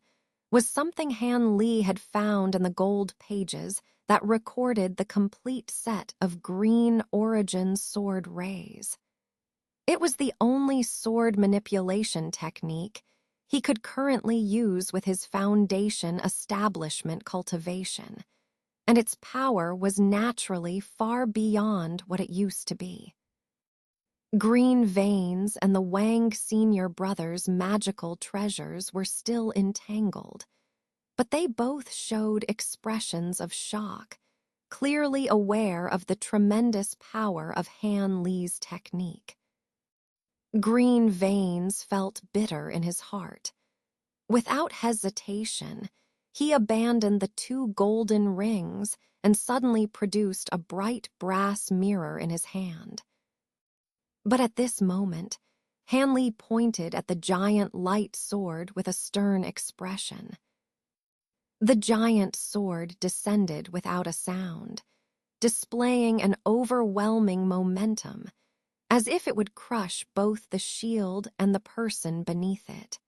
was something Han Li had found in the gold pages that recorded the complete set of green origin sword rays. It was the only sword manipulation technique he could currently use with his foundation establishment cultivation, and its power was naturally far beyond what it used to be. Green veins and the Wang senior brothers' magical treasures were still entangled, but they both showed expressions of shock, clearly aware of the tremendous power of Han Li's technique. Green veins felt bitter in his heart. Without hesitation, he abandoned the 2 golden rings and suddenly produced a bright brass mirror in his hand. But at this moment, Han Li pointed at the giant light sword with a stern expression. The giant sword descended without a sound, displaying an overwhelming momentum, as if it would crush both the shield and the person beneath it.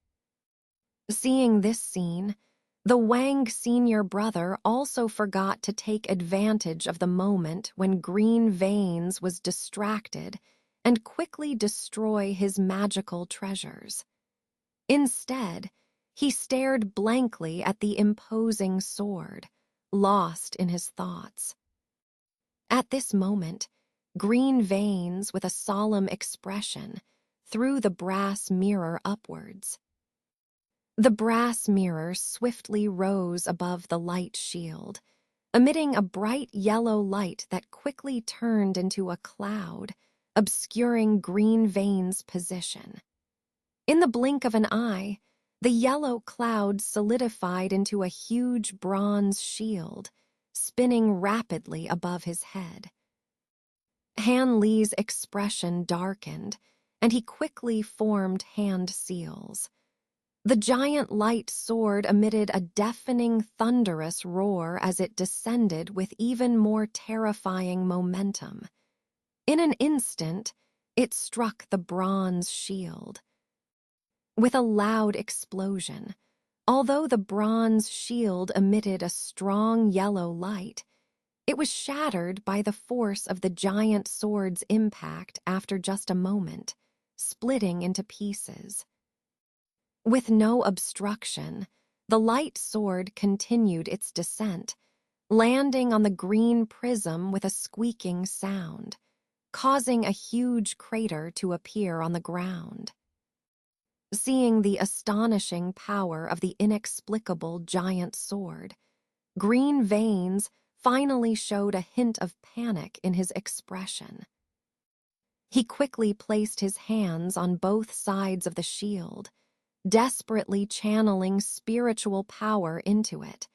Seeing this scene, the Wang senior brother also forgot to take advantage of the moment when Green Veins was distracted and quickly destroy his magical treasures. Instead, he stared blankly at the imposing sword, lost in his thoughts. At this moment, Green Veins, with a solemn expression, threw the brass mirror upwards. The brass mirror swiftly rose above the light shield, emitting a bright yellow light that quickly turned into a cloud, obscuring Green Veins' position. In the blink of an eye, the yellow cloud solidified into a huge bronze shield, spinning rapidly above his head. Han Li's expression darkened, and he quickly formed hand seals. The giant light sword emitted a deafening, thunderous roar as it descended with even more terrifying momentum. In an instant, it struck the bronze shield. With a loud explosion, although the bronze shield emitted a strong yellow light, it was shattered by the force of the giant sword's impact after just a moment, splitting into pieces. With no obstruction, the light sword continued its descent, landing on the green prism with a squeaking sound, causing a huge crater to appear on the ground. Seeing the astonishing power of the inexplicable giant sword, Green Veins finally showed a hint of panic in his expression. He quickly placed his hands on both sides of the shield, desperately channeling spiritual power into it,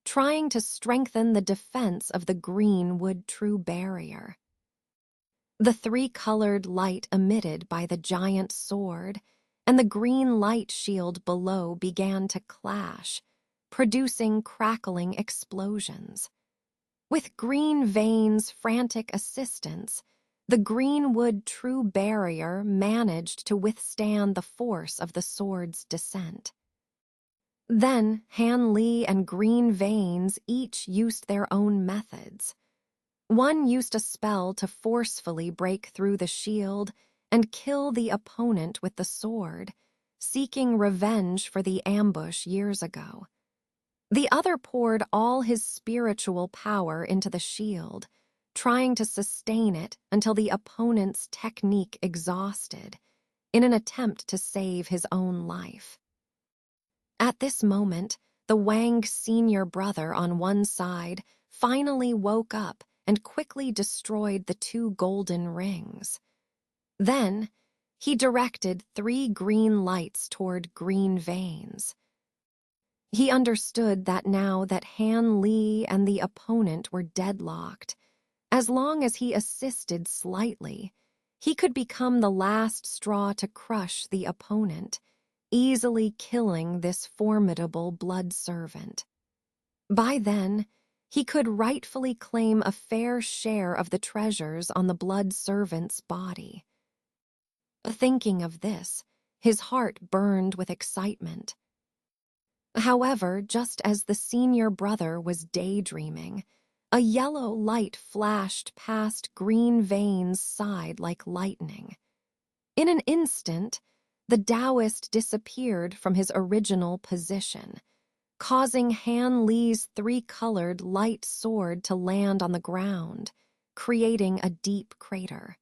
trying to strengthen the defense of the green wood true barrier. The 3-colored light emitted by the giant sword and the green light shield below began to clash, producing crackling explosions. With Green Veins' frantic assistance, the greenwood true barrier managed to withstand the force of the sword's descent. Then Han Li and Green Veins each used their own methods. One used a spell to forcefully break through the shield and kill the opponent with the sword, seeking revenge for the ambush years ago. The other poured all his spiritual power into the shield, trying to sustain it until the opponent's technique exhausted, in an attempt to save his own life. At this moment, the Wang senior brother on one side finally woke up and quickly destroyed the 2 golden rings. Then, he directed 3 green lights toward Green Veins. He understood that now that Han Li and the opponent were deadlocked, as long as he assisted slightly, he could become the last straw to crush the opponent, easily killing this formidable blood servant. By then, he could rightfully claim a fair share of the treasures on the blood servant's body. Thinking of this, his heart burned with excitement. However, just as the senior brother was daydreaming, a yellow light flashed past Green Veins' side like lightning. In an instant, the Taoist disappeared from his original position, causing Han Li's three-colored light sword to land on the ground, creating a deep crater.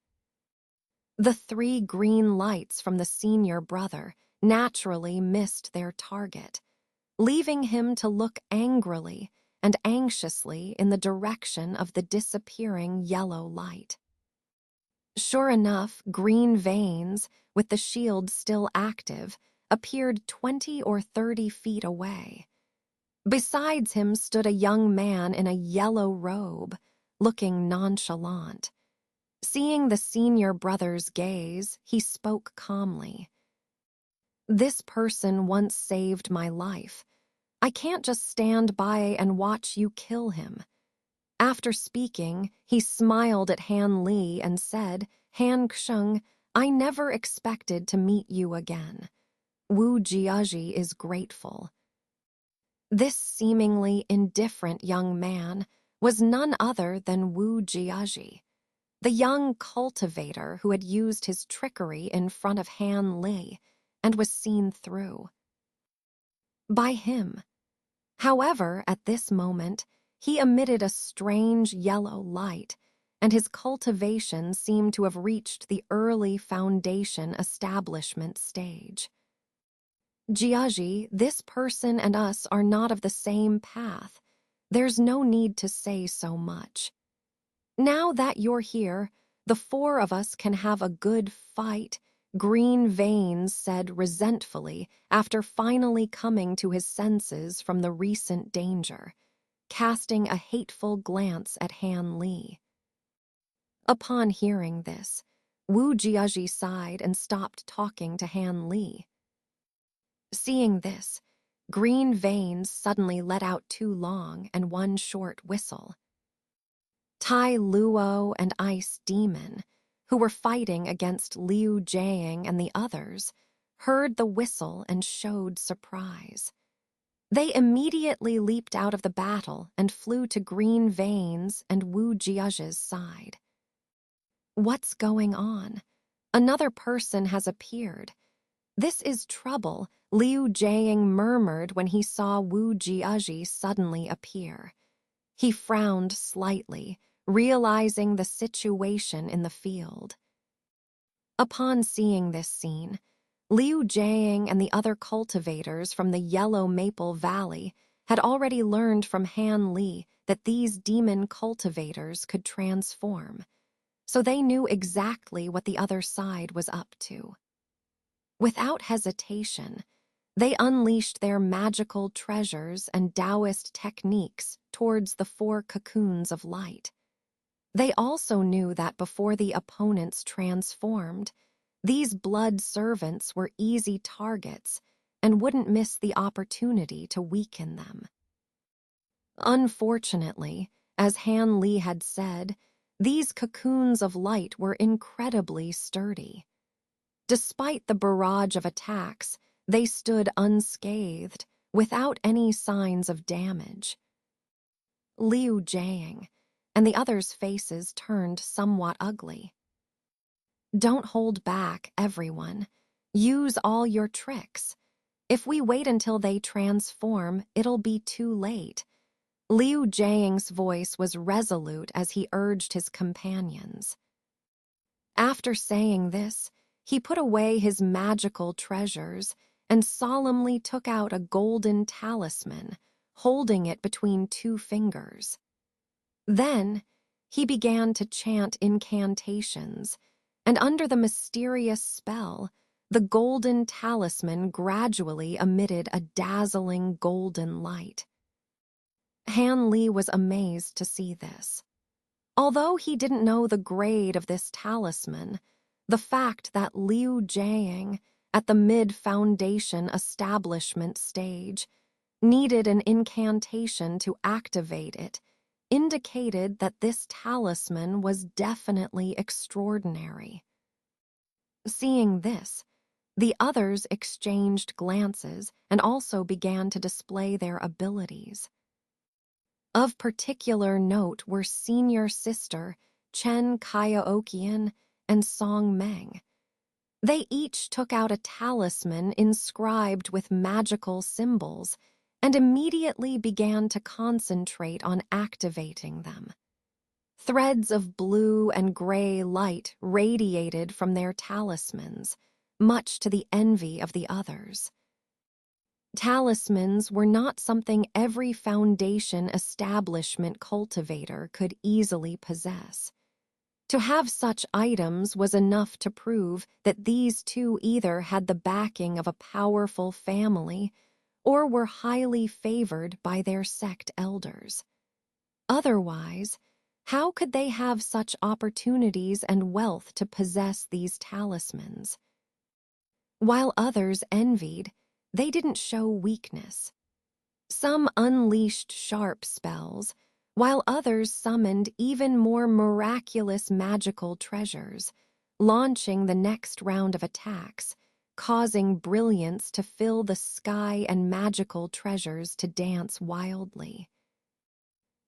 The three green lights from the senior brother naturally missed their target, leaving him to look angrily and anxiously in the direction of the disappearing yellow light. Sure enough, green veins, with the shield still active, appeared 20 or 30 feet away. Besides him stood a young man in a yellow robe, looking nonchalant. Seeing the senior brother's gaze, he spoke calmly. "This person once saved my life. I can't just stand by and watch you kill him." After speaking, he smiled at Han Li and said, "Han Xing, I never expected to meet you again. Wu Jiaji is grateful." This seemingly indifferent young man was none other than Wu Jiaji, the young cultivator who had used his trickery in front of Han Li and was seen through by him. However, at this moment, he emitted a strange yellow light, and his cultivation seemed to have reached the early foundation establishment stage. "Jiaji, this person and us are not of the same path. There's no need to say so much. Now that you're here, the four of us can have a good fight," Green Veins said resentfully after finally coming to his senses from the recent danger, casting a hateful glance at Han Li. Upon hearing this, Wu Jiaji sighed and stopped talking to Han Li. Seeing this, Green Veins suddenly let out two long and one short whistle. Tai Luo and Ice Demon, who were fighting against Liu Jiang and the others, heard the whistle and showed surprise. They immediately leaped out of the battle and flew to Green Veins and Wu Jiaji's side. "What's going on? Another person has appeared. This is trouble," Liu Jiang murmured when he saw Wu Jiaji suddenly appear. He frowned slightly, realizing the situation in the field. Upon seeing this scene, Liu Jiang and the other cultivators from the Yellow Maple Valley had already learned from Han Li that these demon cultivators could transform, so they knew exactly what the other side was up to. Without hesitation, they unleashed their magical treasures and Taoist techniques towards the four cocoons of light. They also knew that before the opponents transformed, these blood servants were easy targets and wouldn't miss the opportunity to weaken them. Unfortunately, as Han Li had said, these cocoons of light were incredibly sturdy. Despite the barrage of attacks, they stood unscathed, without any signs of damage. Liu Jiang and the others' faces turned somewhat ugly. "Don't hold back, everyone. Use all your tricks. If we wait until they transform, it'll be too late." Liu Jiang's voice was resolute as he urged his companions. After saying this, he put away his magical treasures and solemnly took out a golden talisman, holding it between two fingers. Then, he began to chant incantations, and under the mysterious spell, the golden talisman gradually emitted a dazzling golden light. Han Li was amazed to see this. Although he didn't know the grade of this talisman, the fact that Liu Jiang, at the mid-foundation establishment stage, needed an incantation to activate it indicated that this talisman was definitely extraordinary. Seeing this, the others exchanged glances and also began to display their abilities. Of particular note were senior sister Chen Kaiaokian and Song Meng. They each took out a talisman inscribed with magical symbols and immediately began to concentrate on activating them. Threads of blue and gray light radiated from their talismans, much to the envy of the others. Talismans were not something every Foundation establishment cultivator could easily possess. To have such items was enough to prove that these two either had the backing of a powerful family or were highly favored by their sect elders. Otherwise, how could they have such opportunities and wealth to possess these talismans? While others envied, they didn't show weakness. Some unleashed sharp spells, while others summoned even more miraculous magical treasures, launching the next round of attacks, causing brilliance to fill the sky and magical treasures to dance wildly.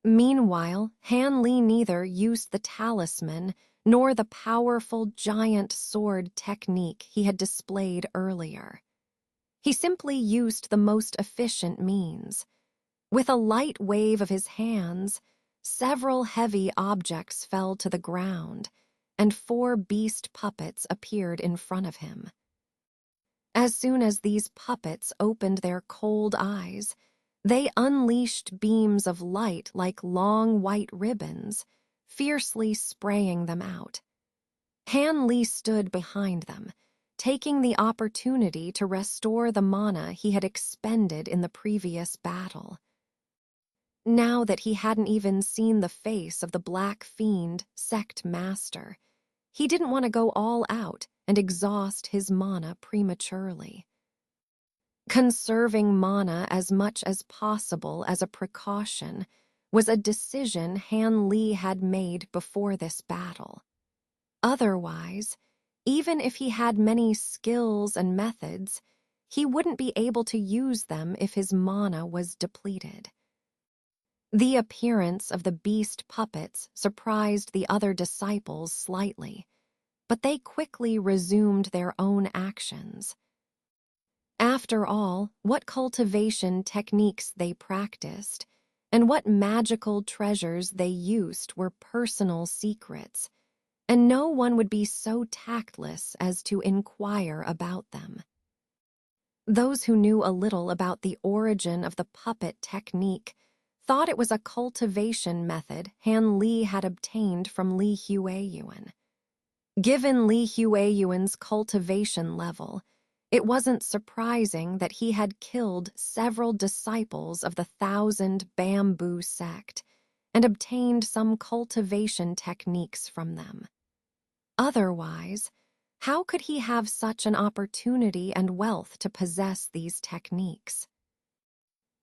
Meanwhile, Han Li neither used the talisman nor the powerful giant sword technique he had displayed earlier. He simply used the most efficient means. With a light wave of his hands, several heavy objects fell to the ground, and 4 beast puppets appeared in front of him. As soon as these puppets opened their cold eyes, they unleashed beams of light like long white ribbons, fiercely spraying them out. Han Li stood behind them, taking the opportunity to restore the mana he had expended in the previous battle. Now that he hadn't even seen the face of the Black Fiend sect master, he didn't want to go all out and exhaust his mana prematurely. Conserving mana as much as possible as a precaution was a decision Han Li had made before this battle. Otherwise, even if he had many skills and methods, he wouldn't be able to use them if his mana was depleted. The appearance of the beast puppets surprised the other disciples slightly, but they quickly resumed their own actions. After all, what cultivation techniques they practiced and what magical treasures they used were personal secrets, and no one would be so tactless as to inquire about them. Those who knew a little about the origin of the puppet technique thought it was a cultivation method Han Li had obtained from Li Hueyuan. Given Li Hueyuan's cultivation level, it wasn't surprising that he had killed several disciples of the 1,000 Bamboo sect and obtained some cultivation techniques from them. Otherwise, how could he have such an opportunity and wealth to possess these techniques?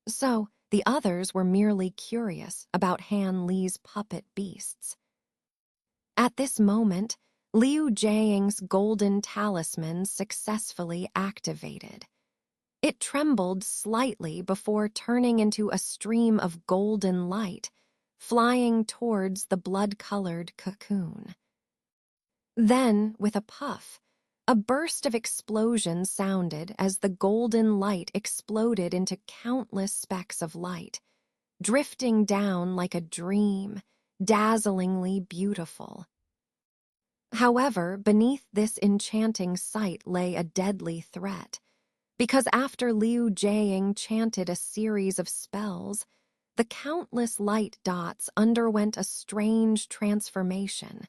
So, the others were merely curious about Han Li's puppet beasts. At this moment, Liu Jiang's golden talisman successfully activated. It trembled slightly before turning into a stream of golden light, flying towards the blood-colored cocoon. Then, with a puff, a burst of explosion sounded as the golden light exploded into countless specks of light, drifting down like a dream, dazzlingly beautiful. However, beneath this enchanting sight lay a deadly threat, because after Liu Jiang chanted a series of spells, the countless light dots underwent a strange transformation,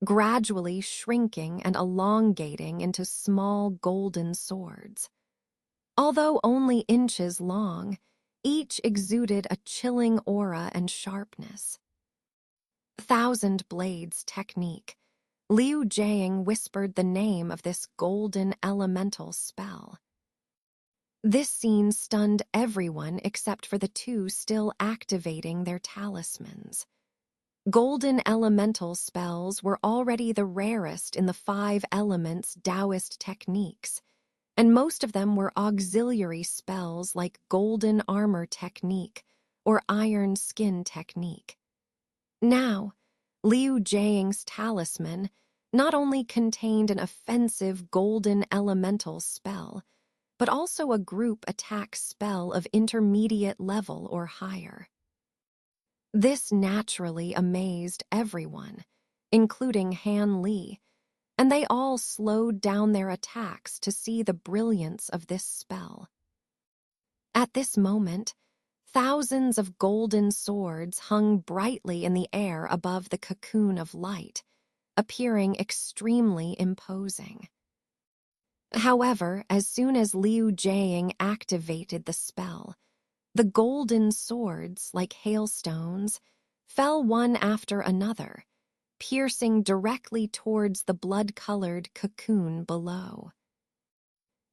gradually shrinking and elongating into small golden swords. Although only inches long, each exuded a chilling aura and sharpness. 1,000 Blades technique. Liu Jiang whispered the name of this golden elemental spell. This scene stunned everyone except for the 2 still activating their talismans. Golden elemental spells were already the rarest in the 5 elements Taoist techniques, and most of them were auxiliary spells like golden armor technique or iron skin technique. Now, Liu Jiang's talisman not only contained an offensive golden elemental spell, but also a group attack spell of intermediate level or higher. This naturally amazed everyone, including Han Li, and they all slowed down their attacks to see the brilliance of this spell. At this moment, thousands of golden swords hung brightly in the air above the cocoon of light, appearing extremely imposing. However, as soon as Liu Jiang activated the spell, the golden swords, like hailstones, fell one after another, piercing directly towards the blood-colored cocoon below.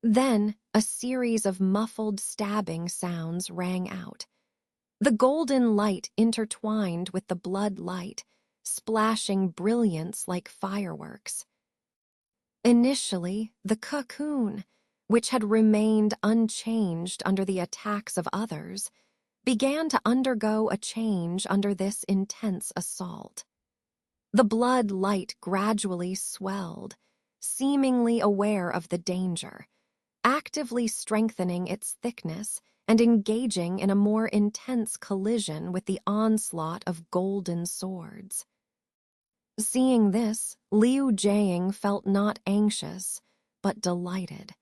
Then, a series of muffled stabbing sounds rang out. The golden light intertwined with the blood light, splashing brilliance like fireworks. Initially, the cocoon, which had remained unchanged under the attacks of others, began to undergo a change under this intense assault. The blood light gradually swelled, seemingly aware of the danger, actively strengthening its thickness and engaging in a more intense collision with the onslaught of golden swords. Seeing this, Liu Jiang felt not anxious, but delighted.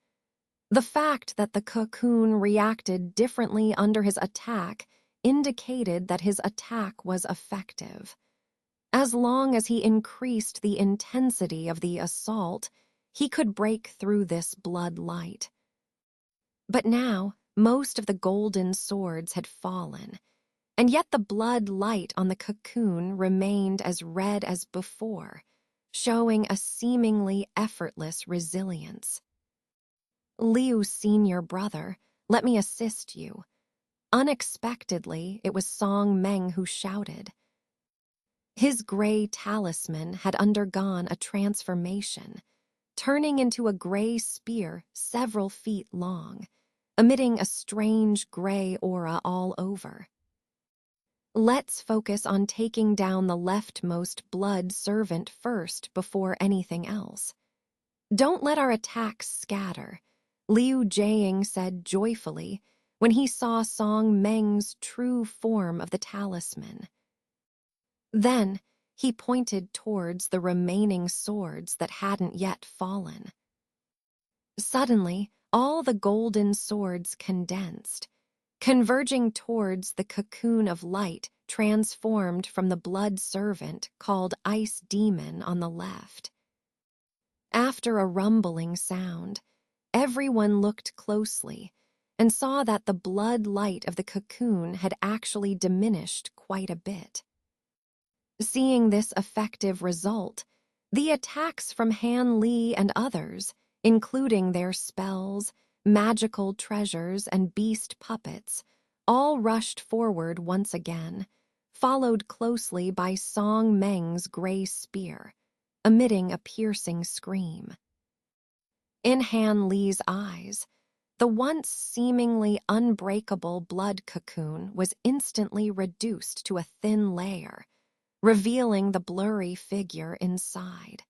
The fact that the cocoon reacted differently under his attack indicated that his attack was effective. As long as he increased the intensity of the assault, he could break through this blood light. But now, most of the golden swords had fallen, and yet the blood light on the cocoon remained as red as before, showing a seemingly effortless resilience. "Liu's senior brother, let me assist you." Unexpectedly, it was Song Meng who shouted. His gray talisman had undergone a transformation, turning into a gray spear several feet long, emitting a strange gray aura all over. "Let's focus on taking down the leftmost blood servant first before anything else. Don't let our attacks scatter," Liu Jiang said joyfully when he saw Song Meng's true form of the talisman. Then he pointed towards the remaining swords that hadn't yet fallen. Suddenly, all the golden swords condensed, converging towards the cocoon of light transformed from the blood servant called Ice Demon on the left. After a rumbling sound, everyone looked closely and saw that the blood light of the cocoon had actually diminished quite a bit. Seeing this effective result, the attacks from Han Li and others, including their spells, magical treasures, and beast puppets, all rushed forward once again, followed closely by Song Meng's gray spear, emitting a piercing scream. In Han Li's eyes, the once seemingly unbreakable blood cocoon was instantly reduced to a thin layer, revealing the blurry figure inside.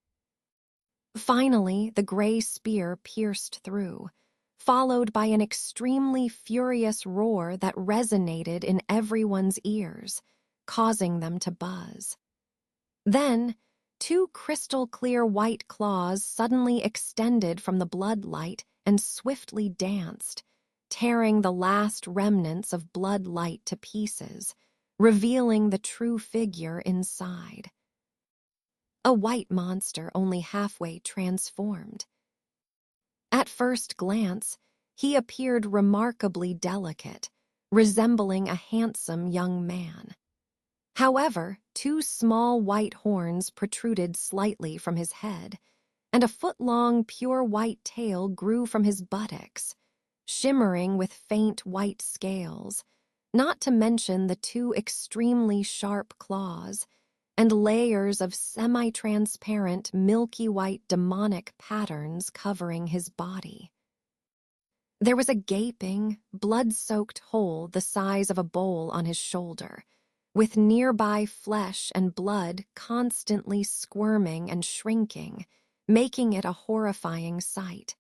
Finally, the gray spear pierced through, followed by an extremely furious roar that resonated in everyone's ears, causing them to buzz. Then, two crystal-clear white claws suddenly extended from the blood light and swiftly danced, tearing the last remnants of blood light to pieces, revealing the true figure inside. A white monster only halfway transformed. At first glance, he appeared remarkably delicate, resembling a handsome young man. However, two small white horns protruded slightly from his head, and a foot-long pure white tail grew from his buttocks, shimmering with faint white scales, not to mention the two extremely sharp claws and layers of semi-transparent milky white demonic patterns covering his body. There was a gaping, blood-soaked hole the size of a bowl on his shoulder, with nearby flesh and blood constantly squirming and shrinking, making it a horrifying sight.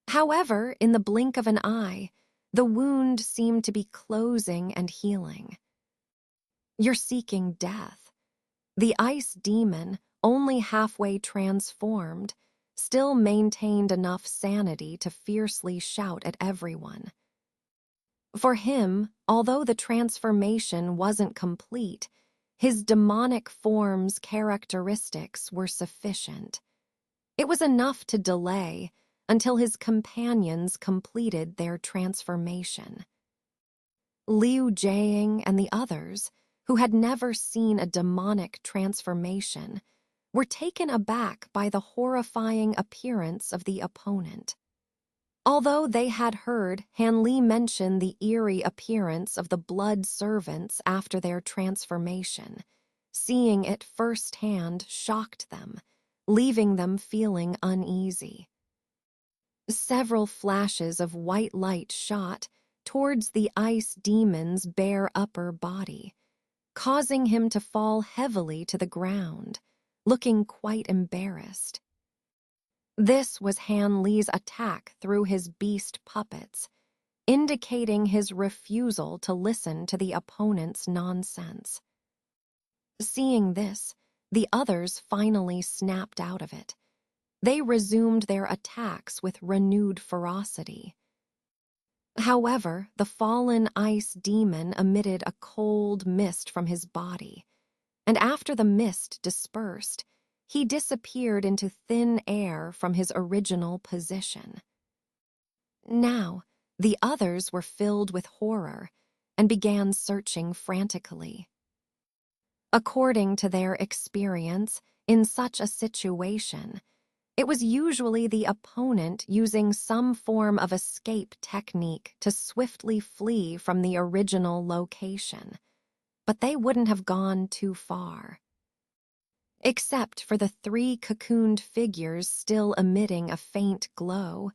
However, in the blink of an eye, the wound seemed to be closing and healing. "You're seeking death." The ice demon, only halfway transformed, still maintained enough sanity to fiercely shout at everyone. For him, although the transformation wasn't complete, his demonic form's characteristics were sufficient. It was enough to delay until his companions completed their transformation. Liu Jiang and the others, who had never seen a demonic transformation, were taken aback by the horrifying appearance of the opponent. Although they had heard Han Li mention the eerie appearance of the blood servants after their transformation, seeing it firsthand shocked them, leaving them feeling uneasy. Several flashes of white light shot towards the ice demon's bare upper body, causing him to fall heavily to the ground, looking quite embarrassed. This was Han Li's attack through his beast puppets, indicating his refusal to listen to the opponent's nonsense. Seeing this, the others finally snapped out of it. They resumed their attacks with renewed ferocity. However, the fallen ice demon emitted a cold mist from his body, and after the mist dispersed, he disappeared into thin air from his original position. Now, the others were filled with horror and began searching frantically. According to their experience in such a situation, it was usually the opponent using some form of escape technique to swiftly flee from the original location, but they wouldn't have gone too far. Except for the three cocooned figures still emitting a faint glow,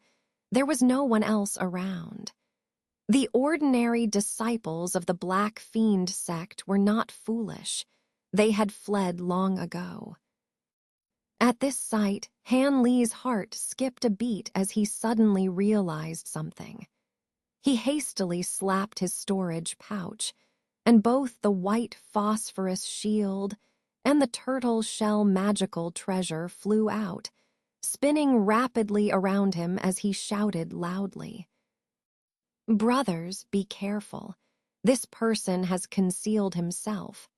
there was no one else around. The ordinary disciples of the Black Fiend sect were not foolish. They had fled long ago. At this sight, Han Li's heart skipped a beat as he suddenly realized something. He hastily slapped his storage pouch, and both the white phosphorus shield and the turtle shell magical treasure flew out, spinning rapidly around him as he shouted loudly. "Brothers, be careful. This person has concealed himself."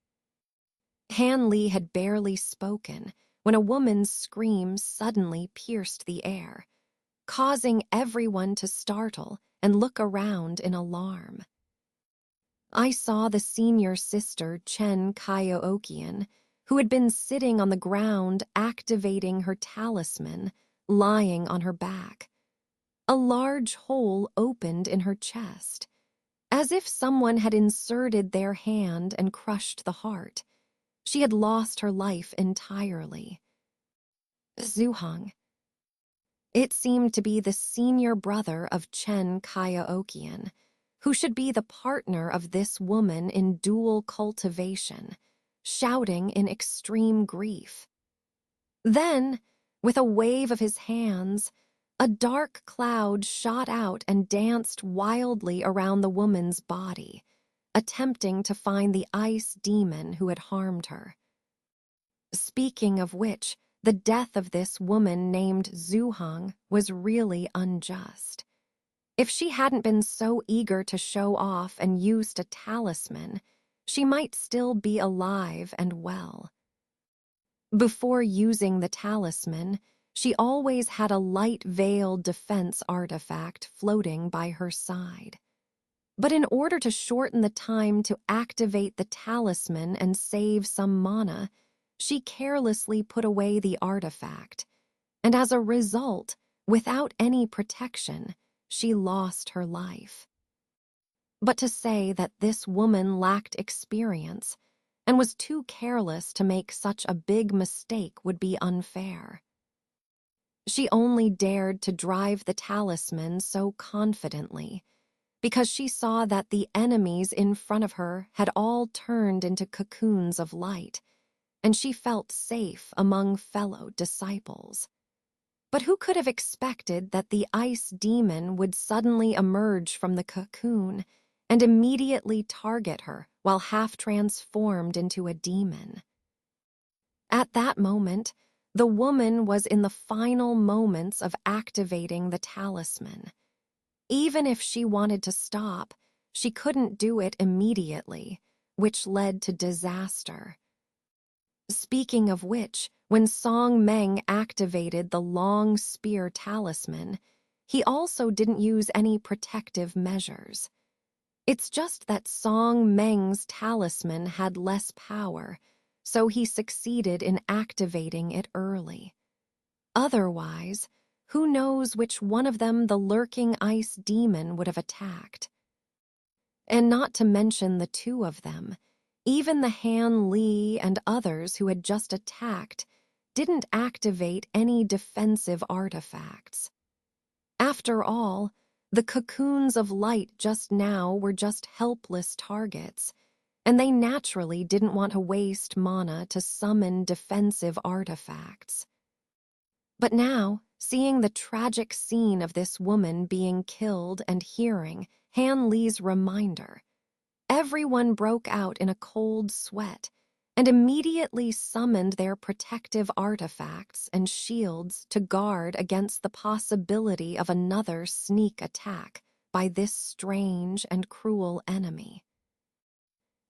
Han Li had barely spoken when a woman's scream suddenly pierced the air, causing everyone to startle and look around in alarm. I saw the senior sister Chen Kaiookian, who had been sitting on the ground activating her talisman, lying on her back. A large hole opened in her chest, as if someone had inserted their hand and crushed the heart. She had lost her life entirely. Zhuhang. It seemed to be the senior brother of Chen Kaiookian, who should be the partner of this woman in dual cultivation, shouting in extreme grief. Then, with a wave of his hands, a dark cloud shot out and danced wildly around the woman's body, attempting to find the ice demon who had harmed her. Speaking of which, the death of this woman named Zhuhang was really unjust. If she hadn't been so eager to show off and used a talisman, she might still be alive and well. Before using the talisman, she always had a light veil defense artifact floating by her side. But in order to shorten the time to activate the talisman and save some mana, she carelessly put away the artifact, and as a result, without any protection, she lost her life. But to say that this woman lacked experience and was too careless to make such a big mistake would be unfair. She only dared to drive the talisman so confidently because she saw that the enemies in front of her had all turned into cocoons of light, and she felt safe among fellow disciples. But who could have expected that the ice demon would suddenly emerge from the cocoon and immediately target her while half transformed into a demon? At that moment, the woman was in the final moments of activating the talisman. Even if she wanted to stop, she couldn't do it immediately, which led to disaster. Speaking of which, when Song Meng activated the long spear talisman, he also didn't use any protective measures. It's just that Song Meng's talisman had less power, so he succeeded in activating it early. Otherwise, who knows which one of them the lurking ice demon would have attacked. And not to mention the two of them, even the Han Li and others who had just attacked didn't activate any defensive artifacts. After all, the cocoons of light just now were just helpless targets, and they naturally didn't want to waste mana to summon defensive artifacts. But now, seeing the tragic scene of this woman being killed and hearing Han Li's reminder, everyone broke out in a cold sweat and immediately summoned their protective artifacts and shields to guard against the possibility of another sneak attack by this strange and cruel enemy.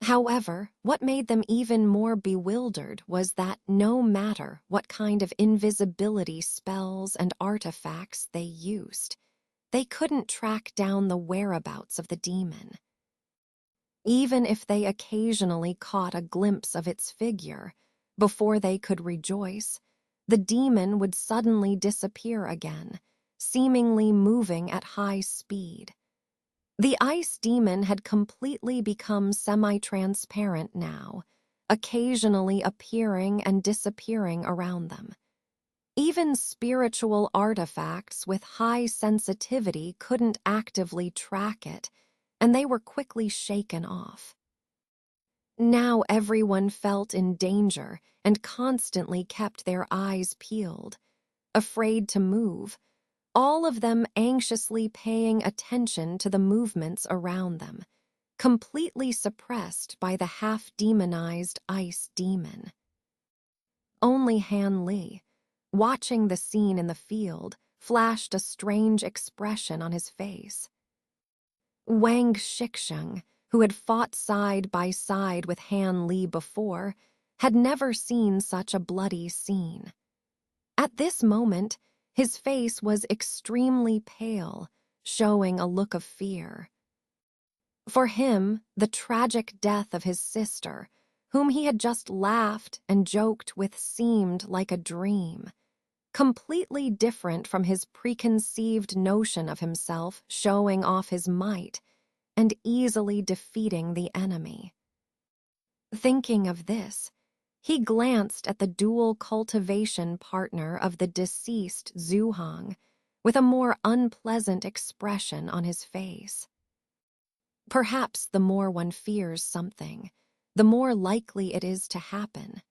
However, what made them even more bewildered was that no matter what kind of invisibility spells and artifacts they used, they couldn't track down the whereabouts of the demon. Even if they occasionally caught a glimpse of its figure, before they could rejoice, the demon would suddenly disappear again, seemingly moving at high speed. The ice demon had completely become semi-transparent now, occasionally appearing and disappearing around them. Even spiritual artifacts with high sensitivity couldn't actively track it, and they were quickly shaken off. Now everyone felt in danger and constantly kept their eyes peeled, afraid to move, all of them anxiously paying attention to the movements around them, completely suppressed by the half-demonized ice demon. Only Han Li, watching the scene in the field, flashed a strange expression on his face. Wang Shixing, who had fought side by side with Han Li before, had never seen such a bloody scene. At this moment, his face was extremely pale, showing a look of fear. For him, the tragic death of his sister, whom he had just laughed and joked with, seemed like a dream, completely different from his preconceived notion of himself showing off his might and easily defeating the enemy. Thinking of this, he glanced at the dual cultivation partner of the deceased Zhu Hong with a more unpleasant expression on his face. Perhaps the more one fears something, the more likely it is to happen.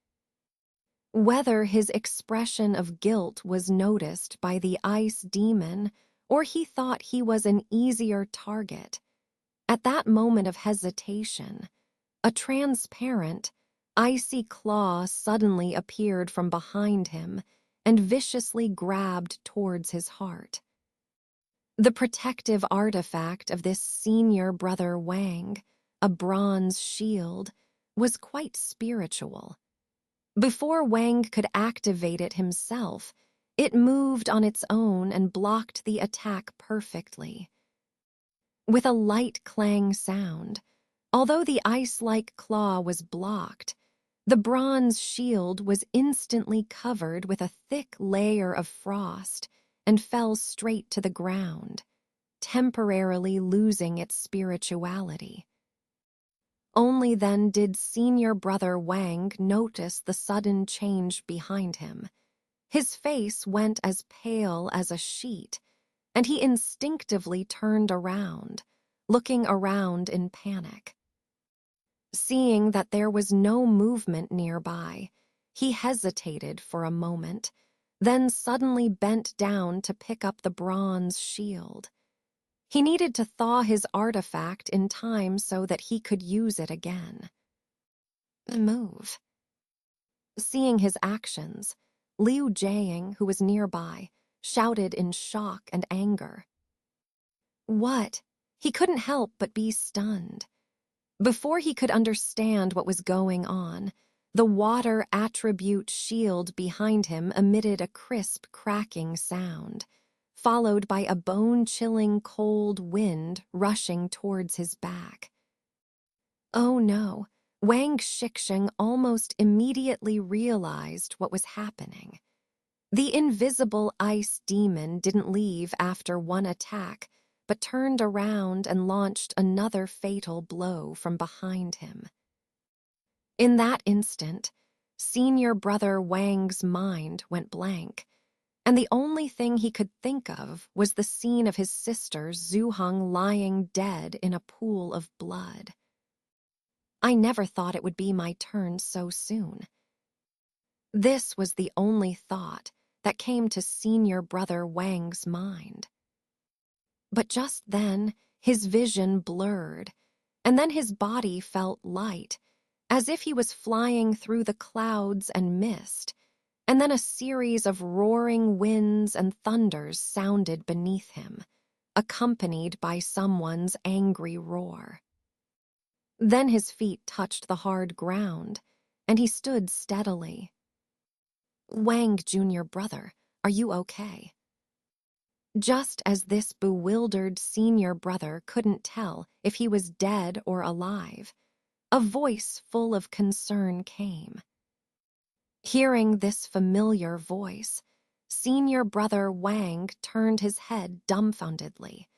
Whether his expression of guilt was noticed by the ice demon or he thought he was an easier target, at that moment of hesitation, a transparent, icy claw suddenly appeared from behind him and viciously grabbed towards his heart. The protective artifact of this senior brother Wang, a bronze shield, was quite spiritual. Before Wang could activate it himself, it moved on its own and blocked the attack perfectly. With a light clang sound, although the ice-like claw was blocked, the bronze shield was instantly covered with a thick layer of frost and fell straight to the ground, temporarily losing its spirituality. Only then did senior brother Wang notice the sudden change behind him. His face went as pale as a sheet, and he instinctively turned around, looking around in panic. Seeing that there was no movement nearby, he hesitated for a moment, then suddenly bent down to pick up the bronze shield. He needed to thaw his artifact in time so that he could use it again. Move. Seeing his actions, Liu Jiang, who was nearby, shouted in shock and anger. What? He couldn't help but be stunned. Before he could understand what was going on, the water attribute shield behind him emitted a crisp, cracking sound, followed by a bone-chilling cold wind rushing towards his back. Oh no, Wang Shixing almost immediately realized what was happening. The invisible ice demon didn't leave after one attack, but turned around and launched another fatal blow from behind him. In that instant, senior brother Wang's mind went blank, and the only thing he could think of was the scene of his sister Zhuheng lying dead in a pool of blood. I never thought it would be my turn so soon. This was the only thought that came to senior brother Wang's mind. But just then, his vision blurred, and then his body felt light, as if he was flying through the clouds and mist, and then a series of roaring winds and thunders sounded beneath him, accompanied by someone's angry roar. Then his feet touched the hard ground, and he stood steadily. Wang, junior brother, are you okay? Just as this bewildered senior brother couldn't tell if he was dead or alive, a voice full of concern came. Hearing this familiar voice, senior brother Wang turned his head dumbfoundedly,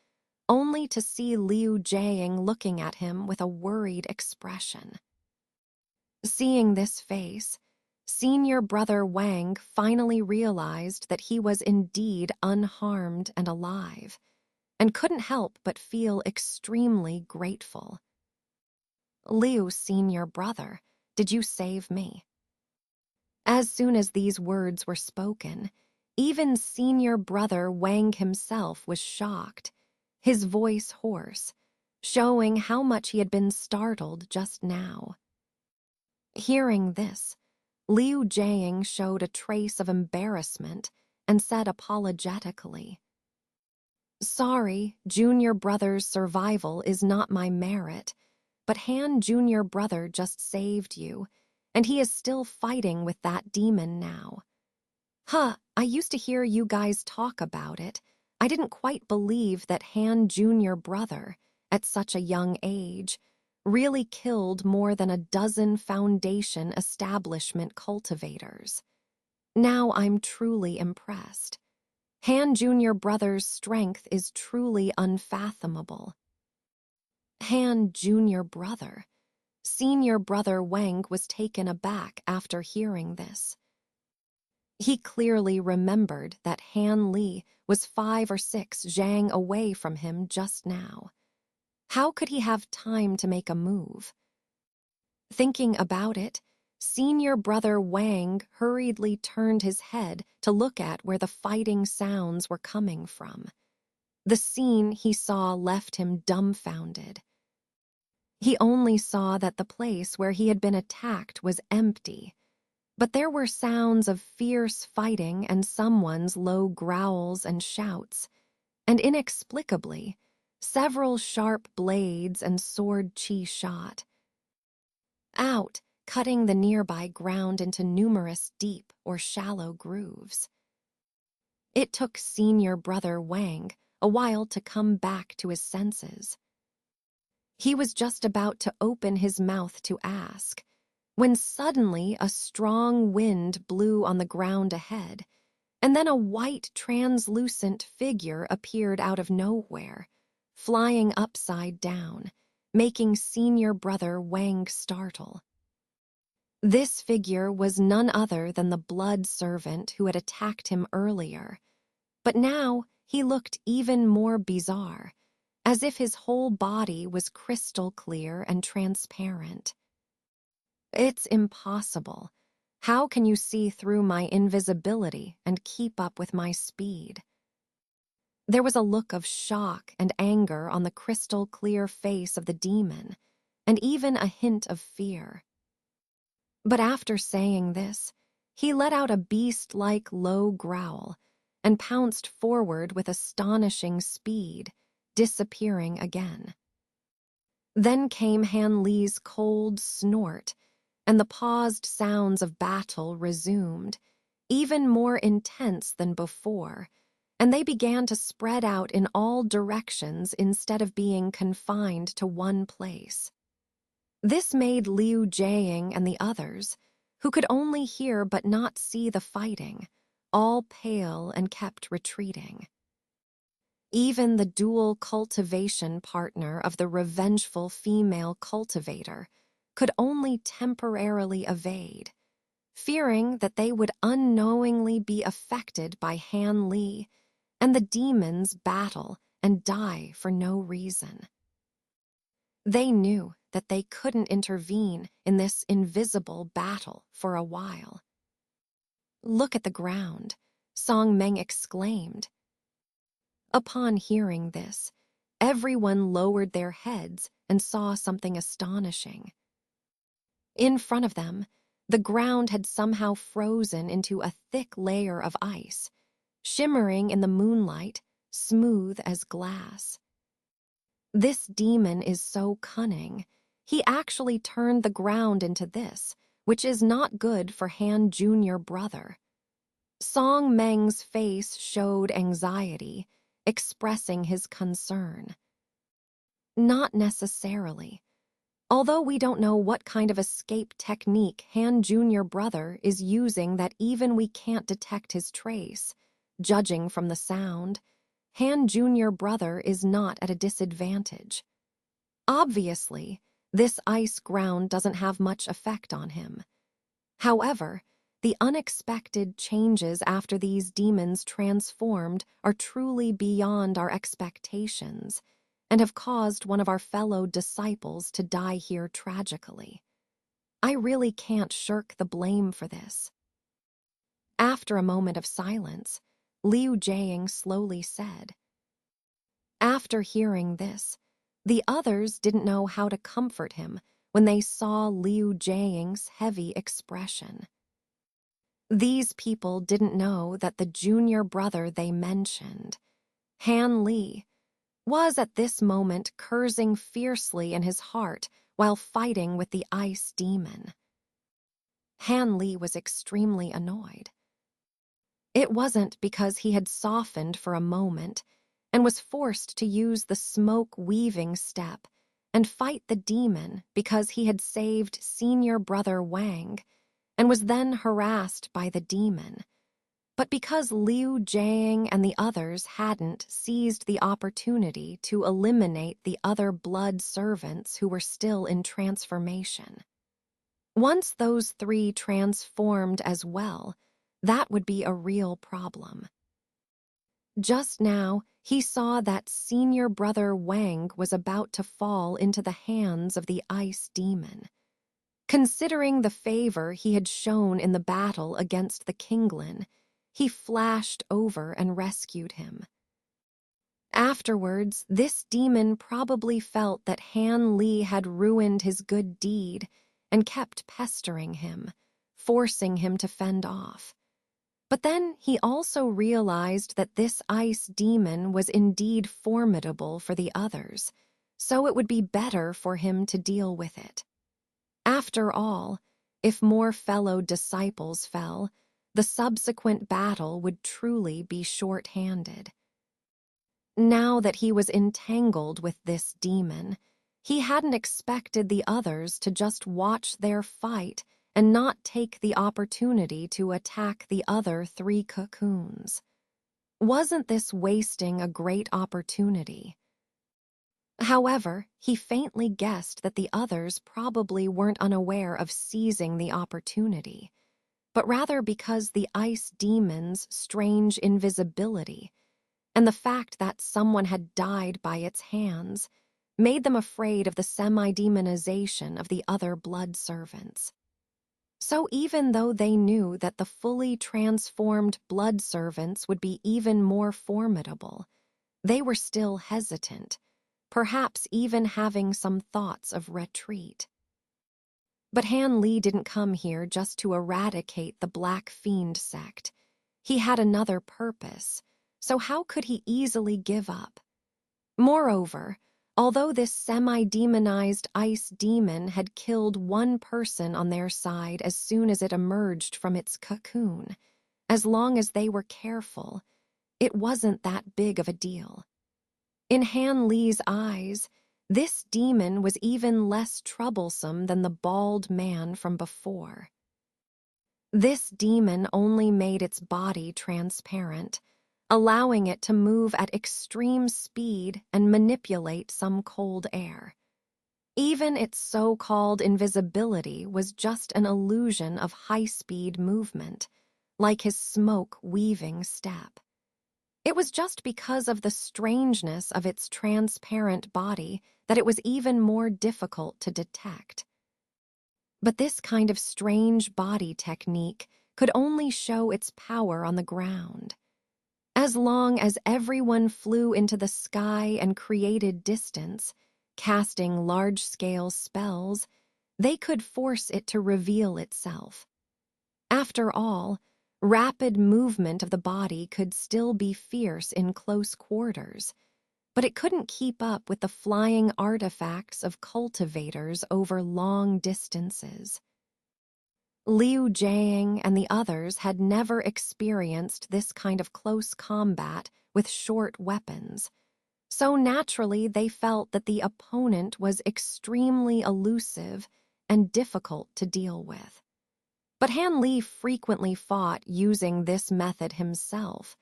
only to see Liu Jiang looking at him with a worried expression. Seeing this face, senior brother Wang finally realized that he was indeed unharmed and alive, and couldn't help but feel extremely grateful. Liu, senior brother, did you save me? As soon as these words were spoken, even senior brother Wang himself was shocked, his voice hoarse, showing how much he had been startled just now. Hearing this, Liu Jiang showed a trace of embarrassment and said apologetically, "Sorry, junior brother's survival is not my merit, but Han junior brother just saved you, and he is still fighting with that demon now. I used to hear you guys talk about it. I didn't quite believe that Han junior brother, at such a young age, really killed more than a dozen Foundation establishment cultivators. Now I'm truly impressed. Han junior brother's strength is truly unfathomable." Han junior brother. Senior brother Wang was taken aback after hearing this. He clearly remembered that Han Li was 5 or 6 zhang away from him just now. How could he have time to make a move? Thinking about it, senior brother Wang hurriedly turned his head to look at where the fighting sounds were coming from. The scene he saw left him dumbfounded. He only saw that the place where he had been attacked was empty, but there were sounds of fierce fighting and someone's low growls and shouts, and inexplicably, several sharp blades and sword chi shot out, cutting the nearby ground into numerous deep or shallow grooves. It took senior brother Wang a while to come back to his senses. He was just about to open his mouth to ask, when suddenly a strong wind blew on the ground ahead, and then a white translucent figure appeared out of nowhere, flying upside down, making senior brother Wang startle. This figure was none other than the blood servant who had attacked him earlier, but now he looked even more bizarre, as if his whole body was crystal clear and transparent. It's impossible. How can you see through my invisibility and keep up with my speed?" There was a look of shock and anger on the crystal-clear face of the demon, and even a hint of fear. But after saying this, he let out a beast-like low growl and pounced forward with astonishing speed, disappearing again. Then came Han Li's cold snort, and the paused sounds of battle resumed, even more intense than before, and they began to spread out in all directions instead of being confined to one place. This made Liu Jiaying and the others, who could only hear but not see the fighting, all pale and kept retreating. Even the dual cultivation partner of the revengeful female cultivator could only temporarily evade, fearing that they would unknowingly be affected by Han Li and the demons battle and die for no reason. They knew that they couldn't intervene in this invisible battle for a while. "Look at the ground," Song Meng exclaimed. Upon hearing this, everyone lowered their heads and saw something astonishing. In front of them, the ground had somehow frozen into a thick layer of ice, shimmering in the moonlight, smooth as glass. This demon is so cunning. He actually turned the ground into this, which is not good for Han Jr. brother. Song Meng's face showed anxiety, expressing his concern. Not necessarily. Although we don't know what kind of escape technique Han Jr. brother is using that even we can't detect his trace, judging from the sound, Han Jr. brother is not at a disadvantage. Obviously, this ice ground doesn't have much effect on him. However, the unexpected changes after these demons transformed are truly beyond our expectations and have caused one of our fellow disciples to die here tragically. I really can't shirk the blame for this. After a moment of silence, Liu Jiaying slowly said. After hearing this, the others didn't know how to comfort him when they saw Liu Jiaying's heavy expression. These people didn't know that the junior brother they mentioned, Han Li, was at this moment cursing fiercely in his heart while fighting with the ice demon. Han Li was extremely annoyed. It wasn't because he had softened for a moment and was forced to use the smoke-weaving step and fight the demon because he had saved senior brother Wang and was then harassed by the demon, but because Liu Jiaying and the others hadn't seized the opportunity to eliminate the other blood servants who were still in transformation. Once those three transformed as well, that would be a real problem. Just now, he saw that senior brother Wang was about to fall into the hands of the ice demon. Considering the favor he had shown in the battle against the Kinglin, he flashed over and rescued him. Afterwards, this demon probably felt that Han Li had ruined his good deed and kept pestering him, forcing him to fend off. But then he also realized that this ice demon was indeed formidable for the others, so it would be better for him to deal with it. After all, if more fellow disciples fell, the subsequent battle would truly be short-handed. Now that he was entangled with this demon, he hadn't expected the others to just watch their fight and not take the opportunity to attack the other three cocoons. Wasn't this wasting a great opportunity? However, he faintly guessed that the others probably weren't unaware of seizing the opportunity, but rather because the ice demon's strange invisibility and the fact that someone had died by its hands made them afraid of the semi-demonization of the other blood servants. So even though they knew that the fully transformed blood servants would be even more formidable, they were still hesitant, perhaps even having some thoughts of retreat. But Han Li didn't come here just to eradicate the Black Fiend sect. He had another purpose, so how could he easily give up? Moreover, although this semi-demonized ice demon had killed one person on their side as soon as it emerged from its cocoon, as long as they were careful, it wasn't that big of a deal. In Han Li's eyes, this demon was even less troublesome than the bald man from before. This demon only made its body transparent, allowing it to move at extreme speed and manipulate some cold air. Even its so-called invisibility was just an illusion of high-speed movement, like his smoke-weaving step. It was just because of the strangeness of its transparent body that it was even more difficult to detect. But this kind of strange body technique could only show its power on the ground. As long as everyone flew into the sky and created distance, casting large-scale spells, they could force it to reveal itself. After all, rapid movement of the body could still be fierce in close quarters, but it couldn't keep up with the flying artifacts of cultivators over long distances. Liu Jiang and the others had never experienced this kind of close combat with short weapons, so naturally they felt that the opponent was extremely elusive and difficult to deal with. But Han Li frequently fought using this method himself,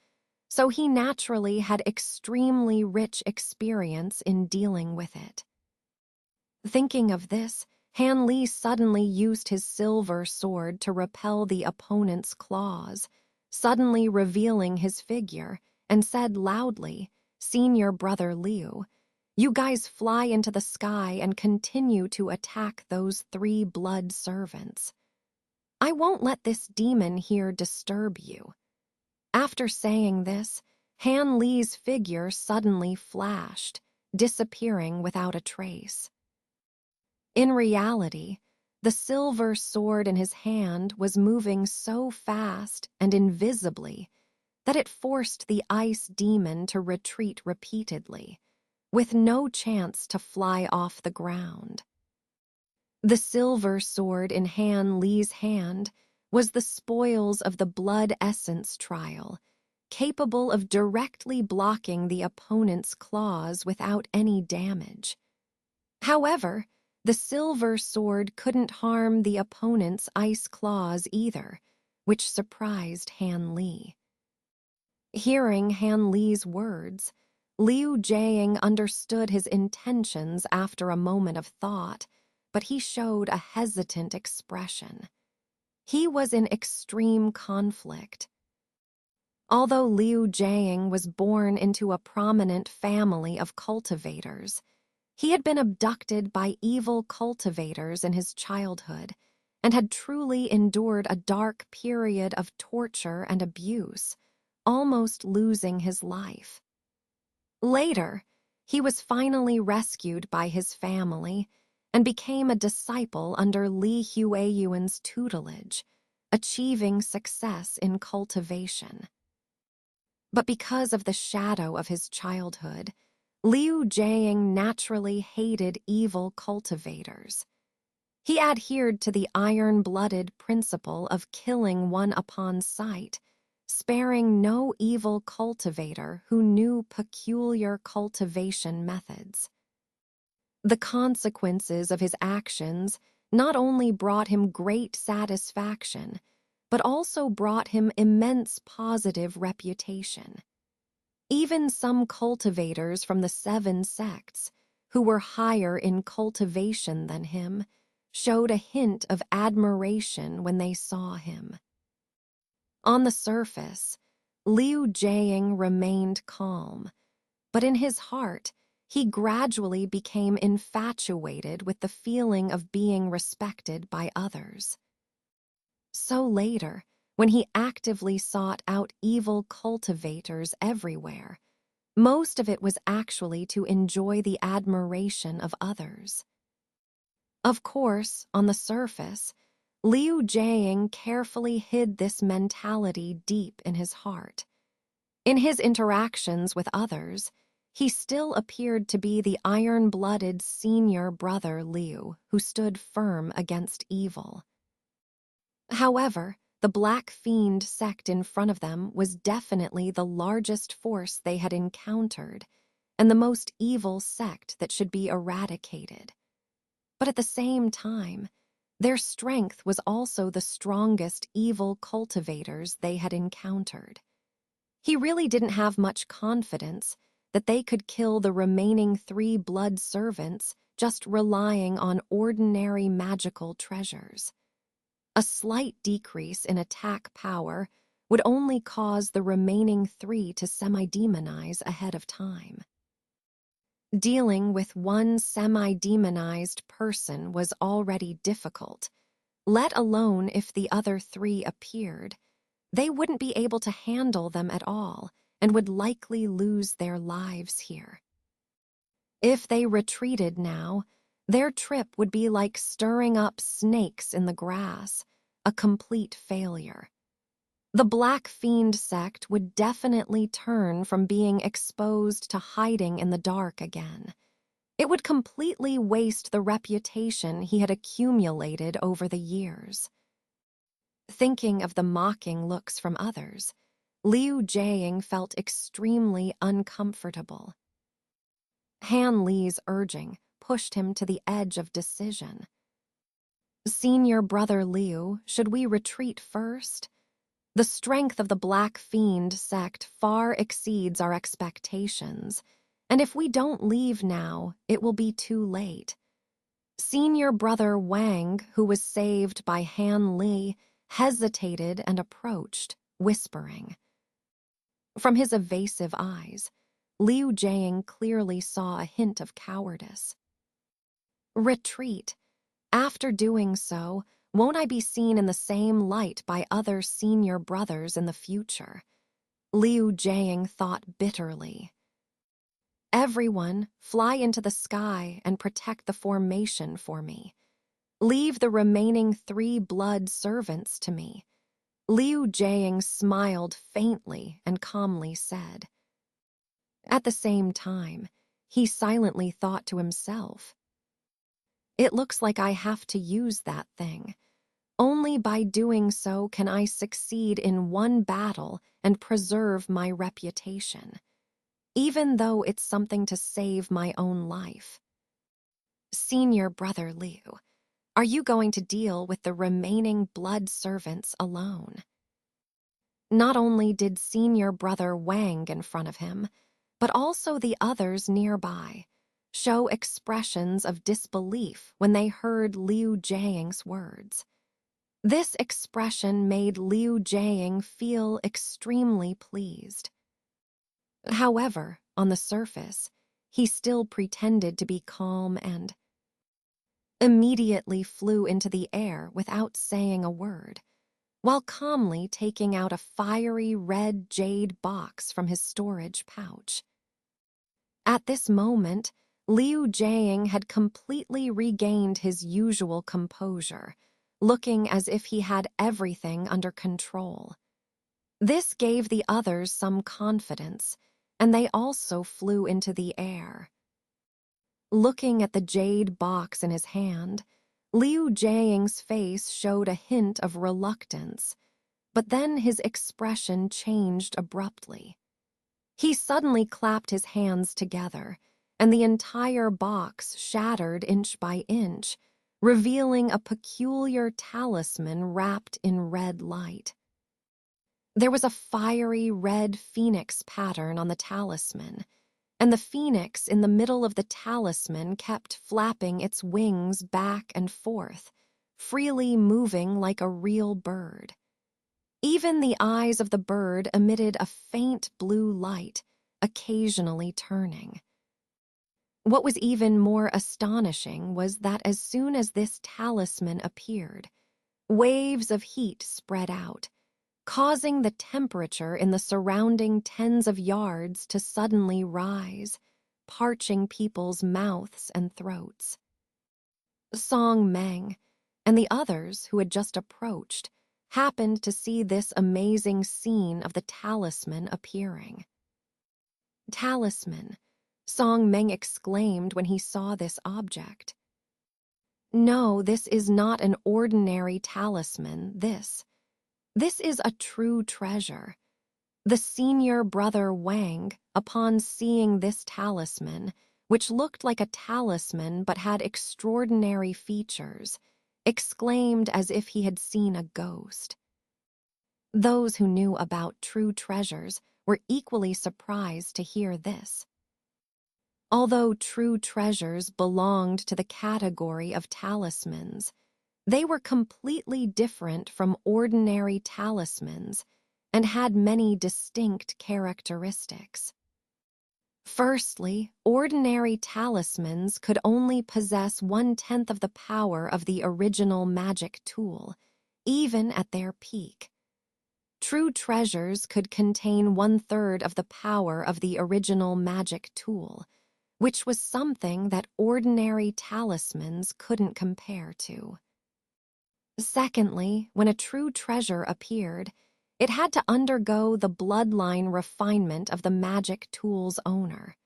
so he naturally had extremely rich experience in dealing with it. Thinking of this, Han Li suddenly used his silver sword to repel the opponent's claws, suddenly revealing his figure, and said loudly, "Senior brother Liu, you guys fly into the sky and continue to attack those 3 blood servants. I won't let this demon here disturb you." After saying this, Han Li's figure suddenly flashed, disappearing without a trace. In reality, the silver sword in his hand was moving so fast and invisibly that it forced the ice demon to retreat repeatedly, with no chance to fly off the ground. The silver sword in Han Li's hand was the spoils of the blood essence trial, capable of directly blocking the opponent's claws without any damage. However, the silver sword couldn't harm the opponent's ice claws either, which surprised Han Li. Hearing Han Li's words, Liu Jiang understood his intentions after a moment of thought, but he showed a hesitant expression. He was in extreme conflict. Although Liu Jiang was born into a prominent family of cultivators, he had been abducted by evil cultivators in his childhood and had truly endured a dark period of torture and abuse, almost losing his life. Later, he was finally rescued by his family and became a disciple under Li Hueyuan's tutelage, achieving success in cultivation. But because of the shadow of his childhood, Liu Jiang naturally hated evil cultivators. He adhered to the iron-blooded principle of killing one upon sight, sparing no evil cultivator who knew peculiar cultivation methods. The consequences of his actions not only brought him great satisfaction, but also brought him immense positive reputation. Even some cultivators from the 7 sects, who were higher in cultivation than him, showed a hint of admiration when they saw him. On the surface, Liu Jiang remained calm, but in his heart, he gradually became infatuated with the feeling of being respected by others. So later, when he actively sought out evil cultivators everywhere, most of it was actually to enjoy the admiration of others. Of course, on the surface, Liu Jiang carefully hid this mentality deep in his heart. In his interactions with others, he still appeared to be the iron-blooded senior brother Liu who stood firm against evil. However, the Black Fiend sect in front of them was definitely the largest force they had encountered and the most evil sect that should be eradicated. But at the same time, their strength was also the strongest evil cultivators they had encountered. He really didn't have much confidence that they could kill the remaining 3 blood servants just relying on ordinary magical treasures. A slight decrease in attack power would only cause the remaining 3 to semi-demonize ahead of time. Dealing with one semi-demonized person was already difficult, let alone if the other 3 appeared. They wouldn't be able to handle them at all and would likely lose their lives here. If they retreated now, their trip would be like stirring up snakes in the grass, a complete failure. The Black Fiend sect would definitely turn from being exposed to hiding in the dark again. It would completely waste the reputation he had accumulated over the years. Thinking of the mocking looks from others, Liu Jiang felt extremely uncomfortable. Han Li's urging pushed him to the edge of decision. Senior brother Liu, should we retreat first? The strength of the Black Fiend sect far exceeds our expectations, and if we don't leave now, it will be too late. Senior brother Wang, who was saved by Han Li, hesitated and approached, whispering. From his evasive eyes, Liu Jiang clearly saw a hint of cowardice. Retreat. After doing so, won't I be seen in the same light by other senior brothers in the future? Liu Jiang thought bitterly. Everyone, fly into the sky and protect the formation for me. Leave the remaining 3 blood servants to me. Liu Jiang smiled faintly and calmly said. At the same time, he silently thought to himself, it looks like I have to use that thing. Only by doing so can I succeed in one battle and preserve my reputation, even though it's something to save my own life. Senior brother Liu, are you going to deal with the remaining blood servants alone? Not only did senior brother Wang in front of him, but also the others nearby show expressions of disbelief when they heard Liu Jiang's words. This expression made Liu Jiang feel extremely pleased. However, on the surface, he still pretended to be calm and immediately flew into the air without saying a word, while calmly taking out a fiery red jade box from his storage pouch. At this moment, Liu Jiang had completely regained his usual composure, looking as if he had everything under control. This gave the others some confidence, and they also flew into the air. Looking at the jade box in his hand, Liu Jiang's face showed a hint of reluctance, but then his expression changed abruptly. He suddenly clapped his hands together, and the entire box shattered inch by inch, revealing a peculiar talisman wrapped in red light. There was a fiery red phoenix pattern on the talisman, and the phoenix in the middle of the talisman kept flapping its wings back and forth, freely moving like a real bird. Even the eyes of the bird emitted a faint blue light, occasionally turning. What was even more astonishing was that as soon as this talisman appeared, Waves of heat spread out, causing the temperature in the surrounding tens of yards to suddenly rise, parching people's mouths and throats. Song Meng and the others who had just approached happened to see this amazing scene of the talisman appearing. Talisman, Song Meng exclaimed when he saw this object. No, this is not an ordinary talisman, this is a true treasure. The senior brother Wang, upon seeing this talisman, which looked like a talisman but had extraordinary features, exclaimed as if he had seen a ghost. Those who knew about true treasures were equally surprised to hear this. Although true treasures belonged to the category of talismans, they were completely different from ordinary talismans and had many distinct characteristics. Firstly, ordinary talismans could only possess 1/10 of the power of the original magic tool, even at their peak. True treasures could contain 1/3 of the power of the original magic tool, which was something that ordinary talismans couldn't compare to. Secondly, when a true treasure appeared, it had to undergo the bloodline refinement of the magic tool's owner.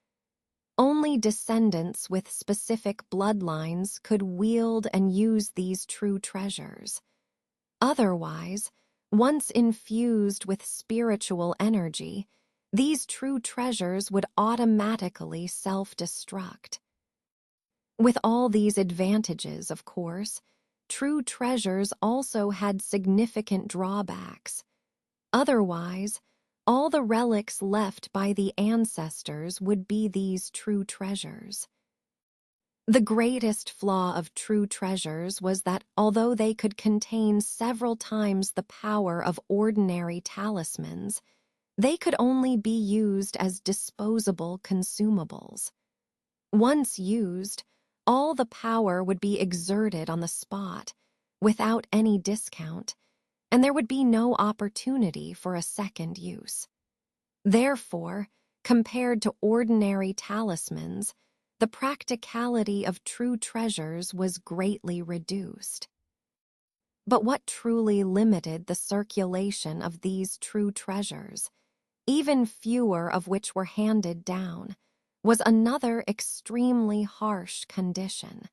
Only descendants with specific bloodlines could wield and use these true treasures. Otherwise, once infused with spiritual energy, these true treasures would automatically self-destruct. With all these advantages, of course, true treasures also had significant drawbacks. Otherwise, all the relics left by the ancestors would be these true treasures. The greatest flaw of true treasures was that although they could contain several times the power of ordinary talismans, they could only be used as disposable consumables. Once used, all the power would be exerted on the spot, without any discount, and there would be no opportunity for a second use. Therefore, compared to ordinary talismans, the practicality of true treasures was greatly reduced. But what truly limited the circulation of these true treasures, even fewer of which were handed down, was another extremely harsh condition.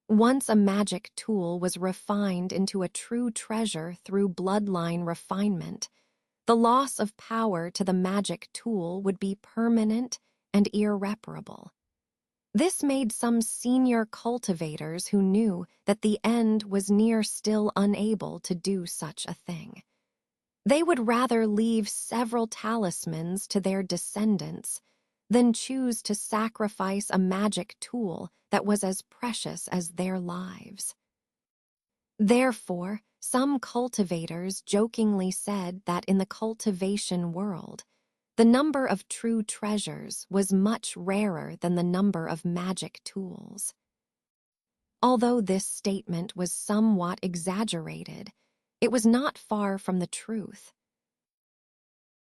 Once a magic tool was refined into a true treasure through bloodline refinement, the loss of power to the magic tool would be permanent and irreparable. This made some senior cultivators who knew that the end was near still unable to do such a thing. They would rather leave several talismans to their descendants than choose to sacrifice a magic tool that was as precious as their lives. Therefore, some cultivators jokingly said that in the cultivation world, the number of true treasures was much rarer than the number of magic tools. Although this statement was somewhat exaggerated, it was not far from the truth.